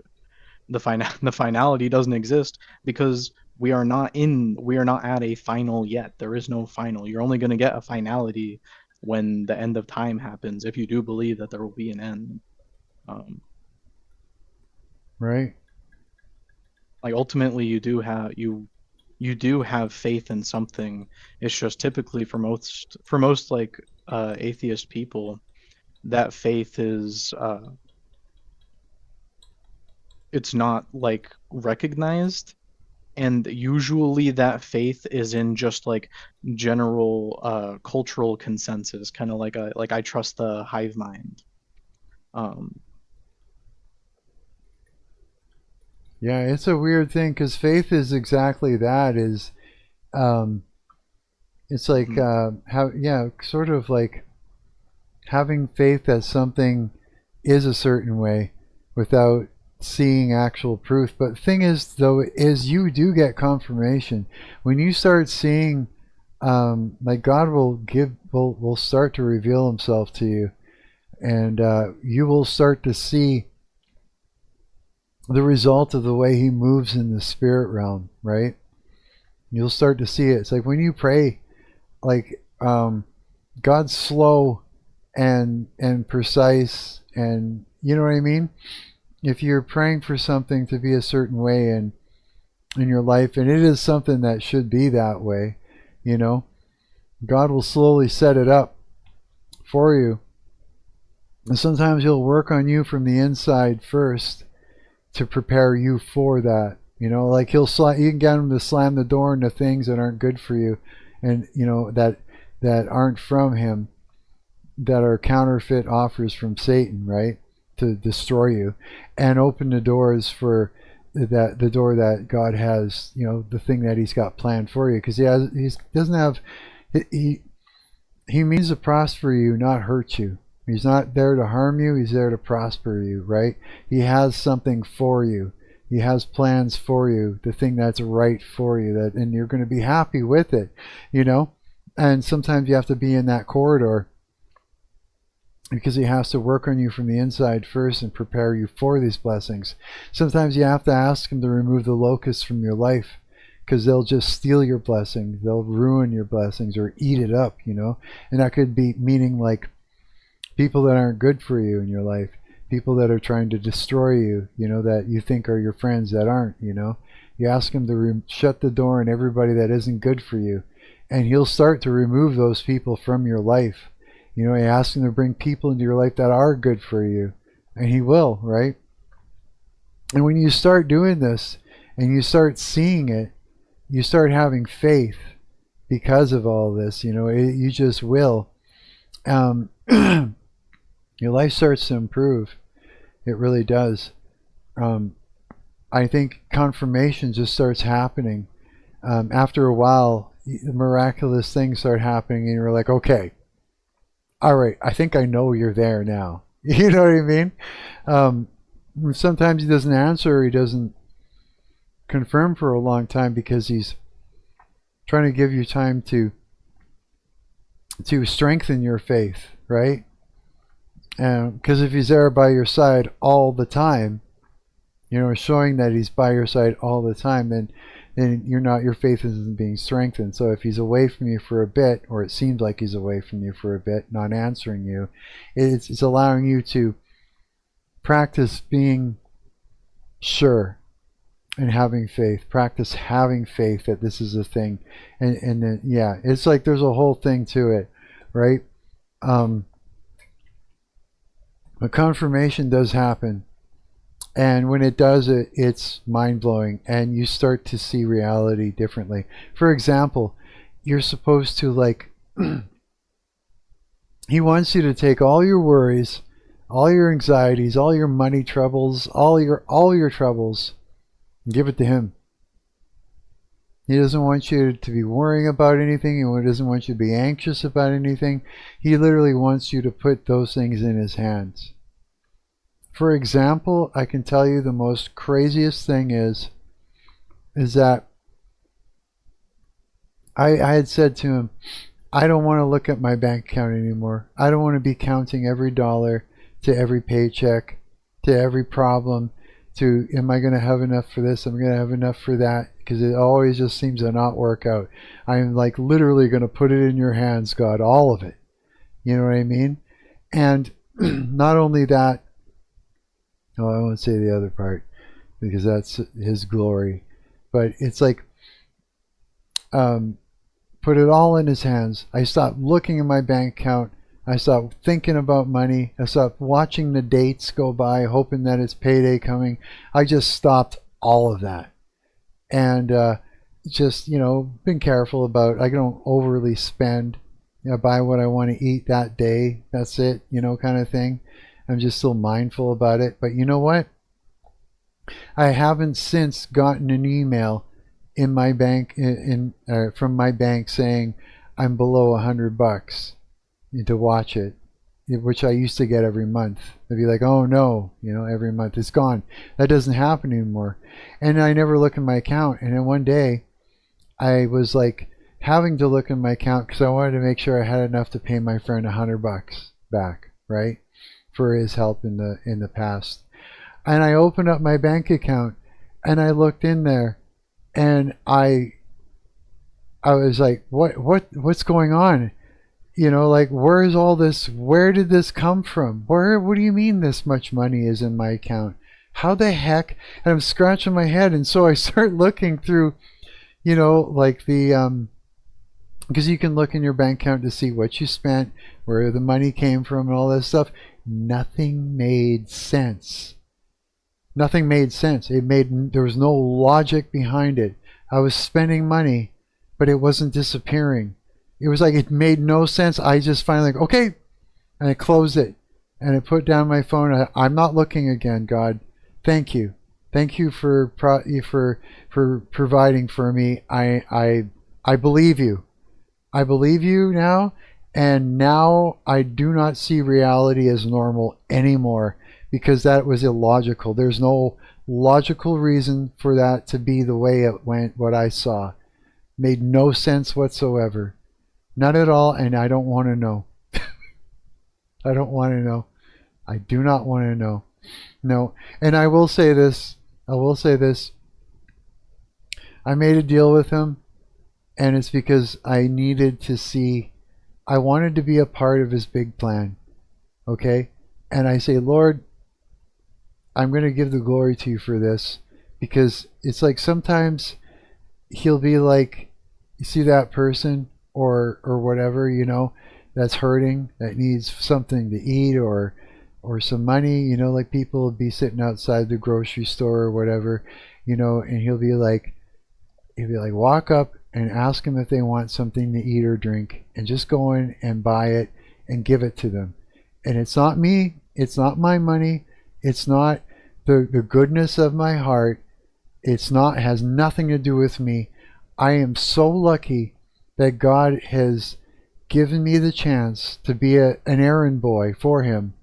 S5: the finality doesn't exist because we are not at a final yet. There is no final. You're only going to get a finality when the end of time happens, if you do believe that there will be an end.
S1: Right.
S5: Like ultimately, you do have faith in something. It's just typically for most like atheist people, that faith is it's not like recognized, and usually that faith is in just like general cultural consensus, kind of like I trust the hive mind.
S1: Yeah, it's a weird thing because faith is exactly that. It's like sort of like having faith that something is a certain way without seeing actual proof. But the thing is, though, is you do get confirmation when you start seeing, like God will start to reveal Himself to you, and you will start to see the result of the way He moves in the spirit realm, right? You'll start to see it. It's like when you pray, like God's slow and precise, and you know what I mean? If you're praying for something to be a certain way in your life, and it is something that should be that way, you know, God will slowly set it up for you. And sometimes He'll work on you from the inside first to prepare you for that. You know, like you can get Him to slam the door into things that aren't good for you, and you know that aren't from Him, that are counterfeit offers from Satan, right, to destroy you, and open the doors for the door that God has, you know, the thing that He's got planned for you, because He means to prosper you, not hurt you. He's not there to harm you. He's there to prosper you, right? He has something for you. He has plans for you, the thing that's right for you, and you're going to be happy with it, you know? And sometimes you have to be in that corridor because He has to work on you from the inside first and prepare you for these blessings. Sometimes you have to ask Him to remove the locusts from your life, because they'll just steal your blessings. They'll ruin your blessings or eat it up, you know? And that could be meaning like people that aren't good for you in your life, people that are trying to destroy you, you know, that you think are your friends that aren't, you know. You ask Him to shut the door on everybody that isn't good for you, and He'll start to remove those people from your life. You know, you ask Him to bring people into your life that are good for you, and He will, right? And when you start doing this and you start seeing it, you start having faith because of all this, you know, you just will. Your life starts to improve. It really does. I think confirmation just starts happening. After a while, miraculous things start happening, and you're like, okay, all right, I think I know you're there now. You know what I mean? Sometimes He doesn't answer, or He doesn't confirm for a long time because He's trying to give you time to strengthen your faith, right? Because if He's there by your side all the time, you know, showing that He's by your side all the time, then your faith isn't being strengthened. So if He's away from you for a bit, or it seems like He's away from you for a bit, not answering you, it's allowing you to practice being sure and having faith. Practice having faith that this is a thing, and then it's like there's a whole thing to it, right? A confirmation does happen, and when it does, it's mind-blowing, and you start to see reality differently. For example, you're supposed to, like, He wants you to take all your worries, all your anxieties, all your money troubles, all your troubles, and give it to Him. He doesn't want you to be worrying about anything. He doesn't want you to be anxious about anything. He literally wants you to put those things in His hands. For example, I can tell you the most craziest thing is that I had said to Him, I don't want to look at my bank account anymore. I don't want to be counting every dollar, to every paycheck, to every problem, to am I going to have enough for this? Am I going to have enough for that? Because it always just seems to not work out. I'm like literally going to put it in your hands, God, all of it. You know what I mean? And not only that, oh, I won't say the other part because that's his glory, but it's like put it all in his hands. I stopped looking at my bank account. I stopped thinking about money. I stopped watching the dates go by, hoping that it's payday coming. I just stopped all of that. And just, been careful about, I don't overly spend. Buy what I want to eat that day. That's it, kind of thing. I'm just still mindful about it. But you know what? I haven't since gotten an email in my bank from my bank saying I'm below $100 to watch it, which I used to get every month. They'd be like, oh no, every month it's gone. That doesn't happen anymore. And I never look in my account. And then one day I was like having to look in my account because I wanted to make sure I had enough to pay my friend $100 back, right, for his help in the past. And I opened up my bank account and I looked in there and I was like, what's going on? Like, where is all this? Where did this come from? What do you mean this much money is in my account? How the heck? And I'm scratching my head. And so I start looking through, like the, because you can look in your bank account to see what you spent, where the money came from, and all that stuff. Nothing made sense. Nothing made sense. There was no logic behind it. I was spending money, but it wasn't disappearing. It was like it made no sense. I just finally like, okay, and I closed it and I put down my phone. I'm not looking again, God. Thank you for providing for me. I believe you. I believe you now, and now I do not see reality as normal anymore because that was illogical. There's no logical reason for that to be the way it went. What I saw made no sense whatsoever. Not at all, and I don't want to know. I don't want to know. I do not want to know. No, and I will say this. I made a deal with him, and it's because I needed to see. I wanted to be a part of his big plan. Okay? And I say, Lord, I'm going to give the glory to you for this, because it's like sometimes he'll be like, you see that person or whatever, that's hurting, that needs something to eat or some money, like people will be sitting outside the grocery store or whatever, and he'll be like, walk up and ask them if they want something to eat or drink, and just go in and buy it and give it to them. And it's not me, it's not my money, it's not the goodness of my heart, has nothing to do with me. I am so lucky that God has given me the chance to be an errand boy for him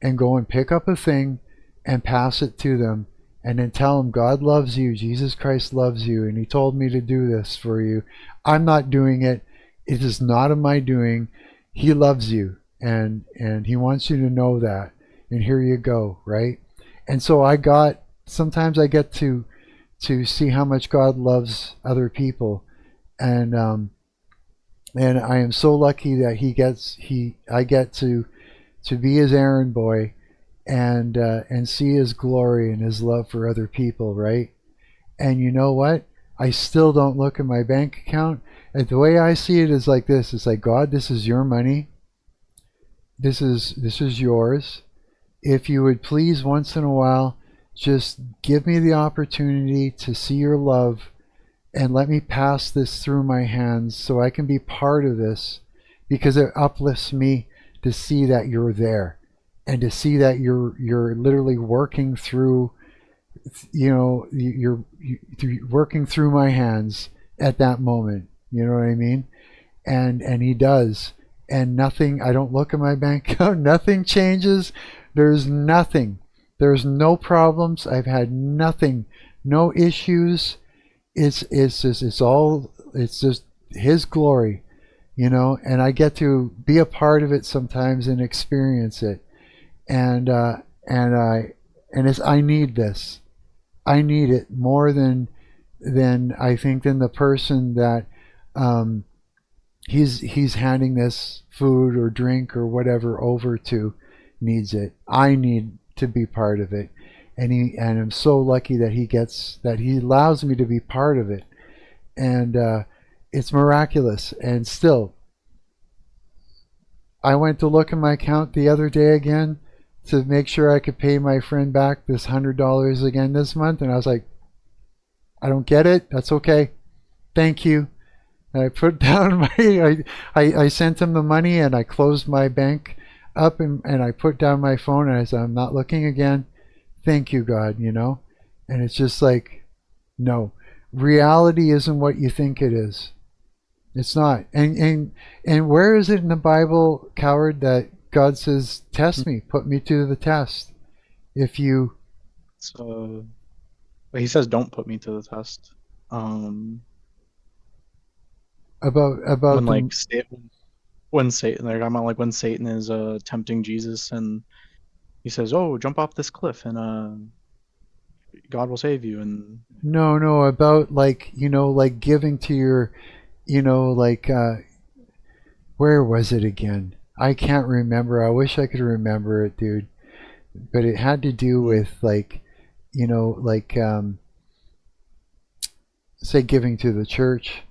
S1: and go and pick up a thing and pass it to them and then tell them God loves you, Jesus Christ loves you, and he told me to do this for you. I'm not doing it. It is not of my doing. He loves you, and he wants you to know that. And here you go, right? And so sometimes I get to see how much God loves other people, and I am so lucky that I get to be his errand boy and see his glory and his love for other people, right? And you know what? I still don't look at my bank account. And the way I see it is like this. It's like, God, this is your money. This is yours. If you would please once in a while just give me the opportunity to see your love and let me pass this through my hands so I can be part of this, because it uplifts me to see that you're there and to see that you're literally working through, you're working through my hands at that moment. You know what I mean? And he does. And nothing, I don't look at my bank account, nothing changes. There's nothing. There's no problems. I've had nothing, no issues. It's just his glory, and I get to be a part of it sometimes and experience it. and it's, I need this. I need it more than I think than the person that he's handing this food or drink or whatever over to needs it. I need to be part of it, and I'm so lucky that he allows me to be part of it, and it's miraculous. And still, I went to look at my account the other day again to make sure I could pay my friend back this $100 again this month, and I was like, I don't get it. That's okay. Thank you. And I put down my, I sent him the money, and I closed my bank up, and I put down my phone, and I said, I'm not looking again. Thank you, God, you know? And it's just like, no, reality isn't what you think it is. It's not. And where is it in the Bible, coward, that God says, test me, put me to the test? If you...
S5: So, he says, don't put me to the test.
S1: About
S5: when like when Satan, they're talking about like when Satan is tempting Jesus, and he says, "Oh, jump off this cliff, and God will save you." And
S1: no, about like, you know, like giving to your, you know, like where was it again? I can't remember. I wish I could remember it, dude. But it had to do with like, you know, like say giving to the church.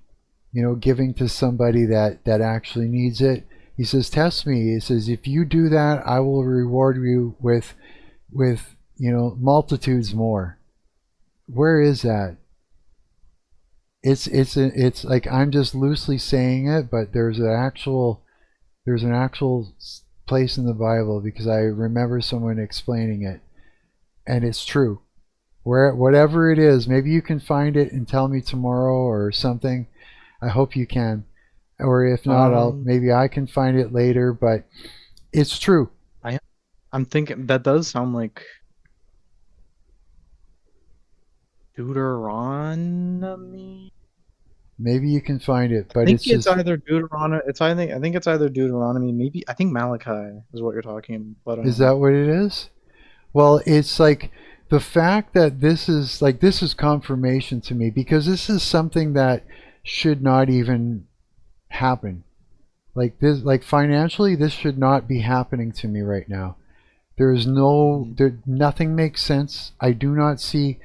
S1: You know, giving to somebody that actually needs it. He says, test me. He says, if you do that, I will reward you with you know, multitudes more. Where is that? It's like, I'm just loosely saying it, but there's an actual place in the Bible, because I remember someone explaining it, and it's true. Whatever it is, maybe you can find it and tell me tomorrow or something. I hope you can, or if not, maybe I can find it later. But it's true.
S5: I'm thinking that does sound like Deuteronomy.
S1: Maybe you can find it, but
S5: I think
S1: it's just
S5: either Deuteronomy. I think it's either Deuteronomy. Maybe I think Malachi is what you're talking. But
S1: is that what it is? Well, it's like the fact that this is confirmation to me, because this is something that should not even happen. Like this, like financially, this should not be happening to me right now. Nothing makes sense. I do not see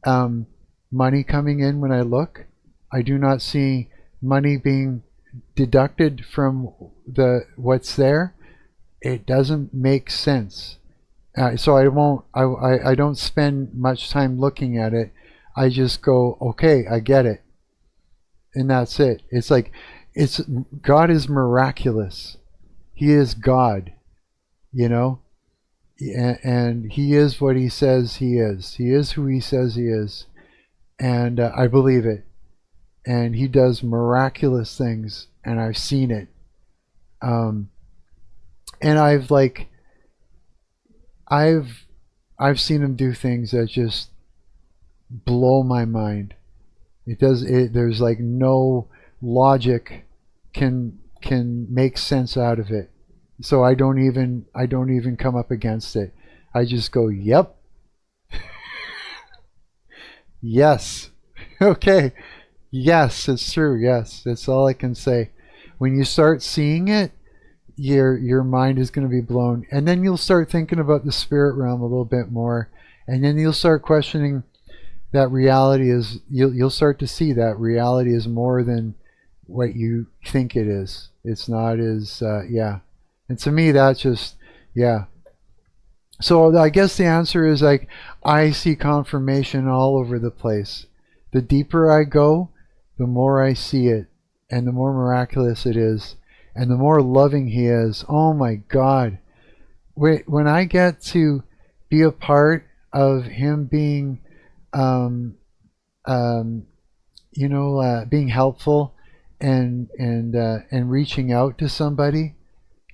S1: money coming in when I look. I do not see money being deducted from what's there. It doesn't make sense. So I don't spend much time looking at it. I just go, okay, I get it. And that's it. It's like, God is miraculous. He is God, you know, and he is what he says he is. He is who he says he is, and I believe it. And he does miraculous things, and I've seen it. And I've seen him do things that just blow my mind. There's like no logic can make sense out of it. So I don't even come up against it. I just go, yep. Yes. Okay. Yes, it's true. Yes. That's all I can say. When you start seeing it, your mind is going to be blown, and then you'll start thinking about the spirit realm a little bit more, and then you'll start questioning that reality is, you'll start to see that reality is more than what you think it is. It's not as yeah. And to me, that's just, yeah. So I guess the answer is, like, I see confirmation all over the place. The deeper I go, the more I see it, and the more miraculous it is, and the more loving he is. Oh my God. When I get to be a part of him being being helpful and reaching out to somebody,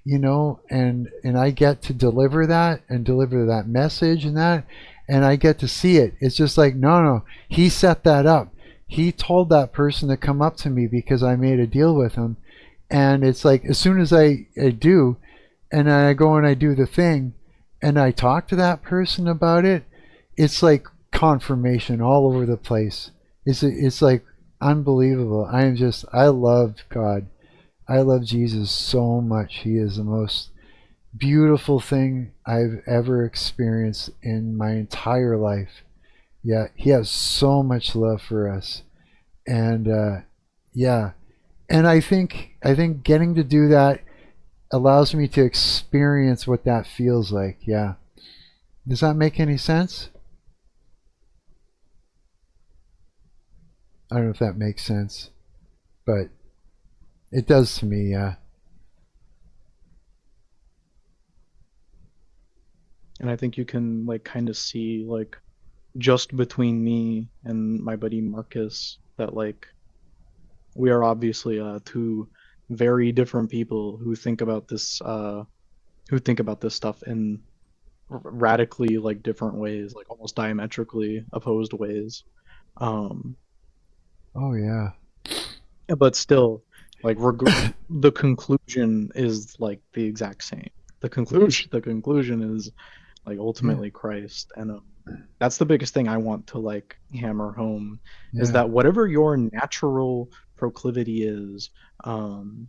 S1: you know, and I get to deliver that message and I get to see it. It's just like, no, he set that up. He told that person to come up to me because I made a deal with him. And it's like, as soon as I do, and I go and I do the thing, and I talk to that person about it, it's like confirmation all over the place. It's like unbelievable. I love God. I love Jesus so much. He is the most beautiful thing I've ever experienced in my entire life. Yeah, he has so much love for us. And yeah, and I think getting to do that allows me to experience what that feels like. Yeah. Does that make any sense? I don't know if that makes sense, but it does to me, yeah.
S5: And I think you can like kind of see like just between me and my buddy Marcus that like we are obviously two very different people who think about this stuff in radically like different ways, like almost diametrically opposed ways. Um,
S1: Oh yeah.
S5: but still, like the conclusion is like the exact same. The conclusion is like
S1: Yeah.
S5: ultimately Christ, and that's the biggest thing I want to like hammer home is
S1: Yeah.
S5: that whatever your natural proclivity is, um,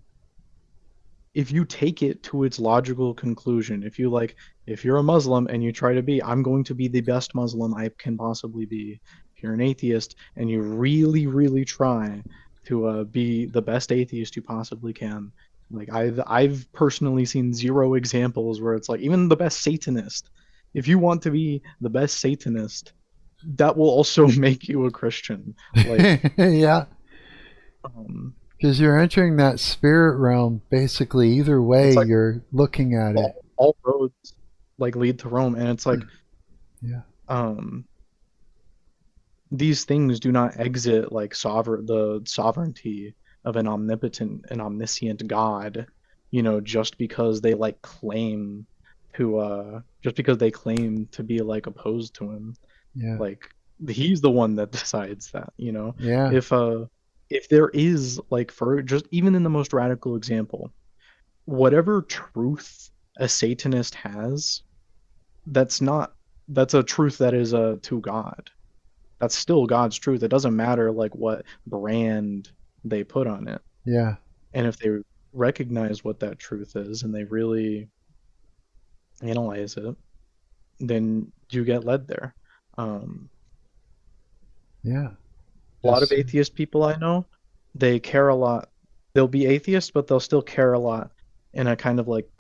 S5: if you take it to its logical conclusion, if you're a Muslim and you try to be, I'm going to be the best Muslim I can possibly be. If you're an atheist and you really, really try to be the best atheist you possibly can, like I've personally seen zero examples where it's like even the best Satanist. If you want to be the best Satanist, that will also make you a Christian. Like,
S1: Yeah.
S5: um,
S1: Because you're entering that spirit realm basically either way
S5: it's like
S1: you're looking at it.
S5: all roads like lead to Rome, and it's like
S1: Yeah.
S5: um these things do not exit like the sovereignty of an omnipotent and omniscient God, just because they like claim just because they claim to be like opposed to him.
S1: Yeah.
S5: Like he's the one that decides that.
S1: Yeah.
S5: If there is like for just even in the most radical example, whatever truth a Satanist has, that's not that's a truth that is to God. That's still God's truth. It doesn't matter like what brand they put on it.
S1: Yeah.
S5: And if they recognize what that truth is and they really analyze it, then you get led there. Um,
S1: Yeah.
S5: a lot of
S1: Just
S5: atheist people I know, they care a lot. They'll be atheists, but they'll still care a lot in a kind of like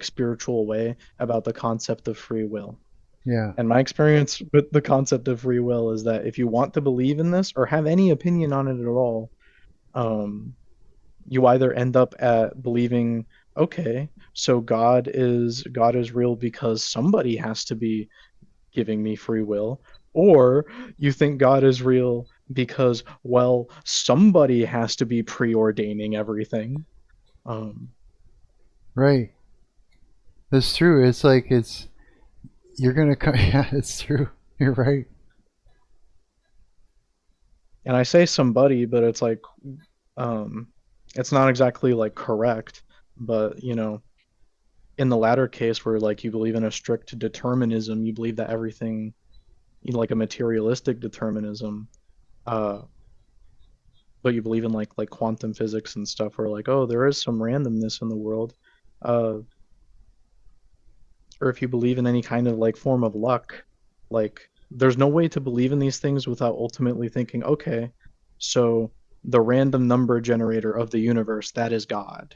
S5: spiritual way about the concept of free will.
S1: yeah.
S5: And my experience with the concept of free will is that if you want to believe in this or have any opinion on it at all, um, you either end up at believing, okay, so God is real because somebody has to be giving me free will, or you think God is real because, well, somebody has to be preordaining everything. Um,
S1: Right. That's true. It's like you're gonna come. Yeah, it's true. You're right.
S5: and I say somebody, but it's like, um, it's not exactly like correct, but in the latter case where like you believe in a strict determinism, you believe that everything, like a materialistic determinism, uh, but you believe in like quantum physics and stuff, where like, oh, there is some randomness in the world, uh, or if you believe in any kind of like form of luck, like there's no way to believe in these things without ultimately thinking, okay, so the random number generator of the universe, that is God,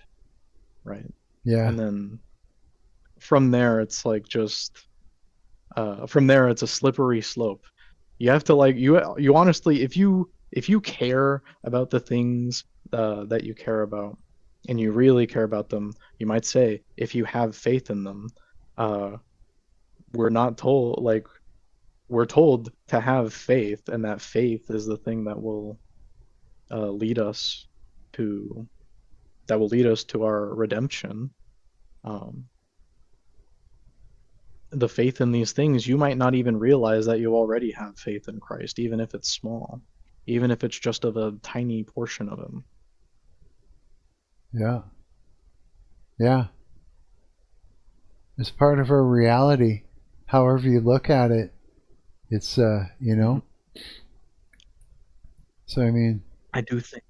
S5: right?
S1: Yeah.
S5: And then from there, it's like just from there, it's a slippery slope. You have to like you honestly, if you care about the things that you care about, and you really care about them, you might say if you have faith in them. Uh, we're not told like we're told to have faith, and that faith is the thing that will lead us to our redemption. Um, the faith in these things, you might not even realize that you already have faith in Christ, even if it's small, even if it's just of a tiny portion of him.
S1: Yeah. Yeah. It's part of our reality. However you look at it, it's you know. So I mean,
S5: I do think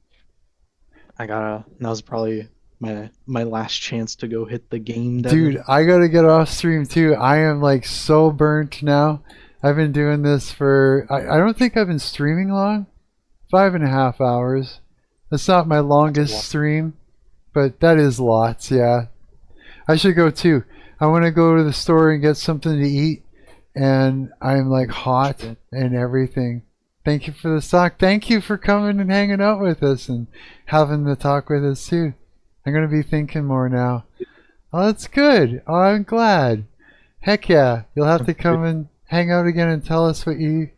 S5: now's probably my last chance to go hit the game, Devin.
S1: dude, I gotta get off stream too. I am like so burnt now. I've been doing this for I don't think I've been streaming long. 5.5 hours. That's not my longest stream, but that is lots, yeah. I should go too. I want to go to the store and get something to eat, and I'm like hot and everything. Thank you for the talk. Thank you for coming and hanging out with us and having the talk with us too. I'm going to be thinking more now. Oh, that's good. Oh, I'm glad. Heck yeah. You'll have to come and hang out again and tell us what you've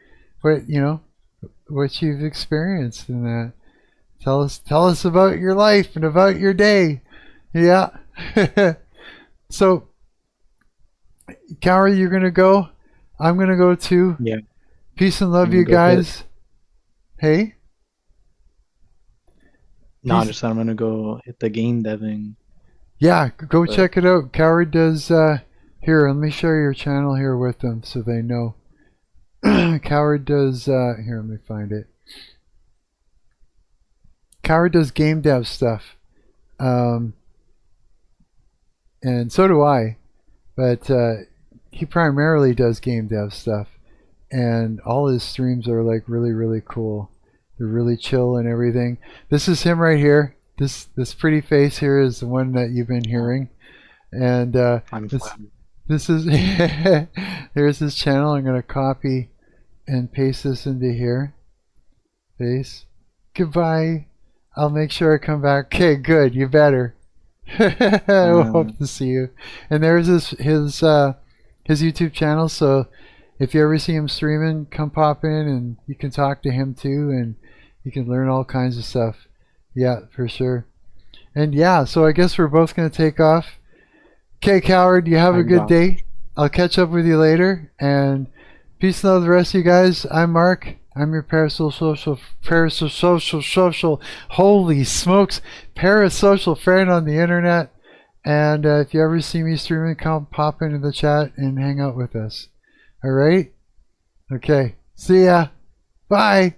S1: experienced in that. Tell us about your life and about your day. Yeah. So, Cowrie, you're going to go? I'm going to go too.
S5: Yeah.
S1: Peace and love, you guys. Hey?
S5: No, I just said I'm gonna go hit the game, Devin.
S1: Yeah, go check it out. Cowrie does, here, let me share your channel here with them so they know. Cowrie does, here, let me find it. Cowrie does game dev stuff. And so do I. But he primarily does game dev stuff. And all his streams are like really, really cool. They're really chill and everything. This is him right here. This pretty face here is the one that you've been hearing. And this is there's his channel. I'm gonna copy and paste this into here. Paste. Goodbye. I'll make sure I come back. Okay, good. You better. I hope to see you. And there's his YouTube channel. So if you ever see him streaming, come pop in and you can talk to him too, and you can learn all kinds of stuff. Yeah, for sure. And yeah, so I guess we're both going to take off. Okay, Coward, you have a good day. I'll catch up with you later, and peace and love to the rest of you guys. I'm Mark. I'm your parasocial, holy smokes, parasocial friend on the internet. And if you ever see me streaming, come pop into the chat and hang out with us. All right? Okay. See ya. Bye.